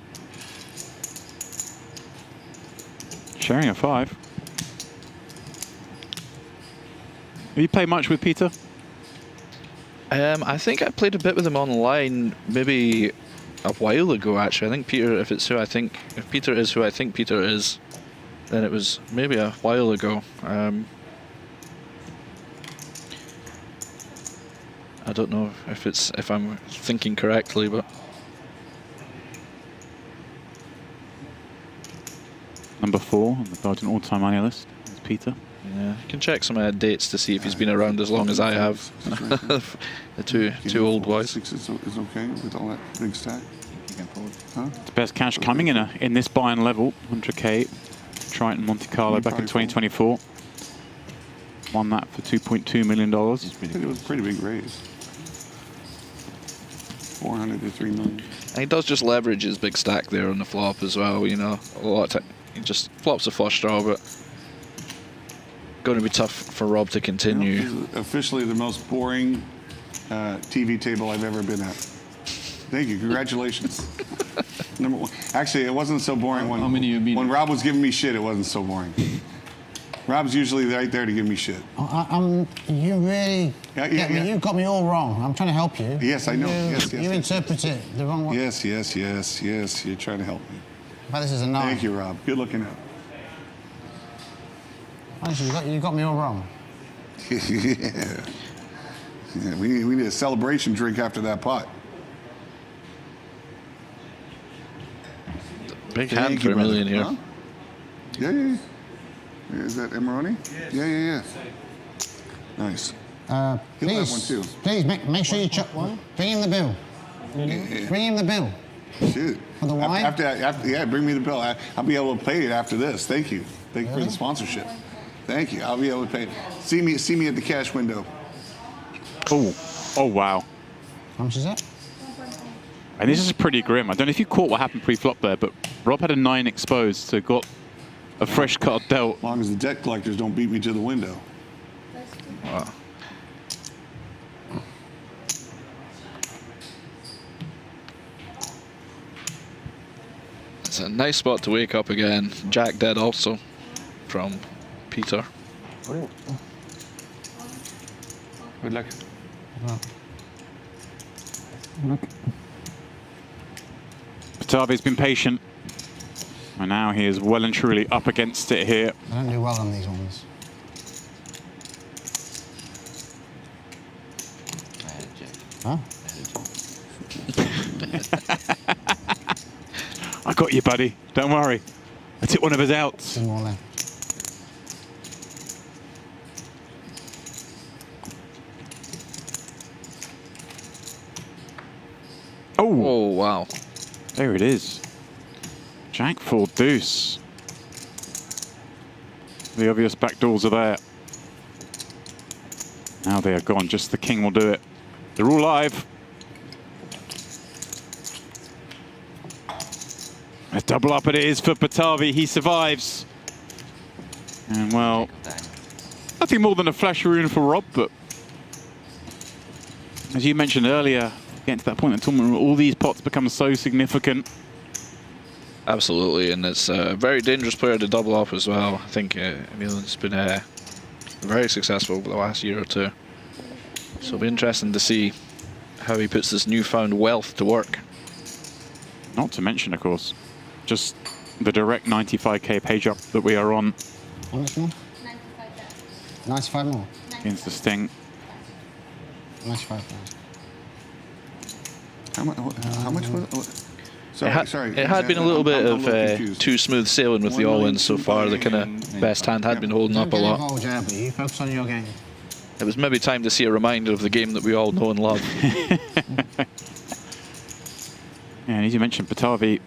Sharing a 5. Have you played much with Peter? I think I played a bit with him online, maybe a while ago. Actually, I think Peter, if Peter is who I think Peter is, then it was maybe a while ago. I don't know if I'm thinking correctly, but number 4 on the Guardian all-time money list is Peter. Yeah, you can check some dates to see if he's been around as long as I have. The two old boys. 6 is okay with all that big stack. Huh? The best cash coming in this buy-in level, 100k. Triton Monte Carlo back in 2024. Won that for $2.2 million. I think it was a pretty big raise. 400 to 3 million. And he does just leverage his big stack there on the flop as well. You know, a lot of time he just flops a flush draw, but going to be tough for Rob to continue. You know, officially the most boring TV table I've ever been at. Thank you. Congratulations. Number 1. Actually, it wasn't so boring when Rob was giving me shit. It wasn't so boring. Rob's usually right there to give me shit. You really you got me all wrong. I'm trying to help you. Yes, I know. Yes. You interpret it the wrong way. Yes. You're trying to help me. But this is a 9. Thank you, Rob. Good looking out. Honestly, you got me all wrong. Yeah. We need a celebration drink after that pot. Big hand for $1 million here. Huh? Yeah. Is that Emeroni? Yeah. Nice. He'll have one too. Please make sure you bring him the bill. Yeah. Bring him the bill. Shoot. For the wine? After, bring me the bill. I'll be able to pay it after this. Thank you. Thank you for the sponsorship. Thank you. I'll be able to pay it. See me at the cash window. Oh wow. How much is that? And this is pretty grim. I don't know if you caught what happened pre-flop there, but Rob had a 9 exposed, so got a fresh card dealt. As long as the debt collectors don't beat me to the window. Wow. It's a nice spot to wake up again. Jack dead also from Peter. Good luck. Batavi's been patient, and now he is well and truly up against it here. I don't do well on these ones. Huh? I got you, buddy. Don't worry. I took one of his outs. 2 more left. Oh, wow. There it is. Jack 4 deuce. The obvious backdoors are there. Now they are gone. Just the king will do it. They're all live. A double up it is for Batavi. He survives. And well, nothing more than a flash rune for Rob, but as you mentioned earlier, getting to that point in the tournament where all these pots become so significant. Absolutely, and it's a very dangerous player to double up as well. I think Milan's been very successful over the last year or two. So it'll be interesting to see how he puts this newfound wealth to work. Not to mention, of course, just the direct 95k page up that we are on. How much more? 95 more. Against the Sting. 95,000. How much was it? Sorry. It had been a little bit of too smooth sailing with the all-ins so far. The kind of best hand had been holding up a lot. Involved, yeah, but you focus on your game. It was maybe time to see a reminder of the game that we all know and love. And as you mentioned, Batavi,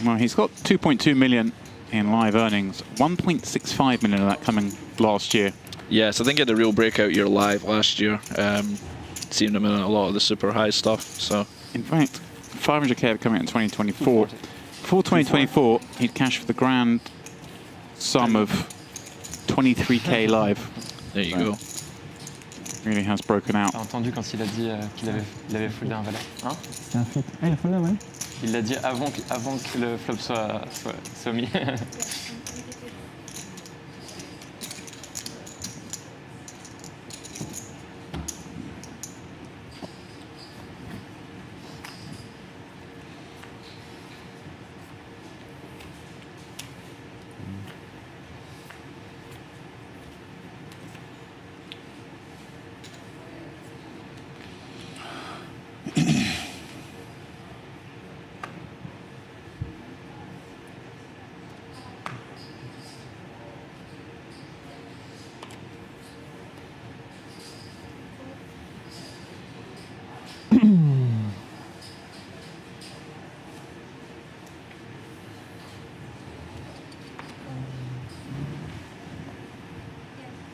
well, he's got 2.2 million in live earnings, 1.65 million of that coming last year. Yes, I think he had a real breakout year live last year. seen him in a lot of the super high stuff. So in fact, 500k coming out in 2024. Before 2024, he'd cash for the grand sum of 23k live. There you go. Really has broken out. T'as entendu quand il a dit qu'il avait foldé un valet, hein? C'est un flop. Ah, il a foldé un valet. Il l'a dit avant que le flop soit mis.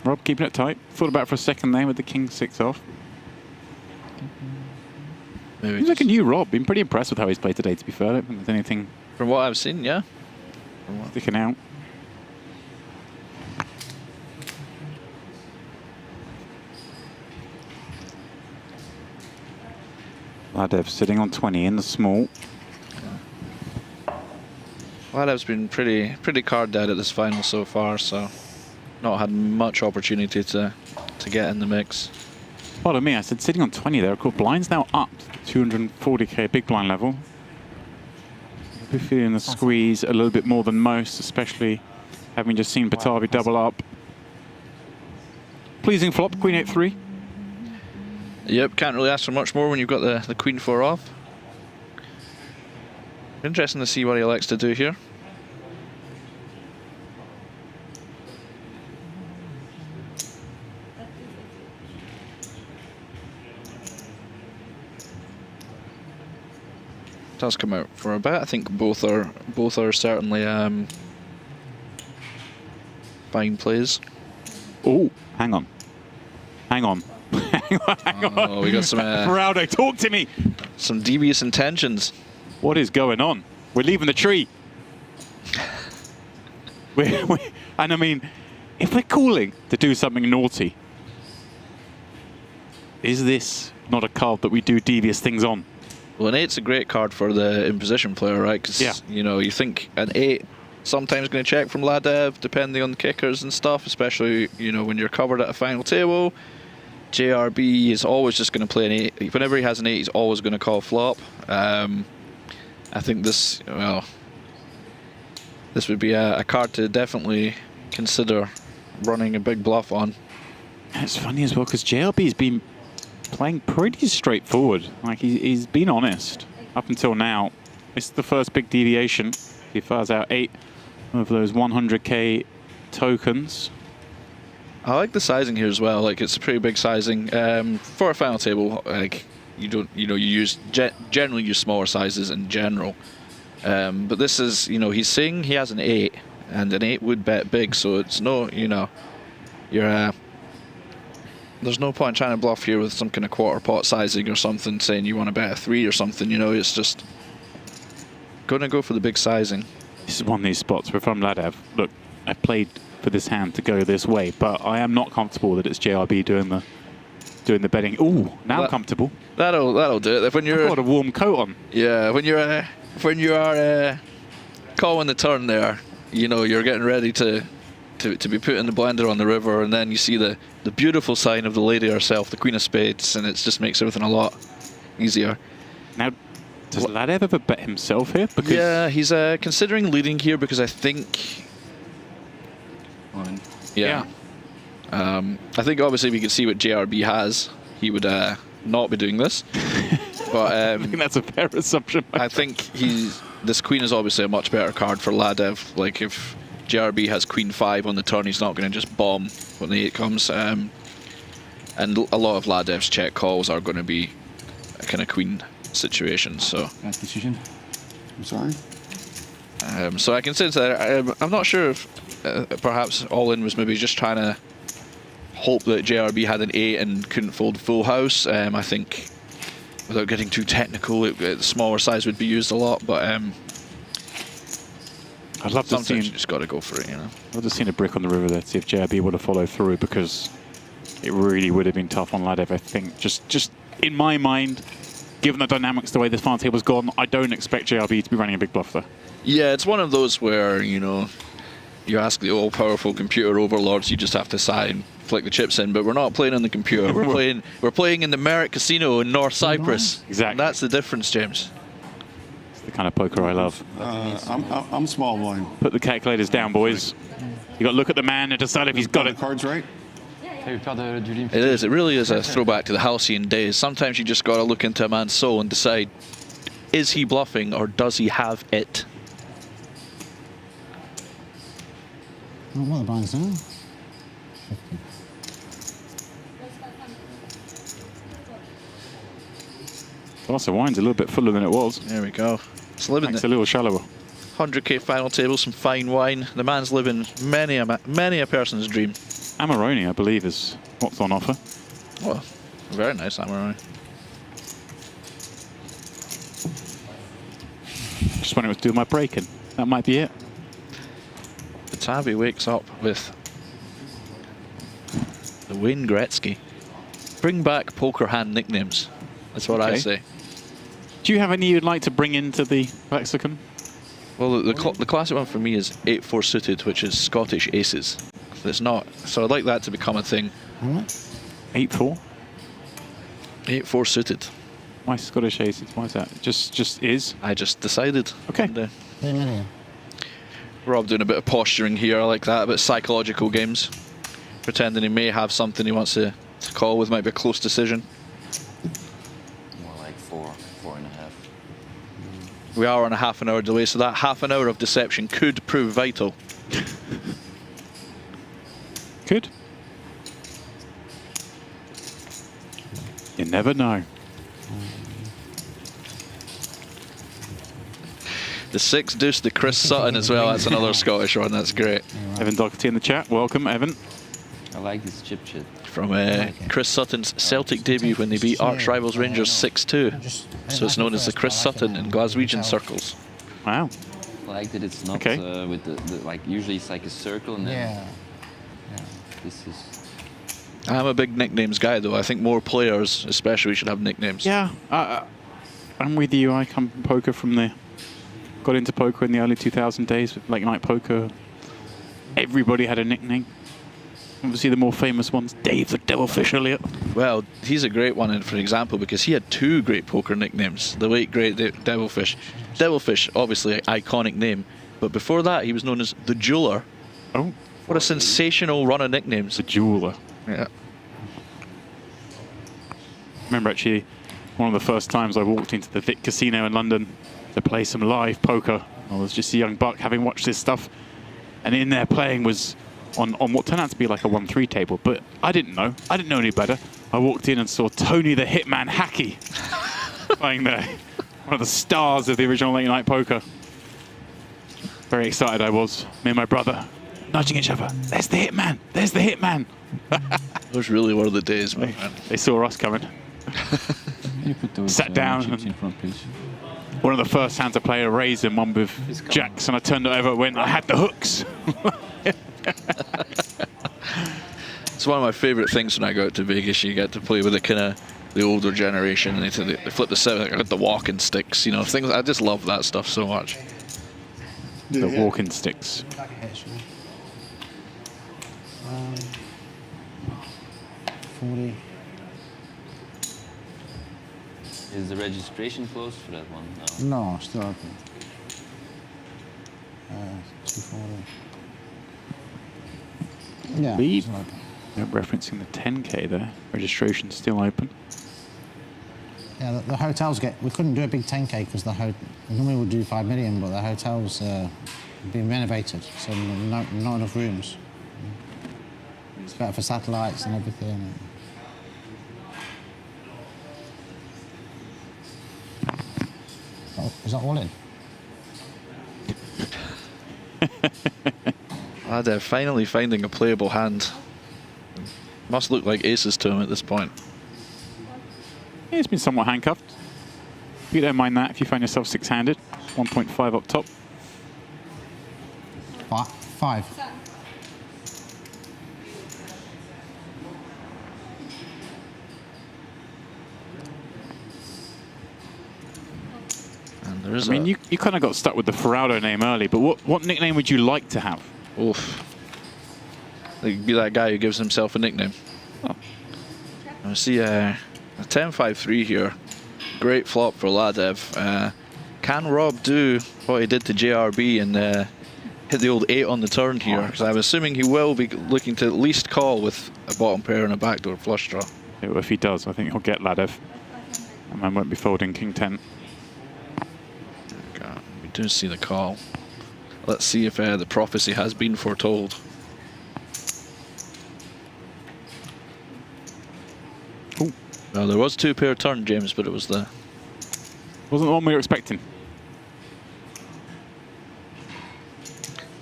Rob keeping it tight. Thought about it for a second there with the king 6 off. maybe He's like a new Rob. Been pretty impressed with how he's played today, to be fair. I don't think there's anything from what I've seen, yeah. sticking out. Ladev sitting on 20 in the small. Ladev's been pretty card dead at this final so far, so not had much opportunity to get in the mix. Pardon me, I said sitting on 20 there. Of course, blind's now up to 240k big blind level. We're feeling the squeeze a little bit more than most, especially having just seen Batavi double up. Pleasing flop, queen 8-3. Yep, can't really ask for much more when you've got the queen 4 off. Interesting to see what he elects to do here. Does come out for a bit. I think both are certainly fine plays. Oh, hang on. Hang on. hang on. Oh, we got some Browdo, talk to me. Some devious intentions. What is going on? We're leaving the tree. And I mean, if we're calling to do something naughty, is this not a card that we do devious things on? Well, an 8's a great card for the in-position player, right? Because, you know, you think an 8 sometimes going to check from Ladev, depending on the kickers and stuff, especially, you know, when you're covered at a final table. JRB is always just going to play an 8. Whenever he has an 8, he's always going to call flop. I think this, well, this would be a card to definitely consider running a big bluff on. And it's funny as well, because JRB's been playing pretty straightforward. Like, he's been honest up until now. This is the first big deviation. He fires out 8 of those 100k tokens. I like the sizing here as well. Like, it's a pretty big sizing for a final table. Like, you generally use smaller sizes in general. But this is, you know, he's saying he has an 8, and an 8 would bet big. So it's no, you know, you're. There's no point trying to bluff here with some kind of quarter pot sizing or something, saying you want to bet a 3 or something. You know, it's just going to go for the big sizing. This is one of these spots where from Ladev, look, I played for this hand to go this way, but I am not comfortable that it's JRB doing the betting. Ooh, now I'm comfortable. That'll do it. When you're I've got a warm coat on. Yeah, when you are calling the turn there, you know, you're getting ready to be putting the blender on the river, and then you see the beautiful sign of the lady herself, the Queen of Spades, and it just makes everything a lot easier. Now, does Ladev ever bet himself here? Because yeah, he's considering leading here because I think. Yeah. I think obviously we can see what JRB has. He would not be doing this. But I think that's a fair assumption. I think this queen is obviously a much better card for Ladev. Like, if JRB has queen 5 on the turn, he's not going to just bomb when the 8 comes. And a lot of Ladev's check calls are going to be a kind of queen situation. So. Best decision. I'm sorry. So I can sense that I'm not sure if perhaps All In was maybe just trying to hope that JRB had an 8 and couldn't fold full house. I think, without getting too technical, the smaller size would be used a lot, but I'd love to see. Sometimes you just got to go for it, you know. I'd love to see a brick on the river there to see if JRB would have followed through, because it really would have been tough on Ladev, I think. Just in my mind, given the dynamics, the way this final table's gone, I don't expect JRB to be running a big bluff there. Yeah, it's one of those where, you know, you ask the all-powerful computer overlords, you just have to sigh and flick the chips in, but we're not playing on the computer. We're playing in the Merit Casino in North Cyprus. Exactly. That's the difference, James. It's the kind of poker I love. I'm small blind. Put the calculators down, boys. You got to look at the man and decide if he's got it. Cards right. It is. It really is a throwback to the halcyon days. Sometimes you just got to look into a man's soul and decide, is he bluffing or does he have it? What are the blinds now? Glass of wine's a little bit fuller than it was. There we go. It's living a little shallower. 100k final table, some fine wine. The man's living many a person's dream. Amarone, I believe, is what's on offer. Well, very nice Amarone. Just when it was doing my break-in. That might be it. Batavi wakes up with the Wayne Gretzky. Bring back poker hand nicknames. That's what I say. Do you have any you'd like to bring into the lexicon? Well, the classic one for me is 8-4 suited, which is Scottish aces. It's not. So I'd like that to become a thing. 8-4? 8-4 suited. Why Scottish aces? Why is that? Just is? I just decided. Okay. Rob doing a bit of posturing here. I like that. A bit of psychological games. Pretending he may have something he wants to call with. Might be a close decision. More like 4.5. We are on a half an hour delay, so that half an hour of deception could prove vital. Could. You never know. The 6 deuce to Chris Sutton as well. That's another Scottish one. That's great. Evan Doherty in the chat. Welcome, Evan. I like this chip shit. From Chris Sutton's Celtic debut when they beat arch rivals Rangers 6-2. So it's known as the Chris Sutton in Glaswegian circles. Wow. I like that it's not with the like, usually it's like a circle and then this is... I'm a big nicknames guy though. I think more players especially should have nicknames. Yeah, I'm with you. I come from poker from the... Got into poker in the early 2000 days with late night poker. Everybody had a nickname. Obviously the more famous ones, Dave the Devilfish Elliott. Well, he's a great one, for example, because he had 2 great poker nicknames. The late great Devilfish. Devilfish, obviously an iconic name, but before that he was known as the Jeweler. Oh. What a sensational run of nicknames. The Jeweler. Yeah. I remember actually one of the first times I walked into the Vic Casino in London to play some live poker. I was just a young buck having watched this stuff, and in there playing was on what turned out to be like a 1-3 table, but I didn't know. I didn't know any better. I walked in and saw Tony the Hitman Hackey playing there. One of the stars of the original late night poker. Very excited I was. Me and my brother nudging each other. There's the Hitman. There's the Hitman. Those really were the days, man. They saw us coming. Sat down. In front, please. One of the first hands I played a raise and one with jacks, and I turned it over when I had the hooks. It's one of my favourite things when I go out to Vegas. You get to play with the kind of the older generation, and they flip the 7, like the walking sticks, you know, things. I just love that stuff so much. The walking sticks. 40. Is the registration closed for that one? No, still open. 240. Yeah, Leave. still open. They're referencing the 10K there. Registration's still open. Yeah, the hotels we couldn't do a big 10K because normally we'd do 5 million, but the hotels been renovated, so not enough rooms. It's better for satellites and everything. Is that all in? Ladev finally finding a playable hand. Must look like aces to him at this point. Yeah, he's been somewhat handcuffed. You don't mind that if you find yourself six-handed. 1.5 up top. 5. And there is I mean, you kind of got stuck with the Ferrado name early, but what nickname would you like to have? Oof. Like, be that guy who gives himself a nickname. Oh. I see a 10-5-3 here. Great flop for Ladev. Can Rob do what he did to JRB and hit the old 8 on the turn here? Because I'm assuming he will be looking to at least call with a bottom pair and a backdoor flush draw. Yeah, well, if he does, I think he'll get Ladev. And man won't be folding King 10. Okay, we do see the call. Let's see if the prophecy has been foretold. Ooh. Well, there was 2 pair turn, James, but it was the... Wasn't the one we were expecting.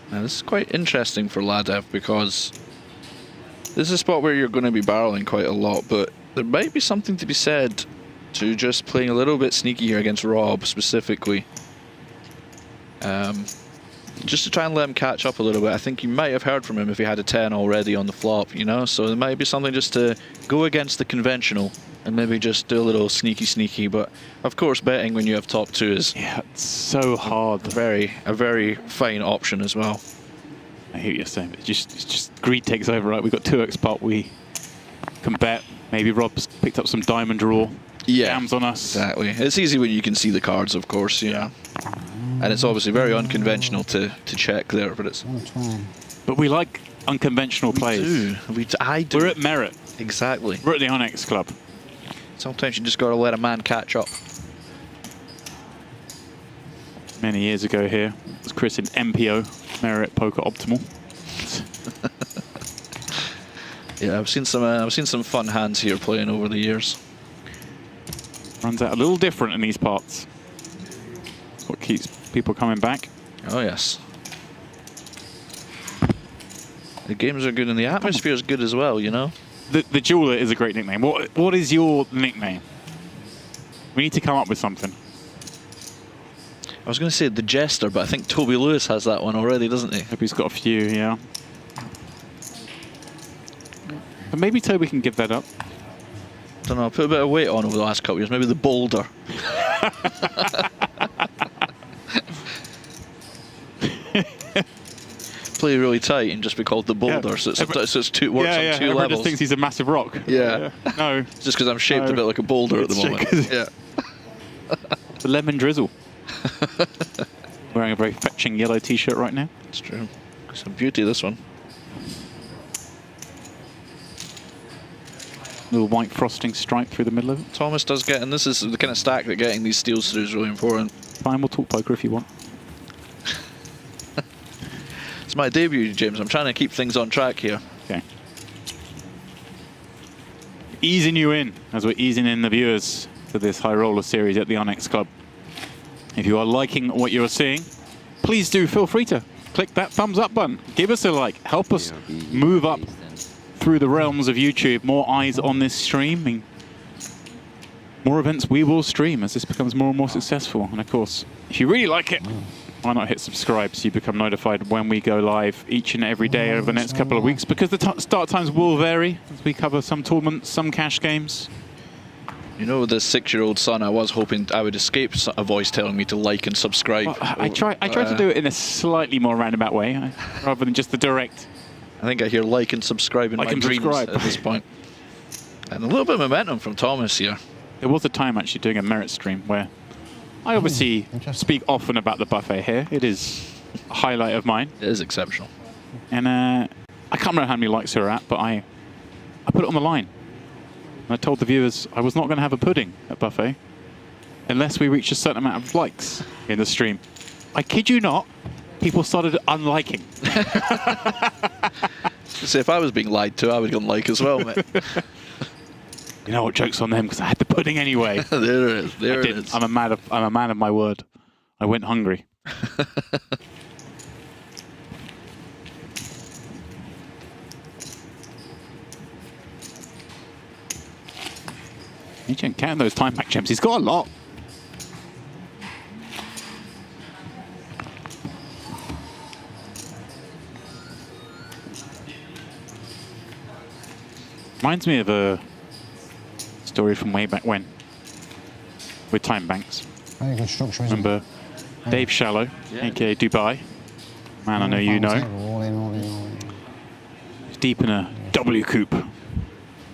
Now, this is quite interesting for Ladev because this is a spot where you're going to be barreling quite a lot, but there might be something to be said to just playing a little bit sneaky here against Rob specifically. Just to try and let him catch up a little bit. I think you might have heard from him if he had a 10 already on the flop, you know? So there might be something just to go against the conventional and maybe just do a little sneaky, but of course betting when you have top 2 is it's so hard. A very fine option as well. I hear what you're saying, but it's just greed takes over, right? We've got 2x pot, we can bet. Maybe Rob's picked up some diamond draw. Jams on us. Exactly. It's easy when you can see the cards, of course, yeah. And it's obviously very unconventional to check there, but it's... But we like unconventional plays. I do. We're at merit. Exactly. We're at the Onyx Club. Sometimes you just got to let a man catch up. Many years ago here, it was Chris in MPO, Merit Poker Optimal. Yeah, I've seen some fun hands here playing over the years. Runs out a little different in these parts. That's what keeps people coming back. Oh yes. The games are good and the atmosphere is good as well, you know? The Jeweler is a great nickname. What is your nickname? We need to come up with something. I was going to say the Jester, but I think Toby Lewis has that one already, doesn't he? Toby's got a few, yeah. But maybe Toby can give that up. Don't know, I put a bit of weight on over the last couple of years. Maybe the Boulder. Play really tight and just be called the Boulder, so it's works on 2 Everyone levels. just thinks he's a massive rock. Yeah. No. It's just because I'm shaped a bit like a boulder at the moment. Yeah. The lemon drizzle. Wearing a very fetching yellow t-shirt right now. It's true. Some beauty, this one. Little white frosting stripe through the middle of it. Thomas does get, and this is the kind of stack that getting these steals through is really important. Fine, we'll talk poker if you want. It's my debut, James. I'm trying to keep things on track here. Okay. Easing you in, as we're easing in the viewers to this high roller series at the Onyx Club. If you are liking what you're seeing, please do feel free to click that thumbs up button. Give us a like. Help us move up through the realms of YouTube. More eyes on this stream. I mean, more events we will stream as this becomes more and more successful. And of course, if you really like it, why not hit subscribe so you become notified when we go live each and every day over the next couple of weeks, because the start times will vary as we cover some tournaments, some cash games. You know, with the 6-year-old son, I was hoping I would escape a voice telling me to like and subscribe. Well, I try to do it in a slightly more roundabout way, rather than just the direct. I think I hear like and subscribe in my dreams at this point. And a little bit of momentum from Thomas here. There was a time actually doing a Merit stream where I obviously speak often about the buffet here. It is a highlight of mine. It is exceptional. And I can't remember how many likes there were at, but I put it on the line. And I told the viewers I was not going to have a pudding at buffet unless we reached a certain amount of likes in the stream. I kid you not, people started unliking. So if I was being lied to, I would unlike as well, mate. You know what, joke's on them, because I had the pudding anyway. There it is. There it is. I'm a man of my word. I went hungry. Eychenne counting those time back gems. He's got a lot. Reminds me of a story from way back when with time banks. Very good structure, isn't Remember Dave Shallow, aka Dubai. Man, I know you know. All in, all in, all in. Deep in a W coupe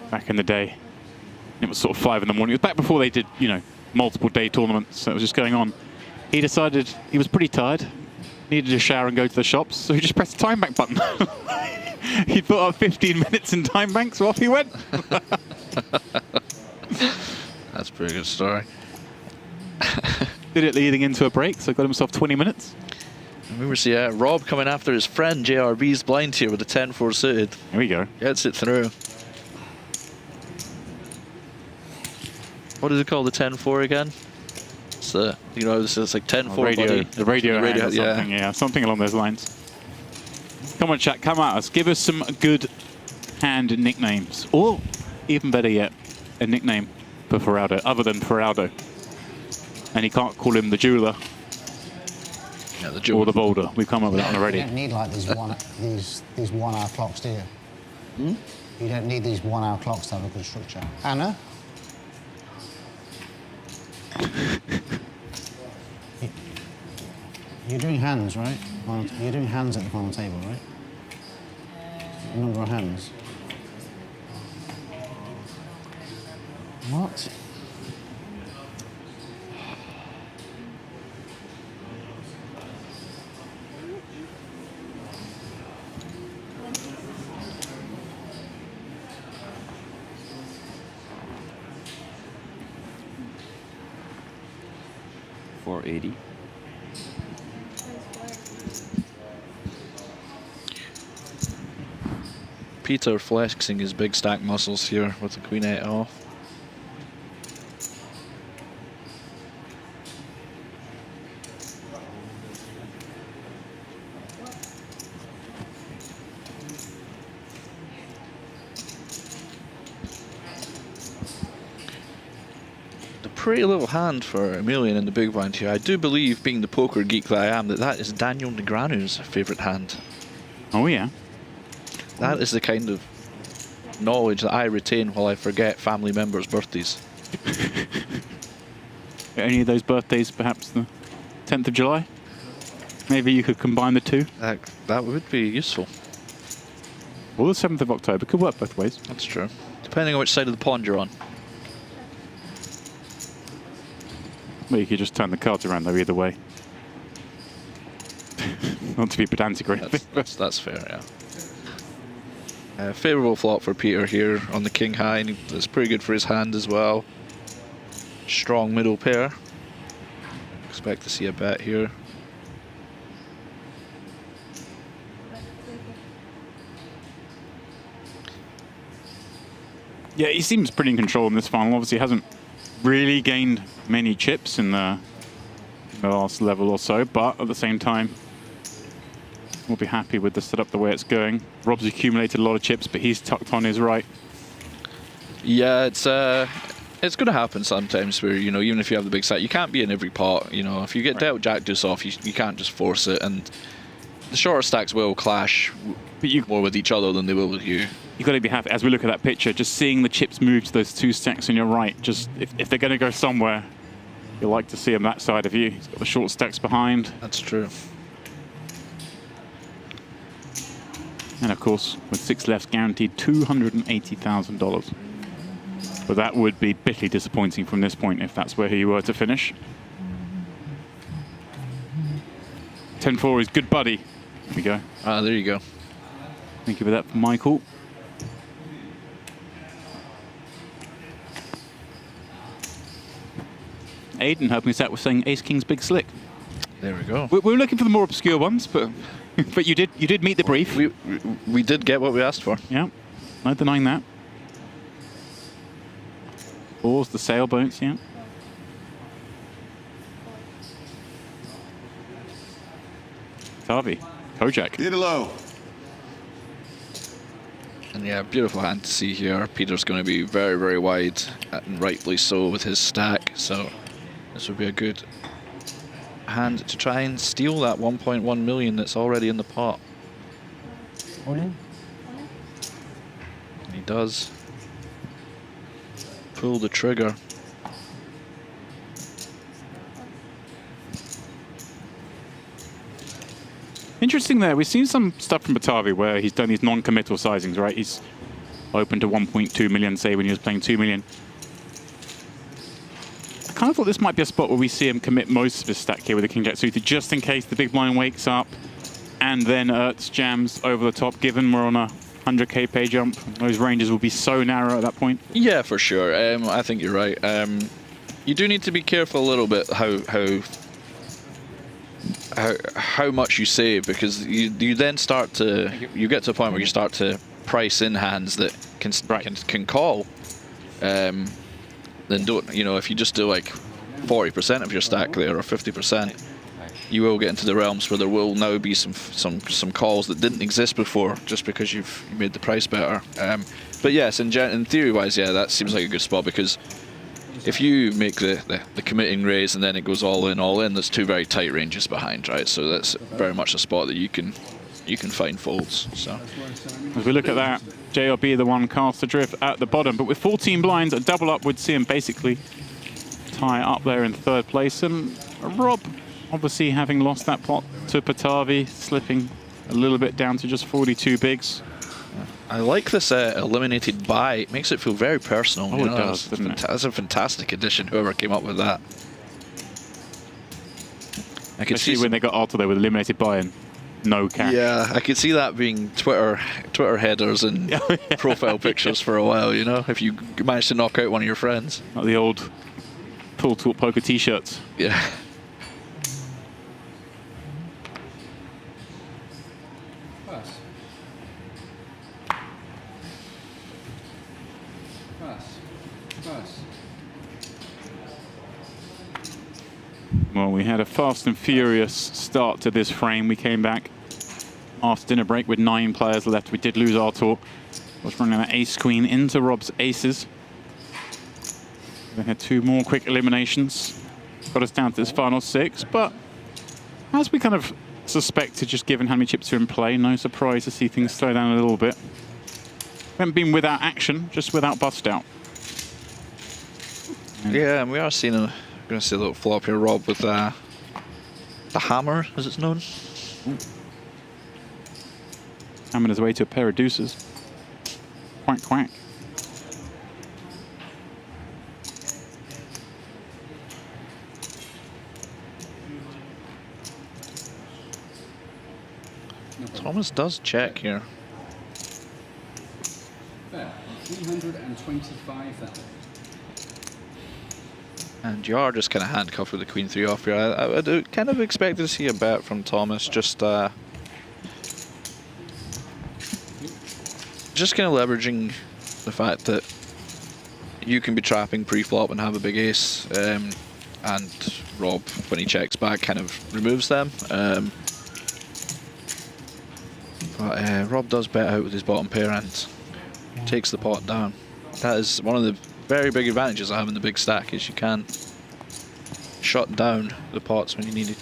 back in the day. It was sort of 5 in the morning. It was back before they did, you know, multiple day tournaments. So it was just going on. He decided he was pretty tired, needed a shower and go to the shops, so he just pressed the time bank button. He put up 15 minutes in time bank, so off he went. That's a pretty good story. Did it leading into a break, so got himself 20 minutes. And we were seeing Rob coming after his friend JRB's blind here with a 10-4 suited. Here we go. Gets it through. What is it called, the 10-4 again? It's you know, it's like 10-4 radio, buddy. the radio, hand or yeah. something, yeah, something along those lines. Come on, chat, come at us. Give us some good hand nicknames. Or, even better yet, a nickname for Feraldo, other than Feraldo. And you can't call him the jeweler. Yeah, the jeweler. Or the boulder. We've come up with that one already. You don't need like these 1 hour clocks, do you? Hmm? You don't need these 1 hour clocks to have a good structure. Anna? You're doing hands, right? You're doing hands at the final table, right? Number of hands. What? $480. Peter flexing his big stack muscles here with the Queen 8 off. Pretty little hand for Emilian in the big blind here. I do believe, being the poker geek that I am, that is Daniel Negreanu's favourite hand. Oh yeah. That is the kind of knowledge that I retain while I forget family members' birthdays. Any of those birthdays, perhaps the 10th of July? Maybe you could combine the two? That would be useful. Or the 7th of October. Could work both ways. That's true. Depending on which side of the pond you're on. Well, you could just turn the cards around though, either way. Not to be pedantic or anything. That's fair, yeah. Favourable flop for Peter here on the king high, and it's pretty good for his hand as well. Strong middle pair. Expect to see a bet here. Yeah, he seems pretty in control in this final. Obviously hasn't really gained many chips in the last level or so, but at the same time, we'll be happy with the setup the way it's going. Rob's accumulated a lot of chips, but he's tucked on his right. Yeah, it's going to happen sometimes where, you know, even if you have the big set, you can't be in every pot. You know, if you get dealt Jack Deuce off, you can't just force it, and the shorter stacks will clash more with each other than they will with you. You've got to be happy, as we look at that picture, just seeing the chips move to those two stacks on your right. Just if they're going to go somewhere, you'll like to see them that side of you. He's got the short stacks behind. That's true. And of course, with 6 left, guaranteed $280,000. But that would be bitterly disappointing from this point if that's where he were to finish. 10-4 is good buddy. There we go. Ah, there you go. Thank you for that, Michael. Aiden helping us out with saying Ace King's Big Slick. There we go. We were looking for the more obscure ones, but but you did meet the brief. We did get what we asked for. Yeah, no denying that. Balls, the sailboats, yeah. Tavi, Kojak. Hit it low. And Yeah, beautiful hand to see here. Peter's going to be very, very wide, and rightly so with his stack. So this would be a good hand to try and steal that 1.1 million that's already in the pot. And he does pull the trigger. Interesting there. We've seen some stuff from Batavi where he's done these non-committal sizings, right? He's open to 1.2 million, say, when he was playing 2 million. I kind of thought this might be a spot where we see him commit most of his stack here with the King Jack suited, just in case the big blind wakes up and then Aerts jams over the top, given we're on a 100k pay jump. Those ranges will be so narrow at that point. Yeah, for sure. I think you're right. You do need to be careful a little bit how much you save, because you then start to get to a point where you start to price in hands that can call. Then don't, you know, if you just do like 40% of your stack there or 50%, you will get into the realms where there will now be some calls that didn't exist before just because you made the price better. But yes, in theory wise, yeah, that seems like a good spot, because if you make the committing raise and then it goes all in, there's two very tight ranges behind, right? So that's very much a spot that you can find folds. So as we look at that, JRB the one cast adrift at the bottom, but with 14 blinds, a double up would see him basically tie up there in third place. And Rob, obviously having lost that pot to Batavi, slipping a little bit down to just 42 bigs. I like this eliminated buy. It makes it feel very personal. Oh, you it know, does, doesn't it? That's a fantastic addition, whoever came up with that. I could Especially see when they got Artur there with eliminated buy and no cash. Yeah, I could see that being Twitter headers and profile pictures for a while, you know, if you managed to knock out one of your friends. Like the old Full Talk Poker t-shirts. Yeah. Well, we had a fast and furious start to this frame. We came back after dinner break with 9 players left. We did lose Artur. Was running that ace queen into Rob's aces. We had 2 more quick eliminations. Got us down to this final 6. But as we kind of suspected, just given how many chips are in play, no surprise to see things slow down a little bit. We haven't been without action, just without bust out. Yeah, and we are seeing a going to see a little flop here, Rob, with the hammer, as it's known. Hammering his way to a pair of deuces. Quack, quack. Thomas does check here. Fair. 325,000. And you are just kind of handcuffed with the Queen 3 off here. I would kind of expect to see a bet from Thomas, just kind of leveraging the fact that you can be trapping pre-flop and have a big ace, and Rob, when he checks back, kind of removes them. But Rob does bet out with his bottom pair and takes the pot down. That is one of the very big advantages of having the big stack, is you can shut down the pots when you need it.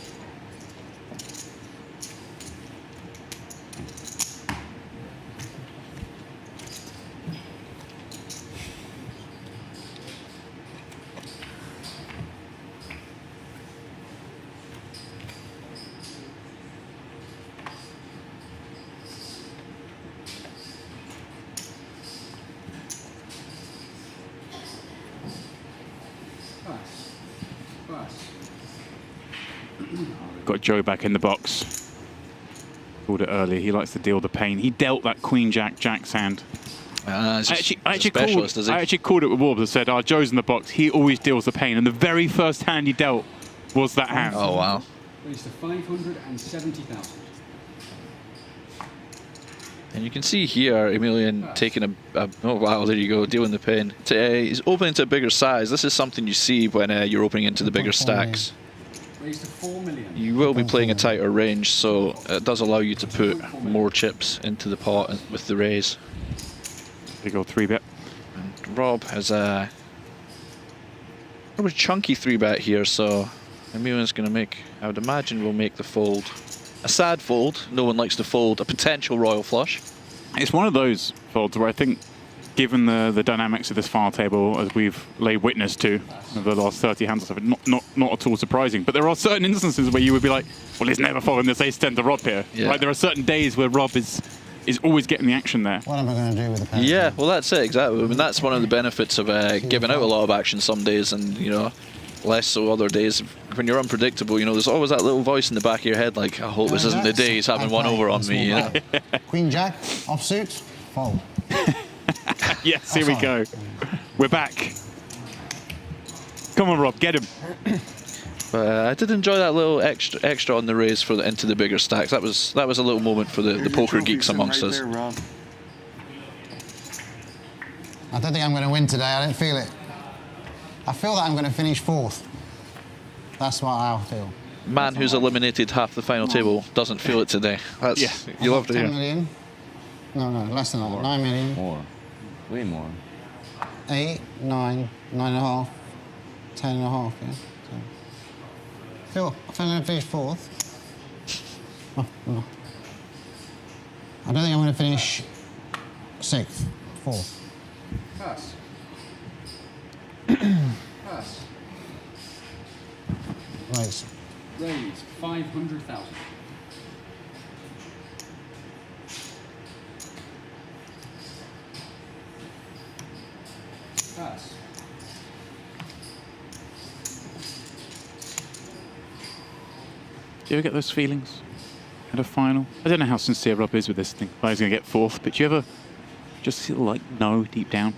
Got Joe back in the box. Called it earlier. He likes to deal the pain. He dealt that Queen Jack hand. I actually called it with Warbs and said, "Oh, Joe's in the box. He always deals the pain." And the very first hand he dealt was that hand. Oh wow! Raised to 570,000. And you can see here, Emilian taking oh wow, there you go, dealing the pain. He's opening to a bigger size. This is something you see when you're opening into the bigger stacks. Raised to 4 million. You will be playing a tighter range, so it does allow you to put more chips into the pot with the raise. Big old 3-bet. And Rob has a chunky 3-bet here, so Emilion's going to make, I would imagine, will make the fold. A sad fold. No one likes to fold a potential royal flush. It's one of those folds where I think, given the dynamics of this file table, as we've laid witness to over the last 30 hands or something, not at all surprising. But there are certain instances where you would be like, well, he's never following this ace-10 to Rob here. Yeah. Right? There are certain days where Rob is always getting the action there. What am I going to do with the pen? Yeah, well, that's it, exactly. I mean, that's one of the benefits of giving out a lot of action some days and, you know, less so other days. When you're unpredictable, you know, there's always that little voice in the back of your head like, I hope this isn't the day he's having one over on me, you know? Queen Jack, offsuit, fold. Yes, here we go. We're back. Come on, Rob, get him. I did enjoy that little extra on the raise for into the bigger stacks. That was a little moment for the poker geeks amongst us. I don't think I'm going to win today. I don't feel it. I feel that I'm going to finish 4th. That's what I feel. Man who's eliminated half the final table doesn't feel it today. That's you love to hear. 10 million. No, less than that. 9 million. More. Way more. 8, 9, 9.5, 10.5, yeah. I feel I'm going to finish 4th. Oh, no. I don't think I'm going to finish 6th, 4th. Pass. Pass. Raise. Raise 500,000. Pass. Do you ever get those feelings at a final? I don't know how sincere Rob is with this thing. He's going to get 4th, but do you ever just feel like know deep down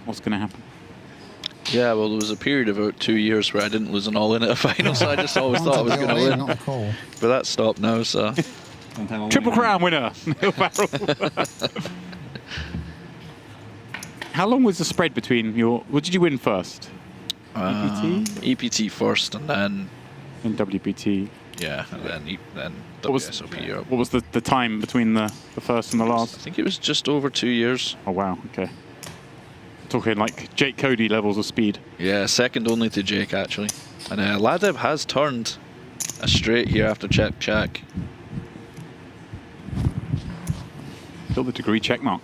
what's going to happen? Yeah, well, there was a period of about 2 years where I didn't lose an all-in at a final, so I just always thought I was going to win. Not cool. But that's stopped now, so... Triple Crown winner, Neil Farrell. How long was the spread between your... What did you win first? EPT? EPT first, and then... And WPT. Yeah, and then WSOP Europe. What was the time between the first and the last? I think it was just over 2 years. Oh, wow, okay. Talking like Jake Cody levels of speed. Yeah, second only to Jake, actually. And Ladev has turned a straight here after check. Got the degree check mark.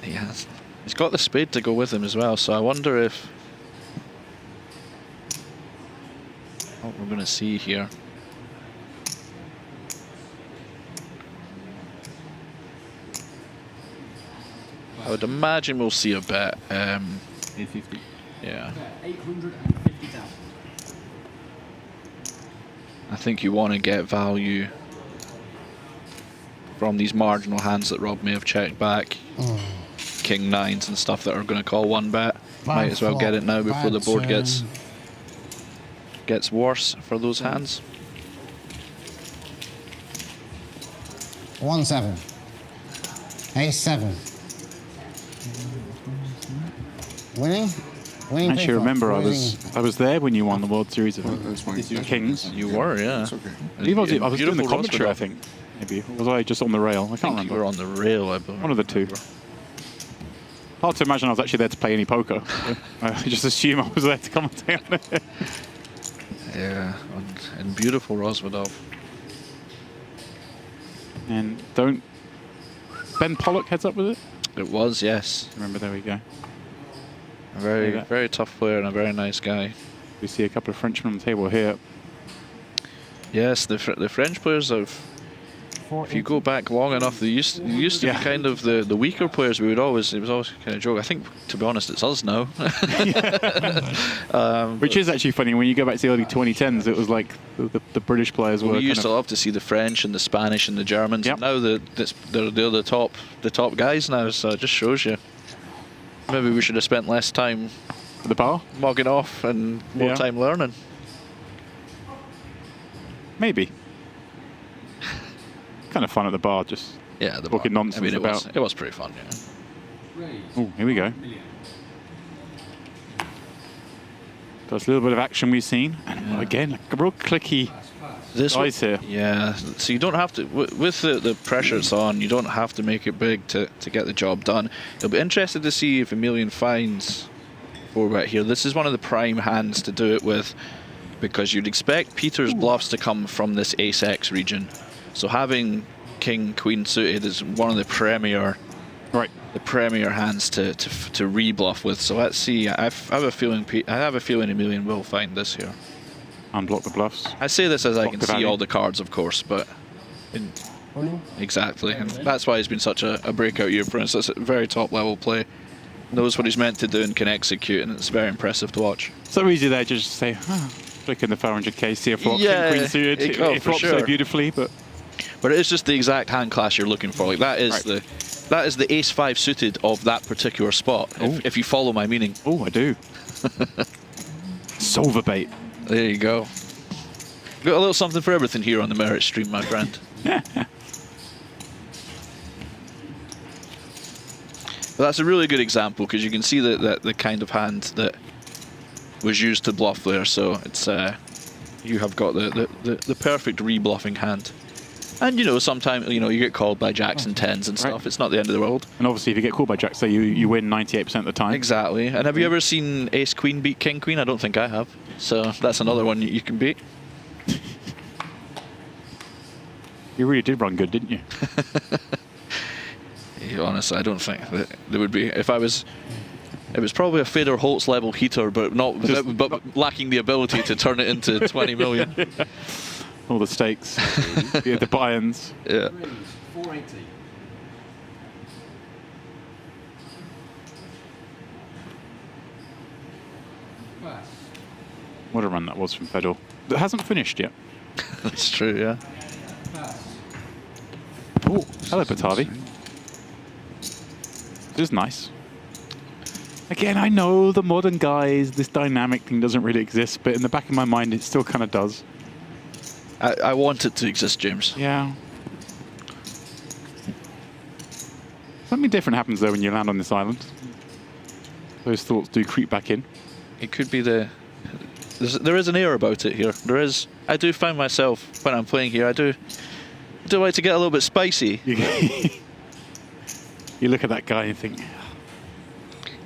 He has. He's got the spade to go with him as well, so I wonder if... what we're going to see here. I would imagine we'll see a bet. 850. Yeah. 850,000. I think you want to get value from these marginal hands that Rob may have checked back. King nines and stuff that are going to call one bet. Might as well get it now before the board gets worse for those hands. 1-7. Ace-7. Winning? Winning. Actually, remember I was there when you won the World Series of Kings. You were, yeah. I believe I was doing the commentary, I think. Maybe. Or was I just on the rail? I can't remember. You were on the rail, I believe. One of the two. Hard to imagine I was actually there to play any poker. I just assume I was there to commentate on it. Yeah, and beautiful Rosvedov. And don't... Ben Pollock heads up with it? It was, yes. Remember, there we go. A very tough player and a very nice guy. We see a couple of Frenchmen on the table here. Yes, the French players have... If you go back long enough, they used to be kind of the weaker players. It was always kind of a joke. I think, to be honest, it's us now. Which is actually funny. When you go back to the early 2010s, it was like the British players were. We used to love to see the French and the Spanish and the Germans. Yep. Now they're the top guys now. So it just shows you. Maybe we should have spent less time at the bar, mugging off, and more time learning. Maybe. Kind of fun at the bar, just talking nonsense. I mean, about. It was pretty fun, yeah. Oh, here we go. That's a little bit of action we've seen, and again, a real clicky This guys here. Yeah, so you don't have to, with the pressure it's on, you don't have to make it big to get the job done. It'll be interested to see if Emilian finds 4-bet here. This is one of the prime hands to do it with, because you'd expect Peter's bluffs to come from this Ace-X region. So having King, Queen suited is one of the premier hands to re-bluff with. So let's see. I have a feeling Emilian will find this here. Unblock the bluffs. I say this as I can see value. all the cards, of course, but exactly, and that's why he's been such a breakout year for us. It's a very top level play. Knows what he's meant to do and can execute, and it's very impressive to watch. So easy there, just say, flick in the 400k, see a flop, Yeah, King, Queen suited. It flops sure. so beautifully, but it is just the exact hand class you're looking for. Like that is the Ace-5 suited of that particular spot. If you follow my meaning. Oh, I do. Solver bait. There you go. Got a little something for everything here on the Merit stream, my friend. But that's a really good example, because you can see that the kind of hand that was used to bluff there. So it's you have got the perfect re-bluffing hand. And you know, sometimes you get called by jacks and tens and stuff. It's not the end of the world. And obviously, if you get called by jacks, say you win 98% of the time. Exactly. And have you ever seen Ace Queen beat King Queen? I don't think I have. So that's another one you can beat. You really did run good, didn't you? Yeah, honestly, I don't think that there would be. If I was, it was probably a Feder Holtz level heater, but but lacking the ability to turn it into 20 million. Yeah. All the stakes, the buy-ins. Yeah. 480. What a run that was from Fedor. That hasn't finished yet. That's true, yeah. Oh, hello, Batavi. This is nice. Again, I know the modern guys, this dynamic thing doesn't really exist, but in the back of my mind, it still kind of does. I want it to exist, James. Yeah. Something different happens, though, when you land on this island. Those thoughts do creep back in. It could be there is an air about it here. There is. I do find myself, when I'm playing here, I do like to get a little bit spicy. You look at that guy and think,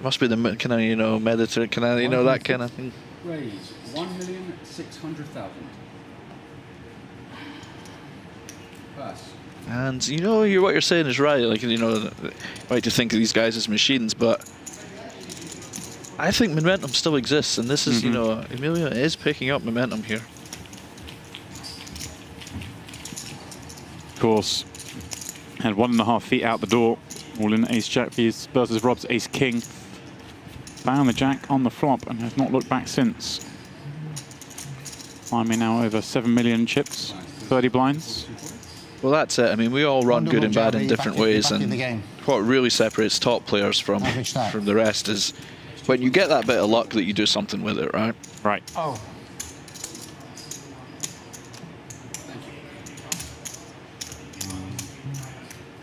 must be the kind of, Mediterranean, kind of, that kind of thing. Raise 1,600,000. Pass. And what you're saying is right. Like, I like to think of these guys as machines, but I think momentum still exists, and this is, Emilio is picking up momentum here. of course, had 1.5 feet out the door. All in Ace-Jack versus Rob's Ace-King. Found the Jack on the flop and has not looked back since. Climbing now over 7 million chips, 30 blinds. Well, that's it. I mean, we all run good and bad in different ways, and what really separates top players from the rest is when you get that bit of luck that you do something with it, right? Right. Oh.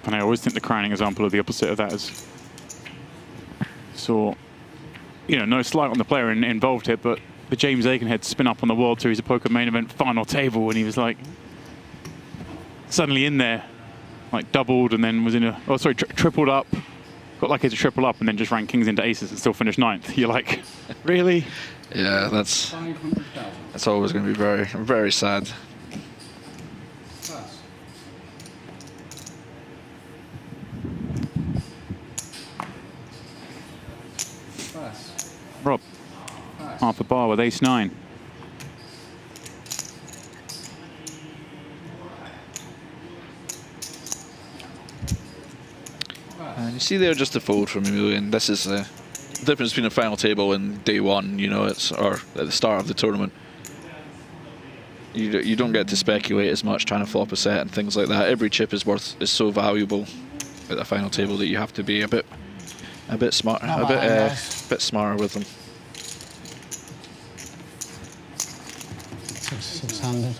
And I always think the crowning example of the opposite of that is, no slight on the player involved here, but the James Eychenne spin up on the World Series of Poker main event final table, and he was like suddenly in there, like doubled, and then was in tripled up, got lucky to triple up, and then just ran kings into aces and still finished 9th. You're like, really? Yeah, that's always going to be very, very sad. Rob, half a bar with Ace-9. And you see there just a fold from Emilian. This is the difference between a final table and day one, or at the start of the tournament. You don't get to speculate as much trying to flop a set and things like that. Every chip is so valuable at the final table that you have to be a bit smart, bit smarter with them. 600.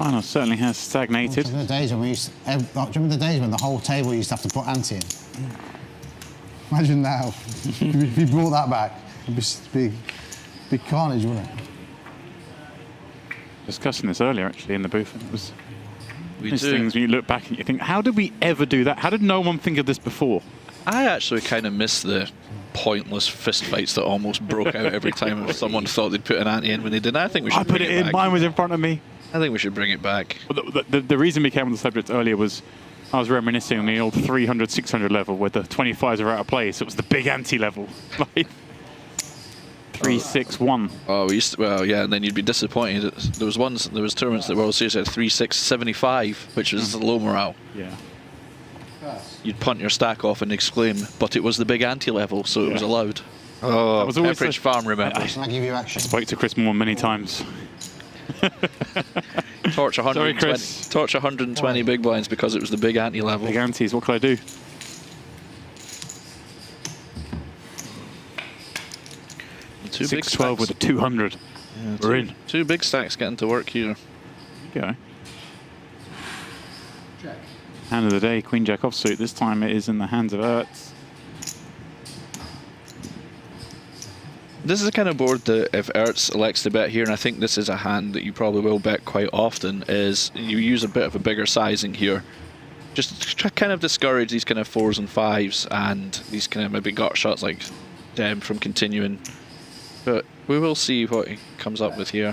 Final certainly has stagnated. Do you remember the days when the whole table used to have to put ante in? Imagine now, if you brought that back, it'd be big carnage, wouldn't it? Discussing this earlier, actually, in the booth. It was these do. things when you look back and you think, how did we ever do that? How did no one think of this before? I actually kind of miss the pointless fist fights that almost broke out every time someone thought they'd put an ante in when they didn't. I think we should. I put it in. Back. Mine was in front of me. I think we should bring it back. Well, the reason we came on the subject earlier was I was reminiscing on the old 300, 600 level where the 25s are out of place. It was the big ante level. Like 3, 6, 1. Oh, we used to, well, yeah, and then you'd be disappointed. There was tournaments that World Series had 3, 6, 75, which was low morale. Yeah. You'd punt your stack off and exclaim, but it was the big ante level, so it was allowed. Oh, That was always Pepperidge Farm remembers. Can I give you action? I spoke to Chris Moore many times. Torch 120, Sorry, Chris. torch 120 big blinds because it was the big ante level. Big antes, what could I do? Two big 6-12 with a 200. Yeah, We're in. Two big stacks getting to work here. Go. Hand of the day, Queen Jack offsuit. This time it is in the hands of Aerts. This is the kind of board that if Aerts elects to bet here, and I think this is a hand that you probably will bet quite often, is you use a bit of a bigger sizing here. Just to kind of discourage these kind of 4s and 5s and these kind of maybe gut shots like them from continuing. But we will see what he comes up with here.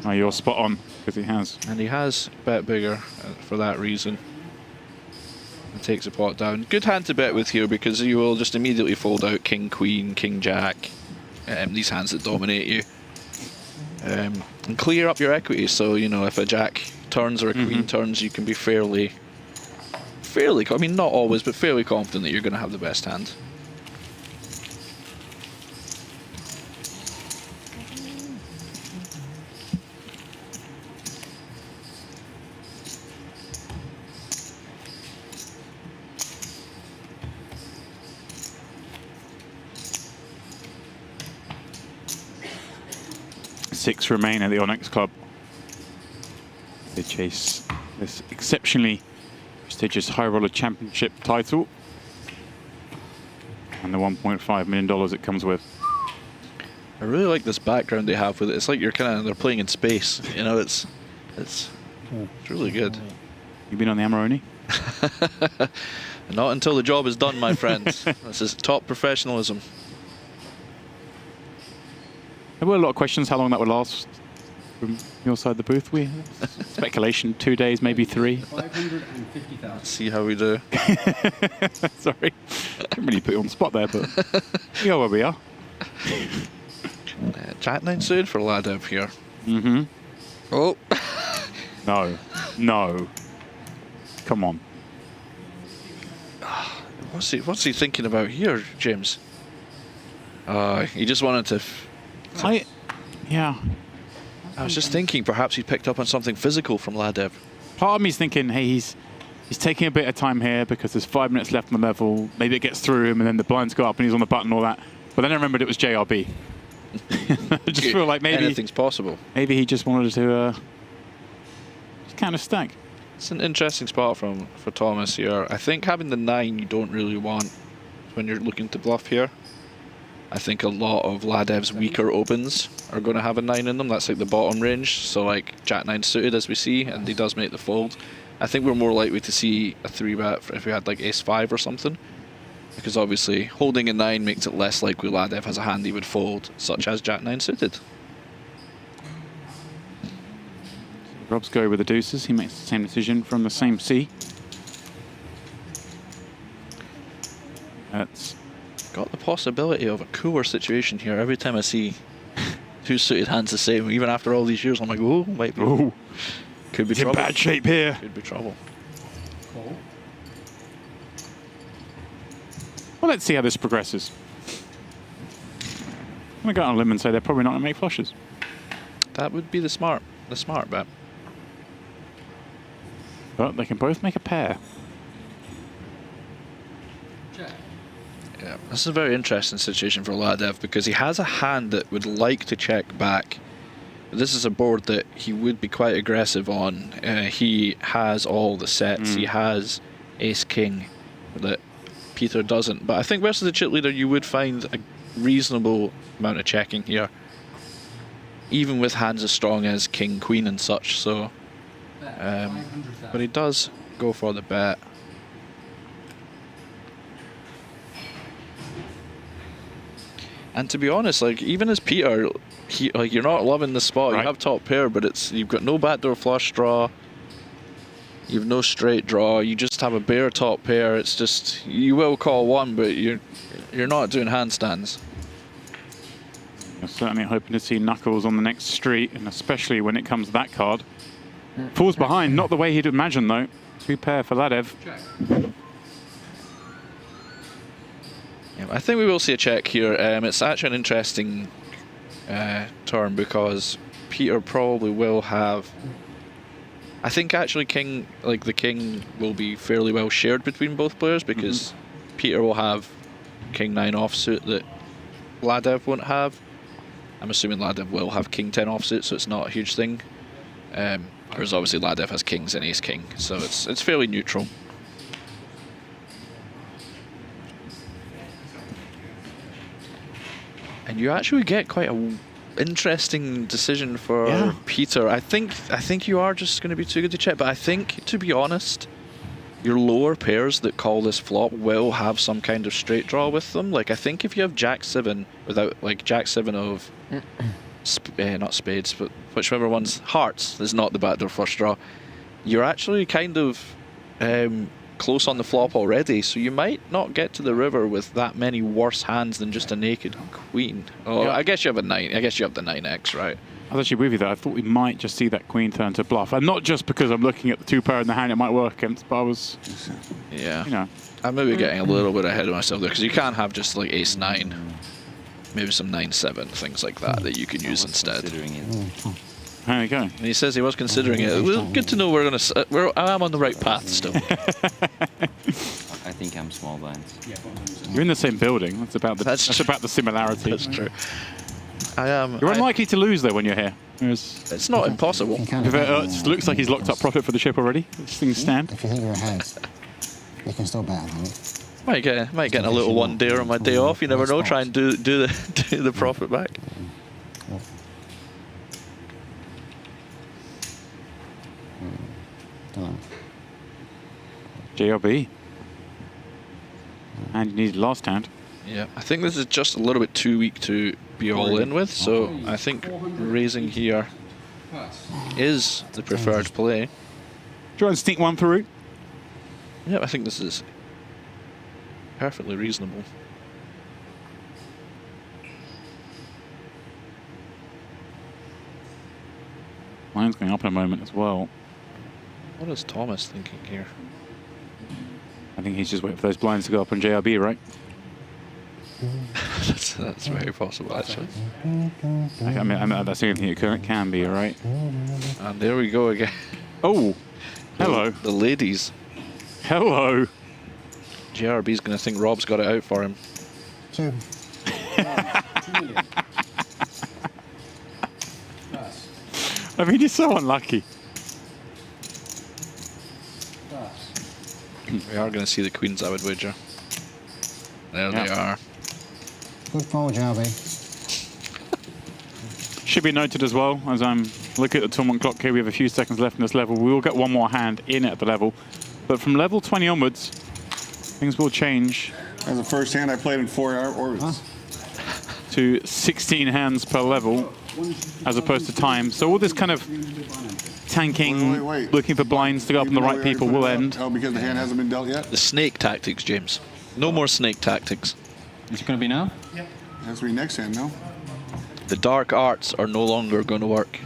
Oh, you're spot on, because he has. And he has bet bigger for that reason. And takes the pot down. Good hand to bet with here because you will just immediately fold out King, Queen, King, Jack. These hands that dominate you. And clear up your equity, so, you know, if a Jack turns or a Queen turns, you can be fairly, I mean, not always, but fairly confident that you're going to have the best hand. Six remain at the Onyx Club. They chase this exceptionally prestigious High Roller Championship title and the $1.5 million it comes with. I really like this background they have with it. It's like they're playing in space. You know, it's really good. You been on the Amarone? Not until the job is done, my friends. This is top professionalism. There were a lot of questions how long that would last from your side of the booth. We speculation, 2 days, maybe 3. 550,000. See how we do. Sorry, didn't really put you on the spot there, but we are where we are. Jack 9 suited for Ladev here. Oh. No. Come on. What's he thinking about here, James? He just wanted to. Yeah. I was just thinking perhaps he picked up on something physical from Ladev. Part of me is thinking, hey, he's taking a bit of time here because there's 5 minutes left on the level. Maybe it gets through him and then the blinds go up and he's on the button and all that. But then I remembered it was JRB. I just feel like maybe anything's possible. Maybe he just wanted to just kind of stack. It's an interesting spot for Thomas here. I think having the 9 you don't really want when you're looking to bluff here. I think a lot of Ladev's weaker opens are going to have a 9 in them. That's like the bottom range. So like Jack 9 suited as we see, and he does make the fold. I think we're more likely to see a 3-bet if we had like Ace 5 or something. Because obviously holding a 9 makes it less likely Ladev has a hand he would fold, such as Jack 9 suited. Rob's go with the deuces. He makes the same decision from the same C. That's got the possibility of a cooler situation here every time I see 2 suited hands the same. Even after all these years, I'm like, oh, might be. Ooh. Could be He's trouble. in bad shape here. Could be trouble. Cool. Well, let's see how this progresses. I'm going to go on a limb and say they're probably not going to make flushes. That would be the smart bet. But they can both make a pair. Yeah, this is a very interesting situation for Ladev because he has a hand that would like to check back, This is a board that he would be quite aggressive on. He has all the sets. He has Ace-King that Peter doesn't. But I think versus the chip leader, you would find a reasonable amount of checking here, even with hands as strong as King, Queen, and such. So, but he does go for the bet. And to be honest, like even as Peter, you're not loving the spot. You have top pair, but you've got no backdoor flush draw. You've no straight draw. You just have a bare top pair. It's just you will call one, but you're not doing handstands. I'm certainly hoping to see Knuckles on the next street, and especially when it comes to that card. Falls behind, not the way he'd imagine though. 2 pair for Ladev. Yeah, I think we will see a check here. It's actually an interesting turn because Peter probably will have. I think actually the King will be fairly well shared between both players because Peter will have King 9 offsuit that Ladev won't have. I'm assuming Ladev will have King 10 offsuit, so it's not a huge thing. Whereas obviously Ladev has Kings and Ace King, so it's fairly neutral. And you actually get quite a interesting decision for Peter. I think you are just going to be too good to check, but I think, to be honest, your lower pairs that call this flop will have some kind of straight draw with them. Like I think if you have Jack 7 without like Jack 7 of not spades, but whichever one's hearts is not the backdoor flush draw, you're actually kind of close on the flop already, so you might not get to the river with that many worse hands than just a naked queen. Oh, I guess you have a 9. I guess you have the 9x, right? I was actually with you there. I thought we might just see that queen turn to bluff, and not just because I'm looking at the 2 pair in the hand it might work against, but I was, you know, I'm maybe getting a little bit ahead of myself there because you can't have just like Ace 9, maybe some 9-7, things like that you can use instead. There you go. And he says he was considering it. Well, good to know I am on the right path still. I think I'm small blind. You're in the same building. That's about the similarity. That's true. I am. You're unlikely to lose though when you're here. It's not impossible. It looks like he's locked up profit for the chip already. These things stand. If you think you're ahead, you can still bet on it. Might get a little one day on my day off. You never know. Try and do the profit back. JRB. And you need last hand. Yeah, I think this is just a little bit too weak to be all in with, so I think raising here is the preferred play. Try and sneak one through. Yeah, I think this is perfectly reasonable. Mine's going up in a moment as well. What is Thomas thinking here? I think he's just waiting for those blinds to go up on JRB, right? that's very possible, actually. I mean, that's the only thing it can be, right? And there we go again. Oh, hello. The ladies. Hello. JRB's going to think Rob's got it out for him. 2. 2 million. I mean, he's so unlucky. We are going to see the queens, I would wager. There they are. Good call, Jarby. Should be noted as well, as I'm looking at the tournament clock here, we have a few seconds left in this level. We will get one more hand in at the level. But from level 20 onwards, things will change. As the first hand I played in 4 orbits. To 16 hands per level, as opposed to time. So all this kind of tanking, looking for blinds to go up on the right people will end. Oh, because the hand hasn't been dealt yet? The snake tactics, James. No more snake tactics. Is it going to be now? Yep. Has to be next hand, no? The dark arts are no longer going to work.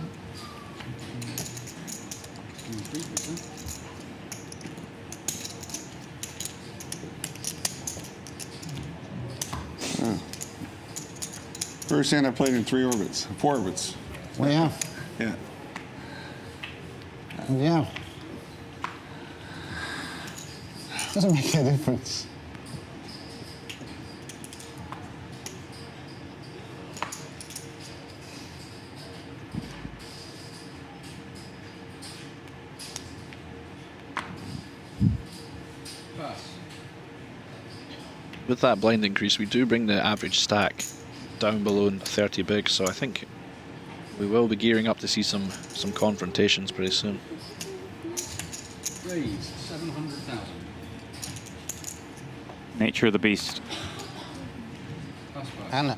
First hand I played in 4 orbits. Well, yeah. Yeah. Yeah. Doesn't make a difference. with that blind increase, we do bring the average stack down below 30 big, so I think we will be gearing up to see some confrontations pretty soon. Raise 700,000. Nature of the beast. Anna.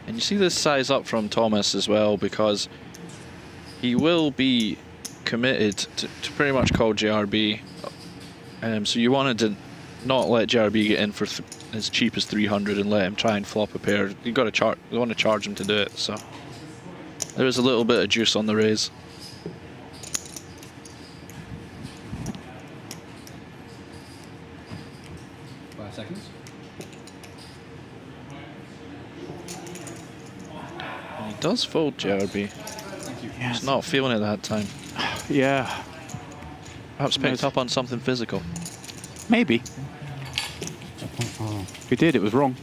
And you see this size up from Thomas as well, because he will be committed to pretty much call JRB. So you wanted to not let JRB get in for as cheap as 300 and let him try and flop a pair. You want to charge him to do it. So there is a little bit of juice on the raise. Seconds. And he does fold JRB. He's not feeling it that time. Yeah. Perhaps picked up on something physical. Maybe. If he did, it was wrong.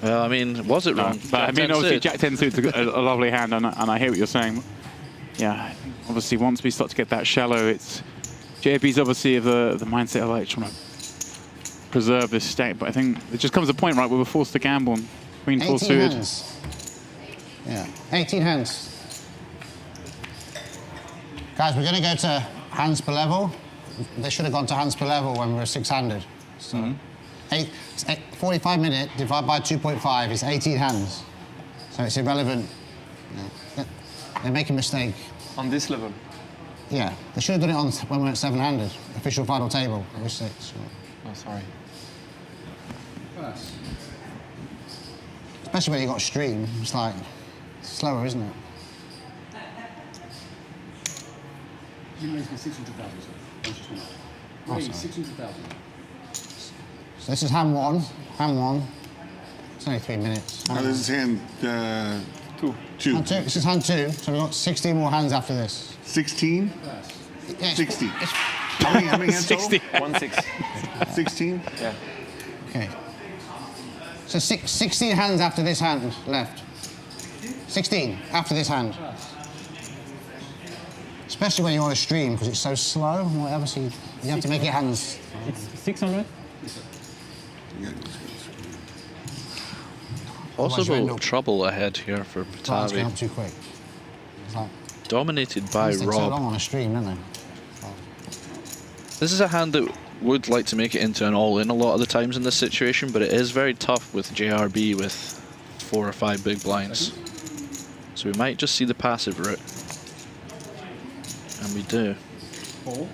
Well, I mean, was it wrong? But I mean, obviously, Jack 10 suit's a lovely hand, and I hear what you're saying. Yeah, obviously, once we start to get that shallow, it's JRB's obviously of the mindset of like trying to preserve this stack, but I think it just comes a point, right, where we're forced to gamble on Queen 4 suited. Hands. Yeah, 18 hands. Guys, we're going to go to hands per level. They should have gone to hands per level when we were 6-handed. So 45 minutes divided by 2.5 is 18 hands. So it's irrelevant. Yeah. They make a mistake. On this level? Yeah, they should have done it on when we were at 7-handed. Official final table, it was 6. So. Oh, sorry. Especially when you got stream, it's like slower, isn't it? You raised 600,000, sir. Raise 600,000. So this is hand one. Hand one. It's only 3 minutes. Now this is hand two. Hand two. This is hand 2. So we've got 16 more hands after this. 16? Yeah, 60. How many hands 60. total? 16? Yeah. Okay. So 16 hands after this hand left. 16 after this hand. Especially when you're on a stream, because it's so slow and whatever, so you have to make it hands. It's 600? Possible trouble ahead here for It's going Batavi. up too quick. It's like, Dominated by these take so long Rob. on a stream, don't they? This is a hand that would like to make it into an all-in a lot of the times in this situation, but it is very tough with JRB with 4 or 5 big blinds. So we might just see the passive route. And we do. 4.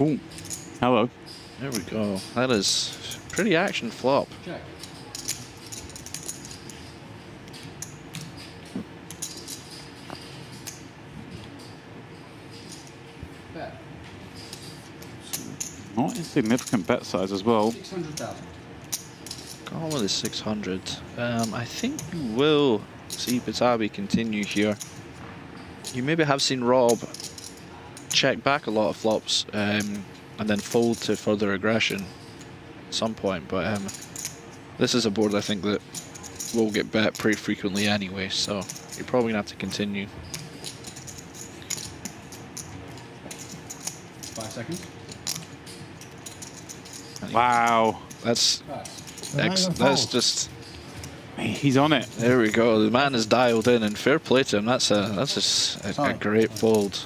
Ooh. Hello. There we go. That is pretty action flop. Check. Bet. Not a significant bet size as well. 600,000. Go on with the 600. I think you will see Batavi continue here. You maybe have seen Rob check back a lot of flops and then fold to further aggression at some point, but this is a board I think that will get bet pretty frequently anyway, so you're probably gonna have to continue. 5 seconds. Wow. That's just. He's on it. There we go. The man is dialed in, and fair play to him. That's a great fold.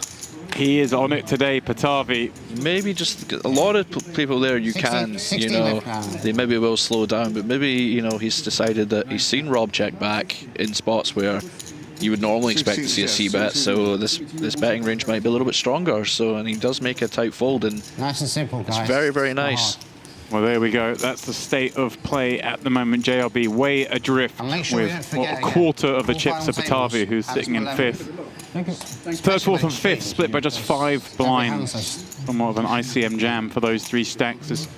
He is on it today, Batavi. Maybe just a lot of people there. You can, you know, they maybe will slow down, but maybe he's decided that he's seen Rob check back in spots where you would normally expect to see a c-bet. So this betting range might be a little bit stronger. So and he does make a tight fold, and nice and simple, guys. It's very, very nice. Well, there we go. That's the state of play at the moment. JRB way adrift with a quarter of the chips of Batavi, who's sitting in 5th. Third, fourth, and 5th split by just 5 blinds from more of an ICM jam for those 3 stacks. As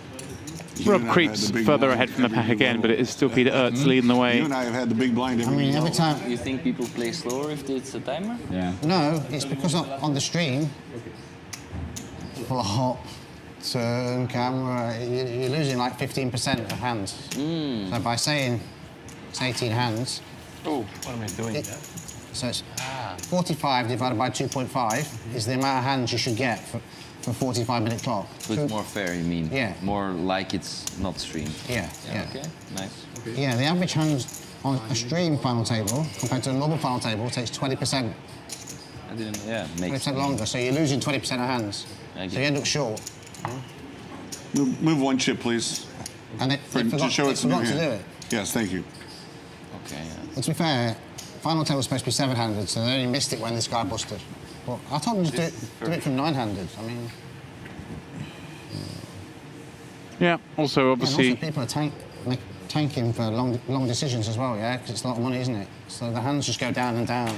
Rob creeps further ahead from the pack again, but it is still Peter Aerts leading the way. You and I have had the big blind. I mean, every time. You think people play slower if it's a timer? Yeah. No, it's because on the stream, flop, turn, camera, you're losing like 15% of the hands. So by saying it's 18 hands... Oh, what am I doing? So it's 45 divided by 2.5 is the amount of hands you should get for 45-minute clock. So it's more fair, you mean? Yeah. More like it's not streamed. Yeah. Okay, nice. Yeah, the average hands on a stream final table compared to a normal final table takes 20%. I didn't, yeah, makes 20% longer, so you're losing 20% of hands. So you end up short. Move one chip, please. And they forgot to show it's new to do hand. it. Yes, thank you. Okay. Well, to be fair, final table was supposed to be 7-handed, so they only missed it when this guy busted. Well, I told them to do it from 9-handed. I mean... Yeah, also, obviously... And also people are tanking for long decisions as well, yeah? Because it's a lot of money, isn't it? So the hands just go down and down.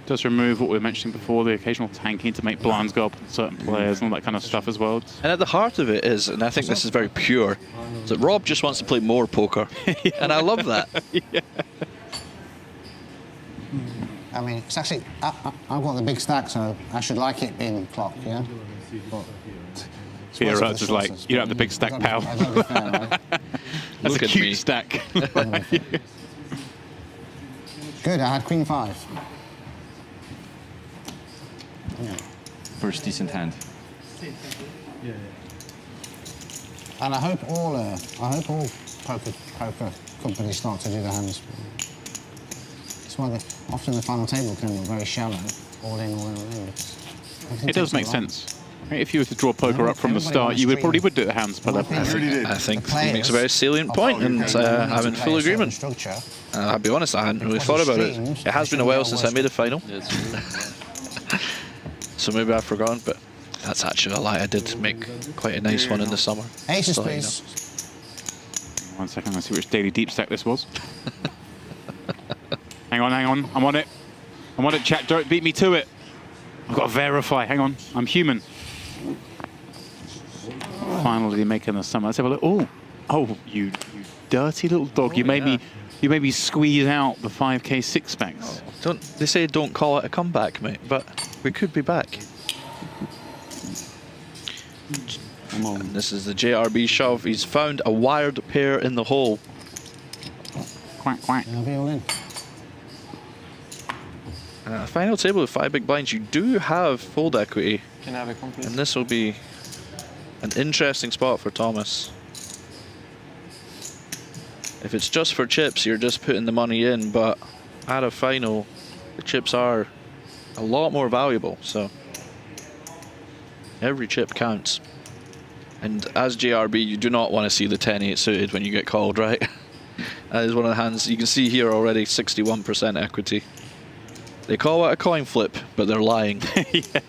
Does remove what we were mentioning before, the occasional tanking to make blinds go up on certain players and all that kind of stuff as well. And at the heart of it is, and I think this is very pure, is that Rob just wants to play more poker. And I love that. Yeah. I mean, it's actually... I've got the big stack, so I should like it being clocked, yeah? But Peter Aerts is like, you don't have the big stack, pal. That's a cute stack. Good, I had Queen 5. Yeah. First decent hand. And I hope all poker companies start to do the hands. That's why often the final table can look very shallow, all in, all in, all in. It does make sense. If you were to draw poker up from the start, you probably would do the hands per level. I think he makes a very salient point, and I'm in full agreement. I'll be honest, I hadn't really thought about it. It has been a while since I made a final. So maybe I've forgotten, but that's actually a lie. I did make quite a nice one in the summer. Aces, please. 1 second, let's see which daily deep stack this was. Hang on, I'm on it. I'm on it, chat, don't beat me to it. I've got to verify, hang on, I'm human. Finally making the summer. Let's have a look. Oh, you dirty little dog. You made me squeeze out the 5K six-packs. They say don't call it a comeback, mate, but we could be back. And this is the JRB shove. He's found a wired pair in the hole. Quack, quack. I'll be all in. Final table with 5 big blinds. You do have fold equity. Can I have a complete? And this will be an interesting spot for Thomas. If it's just for chips, you're just putting the money in, but at a final, the chips are a lot more valuable, so every chip counts. And as JRB, you do not want to see the 10-8 suited when you get called, right? That is one of the hands you can see here already, 61% equity. They call it a coin flip, but they're lying. Yeah.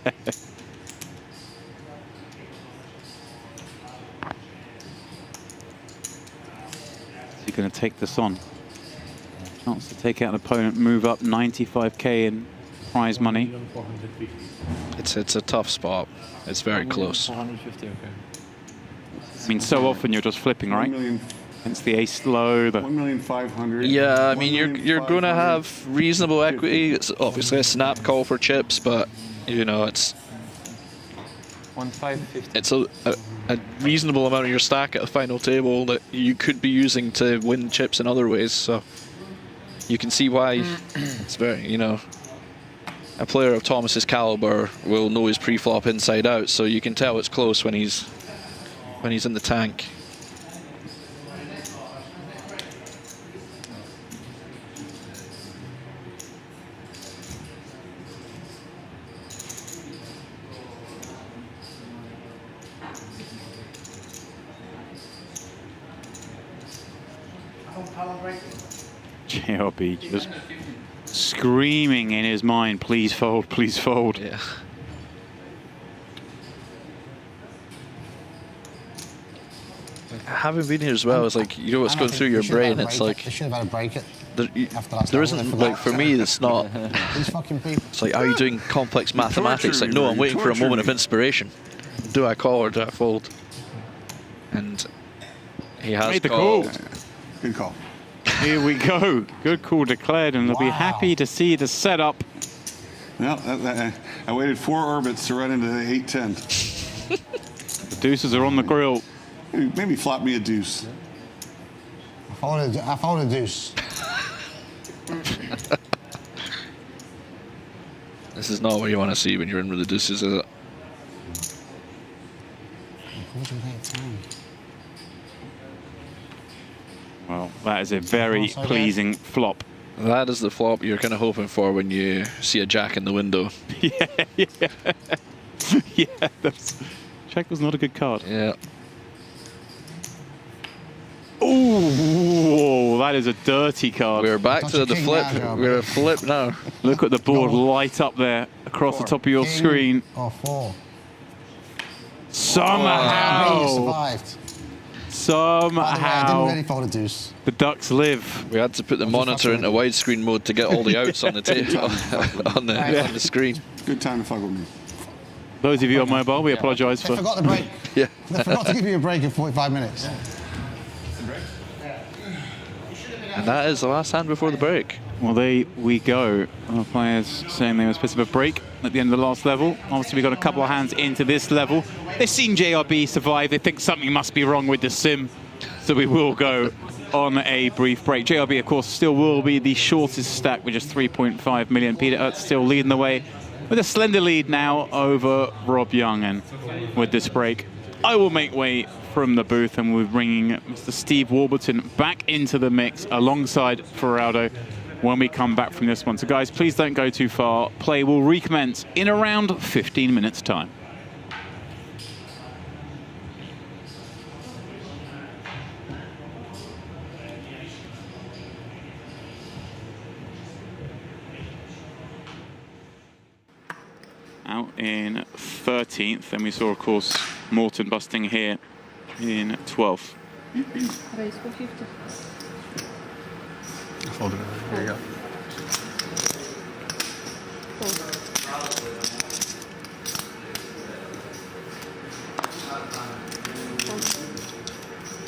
You're going to take this on. Chance to take out an opponent, move up 95k in prize money. It's a tough spot. It's very close. 450, okay. I mean, so often you're just flipping, right? Against the ace low. The 1,500,000. Yeah, I mean, you're going to have reasonable equity. It's obviously a snap call for chips, but you know it's 1,550. it's a reasonable amount of your stack at the final table that you could be using to win chips in other ways. So you can see why it's very, you know, a player of Thomas's caliber will know his pre-flop inside out. So you can tell it's close when he's in the tank. JRB just screaming in his mind, please fold, please fold. Yeah. Having been here as well, it's like, you know what's going through your brain. It's like, they should have had a break it. There isn't, like, for me, it's not. These fucking people. It's like, are you doing complex mathematics? Like, no, I'm waiting for a moment of inspiration. Do I call or do I fold? And he has made the call. Good call. Here we go. Good call declared, and they'll be happy to see the setup. Well, I waited 4 orbits to run into the 8-10. The deuces are on the grill. Maybe flop me a deuce. I fold a deuce. This is not what you want to see when you're in with the deuces, is it? Well, that is a very pleasing flop. That is the flop you're kind of hoping for when you see a jack in the window. Yeah. Yeah, jack was not a good card. Yeah. Ooh, that is a dirty card. We're back to the flip. We're a flip now. Look at the board light up there across the top of your screen. Or 4. Somehow. Survived. Somehow. I didn't really fold a deuce. The Ducks live. We had to put the monitor into widescreen mode to get all the outs on the table on the screen. Good time to fuck with me. Those of you on mobile, we apologise for. I forgot the break. Yeah. I forgot to give you a break in 45 minutes. And that is the last hand before the break. Well, there we go. Our players saying they were supposed to have a break at the end of the last level. Obviously, we got a couple of hands into this level. They've seen JRB survive. They think something must be wrong with the sim. So we will go on a brief break. JRB, of course, still will be the shortest stack with just 3.5 million. Peter Aerts still leading the way with a slender lead now over Rob Young. And with this break, I will make way from the booth, and we're bringing Mr. Steve Warburton back into the mix alongside Ferraldo when we come back from this one. So guys, please don't go too far. Play will recommence in around 15 minutes time. Out in 13th, and we saw, of course, Morton busting here in 12th. Raise for 50. Fold it. There you go.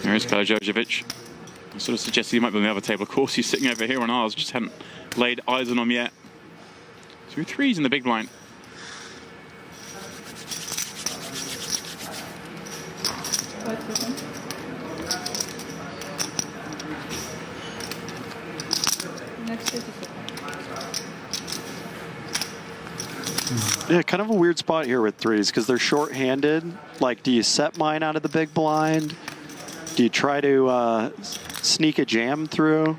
There is Karajovic. I sort of suggested he might be on the other table. Of course, he's sitting over here on ours. Just hadn't laid eyes on him yet. 2 threes in the big blind. Yeah, kind of a weird spot here with threes because they're short-handed. Like, do you set mine out of the big blind? Do you try to sneak a jam through?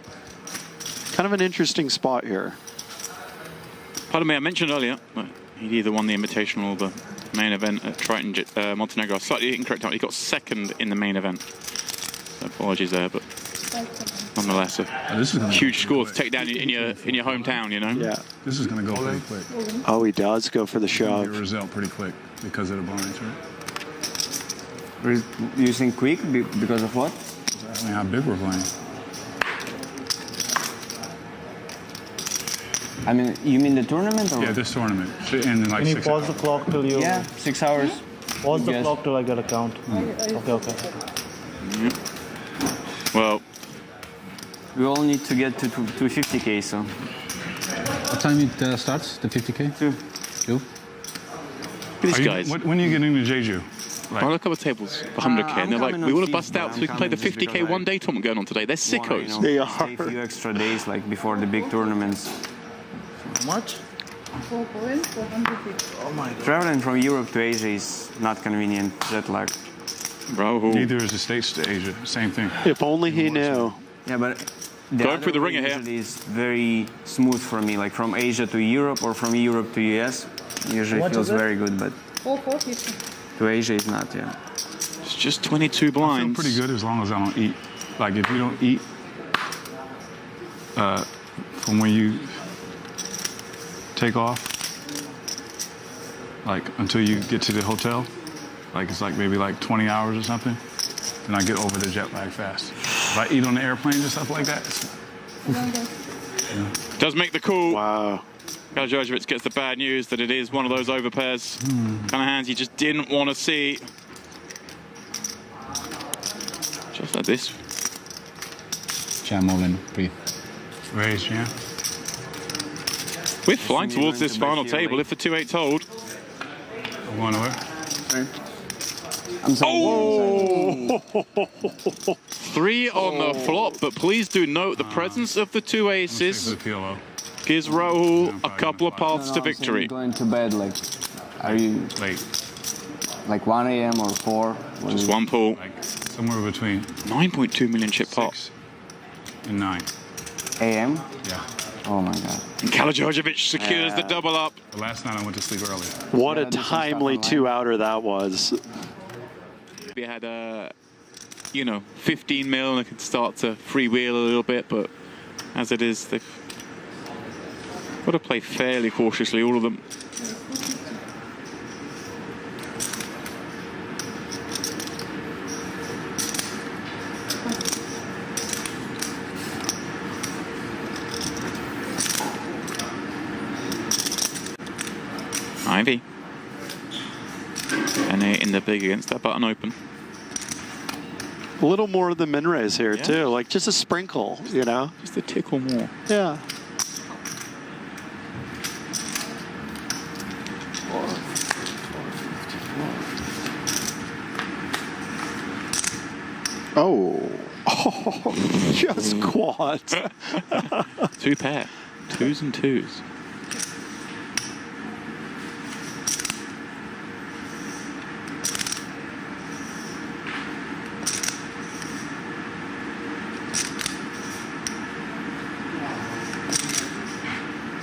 Kind of an interesting spot here. Pardon me, I mentioned earlier that he'd either won the Invitational or the main event at Triton Montenegro. Slightly incorrect time. He got second in the main event. So apologies there, but nonetheless, a huge score to take down in your hometown, you know? Yeah. This is going to go pretty quick. Oh, he does go for the shove. Get a result pretty quick because of the blinds, right? You think quick because of what? I mean, how big we're playing. I mean, you mean the tournament? Or Yeah, this tournament. Should end in like Can you 6 pause hours. the clock till you... Yeah, 6 hours. Pause the Yes. clock till I get a count. Okay. Well, we all need to get to 50K, so. What time it starts, the 50K? 2. these guys. When are you getting to Jeju? Like, a couple of tables for 100K, and they're like, we want to bust out so we can play the 50K one-day tournament going on today. They're sickos. They are. Stay a few extra days, like before the big tournaments. How much? 4 points for 100 people. Oh my God. Traveling from Europe to Asia is not convenient, jet lag. Bro. Neither is the States to Asia. Same thing. If only he knew. Yeah, but going through the ringer here is very smooth for me. Like from Asia to Europe or from Europe to US, usually What feels is it? very good, but 450. to Asia is not. Yeah. It's just 22 blinds. I feel pretty good as long as I don't eat. Like if you don't eat from when you take off, like until you get to the hotel, like it's like maybe like 20 hours or something, then I get over the jet lag fast. If I eat on the airplanes and stuff like that, Does make the call. Wow. Karajovic gets the bad news that it is one of those overpairs kind of hands you just didn't want to see. Just like this. Jam all in, breathe. Raise, yeah. We're flying towards this final table if the 2-8's hold. I'm going to where? I'm sorry. Oh! 3 on the flop, but please do note the presence of the 2 aces gives Rahul a couple of paths to victory. Going to bed, like, are you late? Like 1 a.m. or 4? Just one pool. Like somewhere between 9.2 million chip pot. And 9 a.m. Yeah. Oh my God. And Kalojovic secures the double up. The last night I went to sleep early. What a timely 2-outer that was. We had you know, 15 mil and it could start to freewheel a little bit, but as it is, they've got to play fairly cautiously, all of them. Ivy. And they're in the big against that button open. A little more of the min raise here, too. Like, just a sprinkle, you know? Just a tickle more. Yeah. Oh. Oh, just quads. 2 pair. 2s and 2s.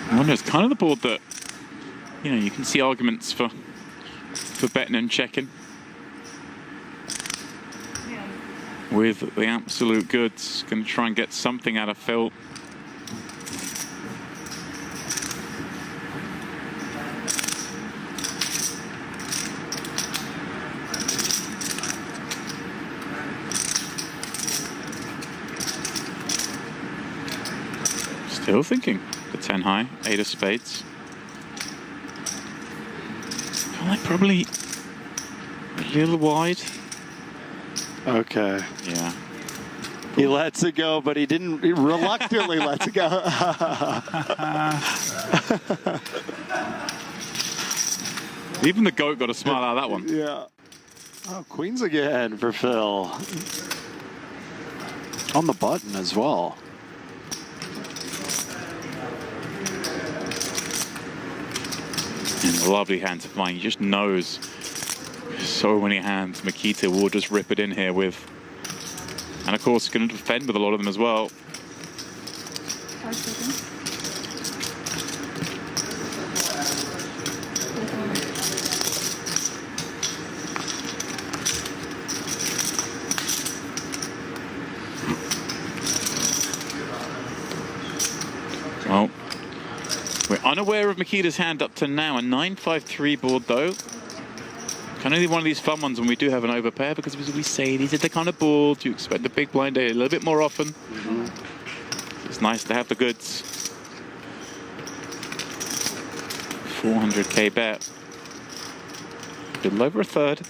I wonder, it's kind of the board that, you know, you can see arguments for betting and checking. With the absolute goods, going to try and get something out of Phil. Still thinking the 10 high, 8 of spades. I feel like probably a little wide. Okay. Yeah. He lets it go, but he didn't. He reluctantly lets it go. Even the goat got a smile out of that one. Yeah. Oh, queens again for Phil. On the button as well. And a lovely hand to find. He just knows so many hands Makita will just rip it in here with. And of course, going to defend with a lot of them as well. 5 seconds. Well, we're unaware of Makita's hand up to now. A 9-5-3 board, though. Kind of one of these fun ones when we do have an overpair, because as we say, these are the kind of boards you expect the big blind a little bit more often. It's nice to have the goods. 400k bet. A little over a third.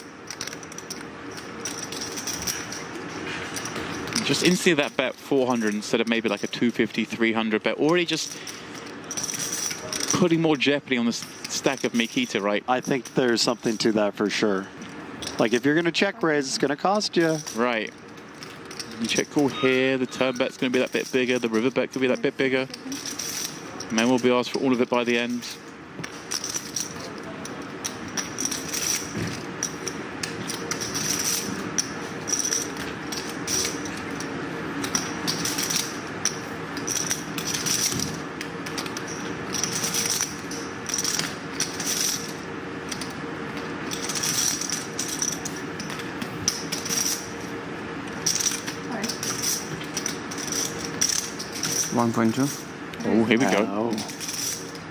Just instantly that bet 400 instead of maybe like a 250, 300 bet. Already just putting more jeopardy on the stack of Makita, right? I think there's something to that for sure. Like, if you're going to check raise, it's going to cost you. Right. You check call here, the turn bet's going to be that bit bigger, the river bet could be that bit bigger. May well be asked for all of it by the end. Oh, here we go.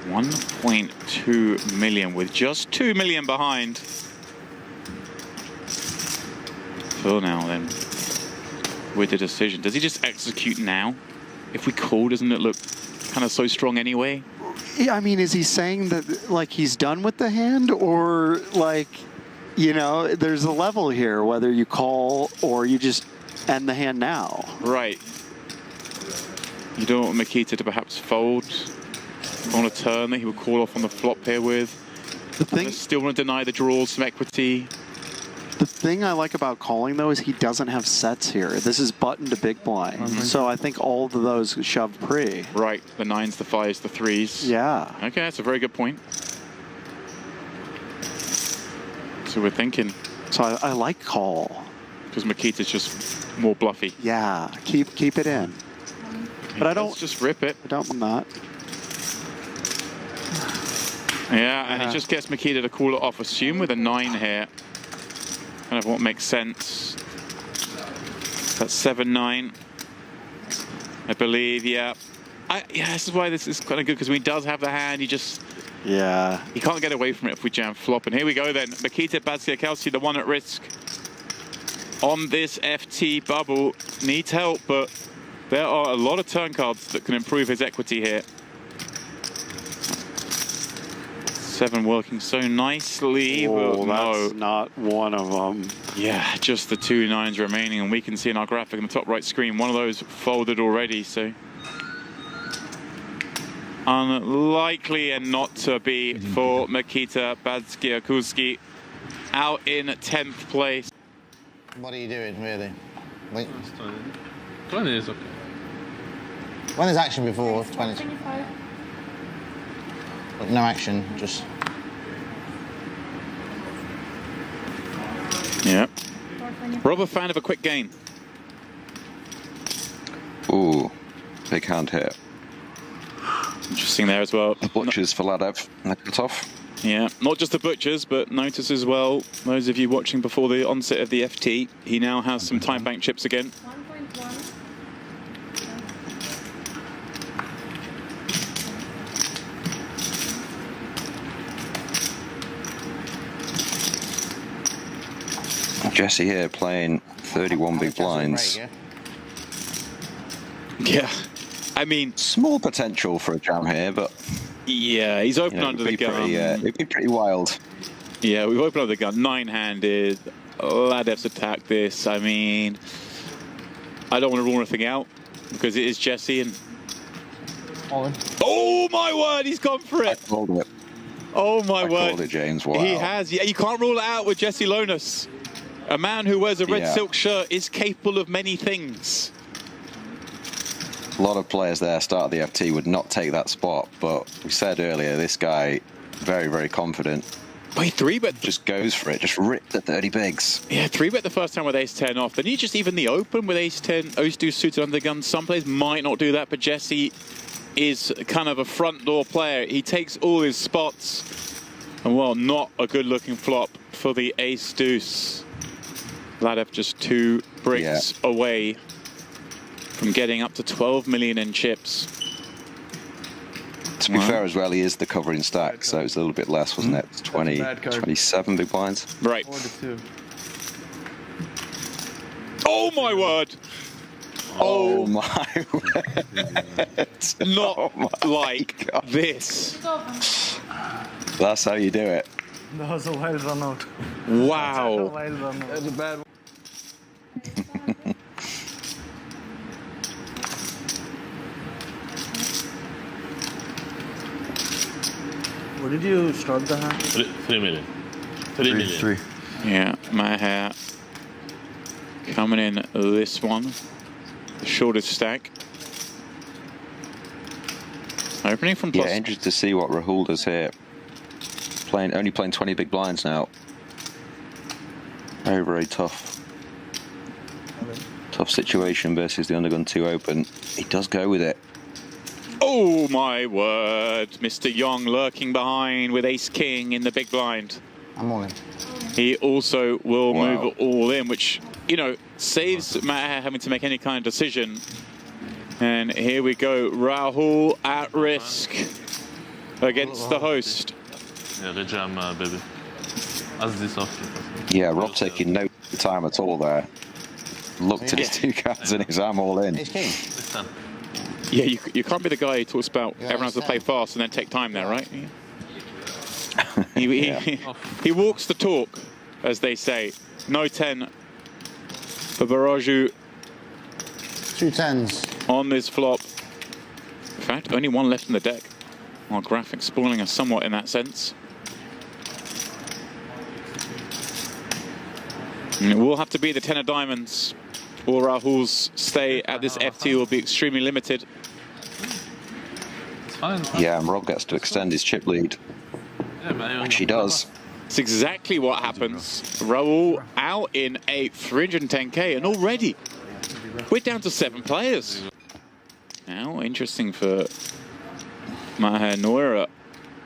1.2 million with just 2 million behind. Phil now then with the decision. Does he just execute now? If we call, doesn't it look kind of so strong anyway? Yeah, I mean, is he saying that, like, he's done with the hand, or, like, you know, there's a level here, whether you call or you just end the hand now? Right. You don't want Makita to perhaps fold on a turn that he would call off on the flop here with. The thing, still want to deny the draws, some equity. The thing I like about calling, though, is he doesn't have sets here. This is button to big blind. So I think all of those shove pre. Right, the 9s, the 5s, the 3s. Yeah. Okay, that's a very good point. So we're thinking. So I like call. Because Makita's just more bluffy. Yeah, keep it in. But I don't just rip it. I don't not. Yeah, and he just gets Makita to call it off. Assume with a 9 here. Kind of what makes sense. That's 7-9. I believe, yeah. Yeah, this is why this is kind of good, because when he does have the hand, he just... Yeah. He can't get away from it if we jam flop. And here we go then. Makita Badzkiakowski, the one at risk. On this FT bubble. Needs help, but there are a lot of turn cards that can improve his equity here. 7 working so nicely. Oh, that's no. not one of them. Yeah, just the 2 9s remaining, and we can see in our graphic on the top right screen, one of those folded already, so unlikely and not to be for Makita Badzkiakowski, out in 10th place. What are you doing, really? Wait. 20 is okay. When there's action before, 20. 25. But no action, just... Yeah. Rob, a fan of a quick game. Ooh, big hand here. Interesting there as well. The butchers for Ladev, and the cut-off. Yeah, not just the butchers, but notice as well, those of you watching before the onset of the FT, he now has some time bank chips again. 1.1. Jesse here playing 31 big blinds. Yeah, I mean... Small potential for a jam here, but... Yeah, he's open under the gun. It'd be pretty wild. Yeah, we've opened up the gun, 9-handed. Ladev's attacked this. I mean, I don't want to rule anything out because it is Jesse and... Oh my word, he's gone for it. I called it. Oh my word. I called it, James. Wow. He has. Yeah, you can't rule it out with Jesse Lonas. A man who wears a red silk shirt is capable of many things. A lot of players there, start of the FT, would not take that spot, but we said earlier, this guy, very, very confident. Wait, 3-bet. Just goes for it, just ripped the 30 bigs. Yeah, 3-bet the first time with ace-10 off. Then you just even the open with ace-10, ace-deuce suited under the gun. Some players might not do that, but Jesse is kind of a front door player. He takes all his spots. And well, not a good looking flop for the ace-deuce. Ladev just 2 bricks away from getting up to 12 million in chips. To be fair as well, he is the covering stack, so it's a little bit less, wasn't it? It's 20, 27 big blinds. Right. Oh my word! Oh my word! Not like this. That's how you do it. That was a wild run out. Wow. That's a bad one. What did you start the hand? 3 million. 3 million. 3. Yeah, Maher coming in this one. The shortest stack. Opening from plus. Yeah, interested to see what Rahul does here. Only playing 20 big blinds now. Very, very tough. Tough situation versus the undergun 2 open. He does go with it. Oh my word. Mr. Yong lurking behind with ace-king in the big blind. I'm all in. He also will move all in, which, you know, saves Maher having to make any kind of decision. And here we go. Rahul at risk against the host. Yeah, the jam, baby. As this off. Yeah, Rob taking no time at all there. Looked at his 2 cards and he's all in. Yeah, you can't be the guy who talks about everyone has to play fast and then take time there, right? He walks the talk, as they say. No 10 for Barraju. 2 10s. On this flop. In fact, only 1 left in the deck. Our graphics spoiling us somewhat in that sense. And it will have to be the 10 of diamonds, or Rahul's stay at this FT will be extremely limited. Yeah, and Rob gets to extend his chip lead, which he does. It's exactly what happens. Rahul out in a 310k, and already we're down to 7 players. Now, interesting for Maher Noira.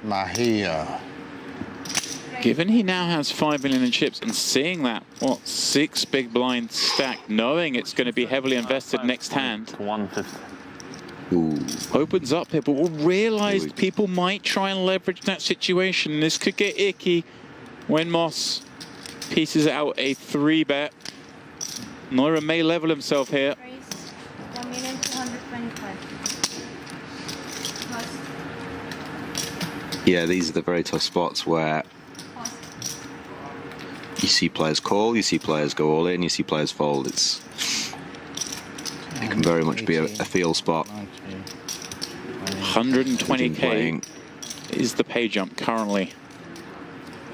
Mahia. Given he now has 5 million in chips and seeing that, what, 6 big blind stack, knowing it's going to be heavily invested next hand. 150. Ooh. Opens up here, but will realize people might try and leverage that situation. This could get icky when Moss pieces out a 3-bet. Noira may level himself here. 1,225,000. Yeah, these are the very tough spots where you see players call, you see players go all in, you see players fold. It can very much be a feel spot. 120k is the pay jump currently.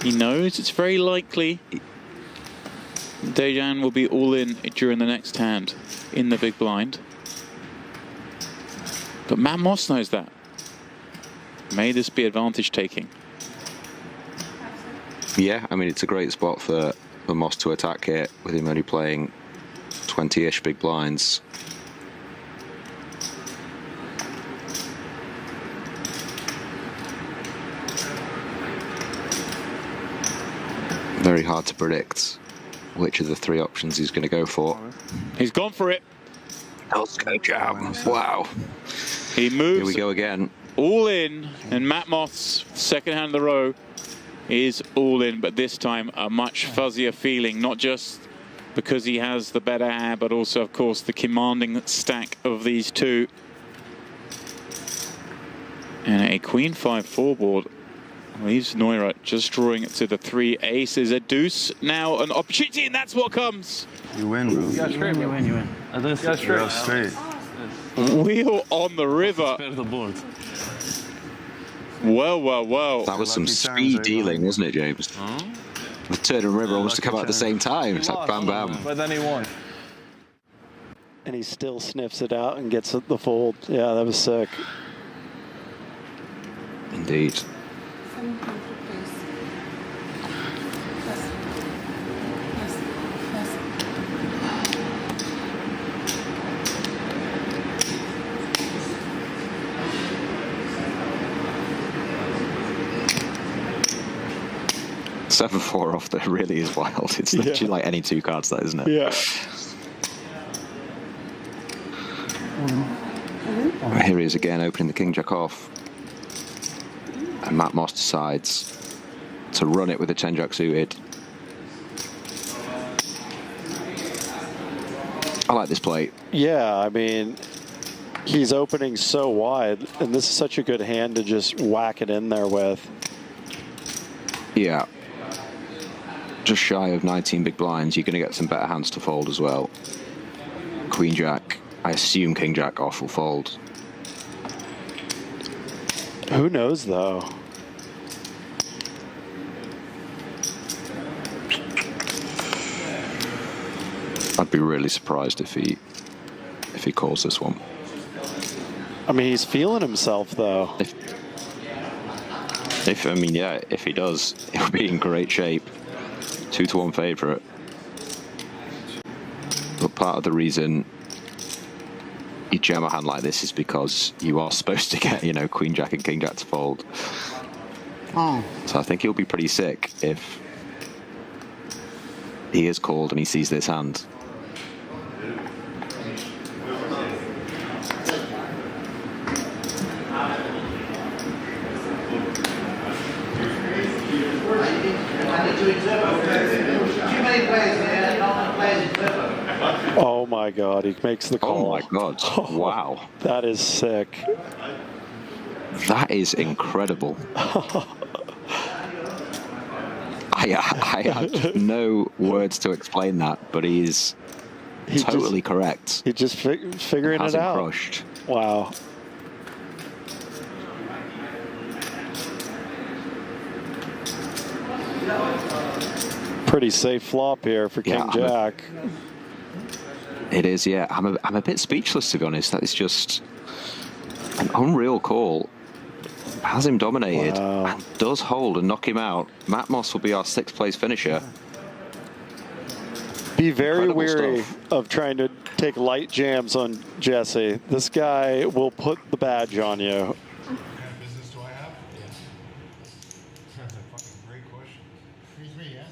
He knows it's very likely Dejan will be all in during the next hand in the big blind. But Matt Moss knows that. May this be advantage taking? Yeah, I mean, it's a great spot for Moss to attack here, with him only playing 20-ish big blinds. Very hard to predict which of the 3 options he's going to go for. He's gone for it. Let's go, jam. Wow. He moves. Here we go again. All in, and Matt Moss, second hand of the row, is all in, but this time a much fuzzier feeling, not just because he has the better hand, but also, of course, the commanding stack of these two. And a Queen 5-4 board leaves Noira just drawing it to the 3 aces. A deuce now, an opportunity, and that's what comes. You win, bro. You win. You're straight. Wheel on the river. Spare the board. Well. That was some speed dealing, wasn't it, James? The turn and river almost to come out at the same time. It's like bam, bam. But then he won. And he still sniffs it out and gets the fold. Yeah, that was sick. Indeed. 7-4 off there really is wild. It's literally like any 2 cards, that, isn't it? Yeah. Here he is again, opening the King Jack off. And Matt Moss decides to run it with the 10 Jack suited. I like this play. Yeah, I mean, he's opening so wide, and this is such a good hand to just whack it in there with. Yeah. Just shy of 19 big blinds, you're going to get some better hands to fold as well. Queen Jack, I assume King Jack off will fold. Who knows, though? I'd be really surprised if he calls this one. I mean, he's feeling himself, though. If I mean, yeah, if he does, he'll be in great shape. 2-1 favourite. But part of the reason you jam a hand like this is because you are supposed to get, you know, Queen Jack and King Jack to fold. Oh. So I think he'll be pretty sick if he is called and he sees this hand. Oh my God, he makes the call. Oh my God, wow. That is sick. That is incredible. I have no words to explain that, but he's totally correct. He's just figuring it out. Crushed. Wow. Pretty safe flop here for King Jack. It is, yeah. I'm a bit speechless, to be honest. That is just an unreal call. Has him dominated and does hold and knock him out. Matt Moss will be our 6th place finisher. Be very Incredible wary stuff. of trying to take light jams on Jesse. This guy will put the badge on you. Business do I have? That's a fucking great question. 3-3, yeah?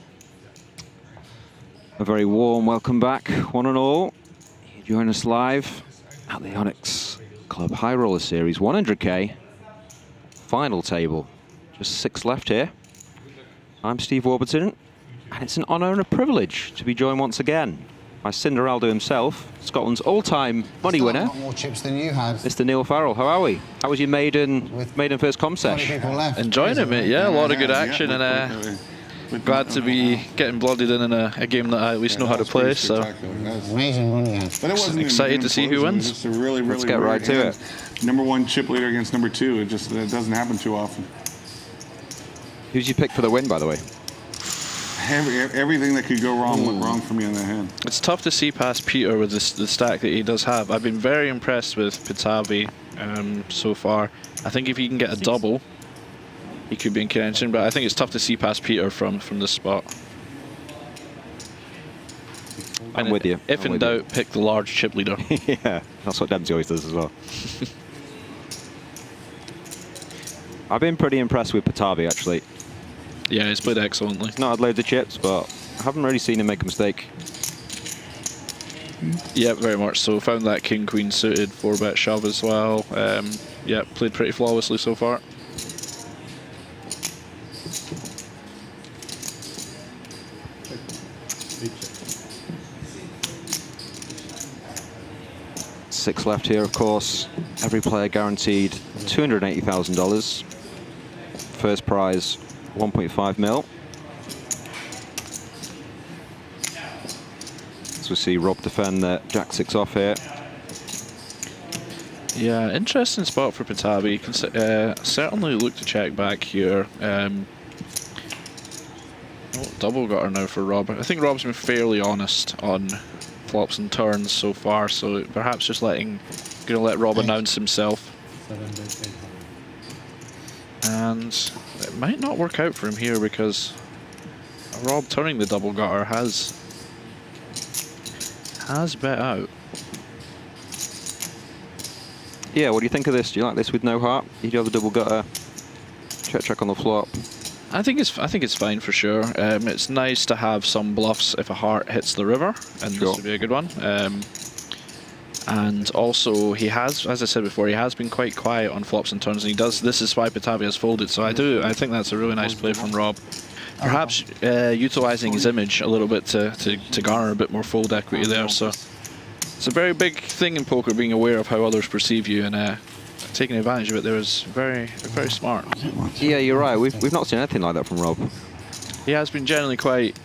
A very warm welcome back, one and all. You join us live at the Onyx Club High Roller Series 100K final table. Just 6 left here. I'm Steve Warburton, and it's an honour and a privilege to be joined once again by Cinderaldo himself, Scotland's all-time money Still winner, got more chips than you had. Mr. Neil Farrell. How are we? How was your maiden first comp sesh? Enjoying it, mate. Yeah, a lot of good action, and glad to be getting blooded in a game that I at least know how to play. So Amazing money. excited to see who wins. Just a really, really Let's get right rare to hand. it. #1 chip leader against #2. It doesn't happen too often. Who'd you pick for the win, by the way? Everything that could go wrong went wrong for me on that hand. It's tough to see past Peter with the stack that he does have. I've been very impressed with Pitavi so far. I think if he can get a double, he could be in contention, but I think it's tough to see past Peter from this spot. I'm with you. If in doubt, pick the large chip leader. Yeah, that's what Dempsey always does as well. I've been pretty impressed with Pitavi, actually. Yeah, he's played excellently. He's not had loads of chips, but I haven't really seen him make a mistake. Yeah, very much so. Found that king-queen suited 4-bet shove as well. Yeah, played pretty flawlessly so far. Six left here, of course. Every player guaranteed $280,000. First prize, 1.5 mil. As we see Rob defend the Jack-6 off here. Yeah, interesting spot for Pitavi. Certainly look to check back here. Double gutter now for Rob. I think Rob's been fairly honest on flops and turns so far, so perhaps just gonna let Rob announce himself. And it might not work out for him here because Rob turning the double gutter has bet out. Yeah, what do you think of this? Do you like this with no heart? You do have a double gutter. Check on the flop. I think it's fine for sure. It's nice to have some bluffs if a heart hits the river, and this would be a good one. And also, he has, as I said before, he has been quite quiet on flops and turns, and he does. This is why Pitavi has folded. So I think that's a really nice play from Rob. Perhaps utilizing his image a little bit to garner a bit more fold equity there. So it's a very big thing in poker, being aware of how others perceive you, and taking advantage of it there is very, very smart. Yeah, you're right. We've not seen anything like that from Rob. He has been generally quite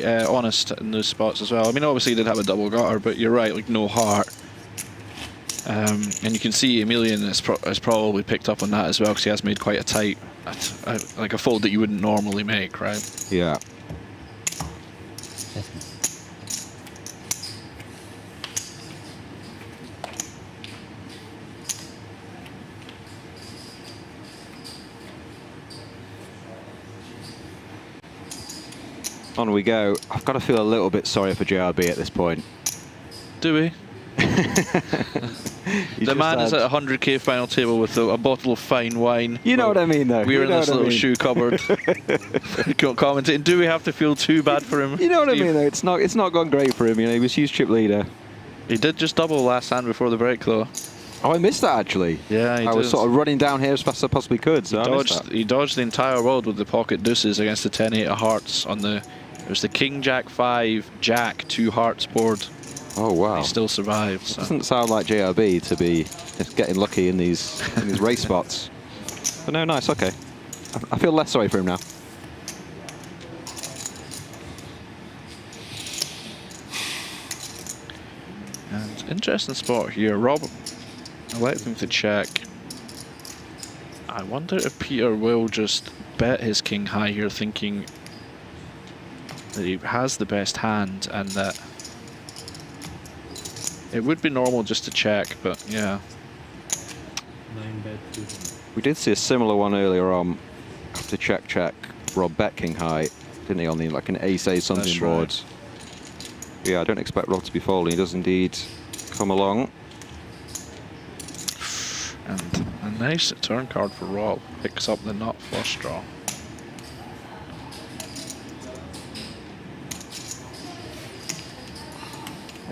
honest in those spots as well. I mean, obviously he did have a double gutter, but you're right, like no heart. And you can see Emilian has probably picked up on that as well, because he has made quite a tight, like a fold that you wouldn't normally make, right? Yeah. On we go. I've got to feel a little bit sorry for JRB at this point. Do we? The man is at 100k final table with a bottle of fine wine. You know what I mean, though. We're in this little shoe cupboard. Commenting. Do we have to feel too bad for him? You know what I mean, though. It's not gone great for him. You know, he was huge chip leader. He did just double last hand before the break, though. Oh, I missed that actually. Yeah, I was sort of running down here as fast as I possibly could. So he dodged the entire world with the pocket deuces against the 10-8 of hearts on the. It was the King Jack 5 Jack 2 hearts board. Oh wow! He still survived. So. Doesn't sound like JRB to be just getting lucky in these race spots. But no, nice. Okay, I feel less sorry for him now. And interesting spot here, Rob. I like him to check. I wonder if Peter will just bet his king high here, thinking that he has the best hand, and that it would be normal just to check, but yeah. 9-bet. We did see a similar one earlier on after check, Rob bet king high, didn't he, on the like an ace something That's board. right. Yeah, I don't expect Rob to be folding. He does indeed come along. And a nice turn card for Rob. Picks up the nut flush draw.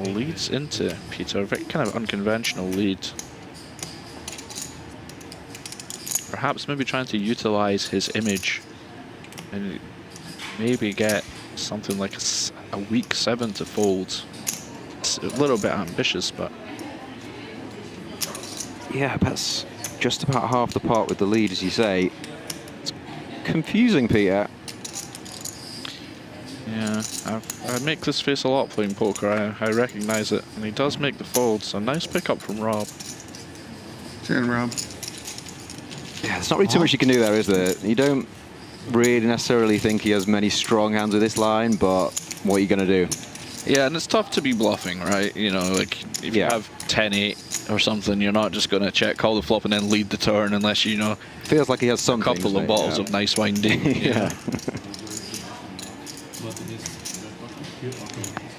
Leads into Peter, a very kind of unconventional lead. Perhaps maybe trying to utilize his image and maybe get something like a weak 7 to fold. It's a little bit ambitious, but Yeah, that's just about half the part with the lead, as you say. It's confusing, Peter. yeah, I make this face a lot playing poker. I recognize it, and he does make the fold. So nice pickup from Rob. Cheers, Rob. Yeah, there's not really too much you can do there, is there? You don't really necessarily think he has many strong hands with this line, but what are you going to do? Yeah, and it's tough to be bluffing, right? You know, like if you have 10-8 or something, you're not just going to check, call the flop, and then lead the turn unless you know. Feels like he has some a couple of bottles of nice wine deep. Yeah.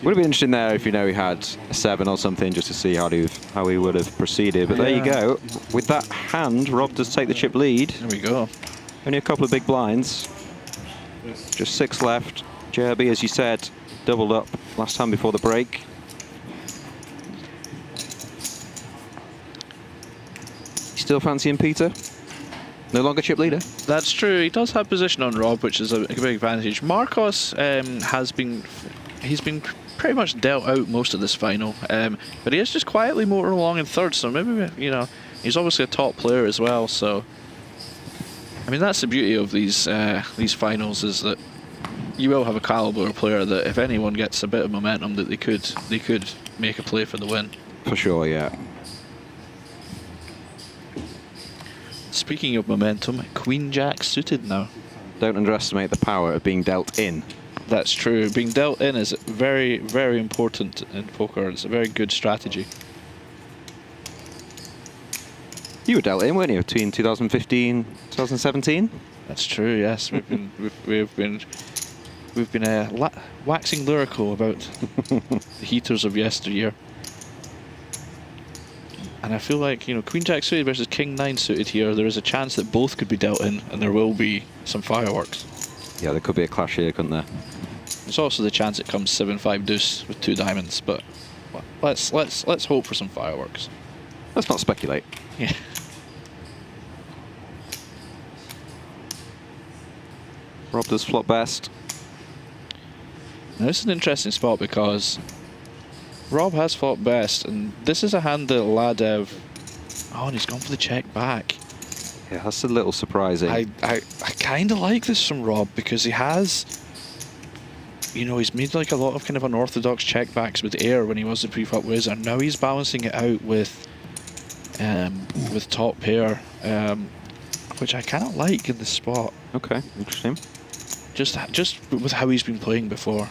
Would have been interesting there if, you know, he had a 7 or something, just to see how he would have proceeded. But there you go. With that hand, Rob does take the chip lead. There we go. Only a couple of big blinds. Just 6 left. JRB, as you said, doubled up last time before the break. You still fancying Peter? No longer chip leader? That's true. He does have position on Rob, which is a big advantage. Marcos he's been pretty much dealt out most of this final, but he is just quietly motoring along in third. So maybe, you know, he's obviously a top player as well. So I mean, that's the beauty of these finals, is that you will have a caliber player that if anyone gets a bit of momentum, that they could make a play for the win. For sure, yeah. Speaking of momentum, Queen Jack suited now. Don't underestimate the power of being dealt in. That's true. Being dealt in is very, very important in poker. It's a very good strategy. You were dealt in, weren't you, between 2015 2017? That's true. Yes, we've been waxing lyrical about the heaters of yesteryear. And I feel like, you know, Queen Jack suited versus King 9 suited here, there is a chance that both could be dealt in, and there will be some fireworks. Yeah, there could be a clash here, couldn't there? There's also the chance it comes 7-5 deuce with 2 diamonds, but let's hope for some fireworks. Let's not speculate. Yeah. Rob does flop best. Now this is an interesting spot because Rob has flopped best, and this is a hand that Ladev. Oh, and he's gone for the check back. Yeah, that's a little surprising. I kind of like this from Rob because he has, you know, he's made like a lot of kind of unorthodox checkbacks with air when he was the pre-flop wizard. Now he's balancing it out with top pair, which I kind of like in this spot. Okay, interesting. Just with how he's been playing before.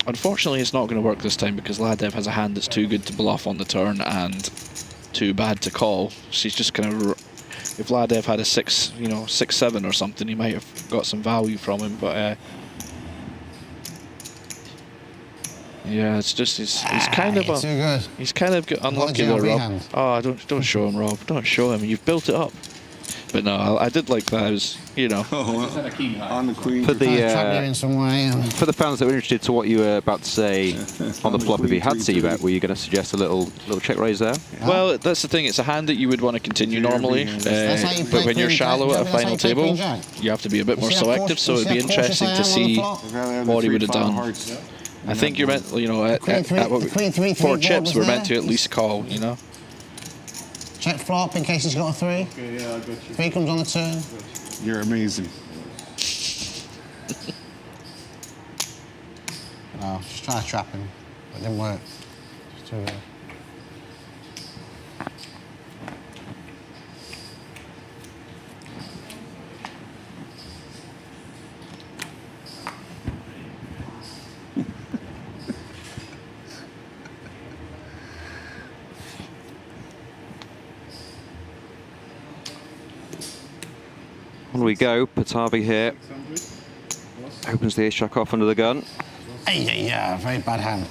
Unfortunately, it's not going to work this time because Ladev has a hand that's too good to bluff on the turn and too bad to call. So he's just kind of, if Ladev had a 6-7 or something, he might have got some value from him. But yeah, it's just he's kind of too good. He's kind of unlucky there, Rob. Oh, don't show him, Rob. Don't show him. You've built it up. But no, I did like that. It was, you know, on the queen. For the in some way. for the fans that were interested to what you were about to say on the flop, if he had c-bet, were you going to suggest a little check raise there? Well, that's the thing. It's a hand that you would want to continue normally, but when you're shallow at a final table, you have to be a bit more selective. So it'd be interesting to see what he would have done. I think you're meant, you know, at 4 chips, we're meant to at least call, you know. Check flop in case he's got a 3. Okay, yeah, I got you. 3 comes on the turn. You're amazing. No, just try to trap him. But it didn't work. It's too good. On we go. Patavi here. Opens the ace-jack off under the gun. Yeah, very bad hand.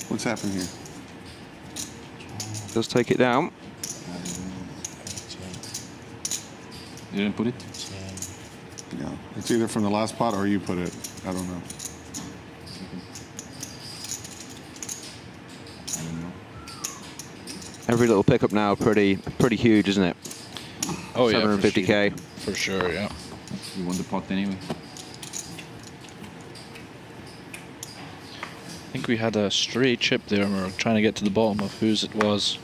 What's happened here? Does take it down. You didn't put it? No. It's either from the last pot or you put it. I don't know. Every little pickup now pretty huge, isn't it? Oh yeah, 750k. For sure, yeah. You want the pot anyway? I think we had a stray chip there and we were trying to get to the bottom of whose it was.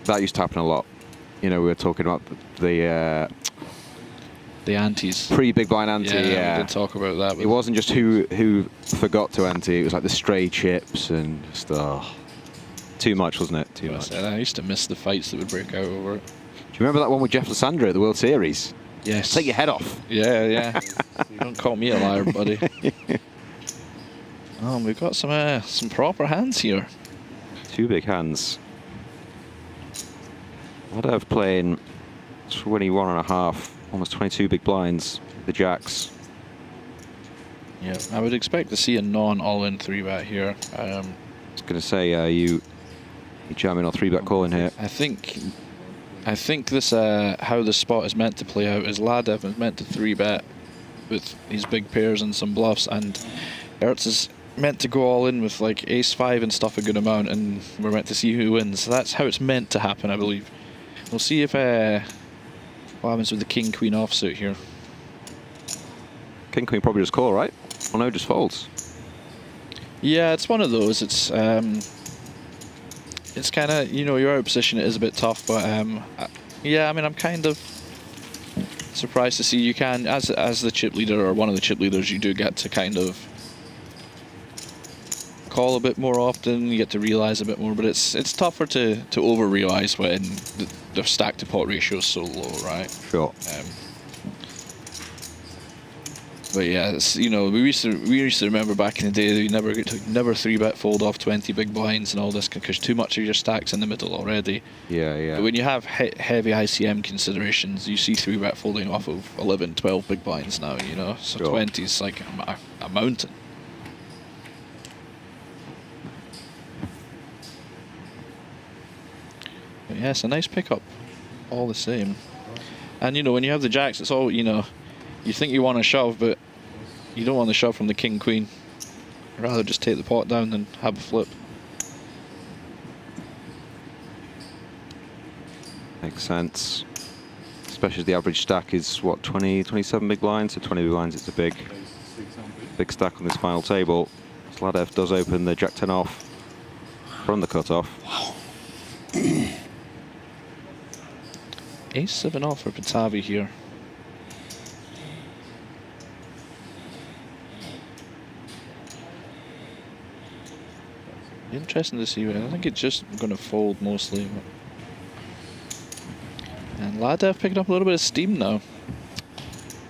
That used to happen a lot. You know, we were talking about the antes. Pre-big blind ante, yeah. We did talk about that. It wasn't just who forgot to ante, it was like the stray chips and just, too much, wasn't it? Too much. I used to miss the fights that would break out over it. Do you remember that one with Jeff Lysandra at the World Series? Yes. Take your head off. Yeah, yeah. You don't call me a liar, buddy. Oh, we've got some proper hands here. Two big hands. Ladev playing 21.5, almost 22 big blinds, the jacks. Yeah, I would expect to see a non-all-in 3-bet here. I was going to say, you jamming or 3-bet calling here. I think this how the spot is meant to play out is Ladev is meant to 3-bet with these big pairs and some bluffs, and Aerts is meant to go all in with like ace-5 and stuff a good amount, and we're meant to see who wins. So that's how it's meant to happen, I believe. We'll see if what happens with the king-queen offsuit here. King-queen probably just call, right? Or no, just folds. Yeah, it's one of those. It's kind of, you know, your out position is a bit tough, but yeah, I mean, I'm kind of surprised to see you can, as the chip leader or one of the chip leaders, you do get to kind of call a bit more often. You get to realize a bit more, but it's tougher to over realize when the stack to pot ratio is so low, right? Sure. But yeah, it's, you know, we used to remember back in the day that you never 3-bet fold off 20 big blinds and all this because too much of your stack's in the middle already. Yeah, yeah. But when you have heavy ICM considerations, you see 3-bet folding off of 11, 12 big blinds now, you know. So sure. 20 is like a mountain. But yeah, it's a nice pickup, all the same. And you know, when you have the jacks, it's all, you know, you think you want to shove, but you don't want to shove from the king-queen. Rather just take the pot down than have a flip. Makes sense. Especially as the average stack is, what, 20, 27 big blinds? So 20 big blinds, it's a big stack on this final table. Ladev does open the jack-10 off from the cutoff. Wow. Ace-7 off for Patavi here. Interesting to see. I think it's just going to fold mostly. And Ladev picking up a little bit of steam now.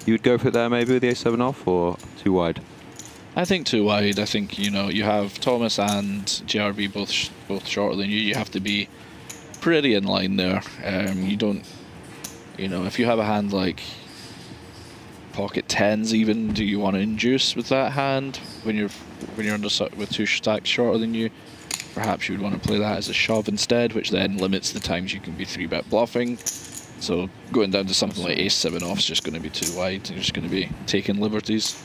You would go for it there maybe with the ace-7 off, or too wide? I think too wide. I think, you know, you have Thomas and JRB both shorter than you. You have to be pretty in line there. You don't, you know, if you have a hand like pocket 10s even, do you want to induce with that hand when you're under with 2 stacks shorter than you? Perhaps you would want to play that as a shove instead, which then limits the times you can be 3-bet bluffing. So going down to something like ace-7 off is just going to be too wide. You're just going to be taking liberties.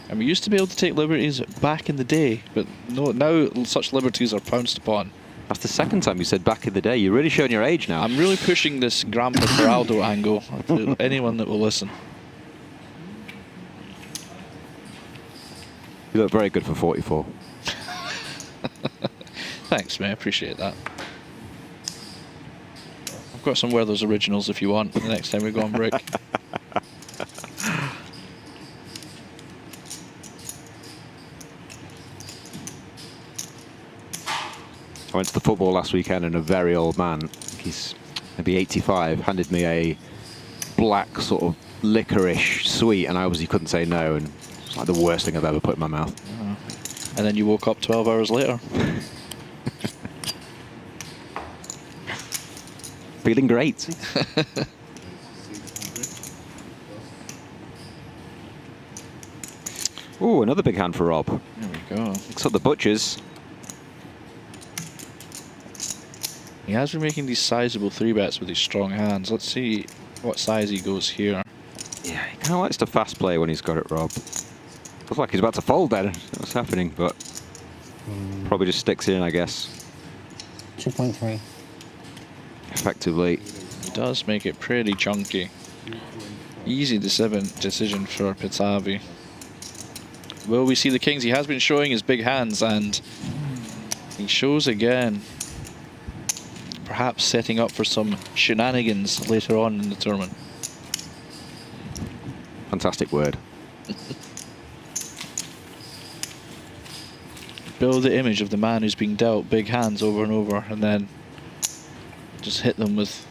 And we used to be able to take liberties back in the day, but no, now such liberties are pounced upon. That's the second time you said back in the day. You're really showing your age now. I'm really pushing this Grandpa Geraldo angle to anyone that will listen. You look very good for 44. Thanks, man. I appreciate that. I've got some Werther's originals if you want the next time we go on break. I went to the football last weekend and a very old man, he's maybe 85, handed me a black sort of licorice sweet, and I obviously couldn't say no, and it's like the worst thing I've ever put in my mouth. And then you woke up 12 hours later. Feeling great. Oh, another big hand for Rob. There we go. Looks like the butchers. He has been making these sizable 3-bets with these strong hands. Let's see what size he goes here. Yeah, he kind of likes to fast play when he's got it, Rob. Looks like he's about to fold there. What's happening? But probably just sticks in, I guess. 2.3. Effectively. He does make it pretty chunky. Easy decision for Pitavi. Will we see the kings? He has been showing his big hands, and he shows again. Perhaps setting up for some shenanigans later on in the tournament. Fantastic word. Build the image of the man who's being dealt big hands over and over, and then just hit them with...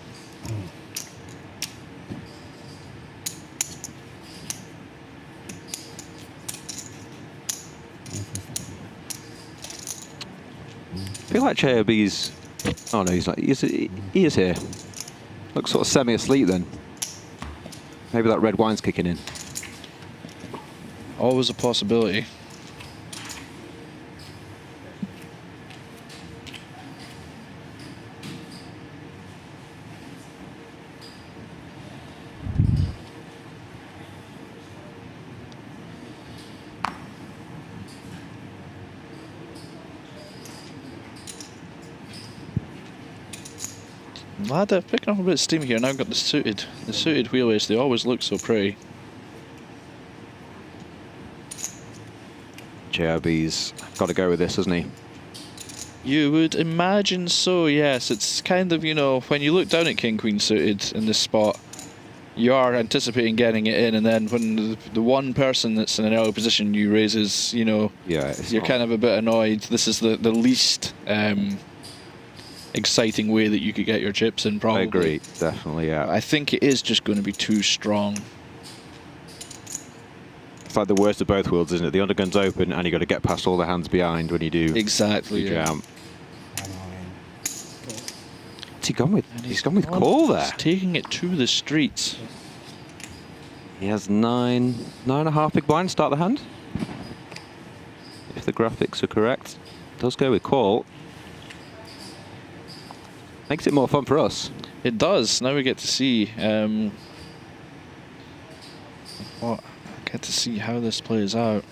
I feel like JRB's... Oh no, he's not. He is here. Looks sort of semi-asleep then. Maybe that red wine's kicking in. Always a possibility. Ladev picking up a bit of steam here. Now got the suited wheelbase. They always look so pretty. JRB's got to go with this, hasn't he? You would imagine so, yes. It's kind of, you know, when you look down at King Queen suited in this spot, you are anticipating getting it in, and then when the one person that's in an early position you raises, you know, you're kind of a bit annoyed. This is the least exciting way that you could get your chips in, probably. I agree, definitely, yeah. I think it is just going to be too strong. It's like the worst of both worlds, isn't it? The undergun's open, and you got to get past all the hands behind when you do. Exactly. Jam. What's he gone with? He's gone with call there. He's taking it to the streets. He has 9.5 big blind. Start the hand. If the graphics are correct, does go with call. Makes it more fun for us. It does. Now we get to see how this plays out.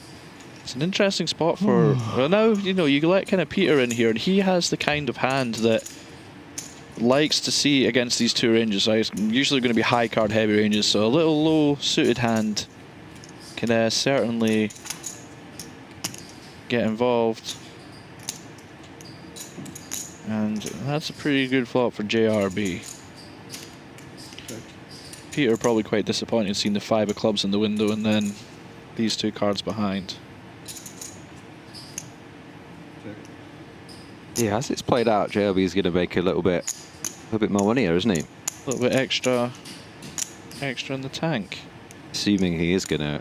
It's an interesting spot for. Well, now you know you let kind of Peter in here, and he has the kind of hand that likes to see against these two ranges. So it's usually going to be high card heavy ranges. So a little low suited hand can certainly get involved. And that's a pretty good flop for JRB. Peter probably quite disappointed seeing the 5 of clubs in the window and then these 2 cards behind. Yeah, as it's played out, JRB is going to make a little bit more money here, isn't he? A little bit extra in the tank. Assuming he is going to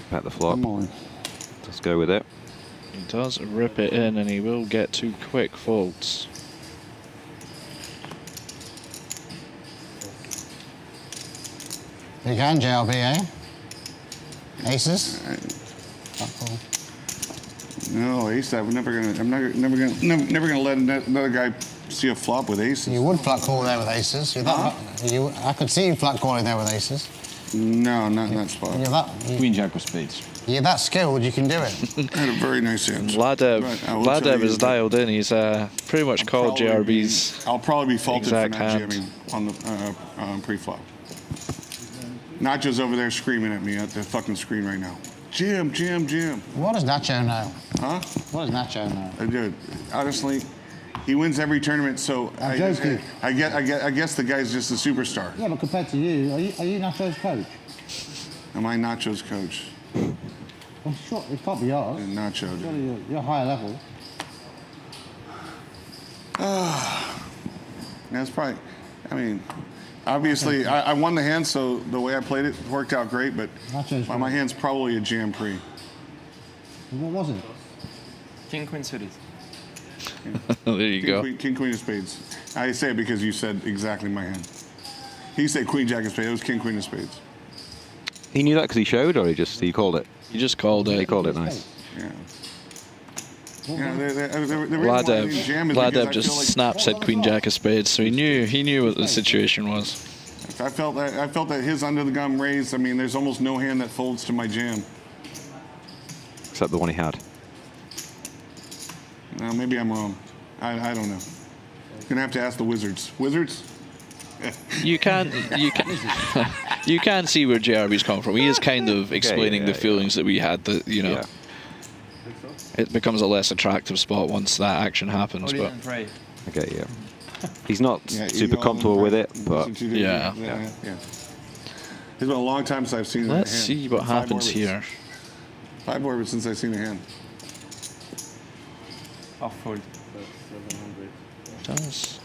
bet the flop. Let's go with it. He does rip it in, and he will get 2 quick folds. Big hand, JLB, eh? Aces? No, ace. I'm never gonna let another guy see a flop with aces. You would flat call there with aces. I could see you flat calling there with aces. No, not in that spot. Queen Jack of Spades. You're that skilled, you can do it. I had a very nice hand. Ladev is dialed in. He's pretty much called JRB's. I'll probably be faulted for exact not hand. jamming on the pre-flop. Nacho's over there screaming at me at the fucking screen right now. Jam, jam, jam. What does Nacho know? Huh? What does Nacho know? Dude, honestly, he wins every tournament, so I guess the guy's just a superstar. Yeah, but compared to you, are you Nacho's coach? Am I Nacho's coach? I'm sure it can't be yours. Nacho. Surely you're higher level. That's probably, I mean, obviously, I won the hand, so the way I played it worked out great, but my hand's probably a jam pre. What was it? King, Queen suited. There you go. King, Queen of Spades. I say it because you said exactly my hand. He said Queen, Jack of Spades. It was King, Queen of Spades. He knew that because he showed, or he called it? He just called it. He called it nice. Yeah. Ladev just snapped said Queen Jack of Spades, so he knew what the situation was. I felt that his under the gun raised. I mean, there's almost no hand that folds to my jam. Except the one he had. No, maybe I'm wrong. I don't know. Gonna have to ask the Wizards. Wizards? You can see where JRB's coming from. He is kind of explaining the feelings that we had. That it becomes a less attractive spot once that action happens. But okay, yeah, he's not super comfortable with it, but yeah. It's been a long time since I've seen. Let's see what happens here. 5 orbits since I've seen a hand. Off fold. Does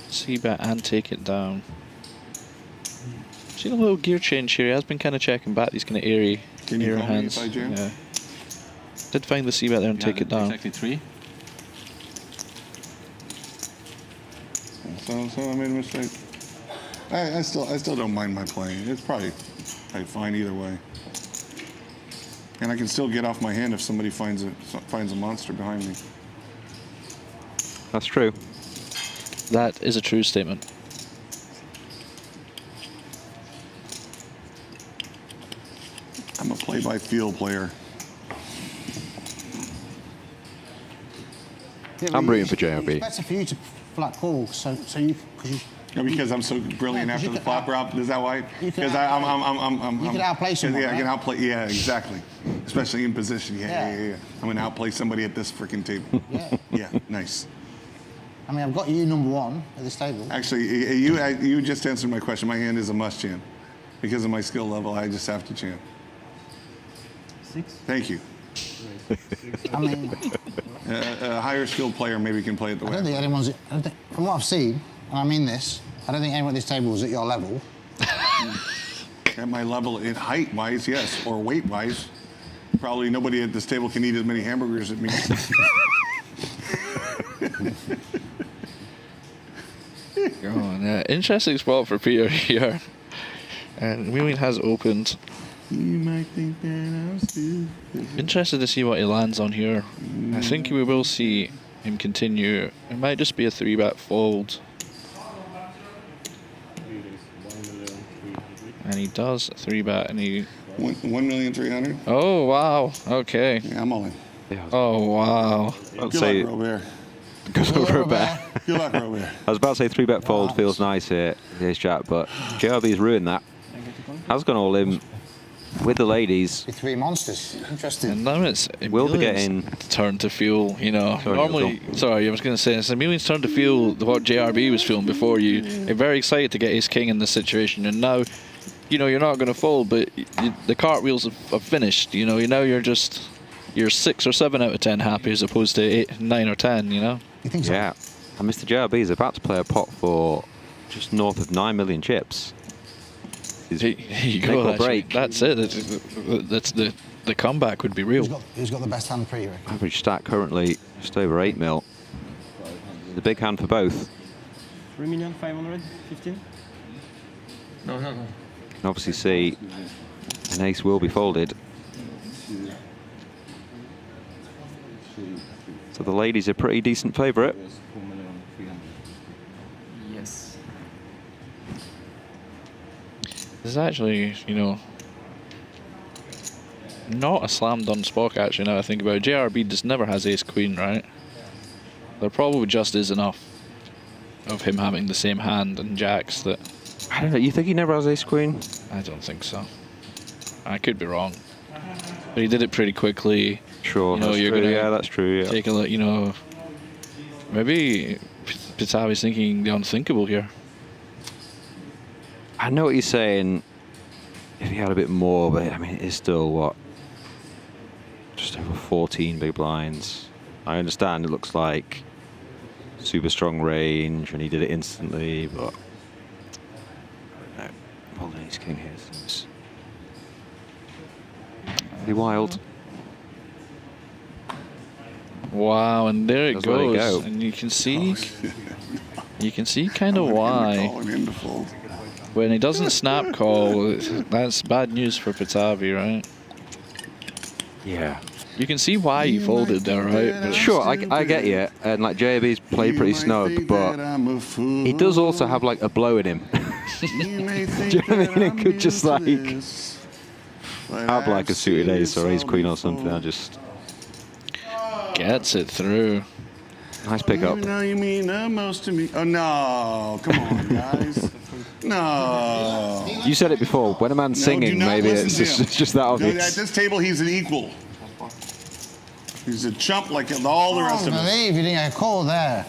c-bet and take it down. Seen a little gear change here. He has been kind of checking back these kind of airy hands. Yeah. Did find the c-bet there and take it down. Exactly 3. So I made a mistake. I still don't mind my playing. It's probably fine either way. And I can still get off my hand if somebody finds a monster behind me. That's true. That is a true statement. I'm a play-by-feel player. I'm rooting for JRB. It's better for you to flat call, so you. Because I'm so brilliant after the flop, Rob. Is that why? Because You can outplay someone. Yeah, I can right? outplay. Yeah, exactly. Especially in position. Yeah. I'm gonna outplay somebody at this freaking table. Yeah, nice. I mean, I've got you #1 at this table. Actually, you just answered my question. My hand is a must jam. Because of my skill level, I just have to jam. 6. Thank you. I mean, a higher skilled player maybe can play it the way. I don't think anyone's. From what I've seen, and I mean this, I don't think anyone at this table is at your level. At my level, in height-wise, yes, or weight-wise, probably nobody at this table can eat as many hamburgers as me. Interesting spot for Peter here. And Wheeling has opened. You might think that I'm stupid. Interested to see what he lands on here. I think we will see him continue. It might just be a 3-bet fold. And he does 3-bet and he... 1,300,000. Oh, wow. Okay. Yeah, I'm all in. Oh, wow. Good luck, Robert. Good luck, Robert. Good luck, Robert. I was about to say 3-bet fold feels nice here, here's Jack, but JRB's ruined that. Has gone all in with the ladies. With 3 monsters. Interesting. And now it's Will be Emilian's getting turn to feel, normally, sorry, I was going to say, it's Emilian's turn to feel what JRB was feeling before you. You're very excited to get ace-king in this situation, and now, you're not going to fold, but the cartwheels have finished. Now you're 6 or 7 out of 10 happy as opposed to 8, 9 or 10, You think so? Yeah. And Mr. JRB is about to play a pot for just north of 9 million chips. Here you go. Break. That's it. That's the comeback would be real. Who's got the best hand pre? Average stack currently just over 8 mil. The big hand for both. 3,515,000. No. You can obviously see an ace will be folded. So the ladies are a pretty decent favourite. Yes. This This is actually, you know, not a slam dunk spot actually now I think about it. JRB just never has ace queen, right? There probably just is enough of him having the same hand and jacks that... I don't know, you think he never has ace queen? I don't think so. I could be wrong. But he did it pretty quickly. Sure, you know, that's you're true. gonna Yeah, that's true. Yeah. take a look, you know... Maybe Pitavi's thinking the unthinkable here. I know what you're saying. If he had a bit more, but I mean, it is still, what? Just over 14 big blinds. I understand it looks like super strong range and he did it instantly, but no, holding ace king here seems pretty wild. Wow, and there it Just let it goes. go. And you can see kind of why. When he doesn't snap call, that's bad news for Pitavi, right? Yeah. You can see why he folded there, right? But Sure, I get you. And like JB's played pretty snug, but he does also have like a blow in him. Do you know what I mean? It could just like have like a suited ace or ace queen or something. I just gets it through. Nice pickup. No, you mean the most to me. Oh no! Come on, guys. No. You said it before. When a man's singing, maybe it's just that obvious. At this table, he's an equal. He's a chump like all the rest of us. I believe you didn't get a call there.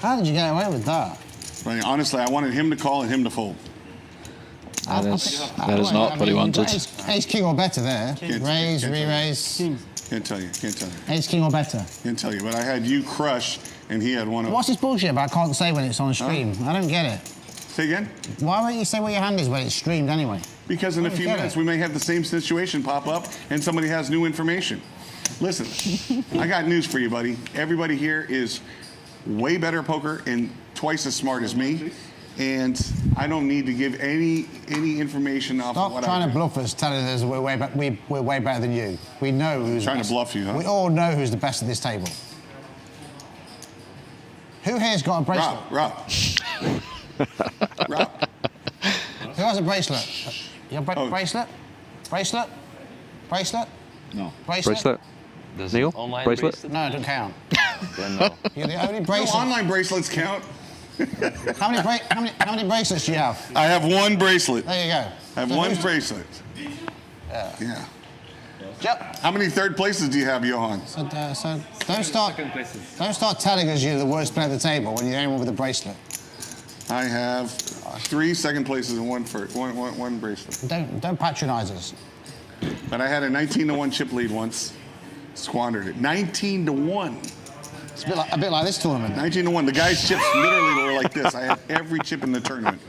How did you get away with that? Right, honestly, I wanted him to call and him to fold. That is not what he wanted. Ace king or better there. Raise, re-raise. Can't tell you. Ace king or better. Can't tell you. But I had you crush, and he had one of. What's this bullshit about I can't say when it's on stream? I don't get it. Say again? Why won't you say what your hand is when it's streamed anyway? Because in a few minutes we may have the same situation pop up and somebody has new information. Listen, I got news for you, buddy. Everybody here is way better at poker and twice as smart as me. And I don't need to give any information off of what Stop trying to bluff us, telling us we're way better than you. We know who's trying best. to bluff you, huh? We all know who's the best at this table. Who here's got a bracelet? Rob. Who has a bracelet? Your bracelet? Bracelet? Bracelet? No. Bracelet? Neil? Online Bracelet? No, it doesn't count. Then no. You're the only bracelet. No, online bracelets count. How many bracelets do you have? I have one bracelet. There you go. I have one bracelet. Yeah. How many third places do you have, Johan? So don't start telling us you're the worst player at the table when you're the only one with a bracelet. I have 3 second places and one bracelet. Don't patronize us. But I had a 19-1 chip lead once. Squandered it. 19-1. It's a bit like this tournament. 19-1. The guy's chips literally were like this. I had every chip in the tournament.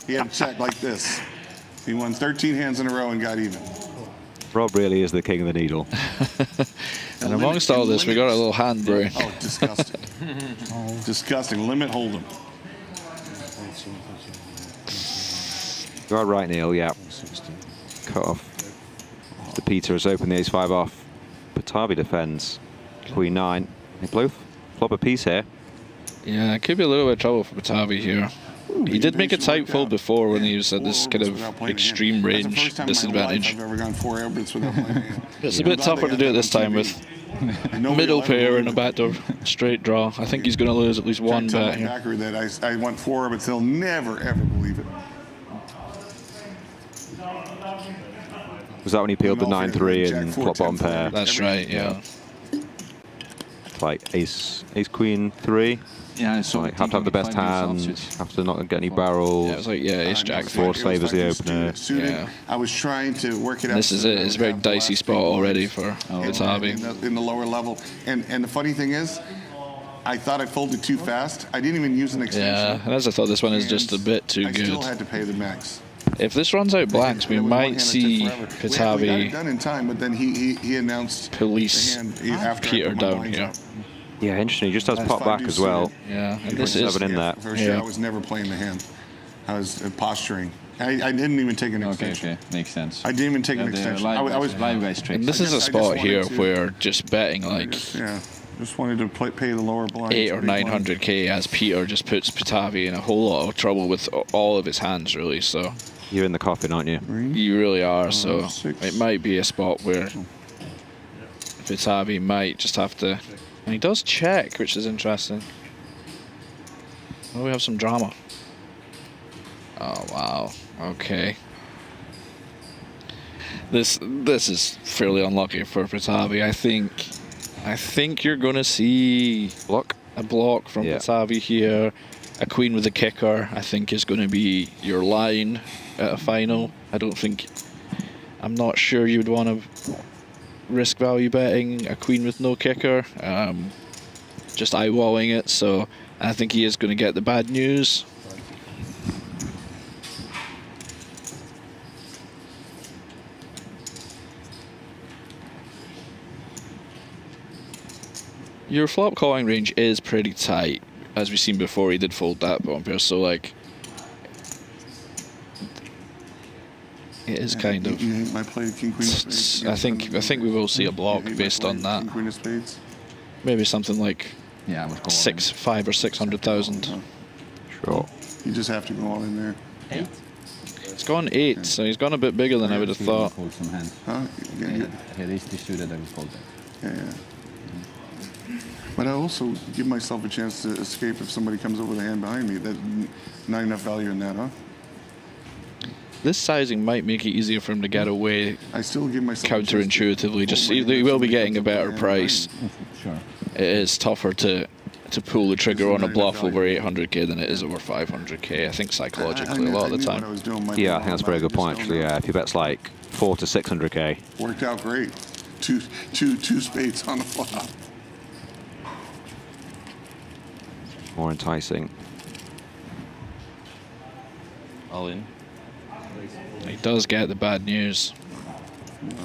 He had a check like this. He won 13 hands in a row and got even. Rob really is the king of the needle. And amongst all this, we got a little hand break. Oh, disgusting. Disgusting. Limit hold'em. You are right, Neil. Yeah. Cut off. Mr. Peter has opened the ace-5 off. Pitavi defends. Queen 9. They both flop a piece here. Yeah, it could be a little bit of trouble for Pitavi here. He did make a tight fold before when he was at this kind of extreme range disadvantage. I've ever gone 4 orbits without playing a hand. It's a bit tougher to do it this time with middle pair and a backdoor straight draw. I think he's going to lose at least one bet here. Backer that I went 4 orbits, they'll never ever believe it. Was that when he peeled the 9-3 and flop bottom pair? That's right, yeah. Like ace queen 3. Yeah, so like have to have the best hand, have to not get any barrels. Yeah, it's like ace jack 4 savers the opener. Yeah. I was trying to work it out. This is it. It's a very dicey spot already for Pitavi. In the lower level. And the funny thing is, I thought I folded too fast. I didn't even use an extension. Yeah, as I thought, this one is just a bit too good. I still had to pay the max. If this runs out blanks, we might see Pitavi we got it done in time, but then he announced police after Peter down here. Yeah, interesting. He just has pop back as well. Yeah, and this is 7 in there. First year, I was never playing the hand. I was posturing. I didn't even take an extension. Okay, makes sense. I didn't even take an extension. I was live guys straight. And this is a spot here where just betting like Just wanted to pay the lower blind. 8 or 900k as Peter just puts Patavi in a whole lot of trouble with all of his hands, really. So you're in the coffin, aren't you? You really are. So it might be a spot where Patavi might just have to, and he does check, which is interesting. Well, we have some drama. Oh wow. Okay. This is fairly unlucky for Patavi. I think you're going to see a block from Patavi here. A queen with a kicker, I think, is going to be your line at a final. I'm not sure you'd want to risk value betting a queen with no kicker. Just eyeballing it, so I think he is going to get the bad news. Your flop calling range is pretty tight. As we've seen before, he did fold that bumper, so like it is kind of. You might play king queen of spades. I think we will see a block based on that. King queen of spades. Maybe something like 5 or 600,000. Sure. You just have to go all in there. 8. It's gone 8, so he's gone a bit bigger than I would have thought. Huh? Yeah, these suited, I will fold that. Yeah. But I also give myself a chance to escape if somebody comes over the hand behind me. That's not enough value in that, huh? This sizing might make it easier for him to get away. I still give myself counterintuitively. Just he will be getting a better price. Sure. It is tougher to pull the trigger on a bluff over 800k than it is over 500k. I think psychologically a lot of the time. Yeah, I think that's a very good point actually. Yeah, if you bet's like 4 to 600k. Worked out great. Two spades on the flop. More enticing. All in. He does get the bad news.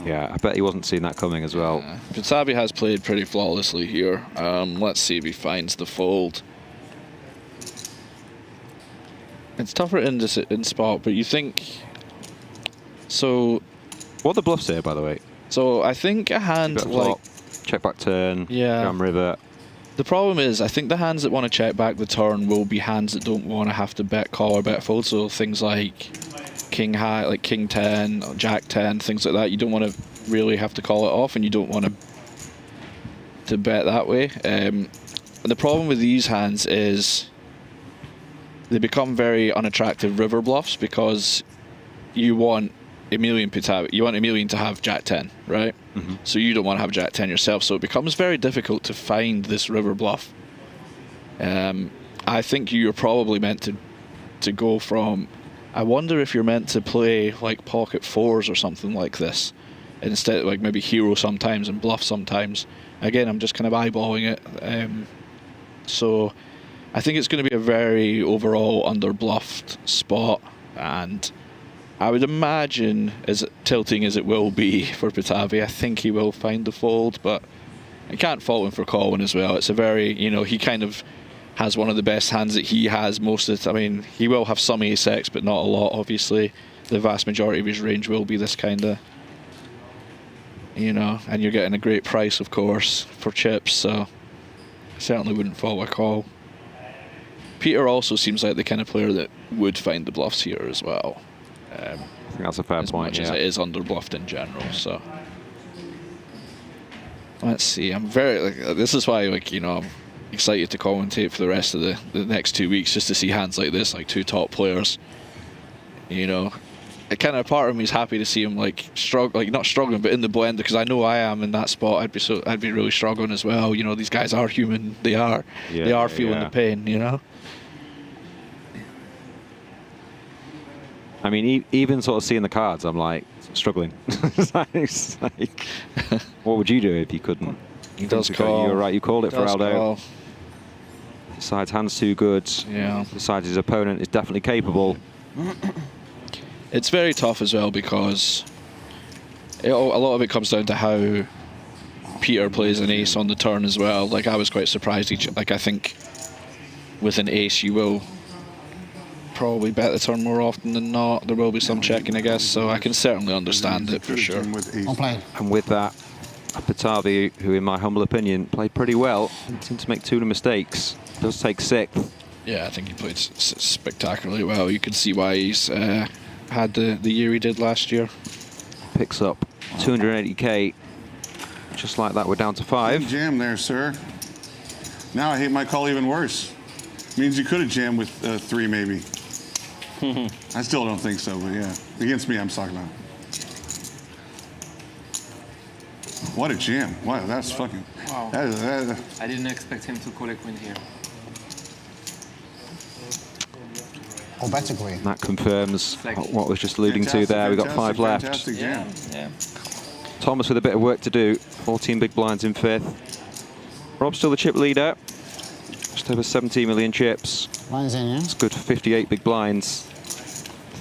Yeah, I bet he wasn't seeing that coming as well. Patavi has played pretty flawlessly here. Let's see if he finds the fold. It's tougher in spot, but you think... So... What are the bluffs here, by the way? So I think a hand like... Check back turn, jam river. The problem is, I think the hands that want to check back the turn will be hands that don't want to have to bet call or bet fold. So things like king high, like king 10, or jack 10, things like that. You don't want to really have to call it off, and you don't want to bet that way. And the problem with these hands is they become very unattractive river bluffs because you want Emilian Patavi, you want Emilian to have jack 10, right? Mm-hmm. So you don't want to have jack 10 yourself, so it becomes very difficult to find this river bluff. I think you're probably meant to go from... I wonder if you're meant to play like pocket 4s or something like this, instead, like maybe hero sometimes and bluff sometimes. Again, I'm just kind of eyeballing it. So I think it's going to be a very overall under-bluffed spot, and I would imagine, as tilting as it will be for Patavi, I think he will find the fold, but I can't fault him for calling as well. It's a very, he kind of has one of the best hands that he has most of the time. I mean, he will have some ace-x, but not a lot, obviously. The vast majority of his range will be this kind of, and you're getting a great price, of course, for chips, so I certainly wouldn't fault a call. Peter also seems like the kind of player that would find the bluffs here as well. I think that's a fair point, as much as it is underbluffed in general, so let's see. I'm very this is why I'm excited to commentate for the rest of the next 2 weeks, just to see hands like this, like two top players. It kind of, part of me is happy to see him like not struggling, but in the blend, because I know I am in that spot. I'd be really struggling as well. These guys are human. They are feeling the pain. I mean, even sort of seeing the cards, I'm like struggling. It's like, what would you do if you couldn't? He does call. You're right. You called it for Aldo. Decides hand's too good. Yeah. Decides his opponent is definitely capable. It's very tough as well because a lot of it comes down to how Peter plays an ace on the turn as well. Like, I was quite surprised. I think with an ace you will probably bet the turn more often than not. There will be some checking, I guess, so I can certainly understand it for sure. And with that, Batavi, who in my humble opinion played pretty well, didn't seem to make too many mistakes. Does take 6th. Yeah, I think he played spectacularly well. You can see why he's had the year he did last year. Picks up 280k. Just like that, we're down to 5. Good jam there, sir. Now I hate my call even worse. Means you could have jammed with 3 maybe. I still don't think so, but yeah. Against me, I'm talking about. What a jam. Wow, that's fucking... Wow. That I didn't expect him to call a queen here. Or better queen. That confirms what was just alluding to there. We've got 5 left. Yeah. Thomas with a bit of work to do. 14 big blinds in 5th. Rob's still the chip leader. Just over 17 million chips. Lines in, yeah? It's good for 58 big blinds.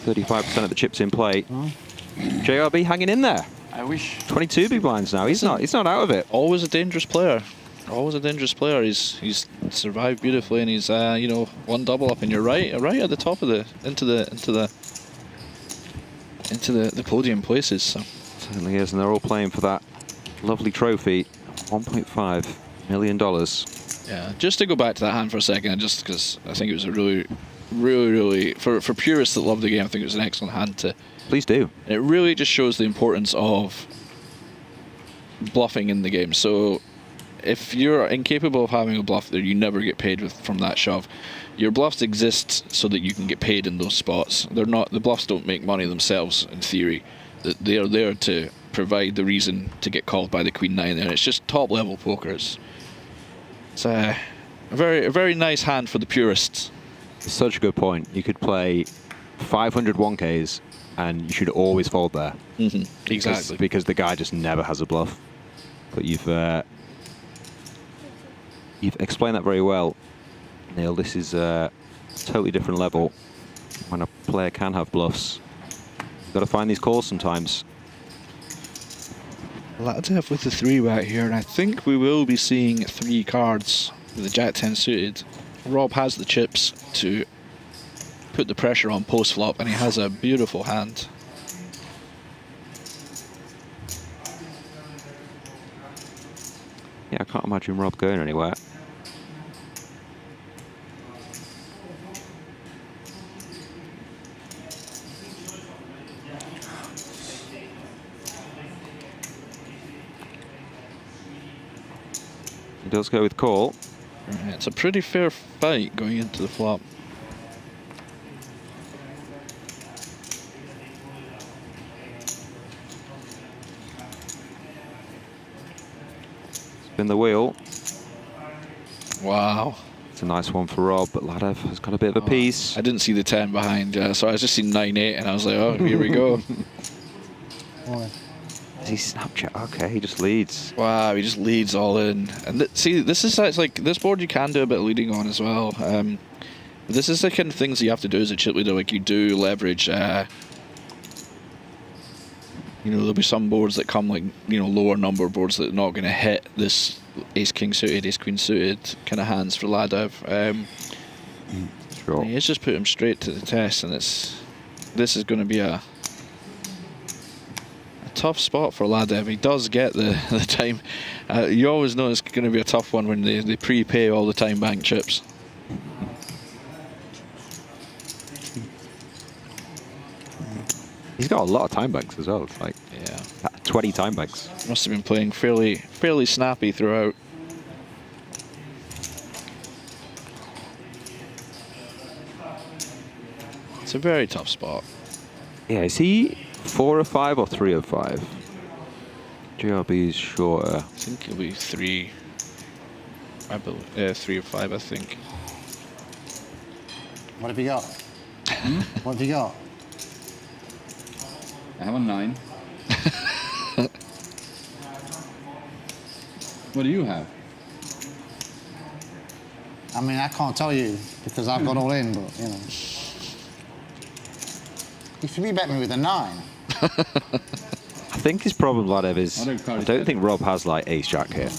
35% of the chips in play. Oh. JRB hanging in there. I wish. 22 big blinds now. He's not out of it. Always a dangerous player. Always a dangerous player. He's survived beautifully, and he's you know, 1 double up, and you're right at the top of the into the podium places. So. Certainly is, and they're all playing for that lovely trophy, $1.5 million. Yeah, just to go back to that hand for a second, just because I think it was a really for purists that love the game, I think it was an excellent hand to. Please do. It really just shows the importance of bluffing in the game. So if you're incapable of having a bluff there, you never get paid from that shove. Your bluffs exist so that you can get paid in those spots. They're not, the bluffs don't make money themselves in theory. They are there to provide the reason to get called by the Queen 9, and it's just top level poker. It's a very nice hand for the purists. Such a good point. You could play 500 1Ks and you should always fold there. Exactly. Because the guy just never has a bluff. But you've explained that very well, Neil. This is a totally different level when a player can have bluffs. You've got to find these calls sometimes. Ladev with the 3-bet here, and I think we will be seeing 3 cards with the Jack-10 suited. Rob has the chips to put the pressure on post-flop, and he has a beautiful hand. Yeah, I can't imagine Rob going anywhere. He does go with call. Right, it's a pretty fair fight going into the flop. Spin the wheel. Wow. It's a nice one for Rob, but Ladev has got a bit of a piece. I didn't see the 10 behind, so I was just seeing 9-8, and I was like, oh, here we go. Is he Snapchat? Okay, he just leads. Wow, he just leads all in. And see, this is like this board you can do a bit of leading on as well. This is the kind of things you have to do as a chip leader. Like you do leverage. You know, there'll be some boards that come like, you know, lower number boards that are not going to hit this ace-king suited, ace-queen suited kind of hands for Ladev. Sure. He's just put him straight to the test, and this is going to be a tough spot for Ladev. He does get the time. You always know it's going to be a tough one when they prepay all the time bank chips. He's got a lot of time banks as well. It's like 20 time banks. Must have been playing fairly snappy throughout. It's a very tough spot. Yeah, is he 4 of 5 or 3 of 5? JRB's shorter. I think he'll be 3. I believe 3 of 5. I think. What have you got? What have you got? I have a 9. What do you have? I mean, I can't tell you because I've got all in, but you know. You should be betting me with a 9. I think his problem, Ladev, is I don't think Rob has like ace jack here.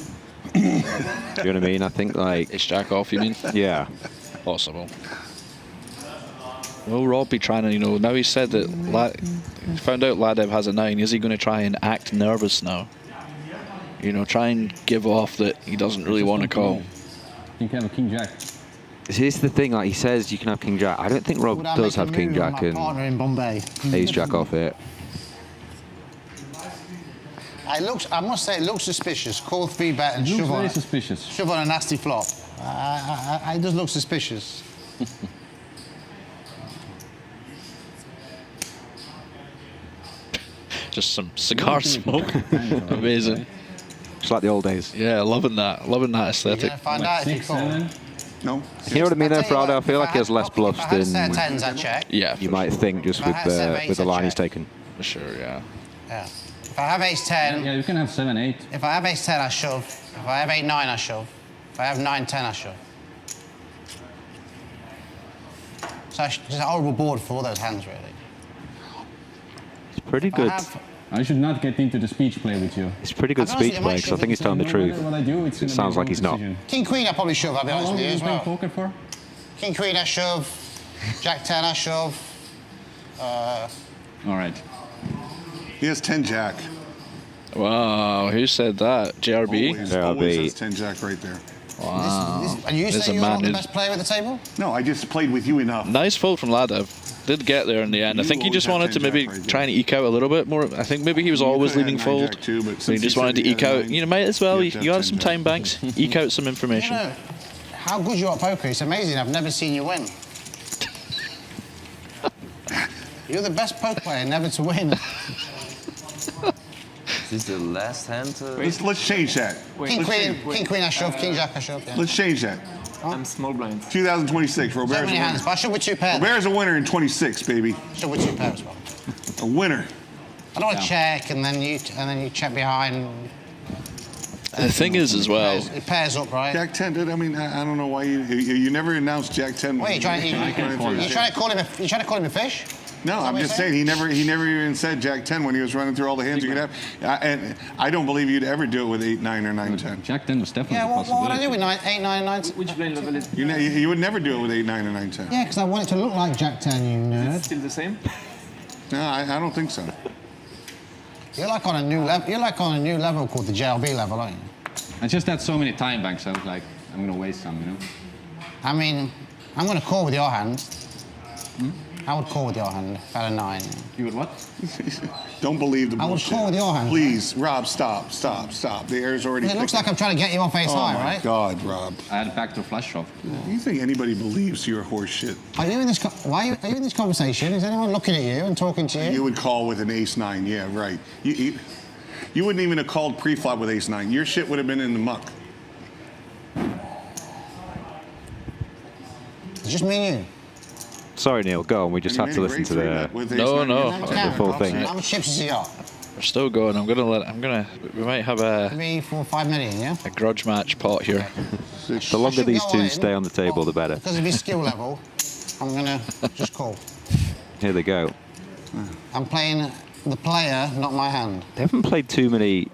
Do you know what I mean? I think like ace jack off. You mean? Yeah. Possible. Will Rob be trying to, you know, now he said that found out Ladev has a 9, is he going to try and act nervous now? You know, try and give off that he doesn't really want to call. You can have a king jack. Here's the thing, like he says you can have king jack. I don't think Rob does have king jack and partner in Bombay. ace jack off it. It looks, I must say, it looks suspicious. Call 3-bet and It looks shove on very it. suspicious. Shove on a nasty flop. It does look suspicious. Just some cigar smoke. Amazing. Just like the old days. Yeah, loving that. Loving that aesthetic. Find out if you call. No. You know what I mean there, Frado? I feel like he has less bluffs than tens, I check. Yeah, you might think just with the line he's taken. For sure, yeah. Yeah. If I have ace 10. Yeah, you can have 7, 8. If I have ace 10, I shove. If I have 8, 9, I shove. If I have 9, 10, I shove. So it's a horrible board for all those hands, really. It's pretty good. I should not get into the speech play with you. It's pretty good speech play, because I think he's telling the truth. It sounds like he's not. King Queen, I probably shove, I'll be honest with you as well. Poker for? King Queen, I shove. Jack 10, I shove. All right. He has 10 jack. Wow, who said that? JRB? Always has 10 jack right there. Wow. And you say you're not the best player at the table? No, I just played with you enough. Nice fold from Ladev. Did get there in the end. I think he just wanted to maybe try and eke out a little bit more. I think maybe he was always leading fold. So he just wanted to eke out. You know, might as well. You got some time banks. Eke out some information. You know, how good you are at poker, it's amazing. I've never seen you win. You're the best poker player never to win. Is this the last hand? Let's change that. King Queen, I shove. King Jack, I shove. Yeah. Let's change that. I'm small blind. 2026, So Robert's many a hands, but I shove with 2 pairs. Robert's a winner in 26, baby. Shove with 2 pairs, well. A winner. I don't want to check and then you check behind. The thing is, as well, It pairs up, right? Jack 10, dude. I mean, I don't know why you never announced Jack 10. Wait, you trying to call him a fish? No, I'm just saying he never even said Jack 10 when he was running through all the hands you could have. And I don't believe you'd ever do it with 8, 9, or 9, 10. Jack 10 was definitely Yeah, what would I do with 8, 9, 9? Which blind level is it? You would never do it with 8, 9, or 9, 10. Yeah, because I want it to look like Jack 10, you nerd. It's still the same? No, I don't think so. You're like on a new level. You're like on a new level called the JLB level, aren't you? I just had so many time banks. I was like, I'm gonna waste some, you know. I mean, I'm going to call with your hand. I would call with your hand if I had a 9. You would what? Don't believe the I would bullshit. call with your hand. Please, Rob, stop. The air's already. It looks like I'm trying to get you off ace high, right? Oh my God, Rob. I had a backdoor flush shove. Do you think anybody believes you're horse shit? Are you in this? Why are you in this conversation? Is anyone looking at you and talking to you? You would call with an ace 9, yeah, right. You wouldn't even have called pre-flop with ace 9. Your shit would have been in the muck. It's just me and you. Sorry, Neil, go on. We just had to listen to the full thing. How much chips has he got? we're still going. We might have a 3, 4, 5 million, yeah? a grudge match pot here. The longer these two stay on the table, the better. Because of his skill level, I'm going to just call. Here they go. I'm playing the player, not my hand. They haven't played too many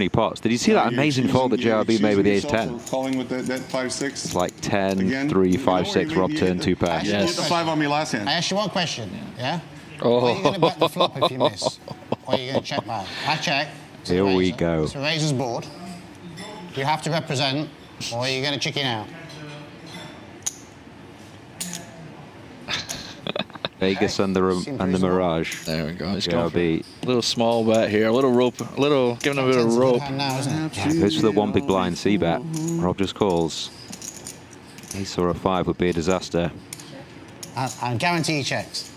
pots. Did you see that amazing fold that JRB made with the ace 10? Calling with that 5-6. It's like 10, 3, 5, 6, Rob turn, 2 pair. You hit the 5 on me last hand. I asked you one question, yeah? Oh. Are you going to bet the flop if you miss? Or are you going to check back? I check. Here we go. It's a razor's board. You have to represent, or are you going to chicken out? Vegas and the Mirage. There we go. It's JRB. A little small bet here, a little rope, giving a bit of rope. Goes for the one big blind C bet. Rob just calls. Ace or a 5 would be a disaster. I guarantee he checks.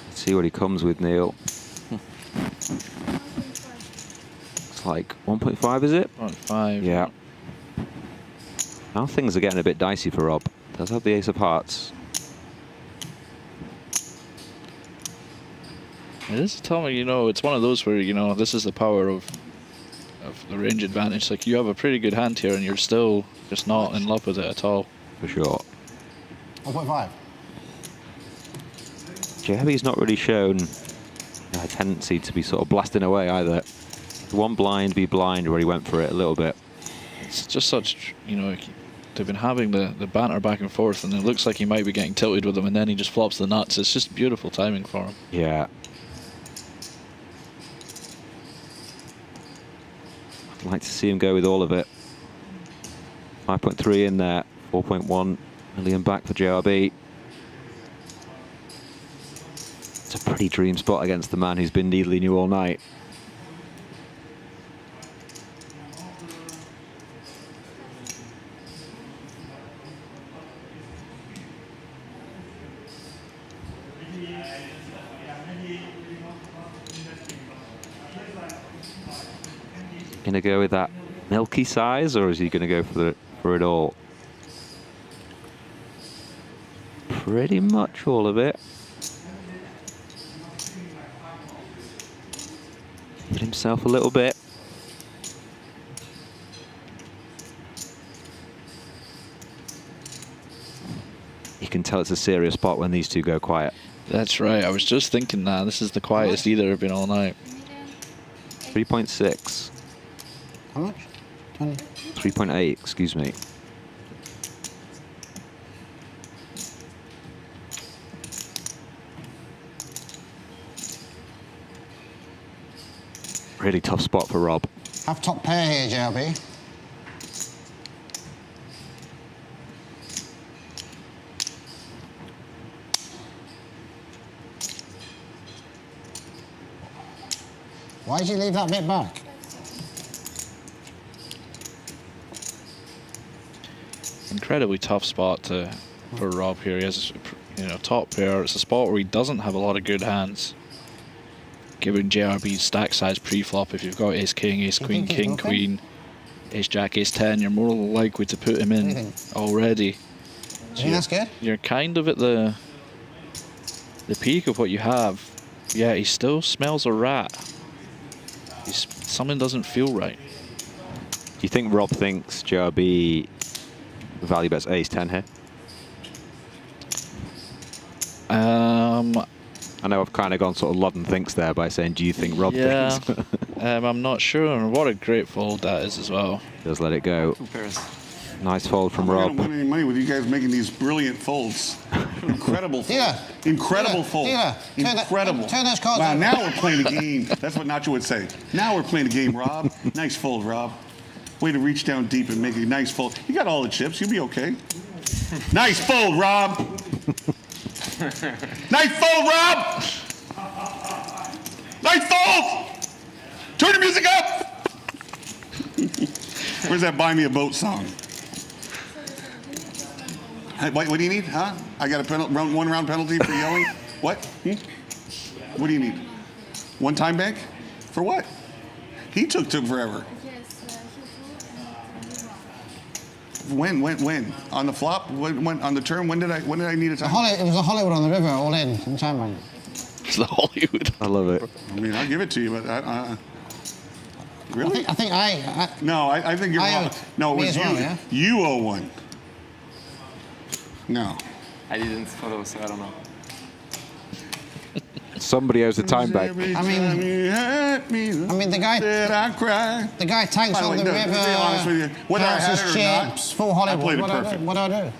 Let's see what he comes with, Neil. It's like 1.5, is it? 1.5. Yeah. Now things are getting a bit dicey for Rob. Does have the ace of hearts. It is telling me, it's one of those where, this is the power of the range advantage. Like, you have a pretty good hand here and you're still just not in love with it at all. For sure. 1.5. JRB's not really shown a tendency to be sort of blasting away either. One blind be blind where he went for it a little bit. It's just such, they've been having the banter back and forth, and it looks like he might be getting tilted with him, and then he just flops the nuts. It's just beautiful timing for him. Yeah. I'd like to see him go with all of it. 5.3 in there, 4.1 million back for JRB. It's a pretty dream spot against the man who's been needling you all night. Gonna go with that milky size, or is he gonna go for it all? Pretty much all of it. Hit himself a little bit. You can tell it's a serious spot when these two go quiet. That's right. I was just thinking that. This is the quietest either have been all night. 3.6. How much? 20. 3.8, excuse me. Really tough spot for Rob. Have top pair here, JRB. Why did you leave that bit back? Incredibly tough spot for Rob here. He has, top pair. It's a spot where he doesn't have a lot of good hands. Given JRB's stack size pre-flop, if you've got ace king, ace queen, king queen, ace jack, ace 10, you're more likely to put him in already. Do you think that's good? You're kind of at the peak of what you have. Yeah, he still smells a rat. Something doesn't feel right. Do you think Rob thinks JRB value bets ace 10 here? I know I've kind of gone sort of Loddon thinks there by saying, do you think Rob thinks? I'm not sure. What a great fold that is as well. Just let it go. 2 pairs. Nice fold from I'm Rob. not gonna win any money with you guys making these brilliant folds. Incredible folds. Yeah. Incredible folds. Yeah. Incredible. Turn those cards wow, over. now we're playing the game. That's what Nacho would say. Now we're playing the game, Rob. Nice fold, Rob. Way to reach down deep and make a nice fold. You got all the chips. You'll be okay. Nice fold, Rob. Nice fold, Rob. Nice fold. Turn the music up. Where's that Buy Me a Boat song? Hey, what do you need, huh? I got a one round penalty for yelling. What? What do you need? One time bank? For what? He took forever. When? On the flop? When on the turn? When did I need a time? It was a Hollywood on the river, all in time bank. It's the Hollywood. I love it. I mean, I'll give it to you, but really? I think No, I think you're wrong. No, it was you. Well, yeah? You owe one. No. I didn't follow, so I don't know. Somebody owes the time back. I mean, the guy tanks on the river. To be honest with you, whether I had it or chips, not, full Hollywood. I played it perfect. What do I do?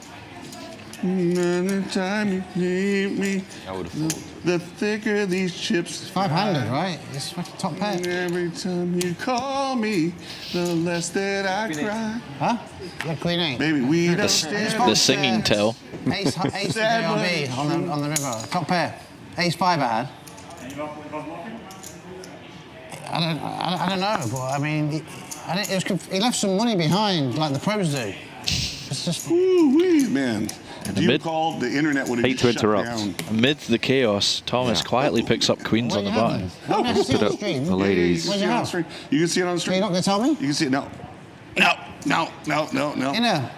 The time you need me, the thicker these chips. 500, right? It's fucking top pair. Every time you call me, the less that I cry. Huh? Yeah, Queen 8. Baby, we don't The singing tell. Ace JRB on the river. Top pair. Ace 5 I had. I don't know, but I mean, he left some money behind, like the pros do. It's just. Ooh-wee, man. If you called, the internet would have just shut down. Amid the chaos, Thomas quietly picks up queens on the button. Stood up the ladies. You can see it on the stream. You're not going to tell me? You can see it. No.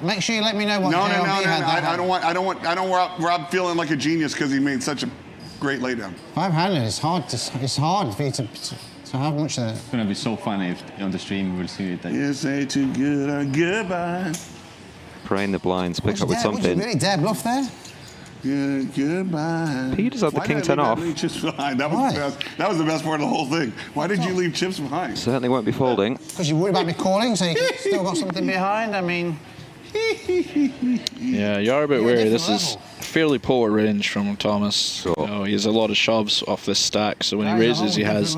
Make sure you let me know what No. JRB had. I don't want Rob feeling like a genius because he made such a great laydown. 500 is hard. It's hard for you to have much there. It's gonna be so funny if on the stream we'll see it. Like. You say too good or goodbye. Praying the blinds pick up with something. Would you really dare bluff there? Goodbye. He just had the king 10 off. That was the best part of the whole thing. Why did you leave chips behind? Certainly won't be folding. Because you're worried about me calling, so you still got something behind. I mean, Yeah, you're a bit wary. This is fairly poor range from Thomas. You know, he has a lot of shoves off this stack, so when he raises, he has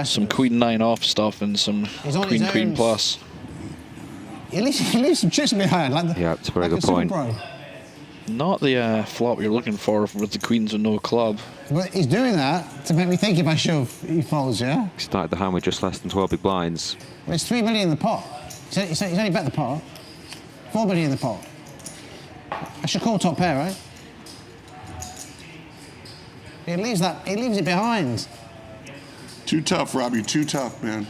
some queen 9 off stuff and some queen plus. He leaves some chips behind. Like yeah, it's a very good point. Not the flop you're looking for with the queens with no club. But he's doing that to make me think if I shove, he folds, yeah? He started the hand with just less than 12 big blinds. Well, it's 3 million in the pot. He's only bet the pot. 4 million in the pot. I should call top pair, right? He leaves it behind. Too tough, Rob. You're too tough, man.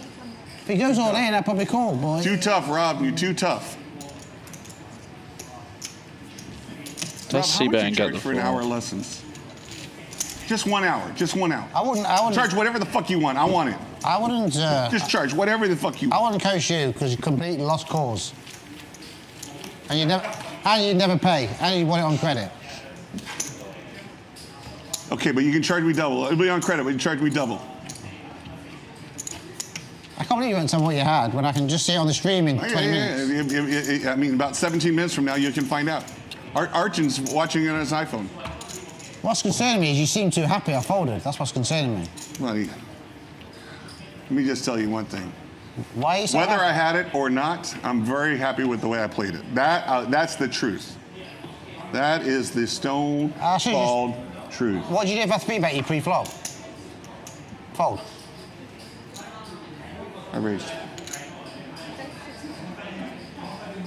If he goes all in, I'll probably call, boy. Too tough, Rob. You're too tough. Let's see bet and get the for an hour lessons. Just 1 hour. Just 1 hour. I wouldn't charge whatever the fuck you want. I want it. I wouldn't. Just charge whatever the fuck you want. I wouldn't coach you because you completely lost cause. And you never pay. And you want it on credit. Okay, but you can charge me double. It'll be on credit, but you charge me double. I can't believe you won't tell me what you had when I can just see it on the stream in 20 minutes. I mean, about 17 minutes from now, you can find out. Archin's watching it on his iPhone. What's concerning me is you seem too happy I folded. That's what's concerning me. Buddy, let me just tell you one thing. Why are you so Whether happy? I had it or not, I'm very happy with the way I played it. That's the truth. That is the stone-cold truth. What did you do if I three bet you pre-flop? Fold. I raised.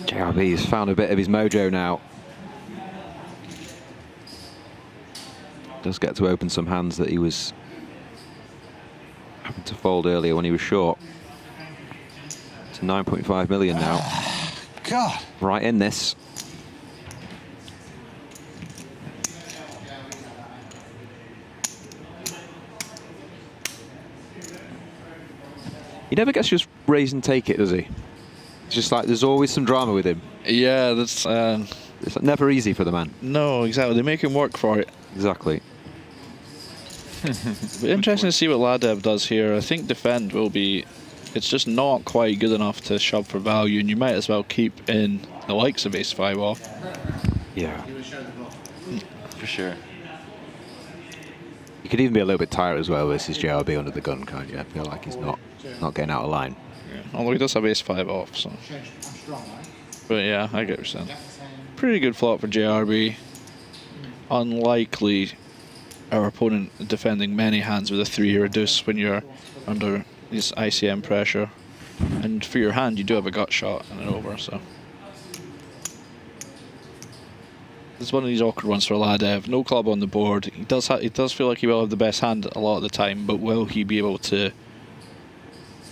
JRB's found a bit of his mojo now. Does get to open some hands that he was having to fold earlier when he was short. It's 9.5 million now. God. Right in this. He never gets just raise and take it, does he? It's just like there's always some drama with him. Yeah, that's... it's never easy for the man. No, exactly. They make him work for it. Exactly. Be interesting to see what Ladev does here. I think defend will be... It's just not quite good enough to shove for value, and you might as well keep in the likes of ace-5 off. Yeah. For sure. You could even be a little bit tired as well versus JRB under the gun, can't you? I feel like he's not getting out of line. Yeah. Although he does have ace-5 off, so... But yeah, I get what you're saying. Pretty good flop for JRB. Unlikely our opponent defending many hands with a 3 reduce when you're under this ICM pressure. And for your hand, you do have a gut shot and an over, so. It's one of these awkward ones for Ladev. No club on the board. He does feel like he will have the best hand a lot of the time, but will he be able to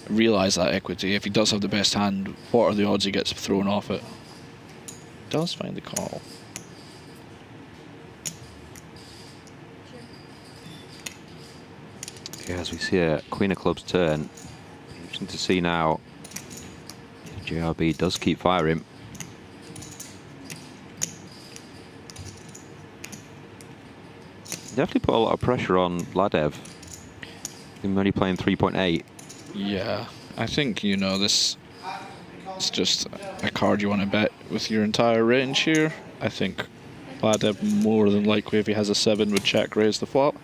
realise that equity? If he does have the best hand, what are the odds he gets thrown off it? Does find the call. Yeah, as we see a Queen of Clubs turn, interesting to see now if JRB does keep firing. Definitely put a lot of pressure on Ladev. Him only playing 3.8. Yeah, I think, you know, this is just a card you want to bet with your entire range here. I think Ladev more than likely, if he has a 7, would check raise the flop.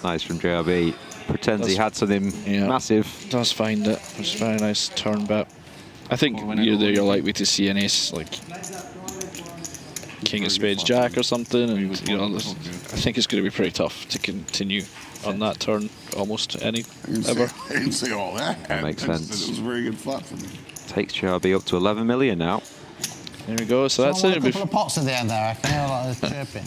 Nice from JRB. Pretends he had something massive. Does find it. It's a very nice turn bet. I think you're likely to see an ace like King of Spades Jack or something, and you know, I think it's going to be pretty tough to continue on that turn almost ever. I didn't say all that. That makes sense. It was a very good flop for me. Takes JRB up to 11 million now. There we go. So that's it. A couple of pots at the end there. I can hear a lot of chirping.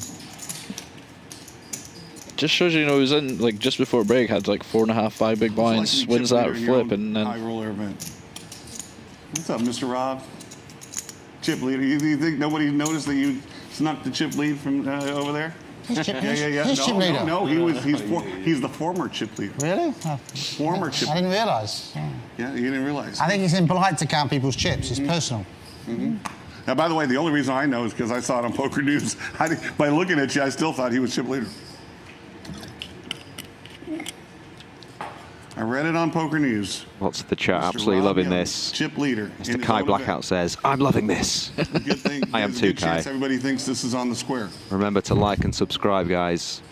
Just shows you know, he was in like just before break, had like 4.5, 5 big blinds, wins that flip, and then high roller event. What's up, Mr. Rob? Chip leader. You think nobody noticed that you snuck the chip lead from over there? Who's chip, Yeah. Who's chip leader? No, he's the former chip leader. Really? Oh. Former chip. I didn't realise. Yeah, you didn't realize. I think it's impolite to count people's chips. It's personal. Now, by the way, the only reason I know is because I saw it on Poker News. By looking at you, I still thought he was chip leader. I read it on Poker News. Lots of the chat Mr. absolutely Rob loving Young, this. Chip leader. Mr. Kai Blackout says, I'm loving this. Good thing. I am there's a too, good chance Kai. everybody thinks this is on the square. Remember to like and subscribe, guys.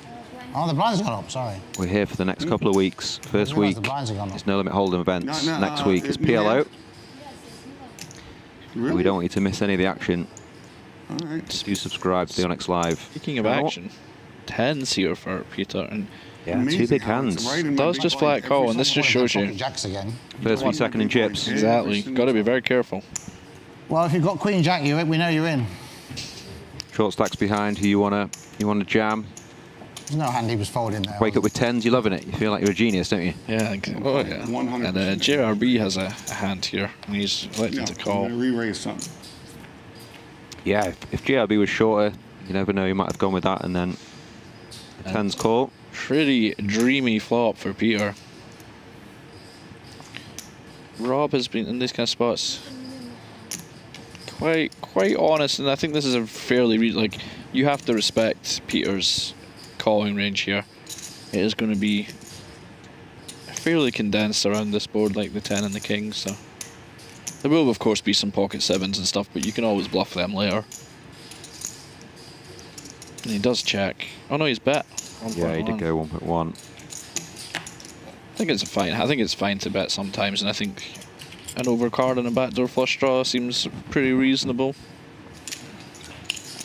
Oh, the blinds gone up, sorry. We're here for the next couple of weeks. First week the blinds have gone up. is No Limit Hold'em events. No, Next week is PLO. Really? We don't want you to miss any of the action. All right. Just do subscribe to the Onyx Live. Speaking of action, 10s here for Peter, and yeah, two big hands. Does just flat call, and this just shows you. Jacks again. First week, second in chips. Exactly. Got to be very careful. Well, if you've got Queen Jack, we know you're in. Short stacks behind. Who you wanna jam? There's no hand he was folding there. Wake up with 10s. You're loving it. You feel like you're a genius, don't you? Yeah. Oh yeah. 100%. And JRB has a hand here, and he's elected to call. I'm gonna re-raise something. Yeah. If JRB was shorter, you never know. You might have gone with that, and then the 10s call. Pretty dreamy flop for Peter. Rob has been in these kind of spots quite honest, and I think this is a fairly like you have to respect Peter's calling range here. It is going to be fairly condensed around this board, like the 10 and the king. So there will of course be some pocket 7s and stuff, but you can always bluff them later. And he does check. Oh no, he's bet. Yeah, he did go 1.1. I think it's fine. I think it's fine to bet sometimes, and I think an overcard and a backdoor flush draw seems pretty reasonable.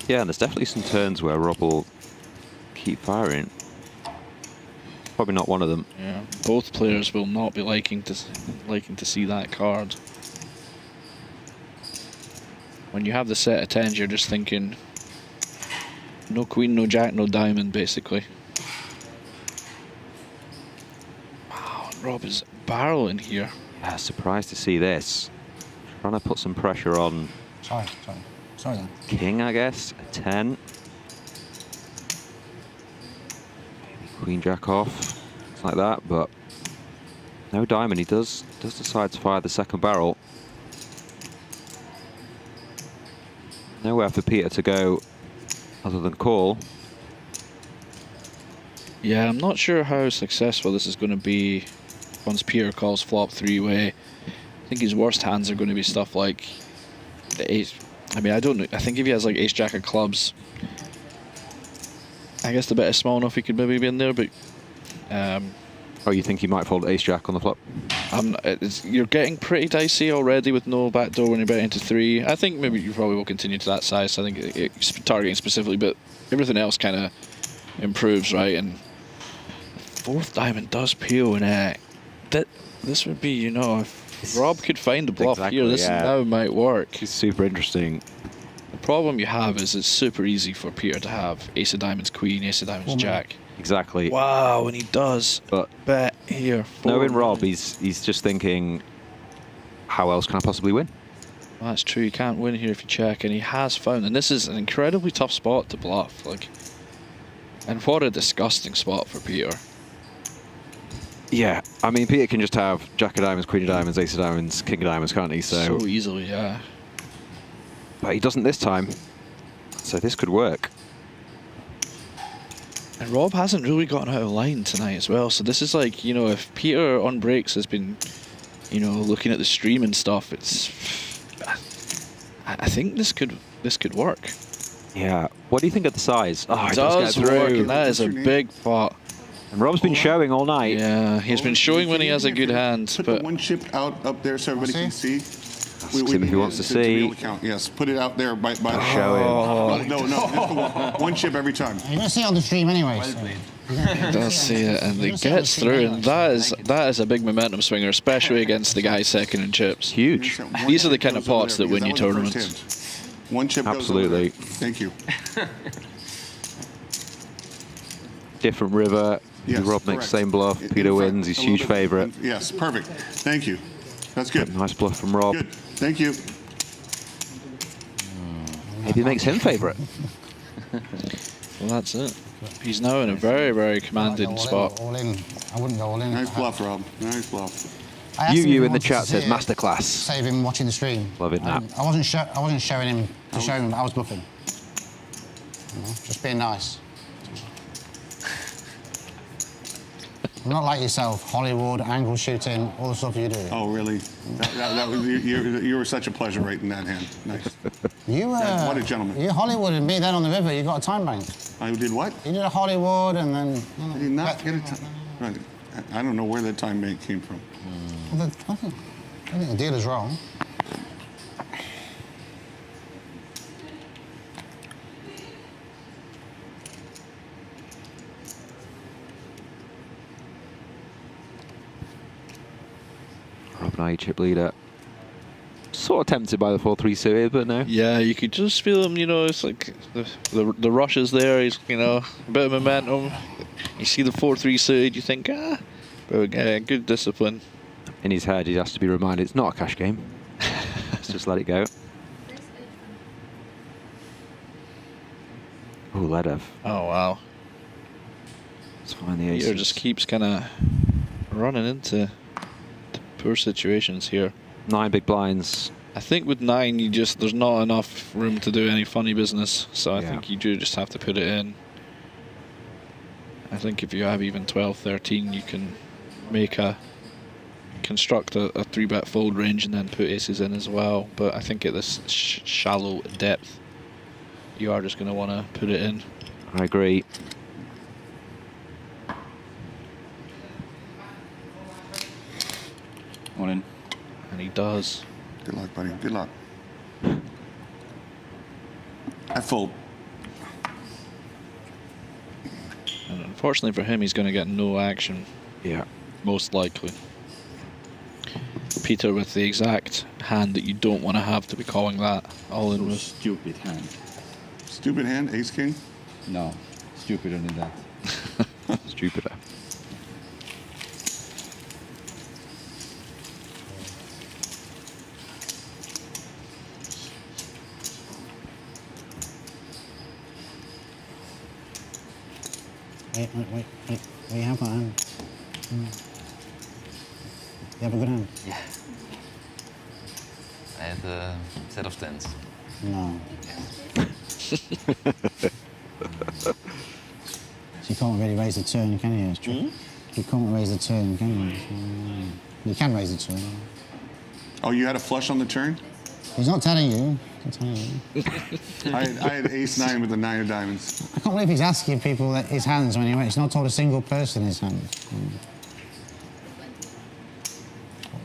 Yeah, and there's definitely some turns where Rob will keep firing. Probably not one of them. Yeah, both players will not be liking to see that card. When you have the set of 10s, you're just thinking no queen, no jack, no diamond, basically. Wow, Rob is barreling here. Yeah, surprised to see this. Trying to put some pressure on. Sorry then. King, I guess. A 10. Queen jack off. It's like that, but no diamond. He does decide to fire the second barrel. Nowhere for Peter to go other than call. Yeah, I'm not sure how successful this is going to be once Peter calls flop 3-way. I think his worst hands are going to be stuff like the ace. I mean, I don't know. I think if he has like ace jack of clubs, I guess the bet is small enough he could maybe be in there, but oh, you think he might fold ace jack on the flop? You're getting pretty dicey already with no backdoor when you bet into 3. I think maybe you probably will continue to that size. I think it's targeting specifically, but everything else kind of improves, right? And fourth diamond does peel, and this would be, you know, if Rob could find a bluff here, this now might work. It's super interesting. The problem you have is it's super easy for Peter to have ace of diamonds queen, ace of diamonds jack. Exactly. Wow, and he does bet here. Knowing Rob, he's just thinking, how else can I possibly win? Well, that's true. You can't win here if you check, and he has found. And this is an incredibly tough spot to bluff. Like, and what a disgusting spot for Peter. Yeah, I mean, Peter can just have jack of diamonds, queen of diamonds, ace of diamonds, king of diamonds, can't he? So easily, yeah. But he doesn't this time. So this could work. And Rob hasn't really gotten out of line tonight as well. So this is like, you know, if Peter on breaks has been, you know, looking at the stream and stuff, it's. I think this could work. Yeah. What do you think of the size? Oh, it does work, and that is a big pot. And Rob's been showing all night. Yeah, he's been showing when he has a good hand. Put but the one chip out up there so everybody can see. Ask him if he wants to see. Yes, put it out there by the show No, just one chip every time. You're going to see it on the stream anyway. He does see it, and he gets through, and that is a big momentum swinger, especially against the guy second in chips. Huge. These are the kind of pots that win you tournaments. One chip goes over Absolutely. there. Thank you. Different river. Yes, Rob makes correct. same bluff. Peter wins. He's huge favourite. Yes, perfect. Thank you. That's good. Nice bluff from Rob. Good. Thank you. Maybe it makes him favourite. Well, that's it. He's now in a very, very commanding spot. All in. I wouldn't go all in. Nice bluff, Rob. Nice bluff. You in the chat says masterclass. Save him watching the stream. Love it, Nat. I wasn't showing him to show him that I was bluffing. You know, just being nice. Not like yourself, Hollywood, angle shooting, all the stuff you do. Oh, really? That was, you were such a pleasure right in that hand. Nice. You what a gentleman. You Hollywood and me then on the river, you got a time bank. I did what? You did a Hollywood and then... I did not get a time... Right. I don't know where that time bank came from. I think the deal is wrong. Rob and I chip leader. Sort of tempted by the 4-3 suited, but no. Yeah, you could just feel him, you know, it's like the rush is there, he's, you know, a bit of momentum. You see the 4-3 suited, you think, but good discipline. In his head, he has to be reminded it's not a cash game. Let's just let it go. Oh, Ladev. Oh, wow. Let's find the ace. Peter just keeps kind of running into poor situations here. 9 big blinds. I think with 9, there's not enough room to do any funny business, so I think you do just have to put it in. I think if you have even 12, 13, you can construct a 3-bet fold range and then put aces in as well. But I think at this shallow depth, you are just going to want to put it in. I agree. All in. And he does. Good luck, buddy. Good luck. I fold. And unfortunately for him, he's going to get no action. Yeah. Most likely. Peter with the exact hand that you don't want to have to be calling that all in with. Stupid hand. Stupid hand, ace king? No, stupider than that. Stupider. Wait. You have got a hand. You have a good hand? Yeah. I have a set of tens. No. So you can't really raise the turn, can you? It's true. You can't raise the turn, can you? You can raise the turn. Oh, you had a flush on the turn? He's not telling you. He's not telling you. I had ace-9 with the 9 of diamonds. I can't believe he's asking people his hands when he's not told a single person his hands.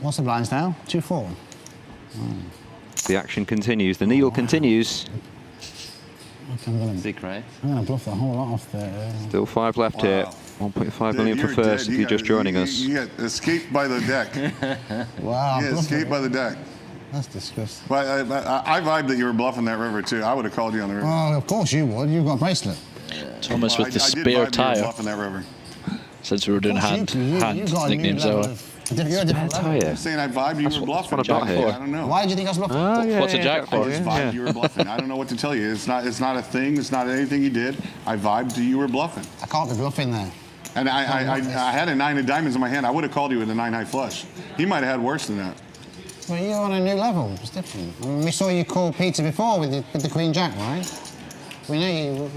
What's the blinds now? 2-4. The action continues. The needle continues. Sick, right? I'm going to bluff the whole lot off there. Still 5 left here. 1.5 million for first if you're just joining us. You got escaped by the deck. Wow. Yeah, escaped by the deck. That's disgusting. But I vibed that you were bluffing that river, too. I would have called you on the river. Oh, of course you would. You've got a bracelet. Thomas with the I did spare vibe you were tire. bluffing that river. Since we were doing hand nicknames out. You're a different level. I'm saying I vibed you were bluffing. what I got here. I don't know. Why did you think I was bluffing? Oh, yeah, What's a jack for? I just vibed you were bluffing. I don't know what to tell you. It's not a thing. It's not anything you did. I vibed you were bluffing. I can't be bluffing there. And I had a 9 of diamonds in my hand. I would have called you with a 9 high flush. He might have had worse than that. Well, you're on a new level. It's different. I mean, we saw you call Peter before with the Queen Jack, right? We know you.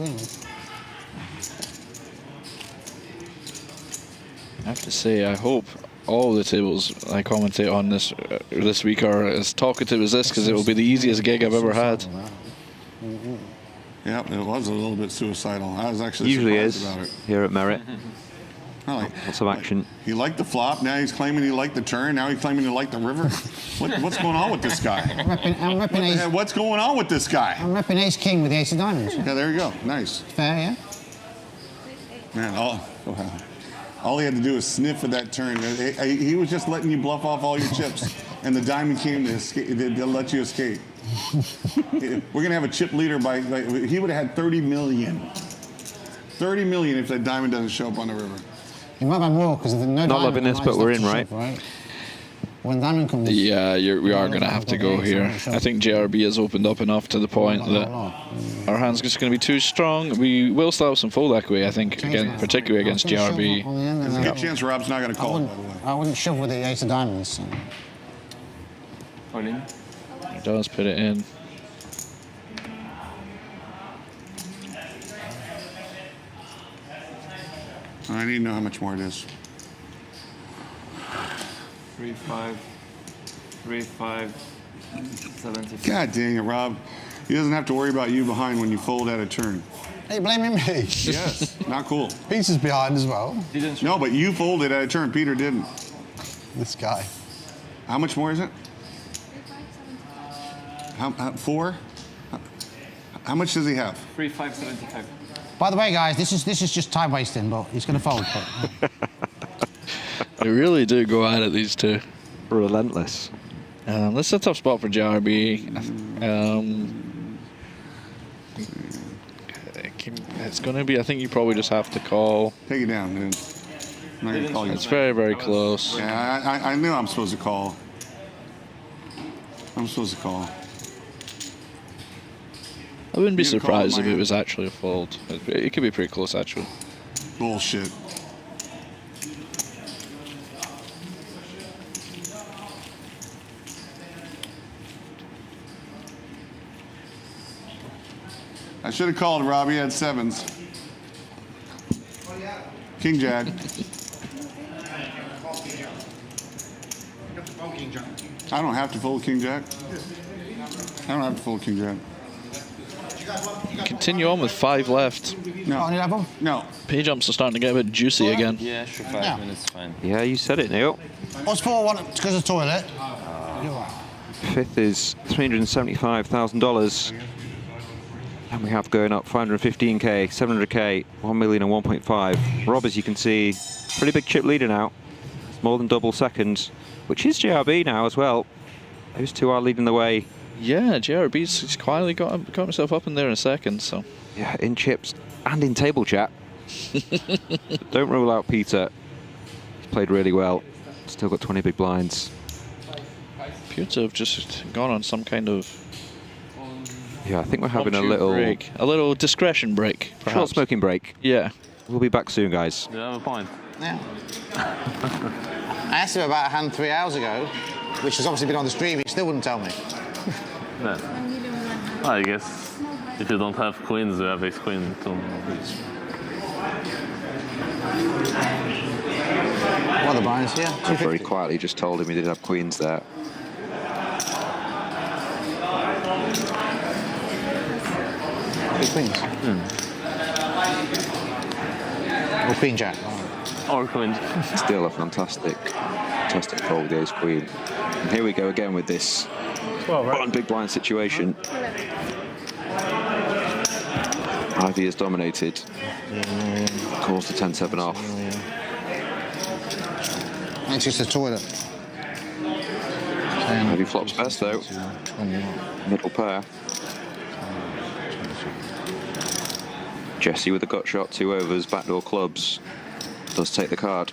I have to say, I hope all the tables I commentate on this week are as talkative as this, because it will be the easiest gig I've ever had. Yeah, it was a little bit suicidal. I was actually Usually surprised about it. here at Merit. Lots of action. He liked the flop. Now he's claiming he liked the turn. Now he's claiming he liked the river. What's going on with this guy? I'm repping ace. What's going on with this guy? I'm repping ace king with the ace of diamonds. Yeah, there you go. Nice. Fair, yeah? Man, all he had to do was sniff at that turn. He was just letting you bluff off all your chips, and the diamond came to let you escape. We're going to have a chip leader by he would have had 30 million. 30 million if that diamond doesn't show up on the river. You might have more because there's no diamond. Not loving this, but we're in, right? When diamond comes. Yeah, we are going to have to go here. I think JRB has opened up enough to the point that our hand's just going to be too strong. We will still have some fold equity, I think, particularly against JRB. There's a good chance Rob's not going to call. I wouldn't shove with the ace of diamonds. So. He does put it in. I need to know how much more it is. 3-5, 3-5, 75. God dang it, Rob. He doesn't have to worry about you behind when you fold out of turn. Hey, blaming me? Yes, not cool. Peter's behind as well. No, but you folded at a turn. Peter didn't. This guy. How much more is it? 4? How much does he have? 3-5, 75. By the way, guys, this is just time wasting, but he's going to fold. They really do go at it, these two. Relentless. This is a tough spot for JRB. It's going to be, I think you probably just have to call. Take it down, dude. I'm not going to call you. It's very, very close. Yeah, I knew I'm supposed to call. I'm supposed to call. I wouldn't be surprised if it was actually a fold. It could be pretty close, actually. Bullshit. I should have called Robbie. He had 7s. King Jack. I don't have to fold King Jack. I don't have to fold King Jack. Continue on with 5 left. No. No. Pay jumps are starting to get a bit juicy again. Yeah, sure, 5 minutes, fine. Yeah, you said it, Neil. What's 4-1 because of toilet? Fifth is $375,000. And we have going up 515k, 700k, 1 million and 1.5. Rob, as you can see, pretty big chip leader now. It's more than double second, which is JRB now as well. Those two are leading the way. Yeah, JRB's quietly got himself up in there in a second, so. Yeah, in chips and in table chat. Don't rule out Peter. He's played really well. Still got 20 big blinds. Appear to have just gone on some kind of. Yeah, I think we're having a little discretion break. Perhaps. Short smoking break. Yeah. We'll be back soon, guys. You have a point. Yeah. I asked him about a hand 3 hours ago, which has obviously been on the stream. He still wouldn't tell me. Yeah. I guess if you don't have queens, you have ace queen too. What are the blinds here? I very quietly just told him he didn't have queens there. Big queens. Or queen jack. Or queen. Still a fantastic fold with the ace queen. And here we go again with this one big blind situation. Ivy has dominated. Calls the 10-7 off. It's just a toilet. Ivy flops best though. Middle pair. Jesse with a gut shot, 2 overs, backdoor clubs. Does take the card.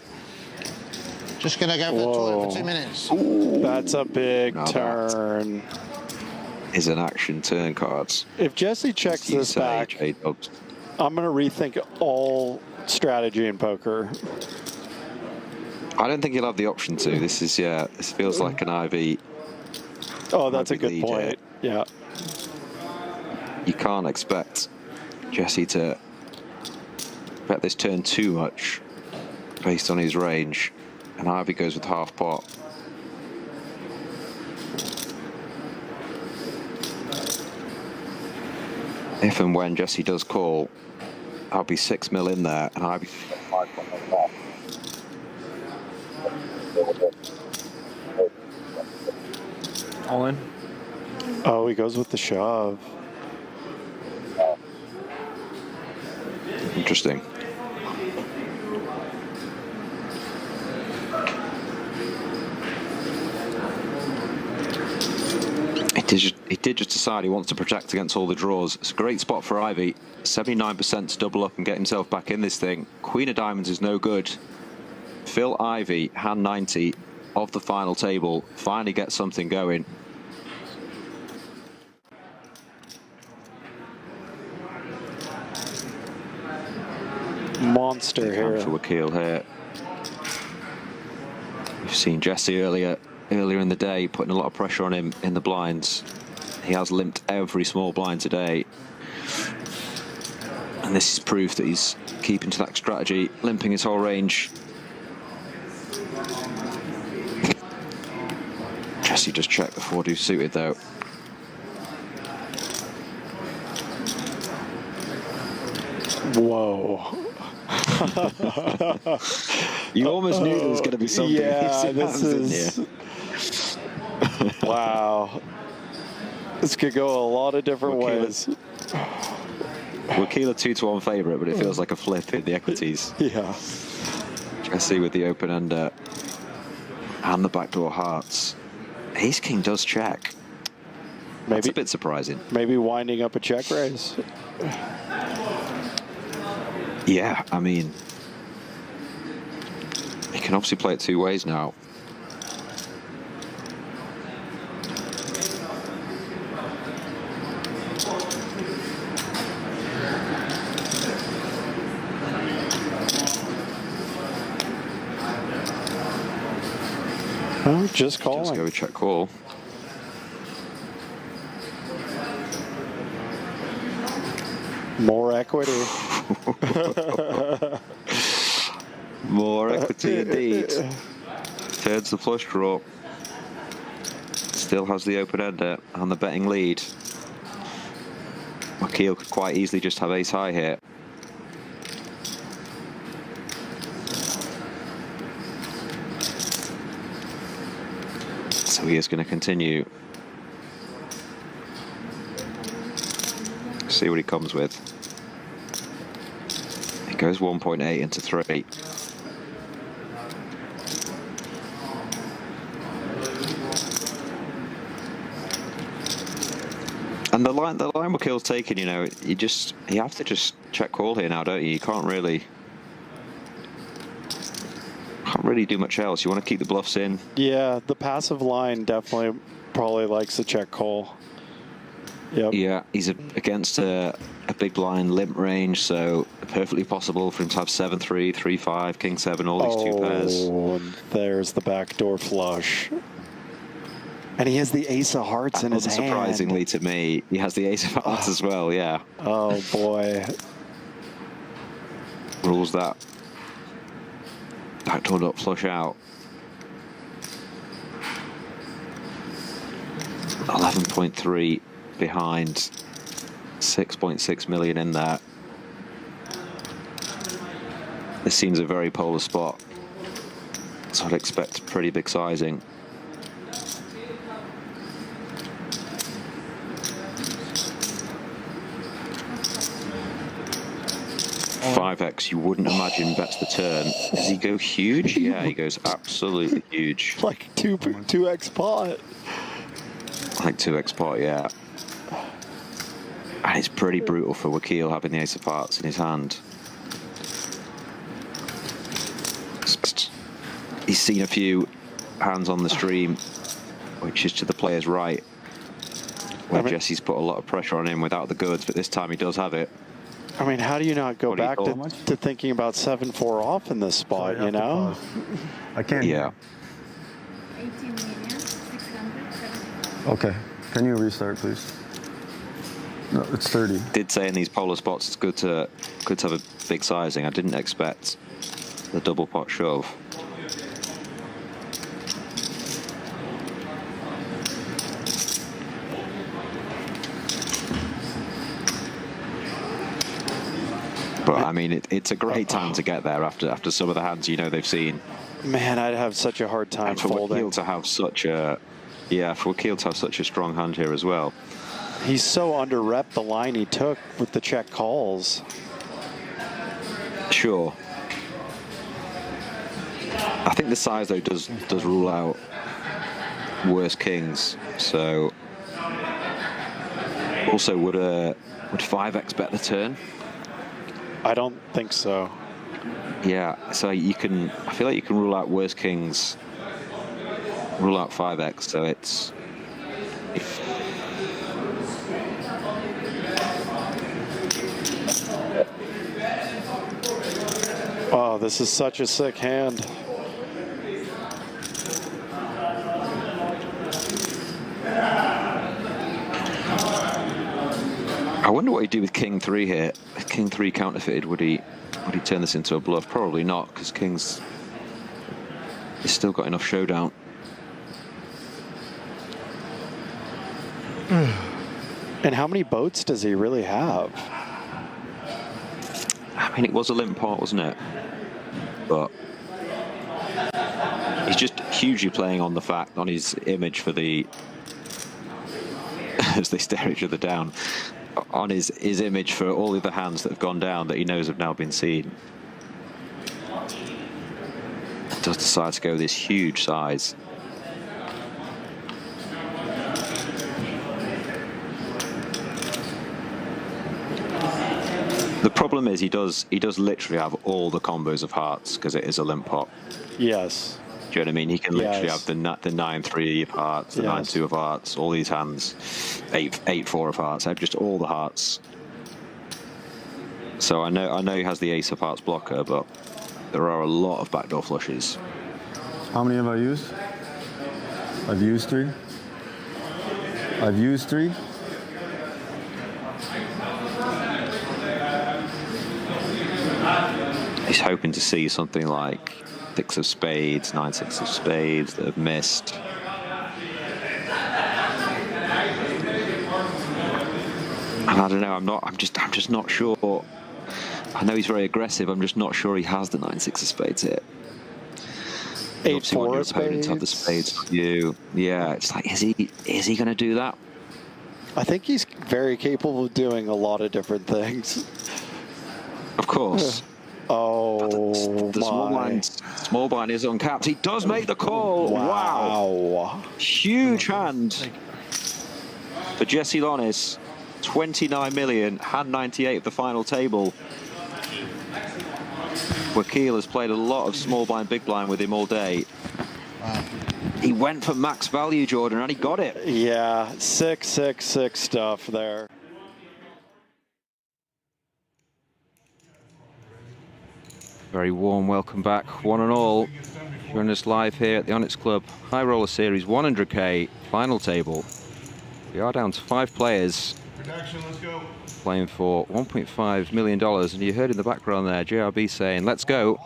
Just gonna go for the toilet for 2 minutes. Ooh, that's a big turn. Is an action turn cards. If Jesse checks this back, I'm gonna rethink all strategy in poker. I don't think he'll have the option to. This is this feels like an Ivy. Oh, that's a good point. Yeah. You can't expect Jesse to bet this turn too much based on his range, and Ivy goes with half pot. If and when Jesse does call, I'll be 6 mil in there, and Ivy 5 pot. All in. Oh, he goes with the shove. Interesting. He did just decide he wants to protect against all the draws. It's a great spot for Ivy. 79% to double up and get himself back in this thing. Queen of diamonds is no good. Phil Ivy, hand 90 of the final table, finally gets something going. Monster here. For Wakil here. We've seen Jesse earlier in the day putting a lot of pressure on him in the blinds. He has limped every small blind today. And this is proof that he's keeping to that strategy, limping his whole range. Jesse just checked before do suited though. Whoa. You almost knew there was going to be something. Yeah, this is... Wow. This could go a lot of different ways. Wakila 2-1 favourite, but it feels like a flip in the equities. Yeah. Jesse with the open ender and the backdoor hearts. Ace King does check. That's a bit surprising. Maybe winding up a check raise. Yeah, I mean, he can obviously play it two ways now. Oh, just calling. Just go check call. More equity. More equity indeed. Turns the flush draw. Still has the open ender and the betting lead. Wakil could quite easily just have ace high here. So he is going to continue. See what he comes with. He goes 1.8 into 3. And the line Wakil's taken, you know, you have to just check call here now, don't you? You can't really do much else. You want to keep the bluffs in. Yeah, the passive line definitely probably likes the check call. Yep. Yeah, he's against a big blind limp range, so perfectly possible for him to have 7-3, 3-5, King 7, all these two pairs. Oh, and there's the backdoor flush. And he has the ace of hearts in his hand. Unsurprisingly to me, he has the ace of hearts as well, yeah. Oh, boy. Rules that backdoor nut flush out. 11.3 behind, 6.6 million in there. This seems a very polar spot, so I'd expect pretty big sizing. $5x, you wouldn't imagine bets the turn. Does he go huge? Yeah, he goes absolutely huge. Like 2x pot. Like 2x pot, yeah. And it's pretty brutal for Wakil having the ace of hearts in his hand. He's seen a few hands on the stream, which is to the player's right, where Jesse's put a lot of pressure on him without the goods, but this time he does have it. I mean, how do you not go back to thinking about 7-4 off in this spot, you know? I can't. Yeah. 18,670,000. Okay. Can you restart, please? No, it's 30. Did say in these polar spots it's good to have a big sizing. I didn't expect the double pot shove. But I mean, it's a great time to get there after some of the hands they've seen. Man, I'd have such a hard time folding. Wakil to have such a, for Wakil to have such a strong hand here as well. He's so under-rep the line he took with the check calls. Sure. I think the size though does rule out worse kings. So also would 5x bet the turn? I don't think so. Yeah, so I feel like you can rule out worse kings, rule out 5x, so it's... Oh, this is such a sick hand. I wonder what he'd do with King 3 here. If King 3 counterfeited, would he turn this into a bluff? Probably not, because King's... He's still got enough showdown. And how many boats does he really have? I mean, it was a limp pot, wasn't it? But he's just hugely playing on the fact, on his image for the, as they stare each other down, on his image for all the other hands that have gone down that he knows have now been seen. Does decide to go with this huge size. The problem is he does literally have all the combos of hearts because it is a limp pot. Yes. Do you know what I mean? He can literally have the 9-3 of hearts, the 9-2 of hearts, all these hands, 8-4 of hearts, have just all the hearts. So I know he has the ace of hearts blocker, but there are a lot of backdoor flushes. How many have I used? I've used 3. I've used 3. He's hoping to see something like 6 of spades, 9-6 of spades that have missed. And I don't know. I'm just not sure. I know he's very aggressive. I'm just not sure he has the 9-6 of spades here. 8-4 of spades. Have the spades for you. Yeah, it's like, is he going to do that? I think he's very capable of doing a lot of different things. Of course. Oh, the small blind is uncapped. He does make the call. Wow. Huge hand for Jesse Lonis. 29 million, hand 98 of the final table. Wakil has played a lot of small blind, big blind with him all day. Wow. He went for max value, Jordan, and he got it. Yeah, 6-6-6 stuff there. Very warm welcome back, one and all. Joining us live here at the Onyx Club High Roller Series 100K final table. We are down to 5 players. Let's go. Playing for $1.5 million. And you heard in the background there, JRB saying, let's go.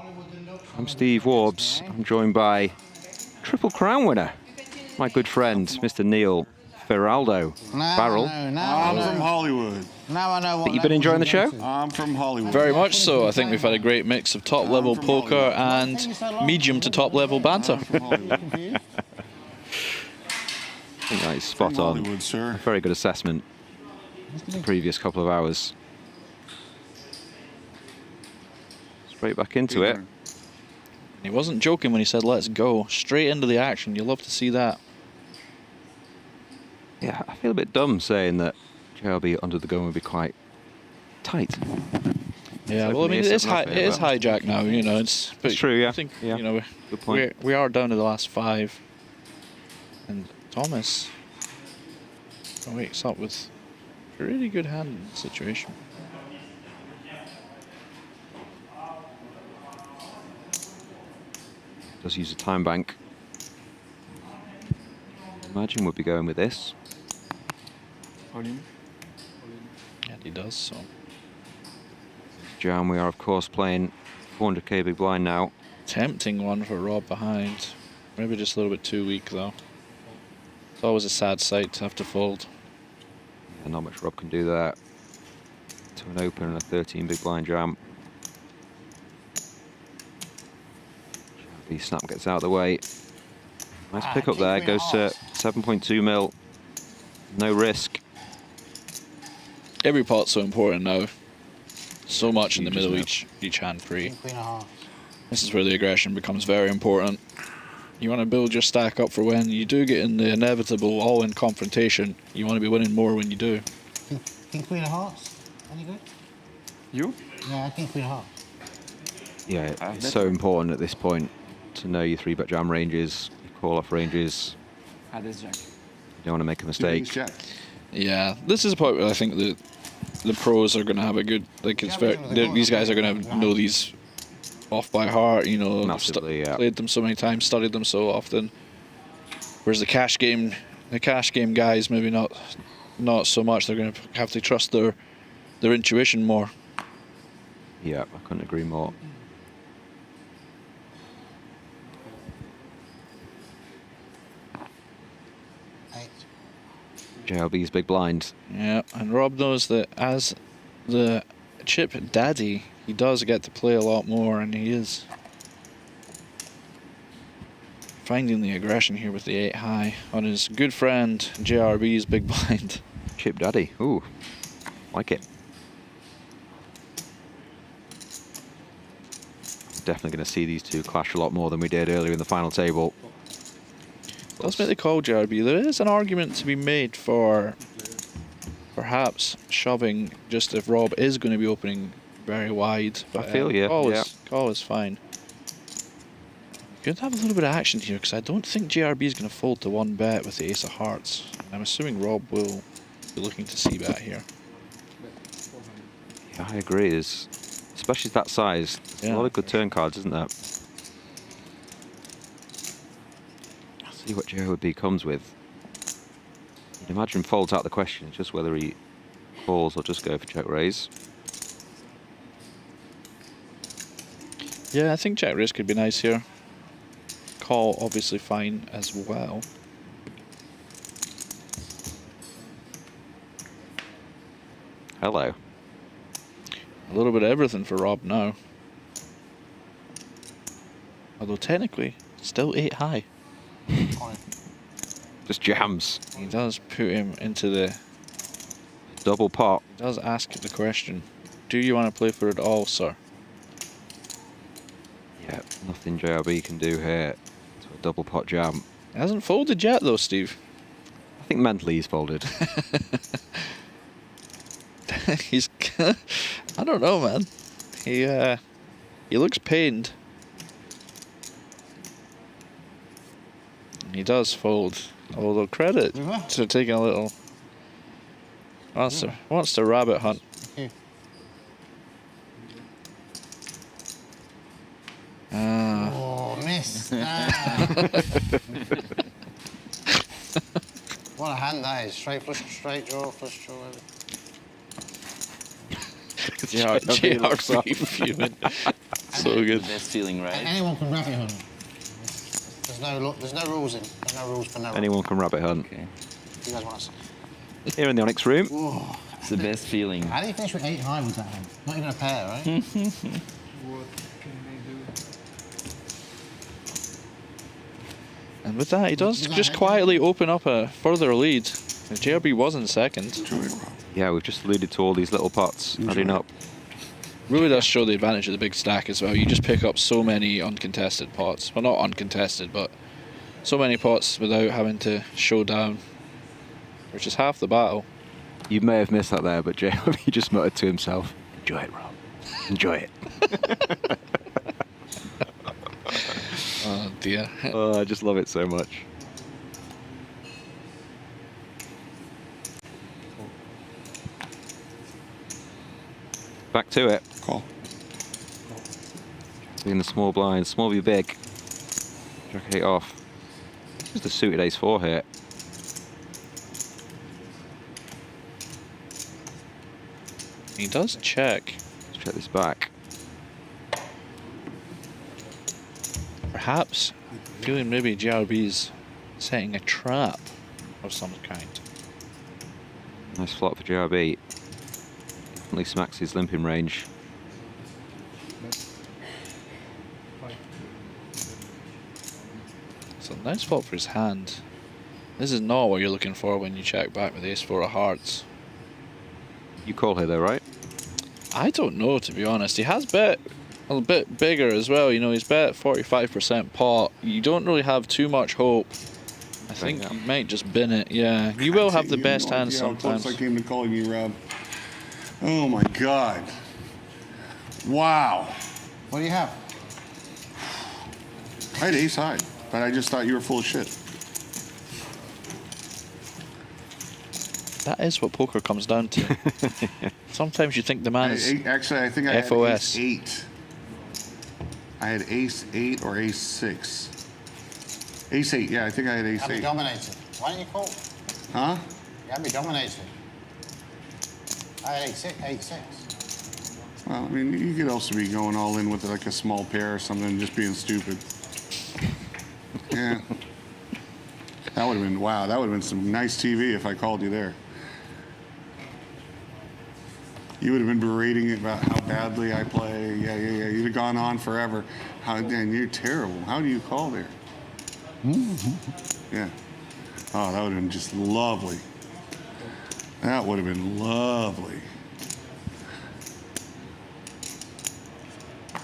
I'm Steve Warbs. I'm joined by Triple Crown winner, my good friend, Mr. Neil Feraldo. Farrell. I'm from Hollywood. Now I know what. You've been enjoying the show? I'm from Hollywood. Very much so. I think we've had a great mix of top-level poker and medium to top-level banter. I think that is spot on. Hollywood, sir. Very good assessment. The previous couple of hours. Straight back into it. He wasn't joking when he said, let's go. Straight into the action. You love to see that. Yeah, I feel a bit dumb saying that JRB under the gun would be quite tight. Yeah, well, I mean, it is hijack now, you know. It's true, yeah. I think, yeah. you know, good point. we are down to the last 5. And Thomas wakes up with a really good hand situation. Does use a time bank. Imagine we'll be going with this. And he does, so. Jam, we are of course playing 400k big blind now. Tempting one for Rob behind. Maybe just a little bit too weak though. It's always a sad sight to have to fold. Yeah, not much Rob can do there. To an open and a 13 big blind jam. The snap gets out of the way. Nice pick up there, goes to 7.2 mil. No risk. Every pot's so important now. So much in the middle, each hand free. This is where the aggression becomes very important. You want to build your stack up for when you do get in the inevitable all-in confrontation. You want to be winning more when you do. King Queen of Hearts. Any good? You? Yeah, King Queen of Hearts. Yeah, it's so important at this point to know your 3-bet jam ranges, your call-off ranges. This jack. You don't want to make a mistake. Yeah, this is a point where I think the pros are going to have a good, like, it's very, these guys are going to know these off by heart, you know. Massively, yeah. Played them so many times, studied them so often. Whereas the cash game guys maybe not so much. They're going to have to trust their intuition more. Yeah, I couldn't agree more. JRB's big blind. Yeah, and Rob knows that as the chip daddy, he does get to play a lot more, and he is finding the aggression here with the 8 high on his good friend JRB's big blind. Chip daddy, ooh, like it. Definitely going to see these two clash a lot more than we did earlier in the final table. Does make the call, JRB. There is an argument to be made for perhaps shoving, just if Rob is going to be opening very wide. But, I feel, yeah. Call is fine. Going to have a little bit of action here, because I don't think JRB is going to fold to 1 bet with the ace of hearts. I'm assuming Rob will be looking to see bet here. Yeah, I agree. Especially that size. There's a lot of good turn cards, isn't there? I'll see what JRB comes with. You'd imagine folds out the question. It's just whether he calls or just go for check raise. Yeah, I think check raise could be nice here. Call obviously fine as well. Hello. A little bit of everything for Rob now. Although technically, still 8 high. Just jams. He does put him into the double pot. He does ask the question, do you want to play for it all, sir? Yeah, nothing JRB can do here. It's a double pot jam. He hasn't folded yet though, Steve. I think mentally he's folded. He's I don't know, man. He looks pained. He does fold. Although credit to taking a little wants to rabbit hunt. Oh, miss. What a hand that is. Straight flush, straight draw, flush draw. JRB fuming. So good. Best feeling, right? Anyone can rabbit hunt. There's no rules in. There's no rules for no one. Anyone can rabbit hunt. Okay. You guys want to Here in the Onyx room. Whoa. It's the best feeling. How do you finish with 8 high with that hand? Not even a pair, right? What can they do? And with that, he does just quietly open up a further lead. JRB was in second. Yeah, we've just alluded to all these little pots adding up. Really does show the advantage of the big stack as well. You just pick up so many uncontested pots. Well, not uncontested, but so many pots without having to show down, which is half the battle. You may have missed that there, but JRB just muttered to himself, "Enjoy it, Rob. Enjoy it." Oh dear. Oh, I just love it so much. Back to it. Call. In the small blind, small view big. Jack 8 off. Just a suited ace 4 here. He does check. Let's check this back. Perhaps feeling maybe JRB's setting a trap of some kind. Nice flop for JRB. Definitely smacks his limping range. So nice flop for his hand. This is not what you're looking for when you check back with ace-4 of hearts. You call here though, right? I don't know, to be honest. He has bet a bit bigger as well. You know, he's bet 45% pot. You don't really have too much hope. I think you might just bin it. Yeah, you will have the best hands sometimes. How close I came to calling you, Rob. Oh my God. Wow. What do you have? I had ace high, but I just thought you were full of shit. That is what poker comes down to. Sometimes you think the man is Actually, I think I had FOS. ace 8. I had ace 8 or ace 6. Ace 8, yeah, I think I had ace 8. You gotta be dominated. Why don't you call? Huh? You gotta be dominated. I had 8-6. Well, I mean, you could also be going all in with like a small pair or something and just being stupid. Yeah. That would have been, wow, that would have been some nice TV if I called you there. You would have been berating about how badly I play. Yeah. You'd have gone on forever. And you're terrible. How do you call there? Yeah. Oh, that would have been just lovely. That would have been lovely.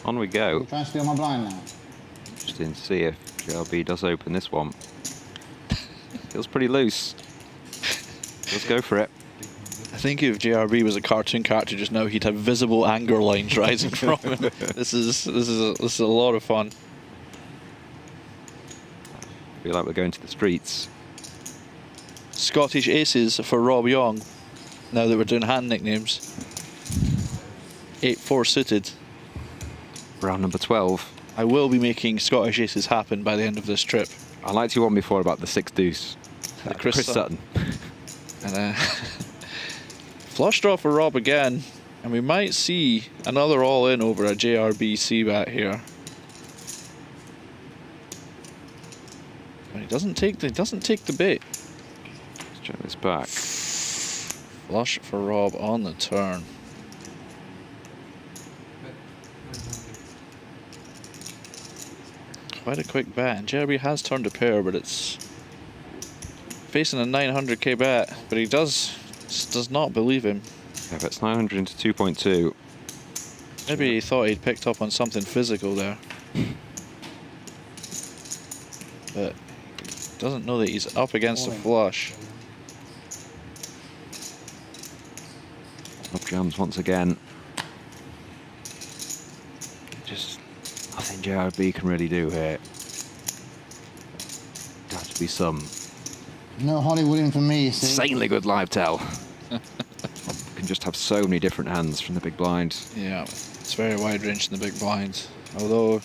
On we go. You trying to steal my blind now? Interesting to see if JRB does open this one. Feels pretty loose. Let's go for it. I think if JRB was a cartoon character just now, he'd have visible anger lines rising from him. This is a lot of fun. I feel like we're going to the streets. Scottish aces for Rob Yong. Now that we're doing hand nicknames. 8-4 suited. Round number 12. I will be making Scottish aces happen by the end of this trip. I liked your one before about the 6 deuce. The Chris Sutton. And flush draw for Rob again, and we might see another all-in over a JRB C-bet here. But he doesn't take the bait. Let's check this back. Flush for Rob on the turn. Quite a quick bet, and JRB has turned a pair, but it's facing a 900k bet, but he does not believe him. Yeah, that's 900 into 2.2. Maybe he thought he'd picked up on something physical there. But doesn't know that he's up against a flush. Up jams once again. Just nothing JRB can really do here. There has to be some No Hollywooding for me, you see. insanely good live tell. Can just have so many different hands from the big blind. Yeah, it's very wide range in the big blind. Although, I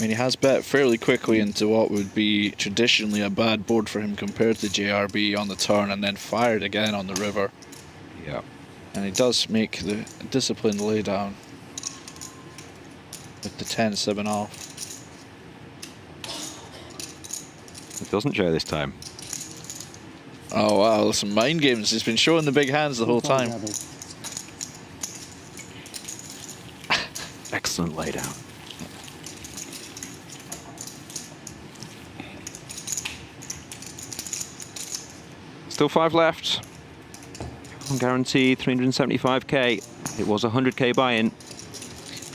mean, he has bet fairly quickly into what would be traditionally a bad board for him compared to JRB on the turn, and then fired again on the river. Yeah. And he does make the disciplined laydown with the 10-7 off. It doesn't show this time. Oh wow, some mind games. He's been showing the big hands the whole time. Excellent laydown. Still 5 left. Guaranteed 375k. It was 100k buy-in.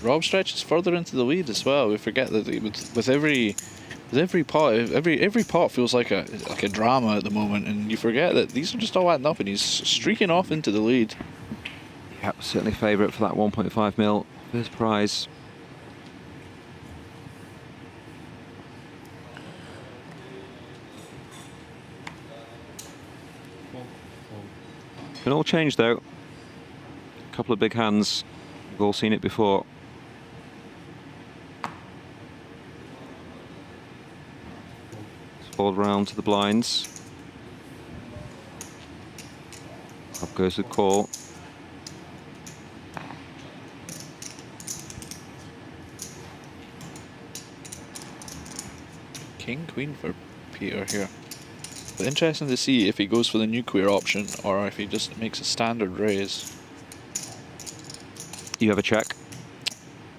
Rob stretches further into the lead as well. We forget that with every pot feels like a drama at the moment, and you forget that these are just all adding up, and he's streaking off into the lead. Yeah, certainly favourite for that 1.5 mil first prize. Can all change though. A couple of big hands. We've all seen it before. Fold round to the blinds. Up goes the call. King, queen for Peter here. But interesting to see if he goes for the nuclear option or if he just makes a standard raise. You have a check?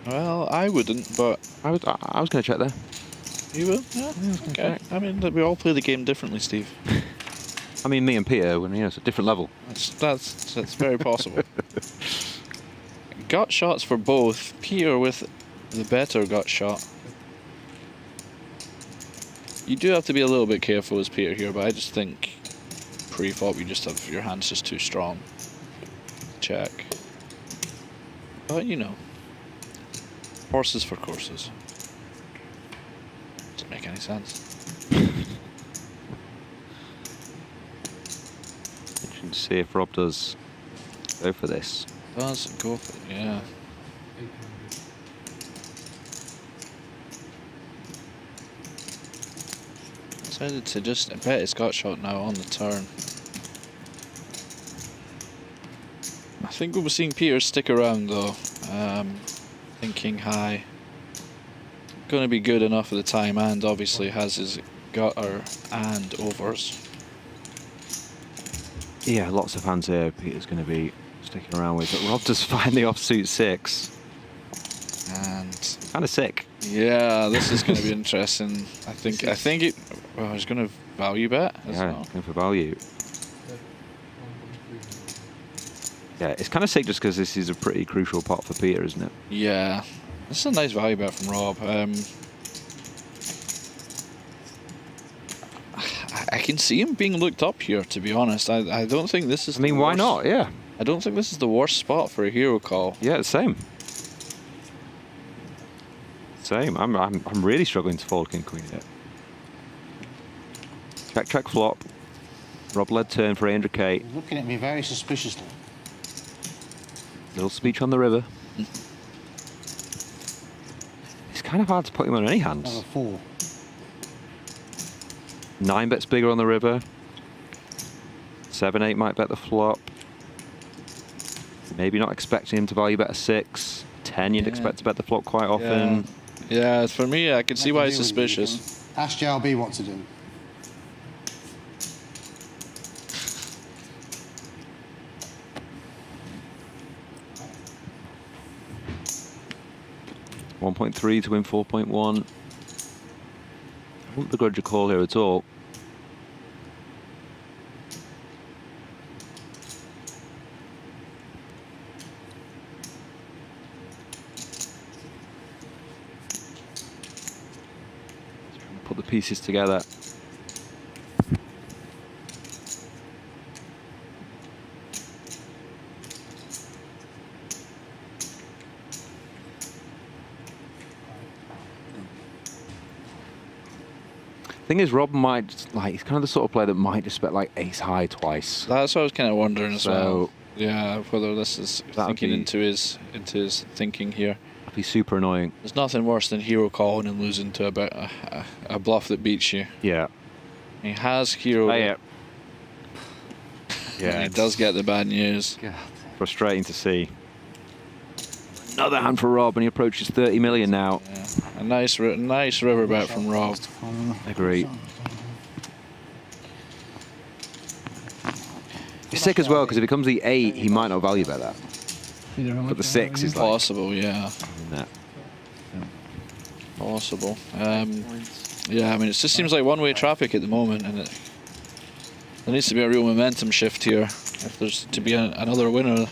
Well, I wouldn't, but I was going to check there. You will? Yeah. Okay. I mean, we all play the game differently, Steve. I mean, me and Peter, when it's a different level. That's very possible. Gut shots for both. Peter with the better gut shot. You do have to be a little bit careful as Peter here, but I just think pre-flop you just have your hand's just too strong. Check. But you know, horses for courses. Doesn't make any sense. Interesting to see if Rob does go for this. Does go for it, yeah. Decided to just bet his gut shot now on the turn. I think we were seeing Peter stick around though. Thinking high. Going to be good enough at the time, and obviously has his gutter and overs. Yeah, lots of hands here Peter's going to be sticking around with. But Rob does find the offsuit 6. And kind of sick. Yeah, this is going to be interesting. I think it. Well, he's going to value bet as well. Going for value. Yeah, it's kind of sick just because this is a pretty crucial pot for Peter, isn't it? Yeah, this is a nice value bet from Rob. I can see him being looked up here, to be honest. I don't think this is. I mean, why not? Yeah. I don't think this is the worst spot for a hero call. Yeah, same. Same. I'm really struggling to fold king queen here. Check flop. Rob led turn for 800k. He's looking at me very suspiciously. Little speech on the river. It's kind of hard to put him on any hands. Another 4. 9 bets bigger on the river. 7-8 might bet the flop. Maybe not expecting him to value bet a 6. 10 you'd expect to bet the flop quite often. Yeah, for me, I can see why he's suspicious. Ask JLB what to do. $1.3 to win 4.1. I wouldn't begrudge a call here at all. Put the pieces together. Thing is, Rob might he's kind of the sort of player that might just bet like ace high twice. That's what I was kind of wondering as well. Yeah, whether this is thinking into his thinking here. That'd be super annoying. There's nothing worse than hero calling and losing to about a bluff that beats you. Yeah. He has hero. Yeah. Yeah, he does get the bad news. God. Frustrating to see. Another hand for Rob, and he approaches 30 million now. Yeah. A nice river bet from Rob. Agree. It's sick as well because if it comes the 8, he might not value bet that. But the 6 is like possible, yeah. Possible. Yeah, I mean, it just seems like one-way traffic at the moment, and there needs to be a real momentum shift here if there's to be another winner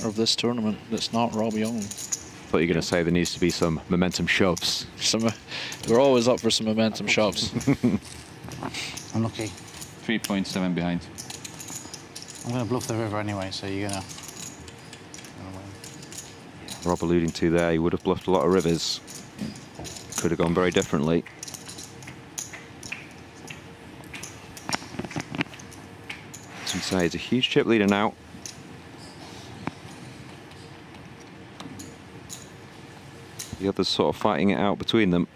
of this tournament that's not Rob Young. I thought you were going to say there needs to be some momentum shoves. We're always up for some momentum shoves. Unlucky. 3.7 behind. I'm going to bluff the river anyway, so you're going to win. Rob alluding to there, he would have bluffed a lot of rivers. Could have gone very differently. As we say, it's a huge chip leader now. The others sort of fighting it out between them.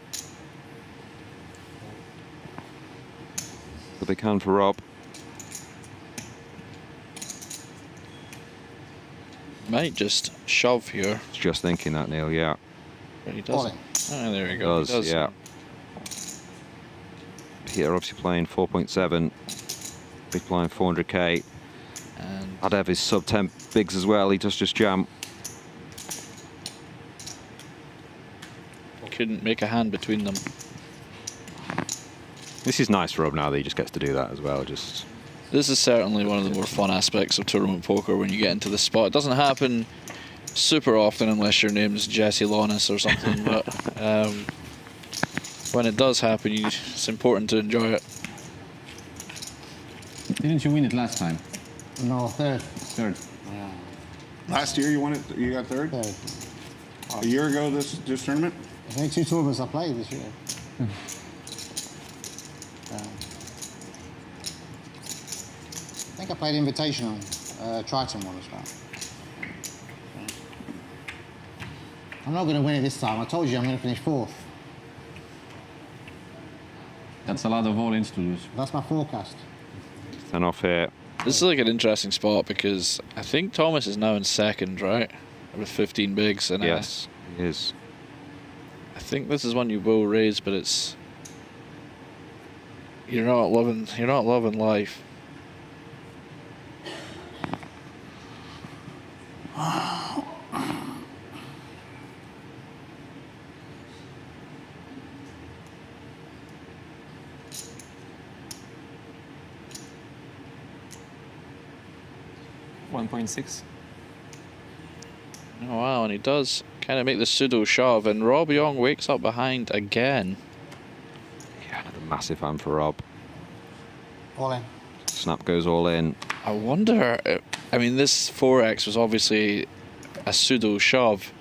But they can for Rob. Might just shove here. Just thinking that, Neil, yeah. But he doesn't. Oh, there we go. He does, yeah. Peter obviously playing 4.7. Big blind 400k. And Ladev is sub 10 bigs as well. He does just jam. Couldn't make a hand between them. This is nice for Rob now that he just gets to do that as well. This is certainly one of the more fun aspects of tournament poker when you get into this spot. It doesn't happen super often unless your name's Jesse Lonis or something, but when it does happen, it's important to enjoy it. Didn't you win it last time? No, third. Third. Yeah. Last year you won it. You got third. A year ago, this tournament. There's only 2 tournaments I played this year. I think I played Invitational, Triton one as well. I'm not going to win it this time. I told you I'm going to finish 4th. That's a lot of all-ins to lose. That's my forecast. And off here. This is like an interesting spot because I think Thomas is now in 2nd, right? With 15 bigs. And yes, he is. I think this is one you will raise, but it's... You're not loving life. $1.6. Oh wow, and he does kind of make the pseudo shove, and Rob Yong wakes up behind again. Yeah, another massive hand for Rob. All in. Snap goes all in. I wonder, I mean, this 4x was obviously a pseudo shove.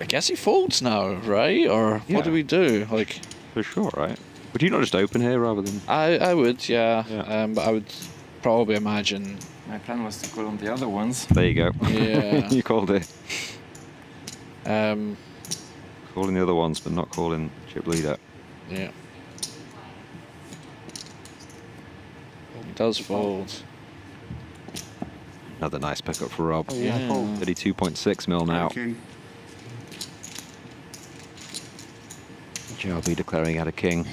I guess he folds now, right? Or what do we do? Like, for sure, right? Would you not just open here rather than? I would, yeah. But I would probably imagine. My plan was to call on the other ones. There you go. Yeah. You called it. Calling the other ones, but not calling chip leader. Yeah. He does fold. Another nice pickup for Rob. Oh, yeah. 32.6 mil now. JRB declaring out a king.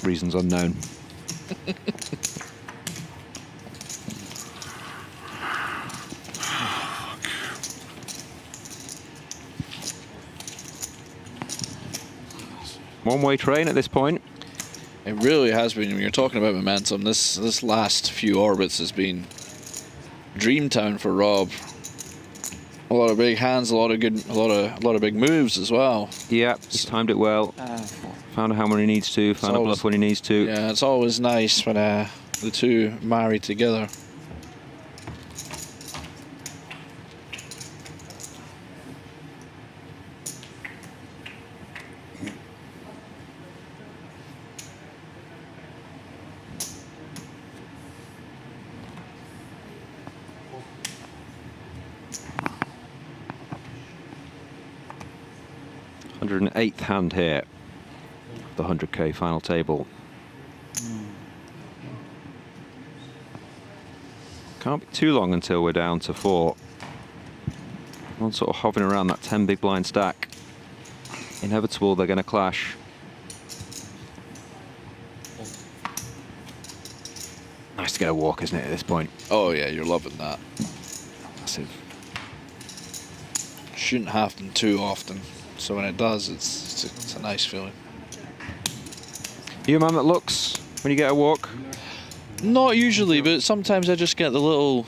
Reasons unknown. One-way train at this point. It really has been. When you're talking about momentum, this last few orbits has been dream town for Rob. A lot of big hands, a lot of big moves as well. Yeah, he's timed it well. Found how many he needs to. Found a bluff when he needs to. Yeah, it's always nice when the two marry together. $108th hand here. The 100k final table. Can't be too long until we're down to 4. One sort of hovering around that 10 big blind stack. Inevitable they're going to clash. Nice to get a walk, isn't it, at this point? Oh yeah, you're loving that. Massive. Shouldn't happen too often, so when it does, it's a nice feeling. You a man that looks when you get a walk? Not usually, but sometimes I just get the little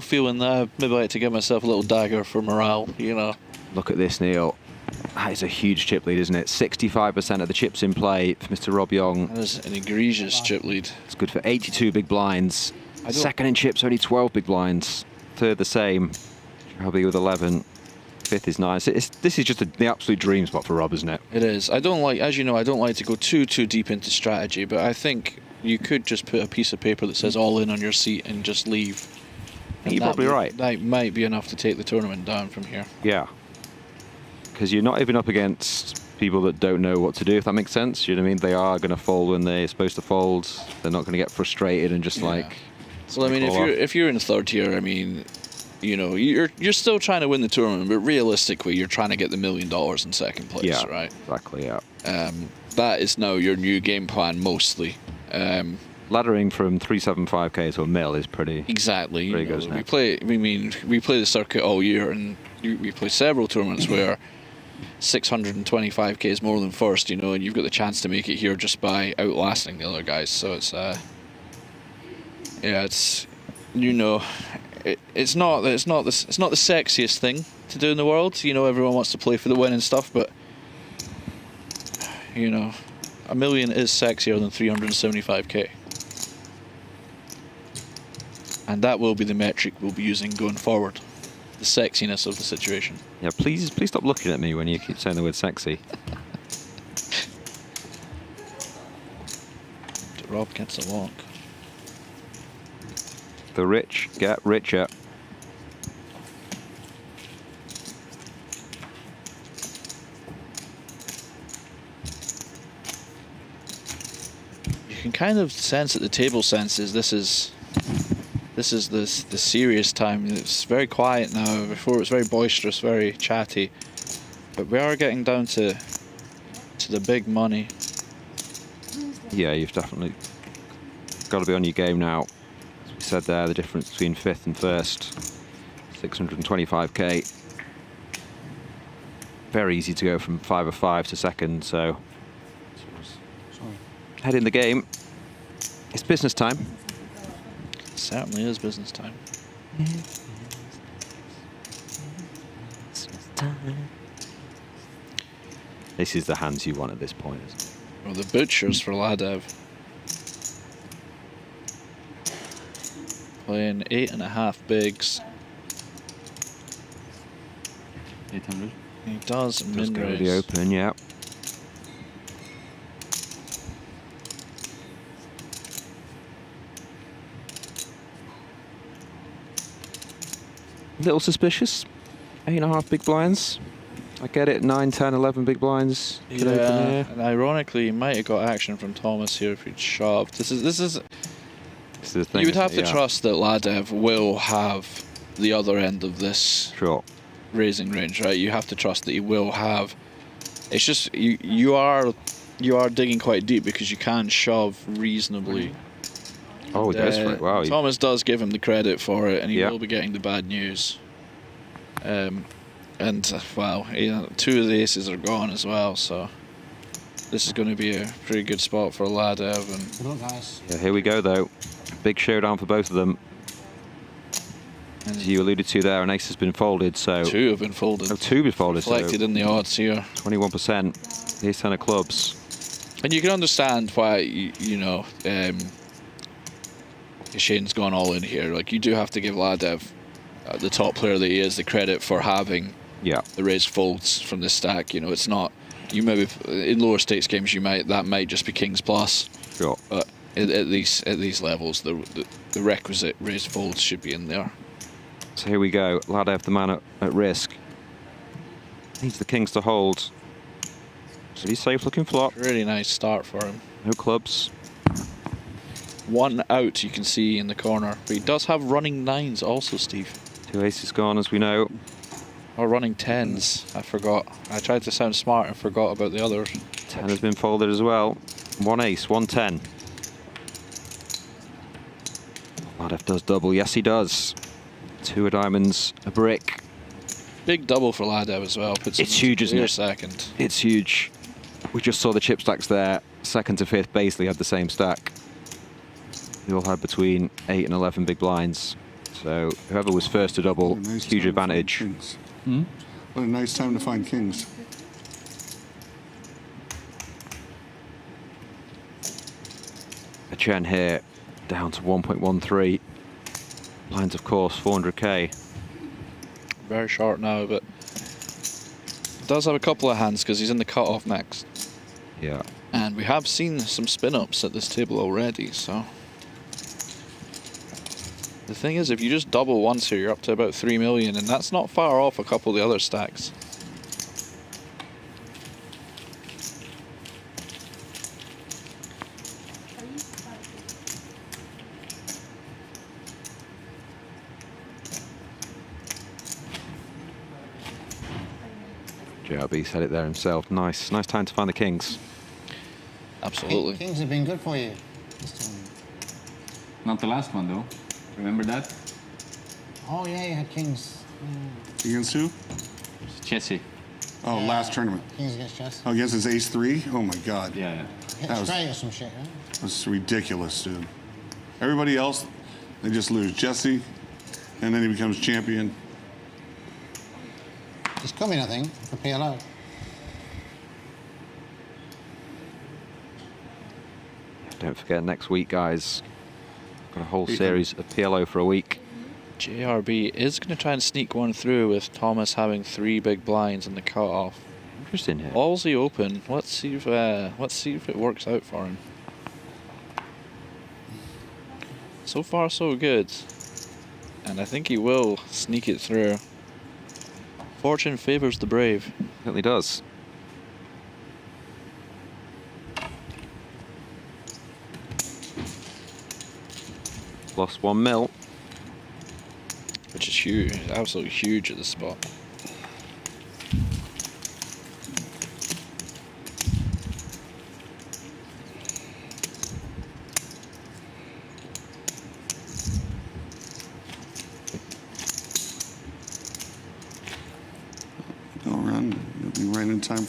feeling that maybe I like to give myself a little dagger for morale, you know. Look at this, Neil. That is a huge chip lead, isn't it? 65% of the chips in play for Mr. Rob Yong. That is an egregious chip lead. It's good for 82 big blinds. Second in chips, only 12 big blinds. Third, the same. Probably with 11. Fifth is nice. This is just the absolute dream spot for Rob, isn't it? It is. I don't like, as you know, I don't like to go too deep into strategy, but I think you could just put a piece of paper that says all in on your seat and just leave. And you're probably right. That might be enough to take the tournament down from here. Yeah. Because you're not even up against people that don't know what to do, if that makes sense. You know what I mean? They are going to fold when they're supposed to fold. They're not going to get frustrated and just like... Well, I mean, if you're in third tier, I mean, you know, you're still trying to win the tournament, but realistically, you're trying to get the $1 million in second place, yeah, right? Exactly, yeah. That is now your new game plan, mostly. Laddering from 375k to a mil is pretty... Exactly. Pretty good, isn't it? We play the circuit all year, and we play several tournaments where 625k is more than first, you know, and you've got the chance to make it here just by outlasting the other guys. So it's yeah, it's, you know, it's not the sexiest thing to do in the world. You know, everyone wants to play for the win and stuff, but you know, $1 million is sexier than 375k, and that will be the metric we'll be using going forward. The sexiness of the situation. Yeah, please stop looking at me when you keep saying the word sexy. Rob gets a walk. The rich get richer. You can kind of sense that the table senses this is the serious time. It's very quiet now. Before it was very boisterous, very chatty, but we are getting down to the big money. Yeah, you've definitely got to be on your game now. As we said there, the difference between 5th and 1st, 625k. Very easy to go from 5 of 5 to 2nd, so head in the game. It's business time. Certainly is business time. This is the hands you want at this point, isn't it? Well, the butchers for Ladev. Playing 8.5 bigs. 800. He does min go raise. to the open, yeah. Little suspicious. 8.5 big blinds. I get it. 9, 10, 11 big blinds. Could open Yeah, here. and ironically, he might have got action from Thomas here if he'd shoved. This is the thing, you would have isn't to it? Yeah. trust that Ladev will have the other end of this raising range, right? You have to trust that he will have. It's just you are digging quite deep because you can shove reasonably. Oh, he goes for it. Wow. Thomas does give him the credit for it, and he will be getting the bad news. Wow, 2 of the aces are gone as well, so this is going to be a pretty good spot for Ladev. And Good luck, guys. Yeah, here we go, though. Big showdown for both of them. As you alluded to there, an ace has been folded, so... 2 have been folded. Oh, 2 have been folded, Reflected in the odds here. 21%. The ace-10 of clubs. And you can understand why, Shane's gone all in here. Like, you do have to give Ladev, the top player that he is, the credit for having the raised folds from this stack. You know, it's not... You maybe in lower stakes games that might just be kings plus. Sure. But at these levels, the requisite raised folds should be in there. So here we go. Ladev, the man at risk. Needs the kings to hold. Pretty safe looking flop. Really nice start for him. No clubs. 1 out you can see in the corner, but he does have running 9s also, Steve. 2 aces gone, as we know. Or running 10s. I forgot. I tried to sound smart and forgot about the others. 10 has been folded as well. 1 ace, 1 10. Ladev does double. Yes, he does. 2 of diamonds, a brick. Big double for Ladev as well. Puts It's huge, isn't it? Second. It's huge. We just saw the chip stacks there. 2nd to 5th basically had the same stack. They all had between 8 and 11 big blinds. So whoever was first to double, huge advantage. What a nice time to find kings. Eychenne here, down to 1.13. Blinds, of course, 400k. Very short now, but does have a couple of hands because he's in the cutoff next. Yeah. And we have seen some spin-ups at this table already, so... The thing is, if you just double once here, you're up to about 3 million, and that's not far off a couple of the other stacks. JRB said it there himself. Nice time to find the kings. Absolutely. Kings have been good for you this time. Not the last one, though. Remember that? Oh, yeah, you had kings. Against who? Chessy. Oh, last tournament. Kings against chess. Oh, against his ace-3? Oh, my God. Yeah. Hit That was- straight or some shit, right? That's ridiculous, dude. Everybody else, they just lose. Jesse, and then he becomes champion. He's coming, I think, for PLO. Don't forget, next week, guys, got a whole series of PLO for a week. JRB is going to try and sneak one through with Thomas having 3 big blinds in the cutoff. Interesting here. Ballsy open. Let's see if it works out for him. So far, so good. And I think he will sneak it through. Fortune favors the brave. Certainly does. Lost 1 mil. Which is huge, absolutely huge at this spot.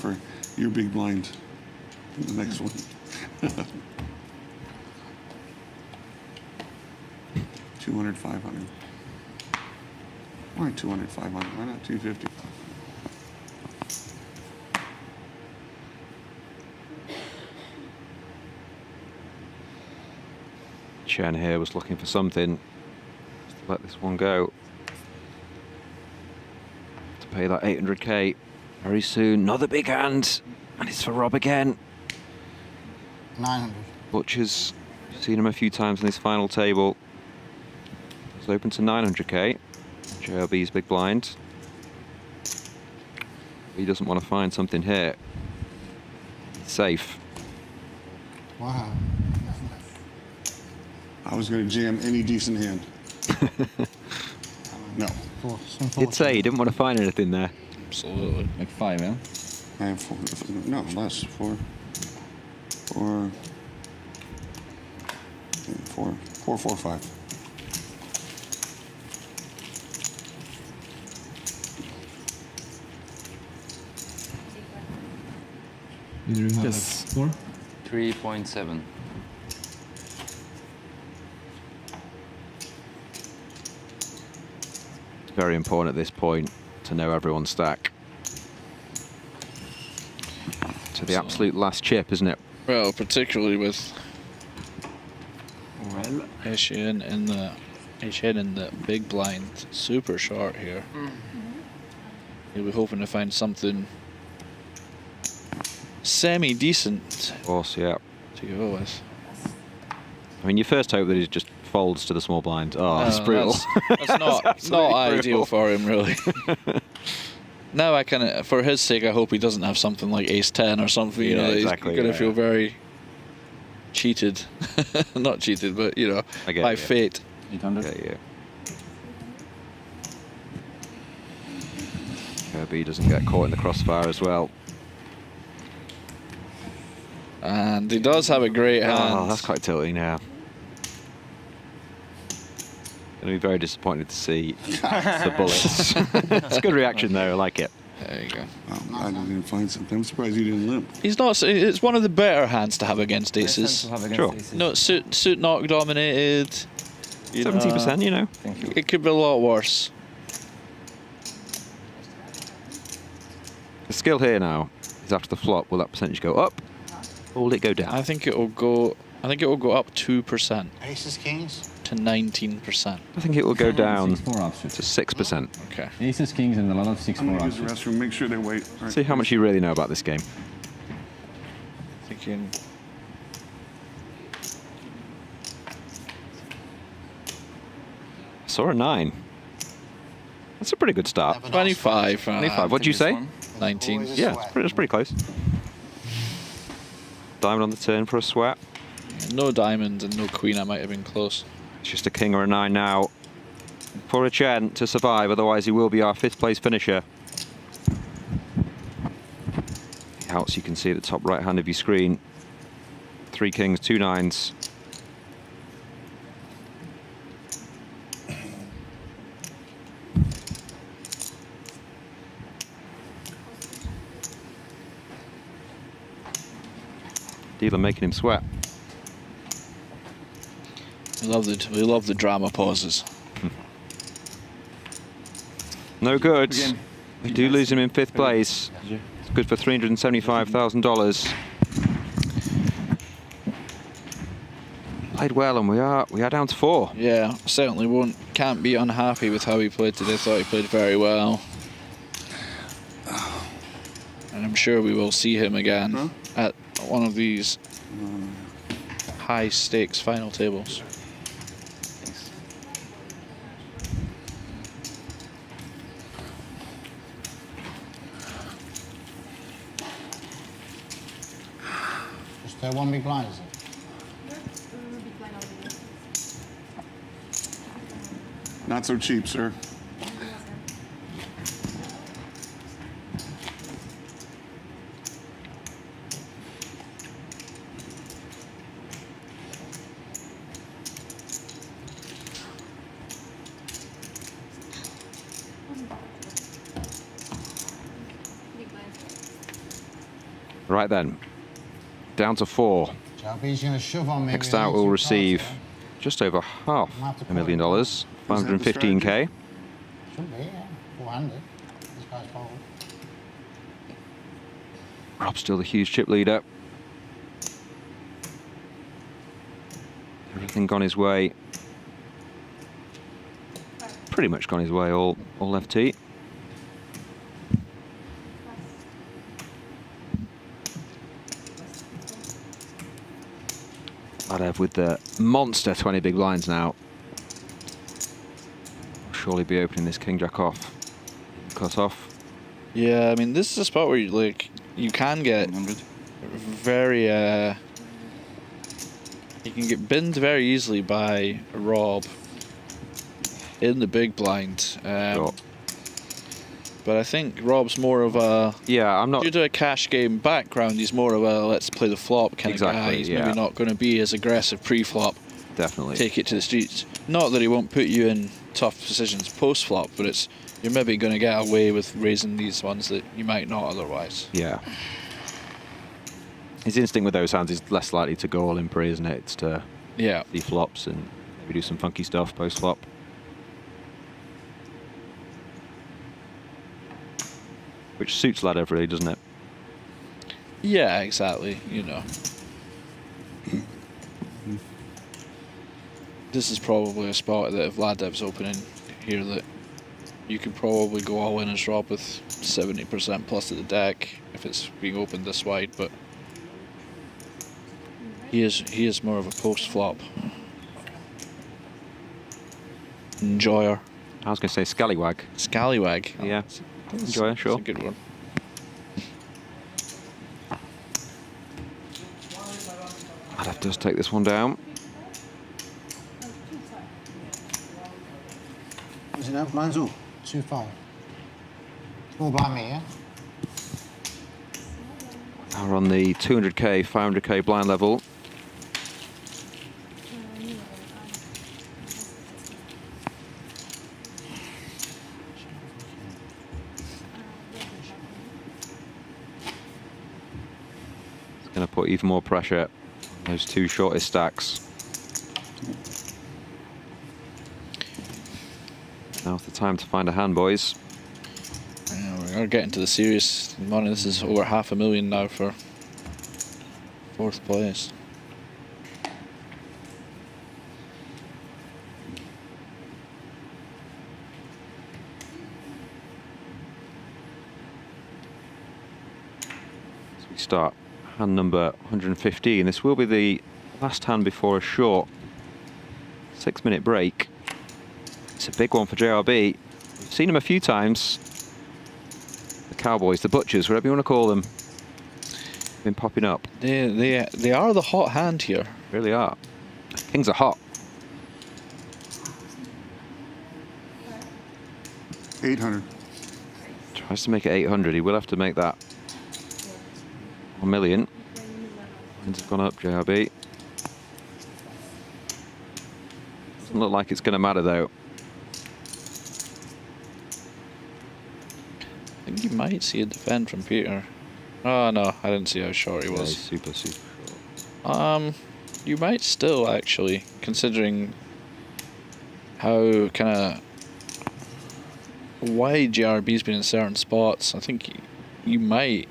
for your big blind in the next one. 200, 500. Why 200, 500? Why not 250? Chen here was looking for something. Just to let this one go. To pay that 800k very soon. Another big hand, and it's for Rob again. 900. Butcher's seen him a few times in this final table. It's open to 900k. JRB's big blind. He doesn't want to find something here. He's safe. Wow. I was going to jam any decent hand. No. He'd say he didn't want to find anything there. Absolutely. Like 5, yeah? I have 4. No, less. 4. 4. 4. 4, 4, 5. You have Yes. like 4? 3.7. It's very important at this point to know everyone's stack. To the absolute last chip, isn't it? Well, particularly with Eychenne in the big blind, super short here. You'll be hoping to find something semi-decent. Of course, yeah. To go with. I mean, you first hope that he just folds to the small blind. Oh, that's brutal. That's not ideal for him, really. Now I can, for his sake, I hope he doesn't have something like Ace-10 or something. You know, exactly, he's going to feel very cheated. Not cheated, but you know, by fate. 800. Yeah. Kirby doesn't get caught in the crossfire as well. And he does have a great hand. Oh, that's quite tilting now. Going to be very disappointed to see the bullets. It's a good reaction though, I like it. There you go. I didn't find something. I'm surprised you didn't limp. He's not. It's one of the better hands to have against aces. Sure. No, suit knock dominated. 70%, you know. It could be a lot worse. The skill here now is after the flop, will that percentage go up or will it go down? I think it will go. I think it will go up 2%. Aces, kings. To 19%. I think it will go down 6-4 offsuit. to 6%. Okay. Aces, kings, and a lot of 6-4 I'm going to use the offsuit. restroom. Make sure they wait. All right. See how much you really know about this game. Thinking. Saw a 9. That's a pretty good start. 25. 25. What did you say? 19. Yeah, it's pretty close. Diamond on the turn for a swap. No diamond and no queen. I might have been close. It's just a king or a 9 now for Eychenne to survive, otherwise he will be our 5th place finisher. Outs, you can see at the top right hand of your screen. 3 kings, 2 9s. Dealer making him sweat. We love the drama pauses. No good. We do lose him in 5th place. It's good for $375,000. Played well, and we are down to 4. Yeah, certainly can't be unhappy with how he played today. Thought he played very well, and I'm sure we will see him again at one of these high stakes final tables. Just one big blind, is it? Not so cheap, sir. Right then, down to 4. JRB's going to shove on me. Next out will receive just over $500,000, 515K. Should be, yeah. 400. This guy's fold. Rob's still the huge chip leader. Everything gone his way. Pretty much gone his way, all FT. Ladev with the monster 20 big blinds now. Surely be opening this king jack off. Cut off. Yeah, I mean, this is a spot where you can get very you can get binned very easily by Rob in the big blind. Sure. But I think Rob's more of a I'm not due to a cash game background. He's more of a let's play the flop kind of guy. He's maybe not going to be as aggressive pre-flop. Definitely take it to the streets. Not that he won't put you in tough positions post-flop, but it's you're maybe going to get away with raising these ones that you might not otherwise. Yeah. His instinct with those hands is less likely to go all in pre, isn't it? It's to see flops and maybe do some funky stuff post-flop. Which suits Ladev really, doesn't it? Yeah, exactly. You know. This is probably a spot that if Ladev's opening here that you could probably go all in as Rob with 70% plus of the deck if it's being opened this wide, but he is more of a post-flop enjoyer. I was going to say scallywag. Scallywag. Yeah. Enjoyer, sure. That's a good one. Ladev does take this one down. What's it now? Mine's all 2-5. All by me, yeah? Now we're on the 200k, 500k blind level. It's going to put even more pressure on those two shortest stacks. Now's the time to find a hand, boys. Yeah, we're getting to the serious money. This is over $500,000 now for 4th place. So we start hand number 115. This will be the last hand before a short 6-minute break. It's a big one for JRB. We've seen him a few times. The Cowboys, the Butchers, whatever you want to call them, been popping up. They are the hot hand here. Really are. Kings are hot. 800. Tries to make it 800. He will have to make that 1 million. Lines have gone up, JRB. Doesn't look like it's going to matter though. I think you might see a defend from Peter. Oh no, I didn't see how short he was. He's super short. You might still actually, considering how kind of wide JRB's been in certain spots. I think you might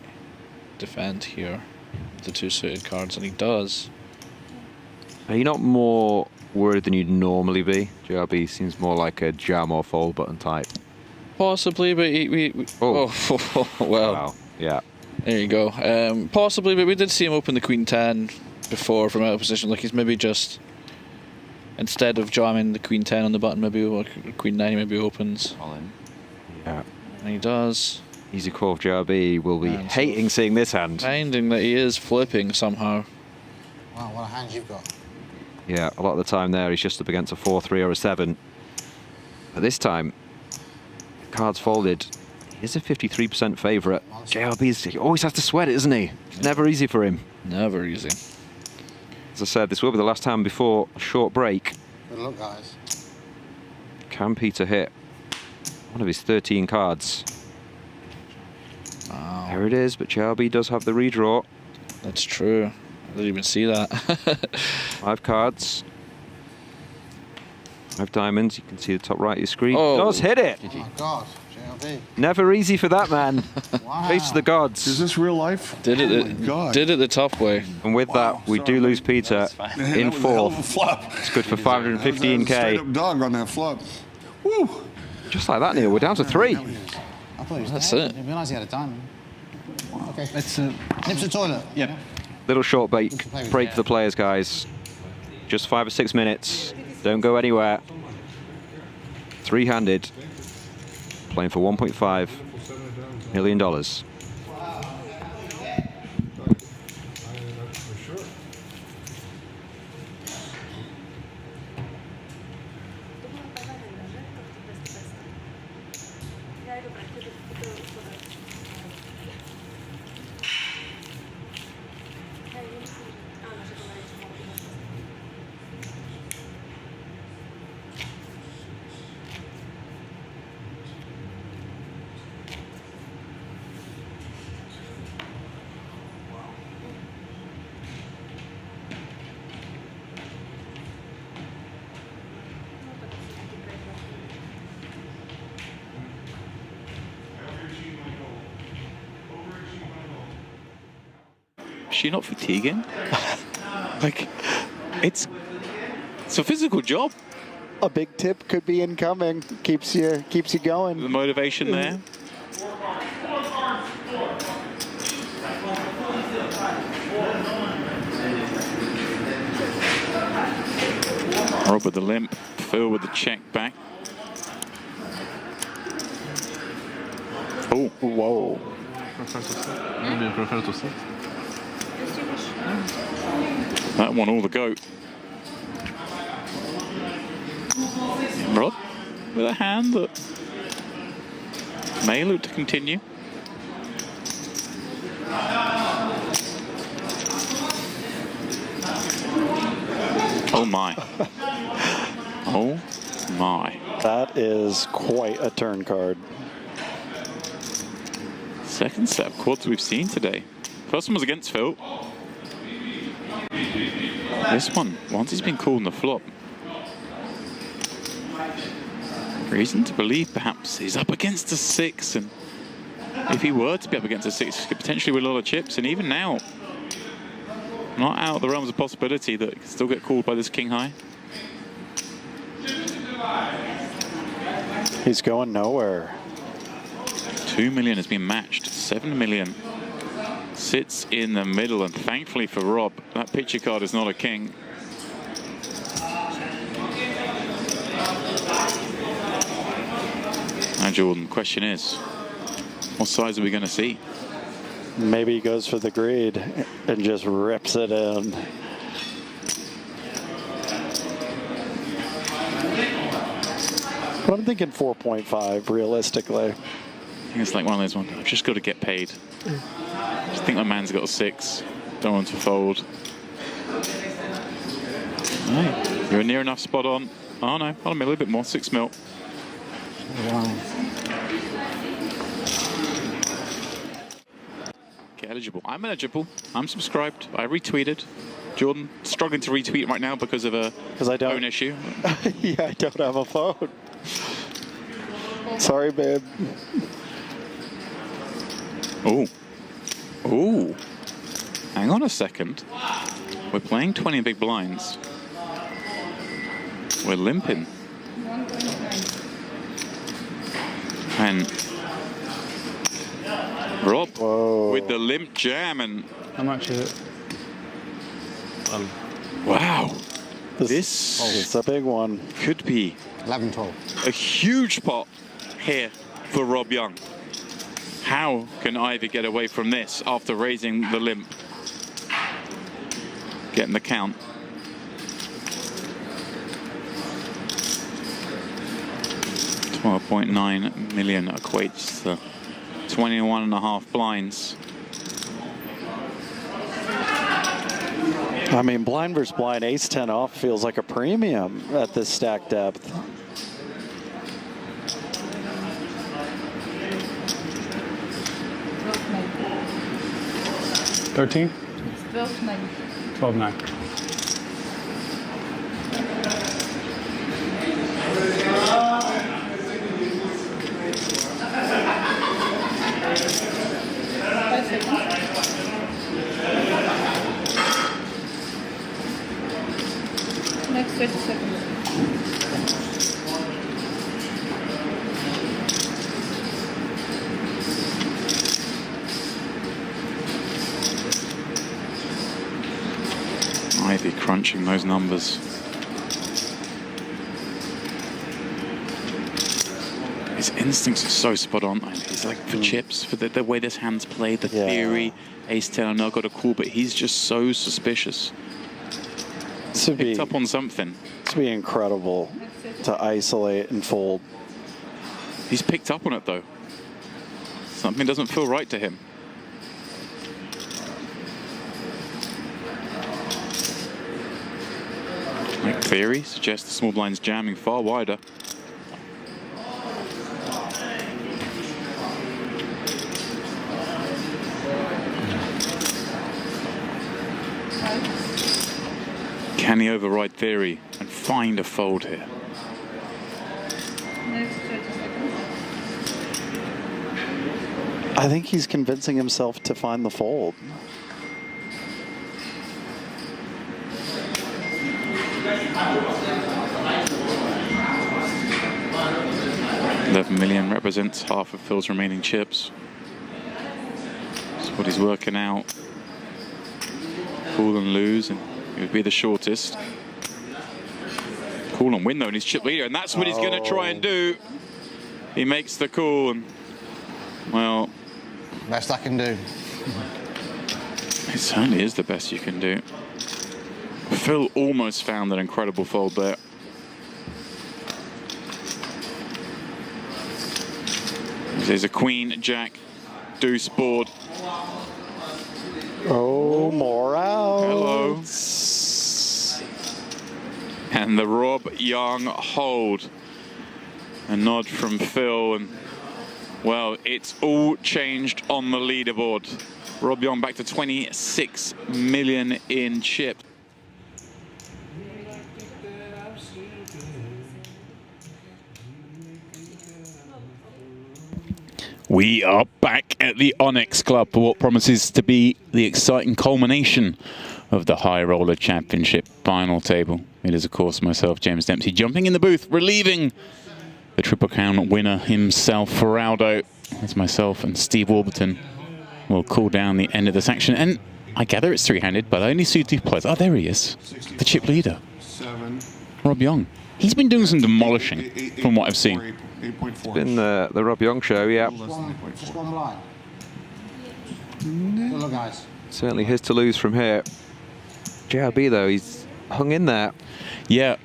defend here with the 2 suited cards, and he does. Are you not more worried than you'd normally be? JRB seems more like a jam or fold button type. Possibly, but well. Wow. Yeah. There you go. Possibly, but we did see him open the Queen 10 before from out of position. Like he's maybe just, instead of jamming the Queen 10 on the button, maybe Queen 9 maybe opens. All in. Yeah. And he does. Easy call for JRB. Will be hating seeing this hand. Finding that he is flipping somehow. Wow, what a hand you've got. Yeah, a lot of the time there he's just up against a 4-3 or a 7. But this time, cards folded. He's a 53% favourite. JRB always has to sweat it, isn't he? It's never easy for him. Never easy. As I said, this will be the last time before a short break. Good luck, guys. Can Peter hit one of his 13 cards? Wow. There it is, but JRB does have the redraw. That's true. I didn't even see that. 5 cards. 5 diamonds. You can see the top right of your screen. Oh. Does hit it. Oh my God, JLB. Never easy for that man. Wow. Face the gods. Is this real life? Did it, did it the tough way. And with that, we do lose Peter in That was a hell of a 4th. flop. It's good for Straight 515k. up dog on that flop. Woo! Just like that, Neil. We're down to 3. I thought he was That's dead. it. I didn't realise he had a diamond. Okay. Let's. Nips the toilet. Yep. Little short break for the players, guys. Just 5 or 6 minutes. Don't go anywhere. 3-handed. Playing for $1.5 million. Is she not fatiguing? Like, it's a physical job. A big tip could be incoming. Keeps you going. The motivation there. Rob with the limp, Phil with the check back. Oh, whoa. Maybe I prefer to sit. That one all the goat. Rob with a hand that may look to continue. Oh my. Oh my. That is quite a turn card. Second set of quads we've seen today. First one was against Phil. This one, once he's been called on the flop. Reason to believe perhaps he's up against a 6, and if he were to be up against a 6, he could potentially win a lot of chips, and even now, not out of the realms of possibility that he could still get called by this king high. He's going nowhere. 2 million has been matched. 7 million sits in the middle, and thankfully for Rob, that picture card is not a king. Now, Jordan, the question is, what size are we going to see? Maybe he goes for the greed and just rips it in. But I'm thinking 4.5 realistically. I think it's like one of those ones. I've just got to get paid. I just think my man's got a 6. Don't want to fold. Right. You're near enough spot on. Oh no, on a little bit more. 6 mil. Wow. Get eligible. I'm eligible. I'm subscribed. I retweeted. Jordan struggling to retweet right now because of a phone issue. Yeah, I don't have a phone. Sorry, babe. Oh. Oh. Hang on a second. We're playing 20 big blinds. We're limping. And Rob with the limp jam, and how much is it? Wow. This is a big one. Could be 11-12. a huge pot here for Rob Young. How can Ivy get away from this after raising the limp? Getting the count. $12.9 million equates to 21.5 blinds. I mean, blind versus blind, ace-10 off feels like a premium at this stack depth. 13? 12-9. 12-9. Next 30 seconds. Ivy crunching those numbers. His instincts are so spot on. He's like for chips, for the way this hand's played, the theory. Ace-10, I know I got a call, but he's just so suspicious. This would picked up on something. This would be incredible to isolate and fold. He's picked up on it though. Something doesn't feel right to him. Like theory suggests the small blind's jamming far wider. Can he override theory and find a fold here? Next 30 seconds. I think he's convincing himself to find the fold. $11 million represents half of Phil's remaining chips. That's what he's working out. Call and lose, and it would be the shortest. Call and win though, and he's chip leader, and that's what he's going to try and do. He makes the call, and well, best I can do. It certainly is the best you can do. Phil almost found that incredible fold there. There's a queen, jack, deuce board. Oh, more out. Hello. And the Rob Young hold. A nod from Phil, and well, it's all changed on the leaderboard. Rob Young back to 26 million in chips. We are back at the Onyx Club for what promises to be the exciting culmination of the High Roller Championship final table. It is, of course, myself, James Dempsey, jumping in the booth, relieving the Triple Crown winner himself, Feraldo, as myself and Steve Warburton will call down the end of this action. And I gather it's three-handed, but I only see two players. Oh, there he is, the chip leader, Rob Young. He's been doing some demolishing from what I've seen. It's been the Rob Young show, yeah. Just one line. Good luck, guys. Certainly his to lose from here. JRB though, he's hung in there. Yeah,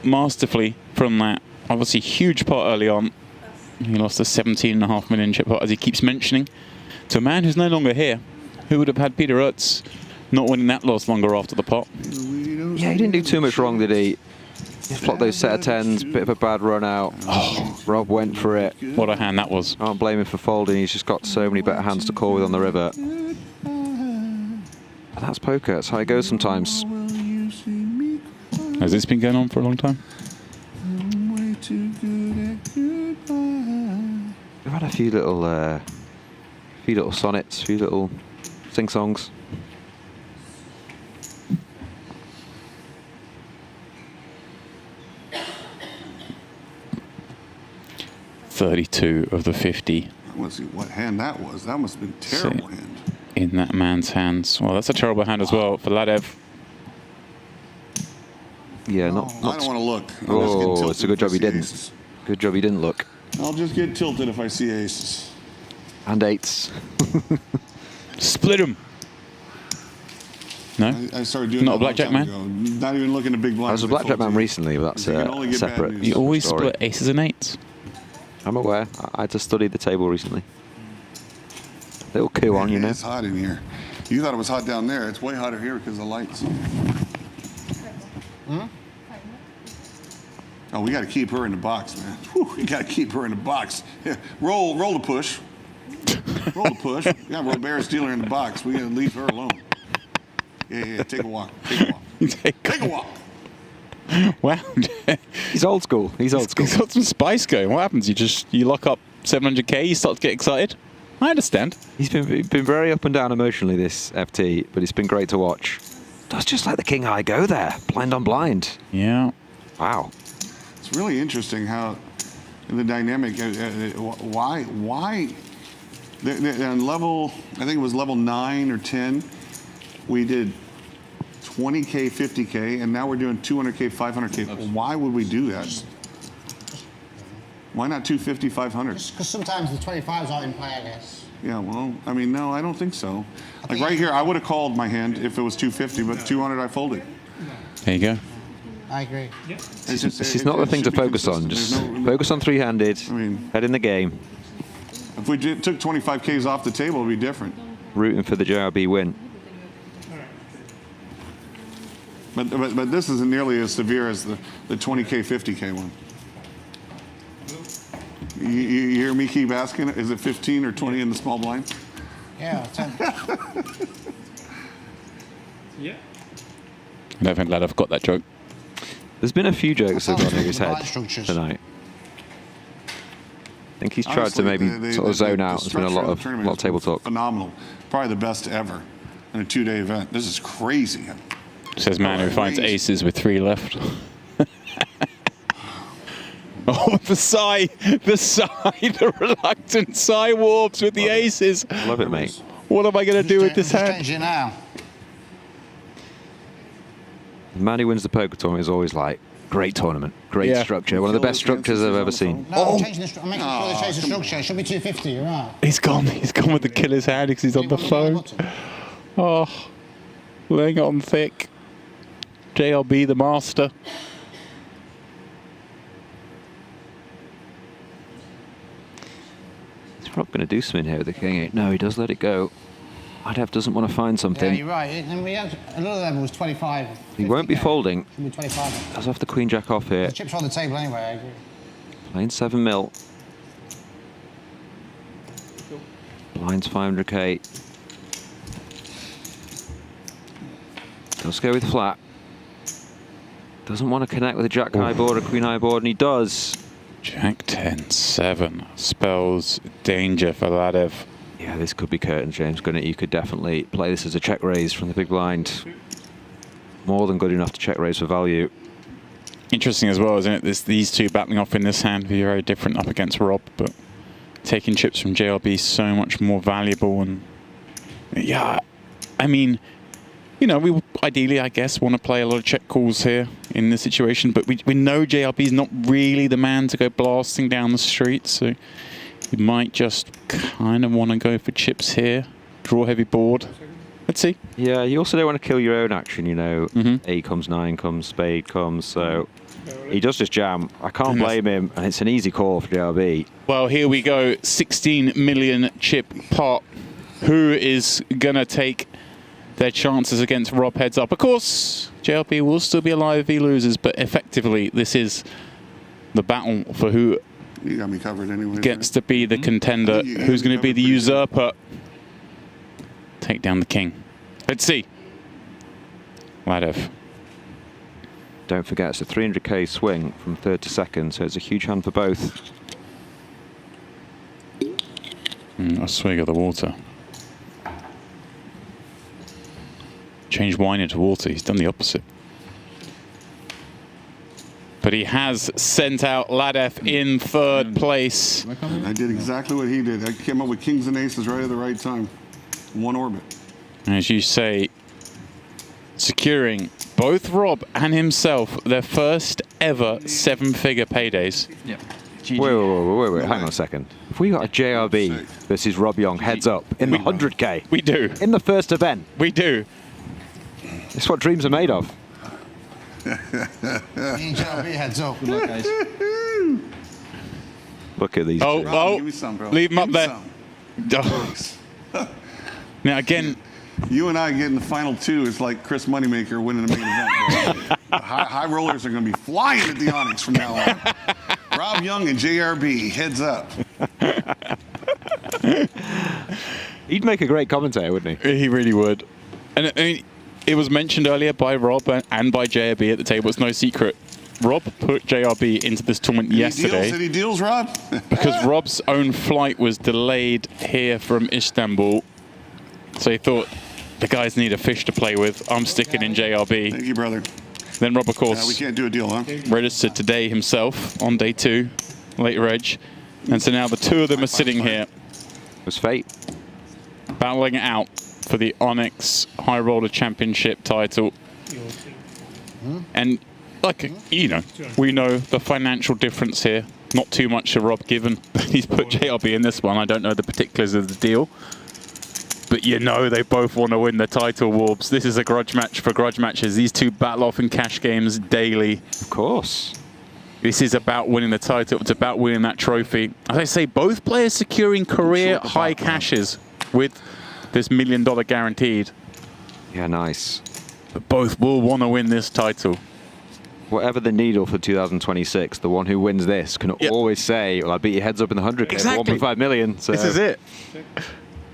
masterfully from that. Obviously huge pot early on. He lost a 17.5 million chip pot, as he keeps mentioning, to a man who's no longer here, who would have had Peter Aerts not winning that loss longer after the pot. Yeah, he didn't do too much wrong, did he? He flopped those set of tens, bit of a bad run out. Oh, Rob went for it. What a hand that was. I don't blame him for folding, he's just got so many better hands to call with on the river. But that's poker, that's how it goes sometimes. Has this been going on for a long time? We've had a few little sonnets, a few little sing-songs. $32 of the 50. Let's see what hand that was. That must have been a terrible hand. In that man's hands. Well, that's a terrible hand as well for Ladev. Yeah, not I don't want to look. Oh, it's a good job he didn't. Good job he didn't look. I'll just get tilted if I see aces. And eights. Split him. No? I started doing not that a blackjack man? ago. Not even looking at big blinds. I was a blackjack man recently, but that's separate. You always story. split aces and eights. I'm aware. I had to study the table recently. Little coup on, you know. It's hot in here. You thought it was hot down there. It's way hotter here because of the lights. Oh, we got to keep her in the box, man. Whew, we got to keep her in the box. Yeah, roll the push. Roll the push. We got Robert's dealer in the box. We gotta leave her alone. Yeah, take a walk. Take a walk. Take a walk. Wow. He's old school. He's old school. He's got some spice going. What happens? You lock up 700k, you start to get excited? I understand. He's been very up and down emotionally, this FT, but it's been great to watch. Does just like the king high go there, blind on blind. Yeah. Wow. It's really interesting how the dynamic, why, on level, I think it was level 9 or 10, we did 20K, 50K, and now we're doing 200K, 500K. Why would we do that? Why not 250, 500? Because sometimes the 25s aren't in play, I guess. Yeah, well, I mean, no, I don't think so. Like right here, I would have called my hand if it was 250, but 200 I folded. There you go. I agree. This is not the thing to focus on. Just focus on three-handed, head in the game. If we took 25Ks off the table, it would be different. Rooting for the JRB win. But this isn't nearly as severe as the 20K, 50K one. You hear me keep asking, is it 15 or 20 in the small blind? Yeah, 10. Yeah. I don't think Ladev got that joke. There's been a few jokes that have gone over his head tonight. I think he's tried to maybe sort of zone out. There's been a lot of table talk. Phenomenal. Probably the best ever in a 2-day event. This is crazy. Says man who finds aces with 3 left. Oh, the sigh, the reluctant sigh warps with the aces. Love it, mate. What am I going to do with this hand? Change it now. The man who wins the poker tournament is always like, great tournament, great structure, one of the best structures I've ever seen. No, I'm changing the I'm making sure they change the structure. It should be 250, you're right. He's gone with the killer's hand because he's on the phone. Oh, laying it on thick. JLB, the master. He's probably going to do something here with the king 8. No, he does let it go. Ladev doesn't want to find something. Yeah, you're right. And we had another level was 25. He won't be folding. Should be 25. Does have the queen jack off here. The chips are on the table anyway, I agree. Playing 7 mil. Blinds 500k. Does go with flat. Doesn't want to connect with a jack high board or queen high board, and he does. Jack 10, 7 spells danger for Ladev. Yeah, this could be curtains, James. You could definitely play this as a check raise from the big blind. More than good enough to check raise for value. Interesting as well, isn't it? These two battling off in this hand, very different up against Rob, but taking chips from JLB is so much more valuable. And yeah, I mean, you know, we ideally, I guess, want to play a lot of check calls here in this situation, but we know JLB is not really the man to go blasting down the street, so we might just kind of want to go for chips here, draw heavy board. Let's see. Yeah, you also don't want to kill your own action, you know. 8 comes, 9 comes, spade comes, so he does just jam. I can't blame him, and it's an easy call for JLB. Well, here we go, 16 million chip pot. Who is going to take their chances against Rob heads up? Of course, JLB will still be alive if he loses, but effectively, this is the battle for who you got me covered anyway, gets to be the contender, who's going to be the usurper. Take down the king. Let's see. Ladev. Don't forget, it's a 300k swing from 3rd to 2nd, so it's a huge hand for both. A swig of the water. Change wine into water. He's done the opposite. But he has sent out Ladev in 3rd place. I did exactly what he did. I came up with kings and aces right at the right time. One orbit. As you say, securing both Rob and himself their first ever 7-figure paydays. Yeah. Wait, hang on a second. If we got a JRB versus Rob Yong heads up in the 100k. We do. In the first event. We do. It's what dreams are made of. JRB heads up. Good luck, guys. Look at these. Oh, give me some, bro. Leave him up Give there. me Now, again, you and I getting the final 2 is like Chris Moneymaker winning the main event. Bro. High rollers are going to be flying at the Onyx from now on. Rob Yong and JRB, heads up. He'd make a great commentator, wouldn't he? He really would. And I mean, it was mentioned earlier by Rob and by JRB at the table. It's no secret. Rob put JRB into this tournament yesterday. Any deals, Rob? Because Rob's own flight was delayed here from Istanbul. So he thought, the guys need a fish to play with. I'm sticking in JRB. Thank you, brother. Then Rob, of course, we can't do a deal, huh? registered today himself on day 2, late reg. And so now the two of them are sitting here. It was fate. Battling it out for the Onyx High Roller Championship title. And, like, you know, we know the financial difference here. Not too much to Rob, given that he's put JRB in this one. I don't know the particulars of the deal. But you know they both want to win the title, Warbs. This is a grudge match for grudge matches. These two battle off in cash games daily. Of course. This is about winning the title. It's about winning that trophy. As I say, both players securing career high cashes with this $1 million guaranteed. Yeah, nice. But both will want to win this title. Whatever the needle for 2026, the one who wins this can always say, well, I beat your heads up in the 100K, Exactly. 1.5 million. So This is it.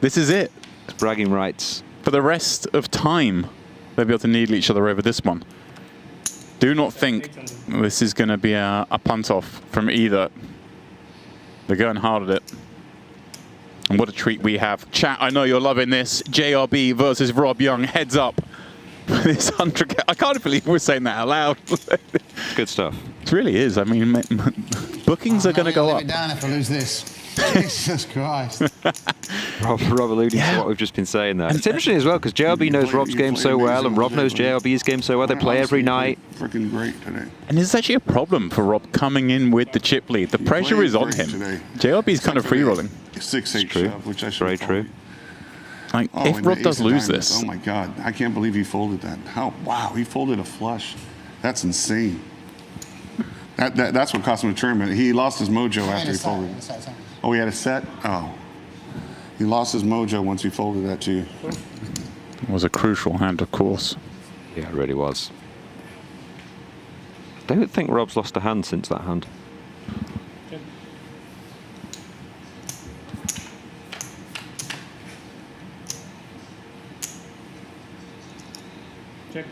This is it. It's bragging rights. For the rest of time, they'll be able to needle each other over this one. Do not think this is going to be a punt off from either. They're going hard at it. And what a treat we have. Chat, I know you're loving this. JRB versus Rob Young. Heads up. This 100K. I can't believe we're saying that out loud. Good stuff. It really is. I mean, bookings are going to go up. Let me down if I lose this. Jesus Christ. Rob alluding to what we've just been saying there. It's interesting as well, because JRB knows Rob's game so well, and Rob knows JRB's game so well. They play every night. Freaking great today. And it's actually a problem for Rob coming in with the chip lead. The pressure is on him. JRB's kind of free-rolling. 6-8 shove, which I should Very true. Like, if Rob does lose this. Oh my God, I can't believe he folded that. Wow, he folded a flush. That's insane. That's what cost him a tournament. He lost his mojo after he folded. Oh, he had a set? Oh. He lost his mojo once he folded that too. It was a crucial hand, of course. Yeah, it really was. I don't think Rob's lost a hand since that hand. Check.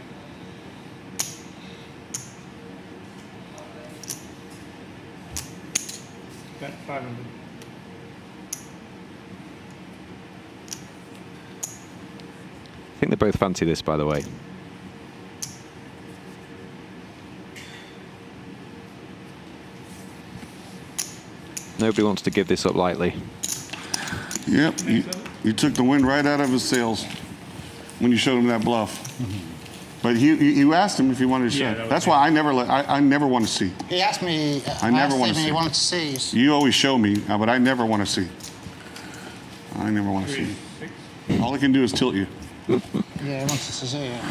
Got 500. I think they both fancy this, by the way. Nobody wants to give this up lightly. Yep, you took the wind right out of his sails when you showed him that bluff. But you asked him if he wanted to show. That's why I never want to see. He asked me. I never want to see. He wanted to see. You always show me, but I never want to see. I never want to see. All I can do is tilt you. Yeah, he wants to see it.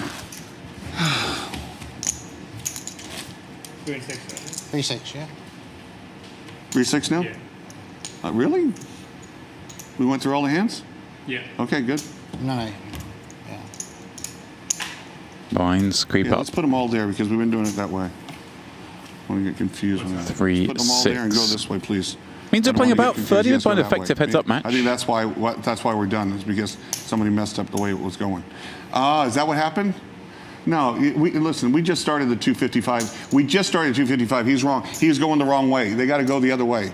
3-6, yeah. 3-6 now? Yeah. Really? We went through all the hands? Yeah. Okay, good. No. Lines creep up. Let's put them all there because we've been doing it that way. I want to get confused with that. 3-6. Put them all there and go this way, please. Means they're playing about 30 with an effective heads-up match. I think that's why we're done, is because somebody messed up the way it was going. Is that what happened? No, listen, we just started the 255. We just started 255. He's wrong. He's going the wrong way. They got to go the other way.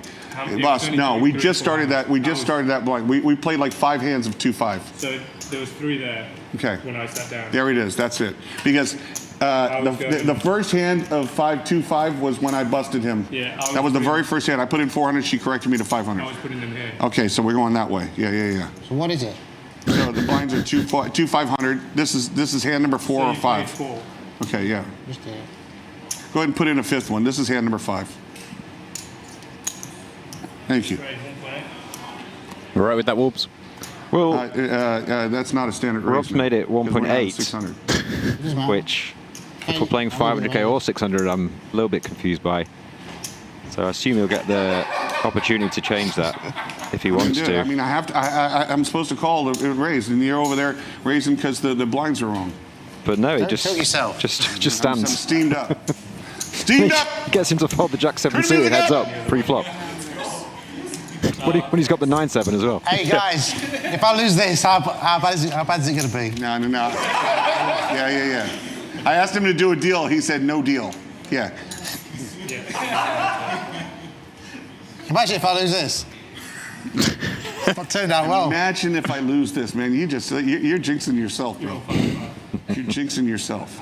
Boss, no, we just started that. We just started that blind. We played like 5 hands of 2-5. So there was 3 there. Okay. When I sat down. There it is. That's it. Because the first hand of 5-2-5 was when I busted him. Yeah. That was the very first hand. I put in 400. She corrected me to 500. I was putting them here. Okay, so we're going that way. Yeah. So what is it? So the blinds are 2-500. This is hand number 4 or 5. 4. Okay, yeah. Just there. Go ahead and put in a 5th one. This is hand number 5. Thank you. We're right with that, Wolves? Well, that's not a standard raise. Rob's made it 1.8, 600. which, if we're playing 500k or 600, I'm a little bit confused by. So I assume he'll get the opportunity to change that if he wants to. I mean, I'm supposed to call the raise, and you're over there raising because the blinds are wrong. But no, he Don't kill yourself. just stands. I'm steamed up. Steamed up. Gets him to fold the Jack 7 suited heads up pre-flop. when he's got the 9-7 as well. Hey guys, if I lose this, how bad is it going to be? No. Yeah. I asked him to do a deal. He said no deal. Yeah. Imagine if I lose this. It's not turned out well. Imagine if I lose this, man. You're jinxing yourself, bro. You're jinxing yourself.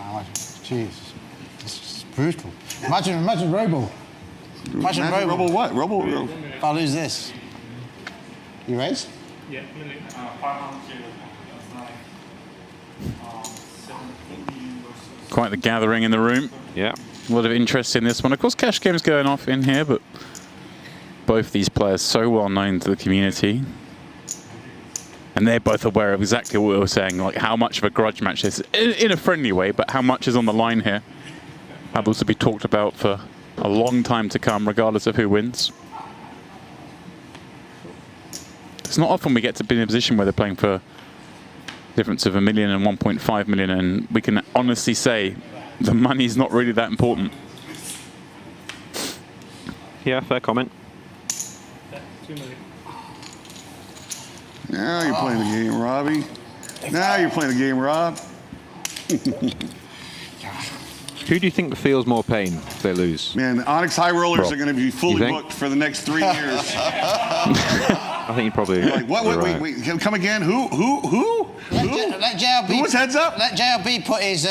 Jeez, it's brutal. Imagine Robo. Imagine Robo what? Robo. If I lose this. You raise? Yeah, 500. Quite the gathering in the room. Yeah. A lot of interest in this one. Of course, cash game's going off in here, but both these players so well known to the community. And they're both aware of exactly what we were saying, like how much of a grudge match this is, in a friendly way, but how much is on the line here. That'll also be talked about for a long time to come, regardless of who wins. It's not often we get to be in a position where they're playing for a difference of $1 million and 1.5 million, and we can honestly say the money's not really that important. Yeah, fair comment. Now you're playing the game, Robbie. Now you're playing the game, Rob. Who do you think feels more pain if they lose? Man, the Onyx High Rollers Rob, are going to be fully think? booked for the next 3 years. I think you probably. You're like, what? Wait, come again? Who? Let JLB. Who was heads up? Let JLB put his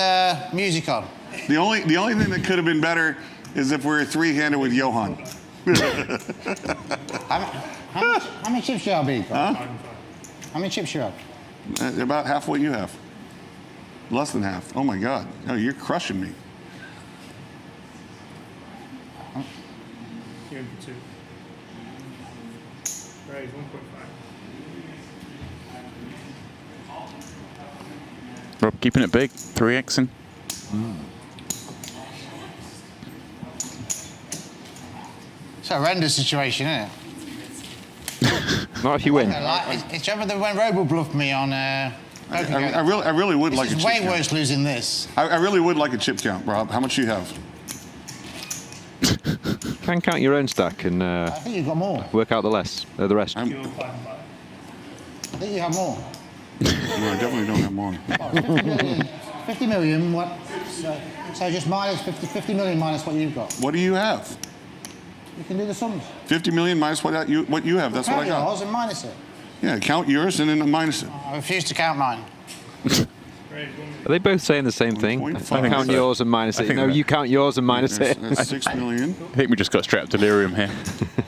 music on. The only thing that could have been better is if we were three-handed with Johan. How many chips JLB got? Huh? How many chips you have? About half what you have. Less than half. Oh my God. Oh, you're crushing me. You're in for 2. Raise 1.5. Rob keeping it big, 3xing. It's a horrendous situation, isn't it? Not if you win. It's remember when Robo bluffed me on. I really would like a chip count. It's way worse losing this. I really would like a chip count, Rob. How much do you have? Try and count your own stack and I think you've got more. work out the rest. The rest. I think you have more. No, I definitely don't have more. 50 million, what? So just minus 50 million minus what you've got. What do you have? You can do the sums. 50 million minus what you have. That's what I got. Count yours and minus it. Yeah, count yours and then minus it. I refuse to count mine. Are they both saying the same thing? I count yours and minus it. No, you count yours and minus it. That's 6 million. I think we just got straight up delirium here.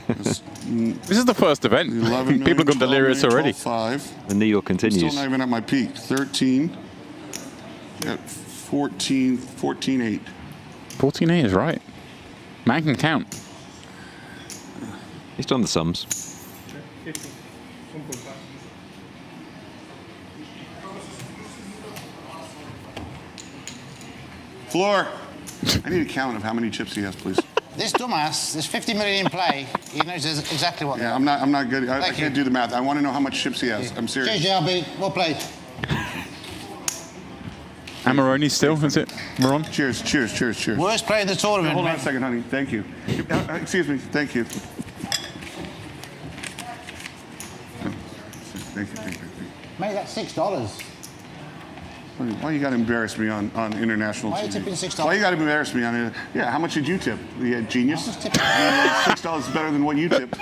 This is the first event. 11 million, People have gone delirious 12 already. 5. The needle I'm continues. still not even at my peak. 13. Got 14, 14.8. 14.8 is right. Man can count. He's done the sums. 50. 1.5. Floor. I need a count of how many chips he has, please. This dumbass, there's 50 million in play. He knows exactly what. Yeah, I'm not good. I can't do the math. I want to know how much chips he has. I'm serious. Cheers, JLB. Well played. Amarone still, is it? Maron? Cheers. Worst player in the tournament. Hold on a second, honey. Thank you. Excuse me. Thank you. Thank you. Mate, that's $6. Why you got to embarrass me on international Why are you TV? tipping $6? Why you got to embarrass me on it? Yeah, how much did you tip? You genius. $6 is better than what you tipped.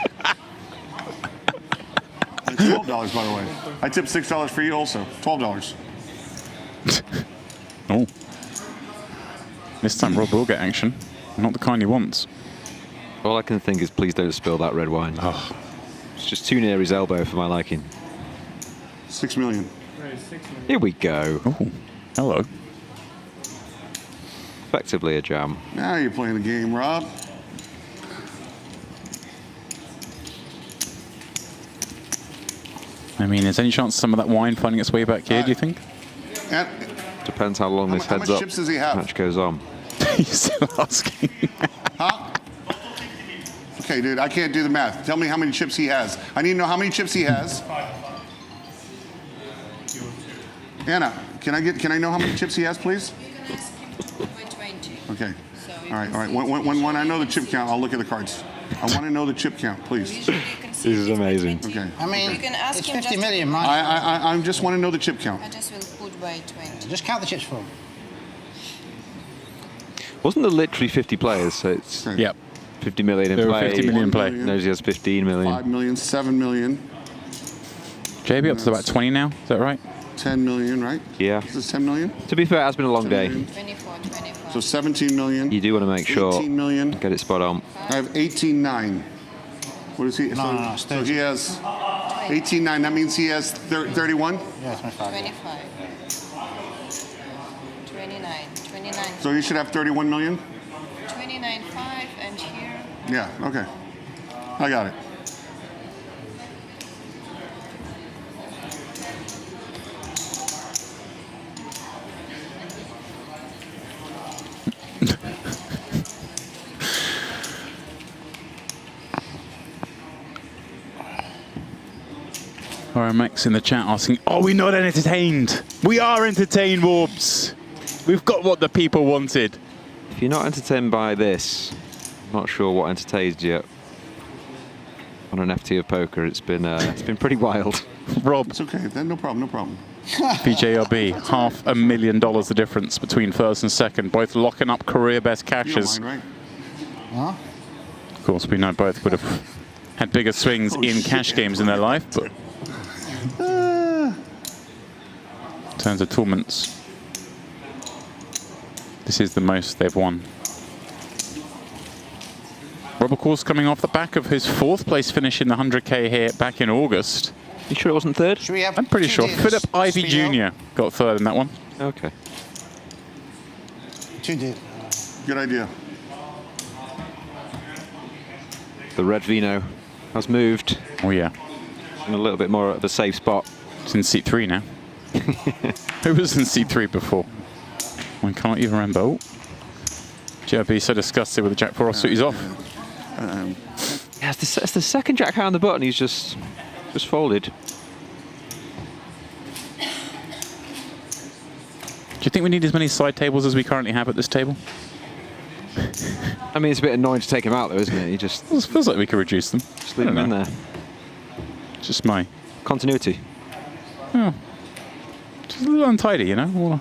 It's $12, by the way. I tipped $6 for you also. $12. Oh. This time Rob will get action. Not the kind he wants. All I can think is please don't spill that red wine. Oh. It's just too near his elbow for my liking. 6 million. Here we go. Oh, hello. Effectively a jam. Now you're playing the game, Rob. I mean, is any chance some of that wine finding its way back here, do you think? Depends how long this how heads much up chips does he have? match goes on. He's still asking. Huh? Okay, dude, I can't do the math. Tell me how many chips he has. I need to know how many chips he has. Anna, can I know how many chips he has, please? You can ask him by 20. Okay. All right. When I know the chip count, I'll look at the cards. I want to know the chip count, please. This is amazing. Okay. I mean, You can ask it's him 50 just million, to- right? I just want to know the chip count. I just will put by 20. Just count the chips for him. Wasn't there literally 50 players? So it's 50 million in There were play. 50 million in play. Knows he has 15 million. 5 million, 7 million, JB up to about 20 now. Is that right? 10 million, right? Yeah. Is this 10 million? To be fair, it has been a long 10 day. million. 24, 25. So 17 million. You do want to make sure 18 million. get it spot on. I have 18.9. What is he? No, so he has 18.9. That means he has 31? Yeah, 25. 25. 29. 29. So he should have 31 million? 29.5 and here. Yeah, okay. I got it. RMX in the chat asking, are we not entertained? We are entertained, Warbs. We've got what the people wanted. If you're not entertained by this, I'm not sure what entertains you. On an FT of poker, it's been pretty wild. Rob. It's okay. Then no problem. No problem. BJRB, $500,000 the difference between first and second, both locking up career best You don't cashes. mind, right? Huh? Of course, we know both would have had bigger swings in cash games in their life, but in terms of tournaments, this is the most they've won. Rob, of course, coming off the back of his 4th place finish in the 100K here back in August. You sure it wasn't 3rd? Should we have I'm pretty two sure. dealers? Philip Ivy Speedo? Jr. got 3rd in that one. Okay. 2 dealers. Good idea. The red Vino has moved. Oh, yeah. In a little bit more of a safe spot. It's in seat 3 now. Who was in seat 3 before? I can't even remember. Oh. JRB so disgusted with the Jack 4 offsuit. He's off. Yeah, it's the second Jack high on the button. He's just folded. Do you think we need as many side tables as we currently have at this table? I mean, it's a bit annoying to take him out, though, isn't it? He just It feels like we could reduce them. just leave him in there. Just my Continuity. oh, just a little untidy, you know. Well,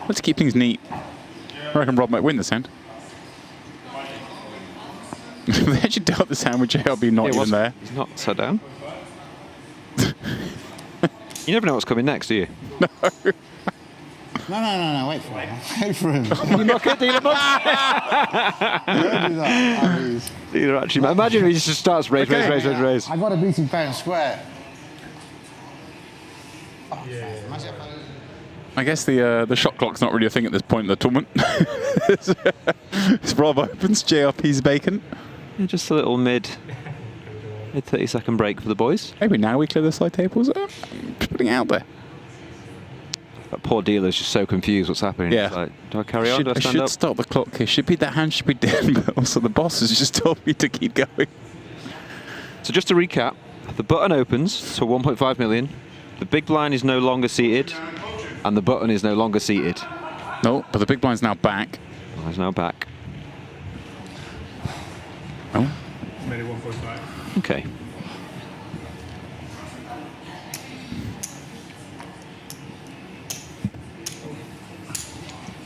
let's keep things neat. I reckon Rob might win this hand. They actually dealt this hand with JRB not even there. He's not sat down. You never know what's coming next, do you? No. No, wait for him. Wait for him. You're not good, dealer. Don't do that, please. Dealer, actually, imagine if he just starts raise. I got to beat him fair and square. I guess the shot clock's not really a thing at this point in the tournament. Rob opens JRP's bacon. Yeah, just a little mid 30-second break for the boys. Maybe now we clear the side tables. Just putting it out there. That poor dealer's just so confused what's happening. Yeah. It's like, do I carry on? Do I I stand should up? stop the clock here. That hand should be dead, but also the boss has just told me to keep going. So just to recap, the button opens to 1.5 million. The big blind is no longer seated, and the button is no longer seated. No, but the big blind's now back. Oh, it's now back. Oh. Maybe 1.5. Okay.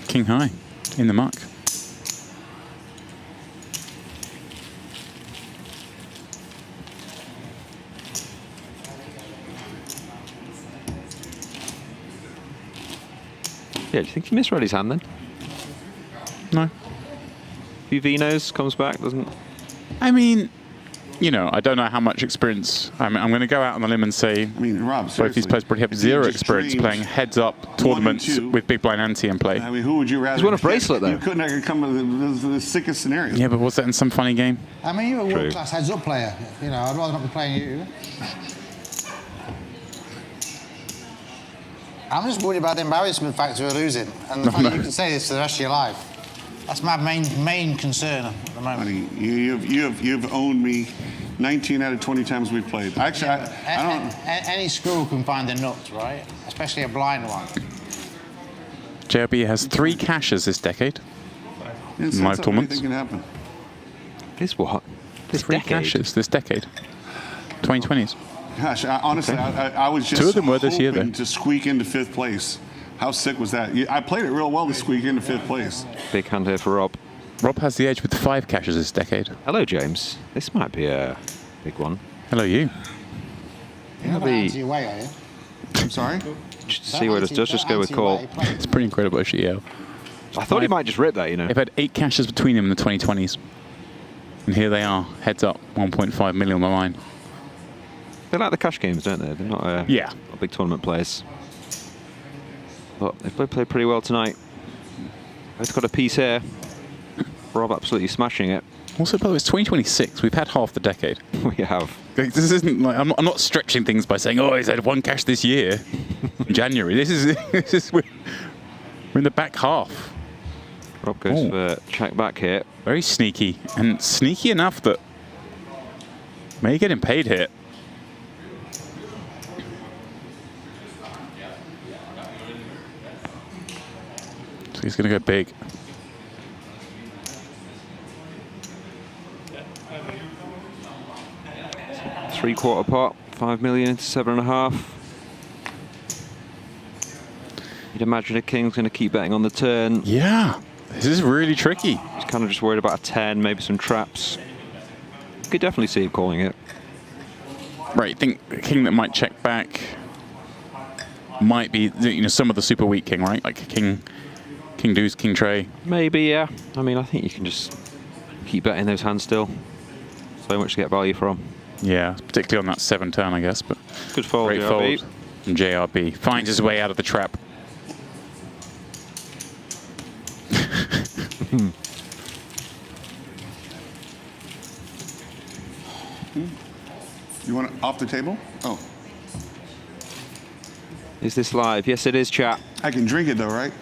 King high in the muck. Yeah, do you think he misread his hand then? No. Few Vinos, comes back, doesn't... I mean, you know, I don't know how much experience. I'm going to go out on the limb and say Rob, both these players probably have zero experience playing heads-up tournaments with big blind ante in play. I mean, who would you rather? He's won a bracelet, though. You couldn't have come with the sickest scenario. Yeah, but was that in some funny game? I mean, you're a world-class heads-up player. You know, I'd rather not be playing you. I'm just worried about the embarrassment factor of losing, and the fact that you can say this for the rest of your life. That's my main concern at the moment. Honey, you've owned me 19 out of 20 times we've played. Actually, I don't. Any screw can find a nut, right? Especially a blind one. JRB has 3 cashes this decade. In live tournaments. Anything can happen. Is what? 3 cashes this decade. 2020s. Gosh, honestly, I was just 2 of them were this year, hoping though. to squeak into 5th place. How sick was that? I played it real well to squeak into 5th place. Big hand here for Rob. Rob has the edge with 5 cashes this decade. Hello, James. This might be a big one. Hello, you. You're not out your way, are you? I'm sorry? Just to see where this does. Just go with call. It's pretty incredible, actually, yeah. I thought he might just rip that, you know. They've had 8 cashes between them in the 2020s. And here they are, heads up, 1.5 million on the line. They like the cash games, don't they? They're not, not big tournament players. But they've played pretty well tonight. Both got a piece here. Rob absolutely smashing it. Also, by the way, it's 2026. We've had half the decade. We have. This isn't like I'm not stretching things by saying, oh, he's had 1 cash this year, in January. This is we're in the back half. Rob goes for check back here. Very sneaky, and sneaky enough that may get him paid here. So he's going to go big. Three-quarter pot, 5 million into 7.5. You'd imagine a king's going to keep betting on the turn. Yeah, this is really tricky. He's kind of just worried about a 10, maybe some traps. Could definitely see him calling it. Right, I think the king that might check back might be, you know, some of the super weak king, right? Like king deuce, king tray. Maybe, yeah. I mean, I think you can just keep betting those hands still. So much to get value from. Yeah, particularly on that 7 turn, I guess. But good fold, great JRB. fold from JRB. Finds his way out of the trap. You want it off the table? Oh. Is this live? Yes, it is, chat. I can drink it though, right?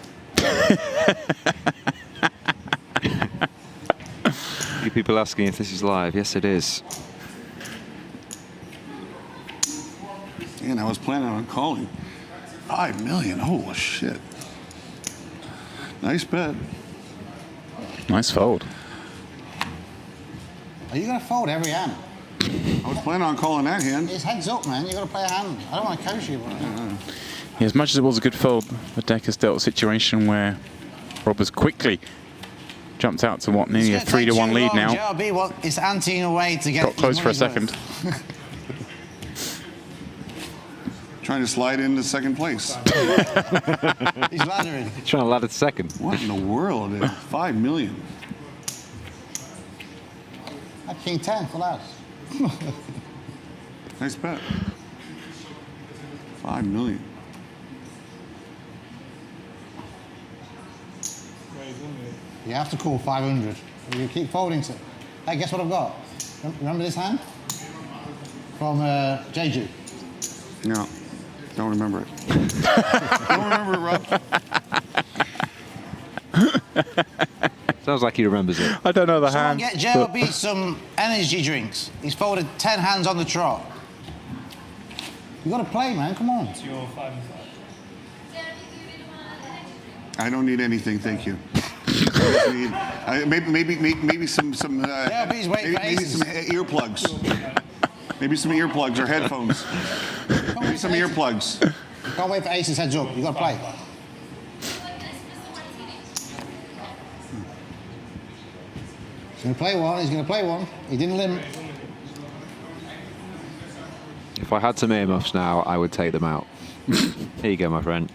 You people asking if this is live. Yes, it is. And I was planning on calling. 5 million, holy shit. Nice bet. Nice fold. Are you going to fold every hand? I was planning on calling that hand. It's heads up, man. You've got to play a hand. I don't want to coach you. But Yeah, as much as it was a good fold, the deck has dealt a situation where Rob has quickly jumped out to what, nearly a 3-to-1 lead now. JRB is anteing away to get. Got close for a second. Trying to slide into 2nd place. He's laddering. He's trying to ladder to 2nd. What in the world? 5 million. At king 10 for that. Nice bet. 5 million. You have to call 500. You keep folding. Hey, guess what I've got? Remember this hand? From JJ. No, don't remember it. Don't remember it, Rob. Sounds like he remembers it. I don't know the Someone hand. get JRB some energy drinks. He's folded 10 hands on the trot. You got to play, man. Come on. It's your 5 and 5. I don't need anything, thank you. Maybe some earplugs. Maybe some earplugs or headphones. Maybe some earplugs. Can't wait for aces heads up. You got to play. He's going to play one. He's going to play one. He didn't limit. If I had some earmuffs now, I would take them out. Here you go, my friend.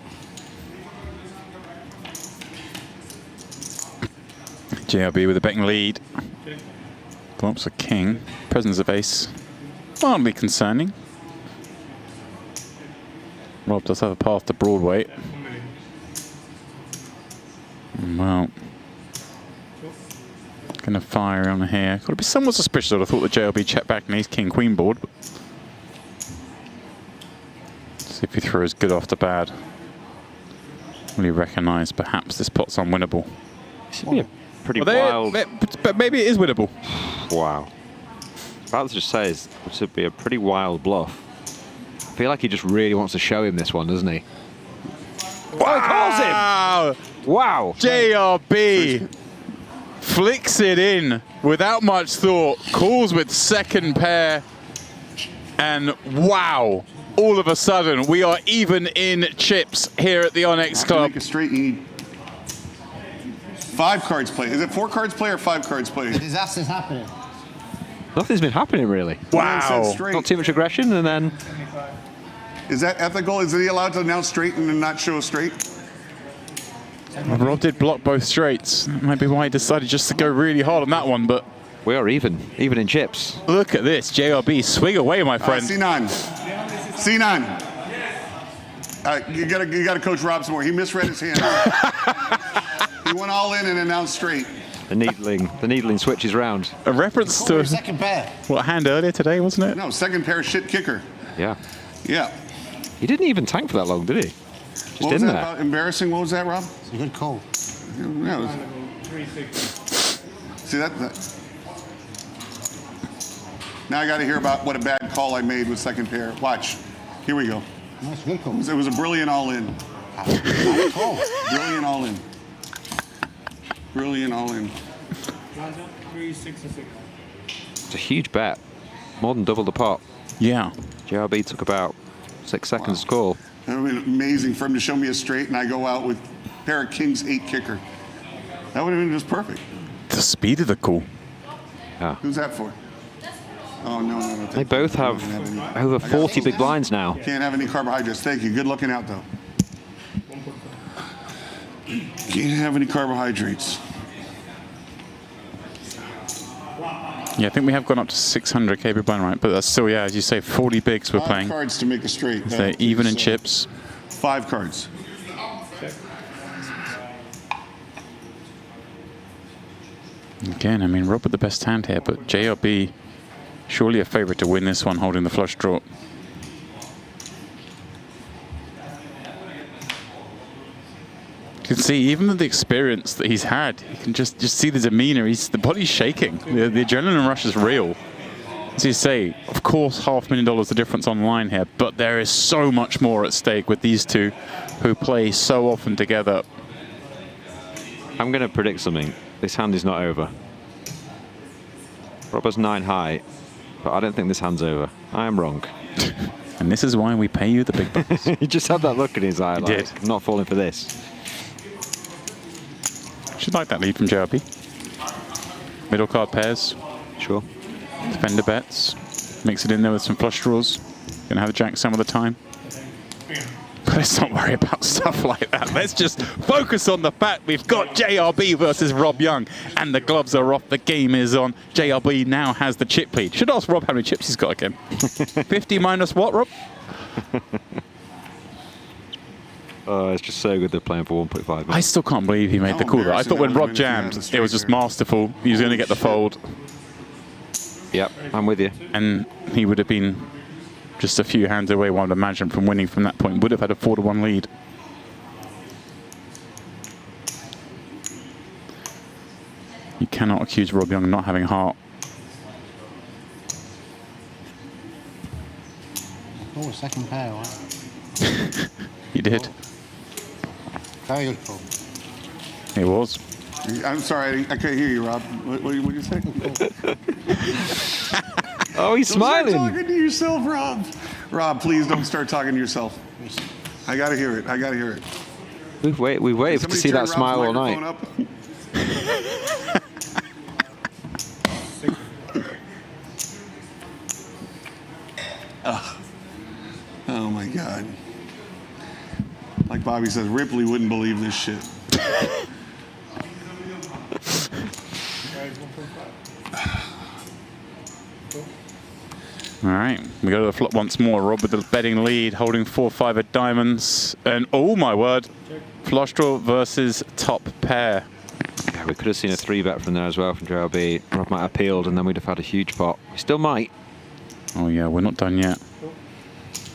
JRB with a betting lead. Bumps a king. Presence of ace. Mildly concerning. Rob does have a path to Broadway. Well, gonna fire on here. Got to be somewhat suspicious. I thought the JRB checked back and he's king queen board. But see if he throws good off the bad. Will he recognise perhaps this pot's unwinnable? Should be a pretty wild. But maybe it is winnable. Wow. About to just say it should be a pretty wild bluff. I feel like he just really wants to show him this one, doesn't he? Wow! Oh, he calls him! Wow! JRB! flicks it in without much thought, calls with second pair, and wow, all of a sudden we are even in chips here at the Onyx Club. To make a straight, you need 5 cards played. Is it 4 cards played or 5 cards played? The disaster's happening. Nothing's been happening really. Wow. Not too much aggression, and then. Is that ethical? Is he allowed to announce straight and then not show a straight? Well, Rob did block both straights. That might be why he decided just to go really hard on that one, but we are even in chips. Look at this, JRB, swing away, my friend. Sinan. You gotta coach Rob some more. He misread his hand. He went all in and announced straight. The needling switches round. A reference to second pair. What, hand earlier today, wasn't it? No, second pair shit kicker. Yeah. Yeah. He didn't even tank for that long, did he? Just what was in that there. about? Embarrassing. What was that, Rob? It's a good call. Yeah, it was. See that? Now I got to hear about what a bad call I made with second pair. Watch. Here we go. That's a good call. It was a brilliant all-in. Brilliant all-in. Brilliant all-in. 3, 6, and 6. It's a huge bet. More than double the pot. Yeah. JRB took about 6 seconds to call. That would have been amazing for him to show me a straight and I go out with a pair of kings 8 kicker. That would have been just perfect. The speed of the call. Yeah. Who's that for? Oh, no. They both have over 40 big blinds now. Can't have any carbohydrates. Thank you. Good looking out, though. Can't have any carbohydrates. Yeah, I think we have gone up to 600 KB blind, right? But that's still, yeah, as you say, 40 bigs we're 5 playing. cards to make a straight. They're even in chips. 5 cards. Again, I mean, Rob with the best hand here, but JRB surely a favorite to win this one, holding the flush draw. You can see, even with the experience that he's had, you can just see the demeanor. The body's shaking. The adrenaline rush is real. As you say, of course, $500,000 the difference on the line here, but there is so much more at stake with these two who play so often together. I'm going to predict something. This hand is not over. Rob has 9 high, but I don't think this hand's over. I am wrong. And this is why we pay you the big bucks. He just had that look in his eye, like, I'm not falling for this. Should like that lead from JRB. Middle card pairs. Sure. Defender bets. Mix it in there with some flush draws. Gonna have a jack some of the time. But let's not worry about stuff like that. Let's just focus on the fact we've got JRB versus Rob Young, and the gloves are off, the game is on. JRB now has the chip lead. Should ask Rob how many chips he's got again. 50 minus what, Rob? Oh, it's just so good they're playing for 1.5 minutes. I still can't believe he made the call. I thought when Rob jammed, it was just masterful. He was going to get the fold. Yep, I'm with you. And he would have been just a few hands away, one would imagine, from winning from that point. Would have had a 4-1 lead. You cannot accuse Rob Young of not having heart. Oh, second pair, right? He did. Very good call. It was. I'm sorry, I couldn't hear you, Rob. What did you say? Oh, he's smiling. Start talking to yourself, Rob. Rob, please don't start talking to yourself. I gotta hear it. I gotta hear it. We've waited to see that smile all night. Oh my God. Like Bobby says, Ripley wouldn't believe this shit. All right, we go to the flop once more. Rob with the betting lead, holding 4-5 at diamonds. And oh my word, flush draw versus top pair. Yeah, we could have seen a 3-bet from there as well from JRB. Rob might have peeled and then we'd have had a huge pot. We still might. Oh yeah, we're not done yet.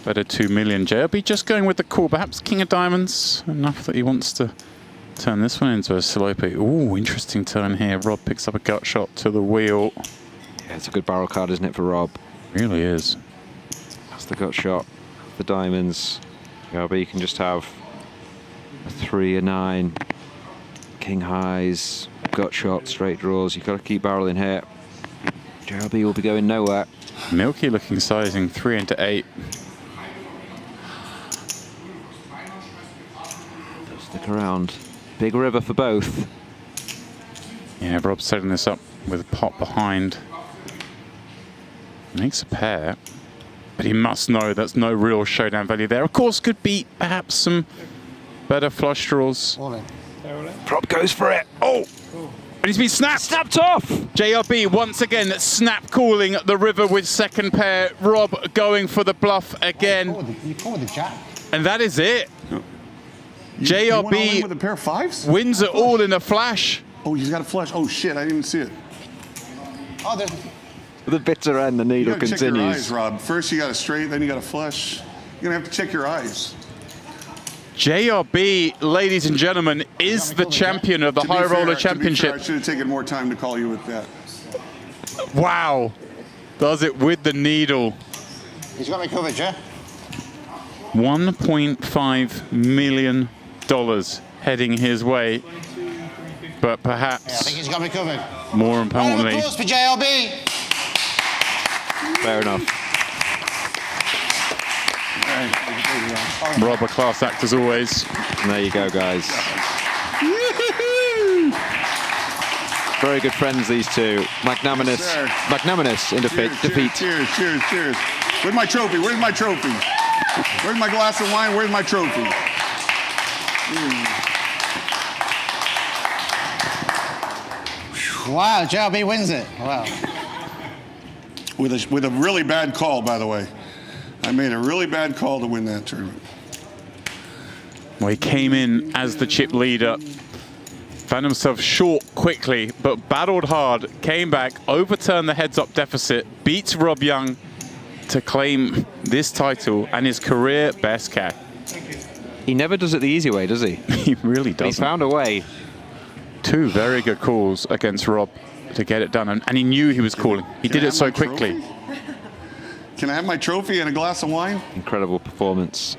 Better 2 million. JRB just going with the call. Perhaps king of diamonds. Enough that he wants to turn this one into a slope. Ooh, interesting turn here. Rob picks up a gut shot to the wheel. Yeah, it's a good barrel card, isn't it, for Rob? Really is. That's the gut shot. The diamonds. JRB can just have a 3, a 9, king highs, gut shot, straight draws. You've got to keep barreling here. JRB will be going nowhere. Milky looking sizing 3 into 8. Stick around. Big river for both. Yeah, Rob's setting this up with a pot behind. Makes a pair, but he must know that's no real showdown value there. Of course, could be perhaps some better flush draws. Rob goes for it. Oh! And he's been snapped. Snapped off! JRB once again snap calling the river with second pair. Rob going for the bluff again. You call the jack. And that is it. JRB with a pair of fives? Wins it all in a flash. Oh, he's got a flush. Oh shit, I didn't even see it. Oh, there's The bitter end, the needle you gotta continues. check your eyes, Rob. First you got a straight, then you got a flush. You're gonna have to check your eyes. JRB, ladies and gentlemen, is the champion of the High Roller Championship. I should have taken more time to call you with that. Wow. Does it with the needle. He's got me covered, yeah? $1.5 million heading his way. But perhaps, I think he's got me covered. more importantly, Round of applause for JRB. Fair enough. Rob, a class act as always. And there you go, guys. Very good friends, these two. Magnanimous, Yes, magnanimous in defeat. Cheers, cheers, cheers. Where's my trophy? Where's my trophy? Where's my glass of wine? Where's my trophy? Wow, JRB wins it. Wow. With a really bad call, by the way. I made a really bad call to win that tournament. Well, he came in as the chip leader, found himself short quickly, but battled hard, came back, overturned the heads-up deficit, beats Rob Young to claim this title and his career best CAC. He never does it the easy way, does he? He really doesn't. He found a way. 2 very good calls against Rob to get it done, and he knew he was calling. He did it so quickly. Can I have my trophy and a glass of wine? Incredible performance.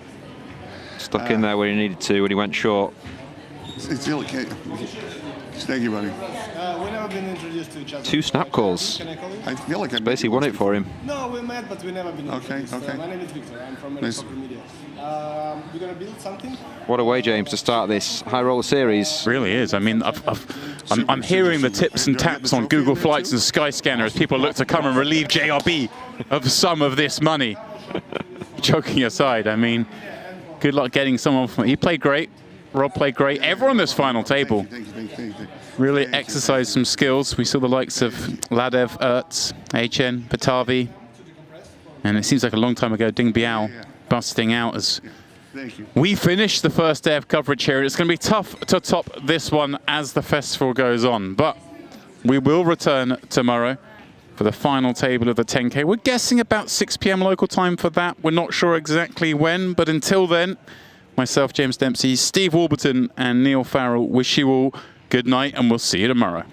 Stuck in there where he needed to when he went short. It's really okay. Thank you, buddy. We've never been introduced to each other. 2 snap calls. Can I call you? I feel like I Basically won it for him. No, we met, but we never been introduced. Okay. My name is Victor. I'm from Nice. Poker Media. We're gonna build something. What a way, James, to start this high roller series. Really is. I mean, I'm hearing the tips and taps on Google Flights and Skyscanner as people look to come and relieve JRB of some of this money. Joking aside, I mean, good luck getting someone from. He played great. Rob played great. Everyone on this final table really exercised some skills. We saw the likes of Ladev, Aerts, Eychenne, Batavi, and it seems like a long time ago, Ding Biao busting out as we finished the first day of coverage here. It's going to be tough to top this one as the festival goes on, but we will return tomorrow for the final table of the 10K. We're guessing about 6 p.m. local time for that. We're not sure exactly when, but until then, myself, James Dempsey, Steve Warburton, and Neil Farrell wish you all good night, and we'll see you tomorrow.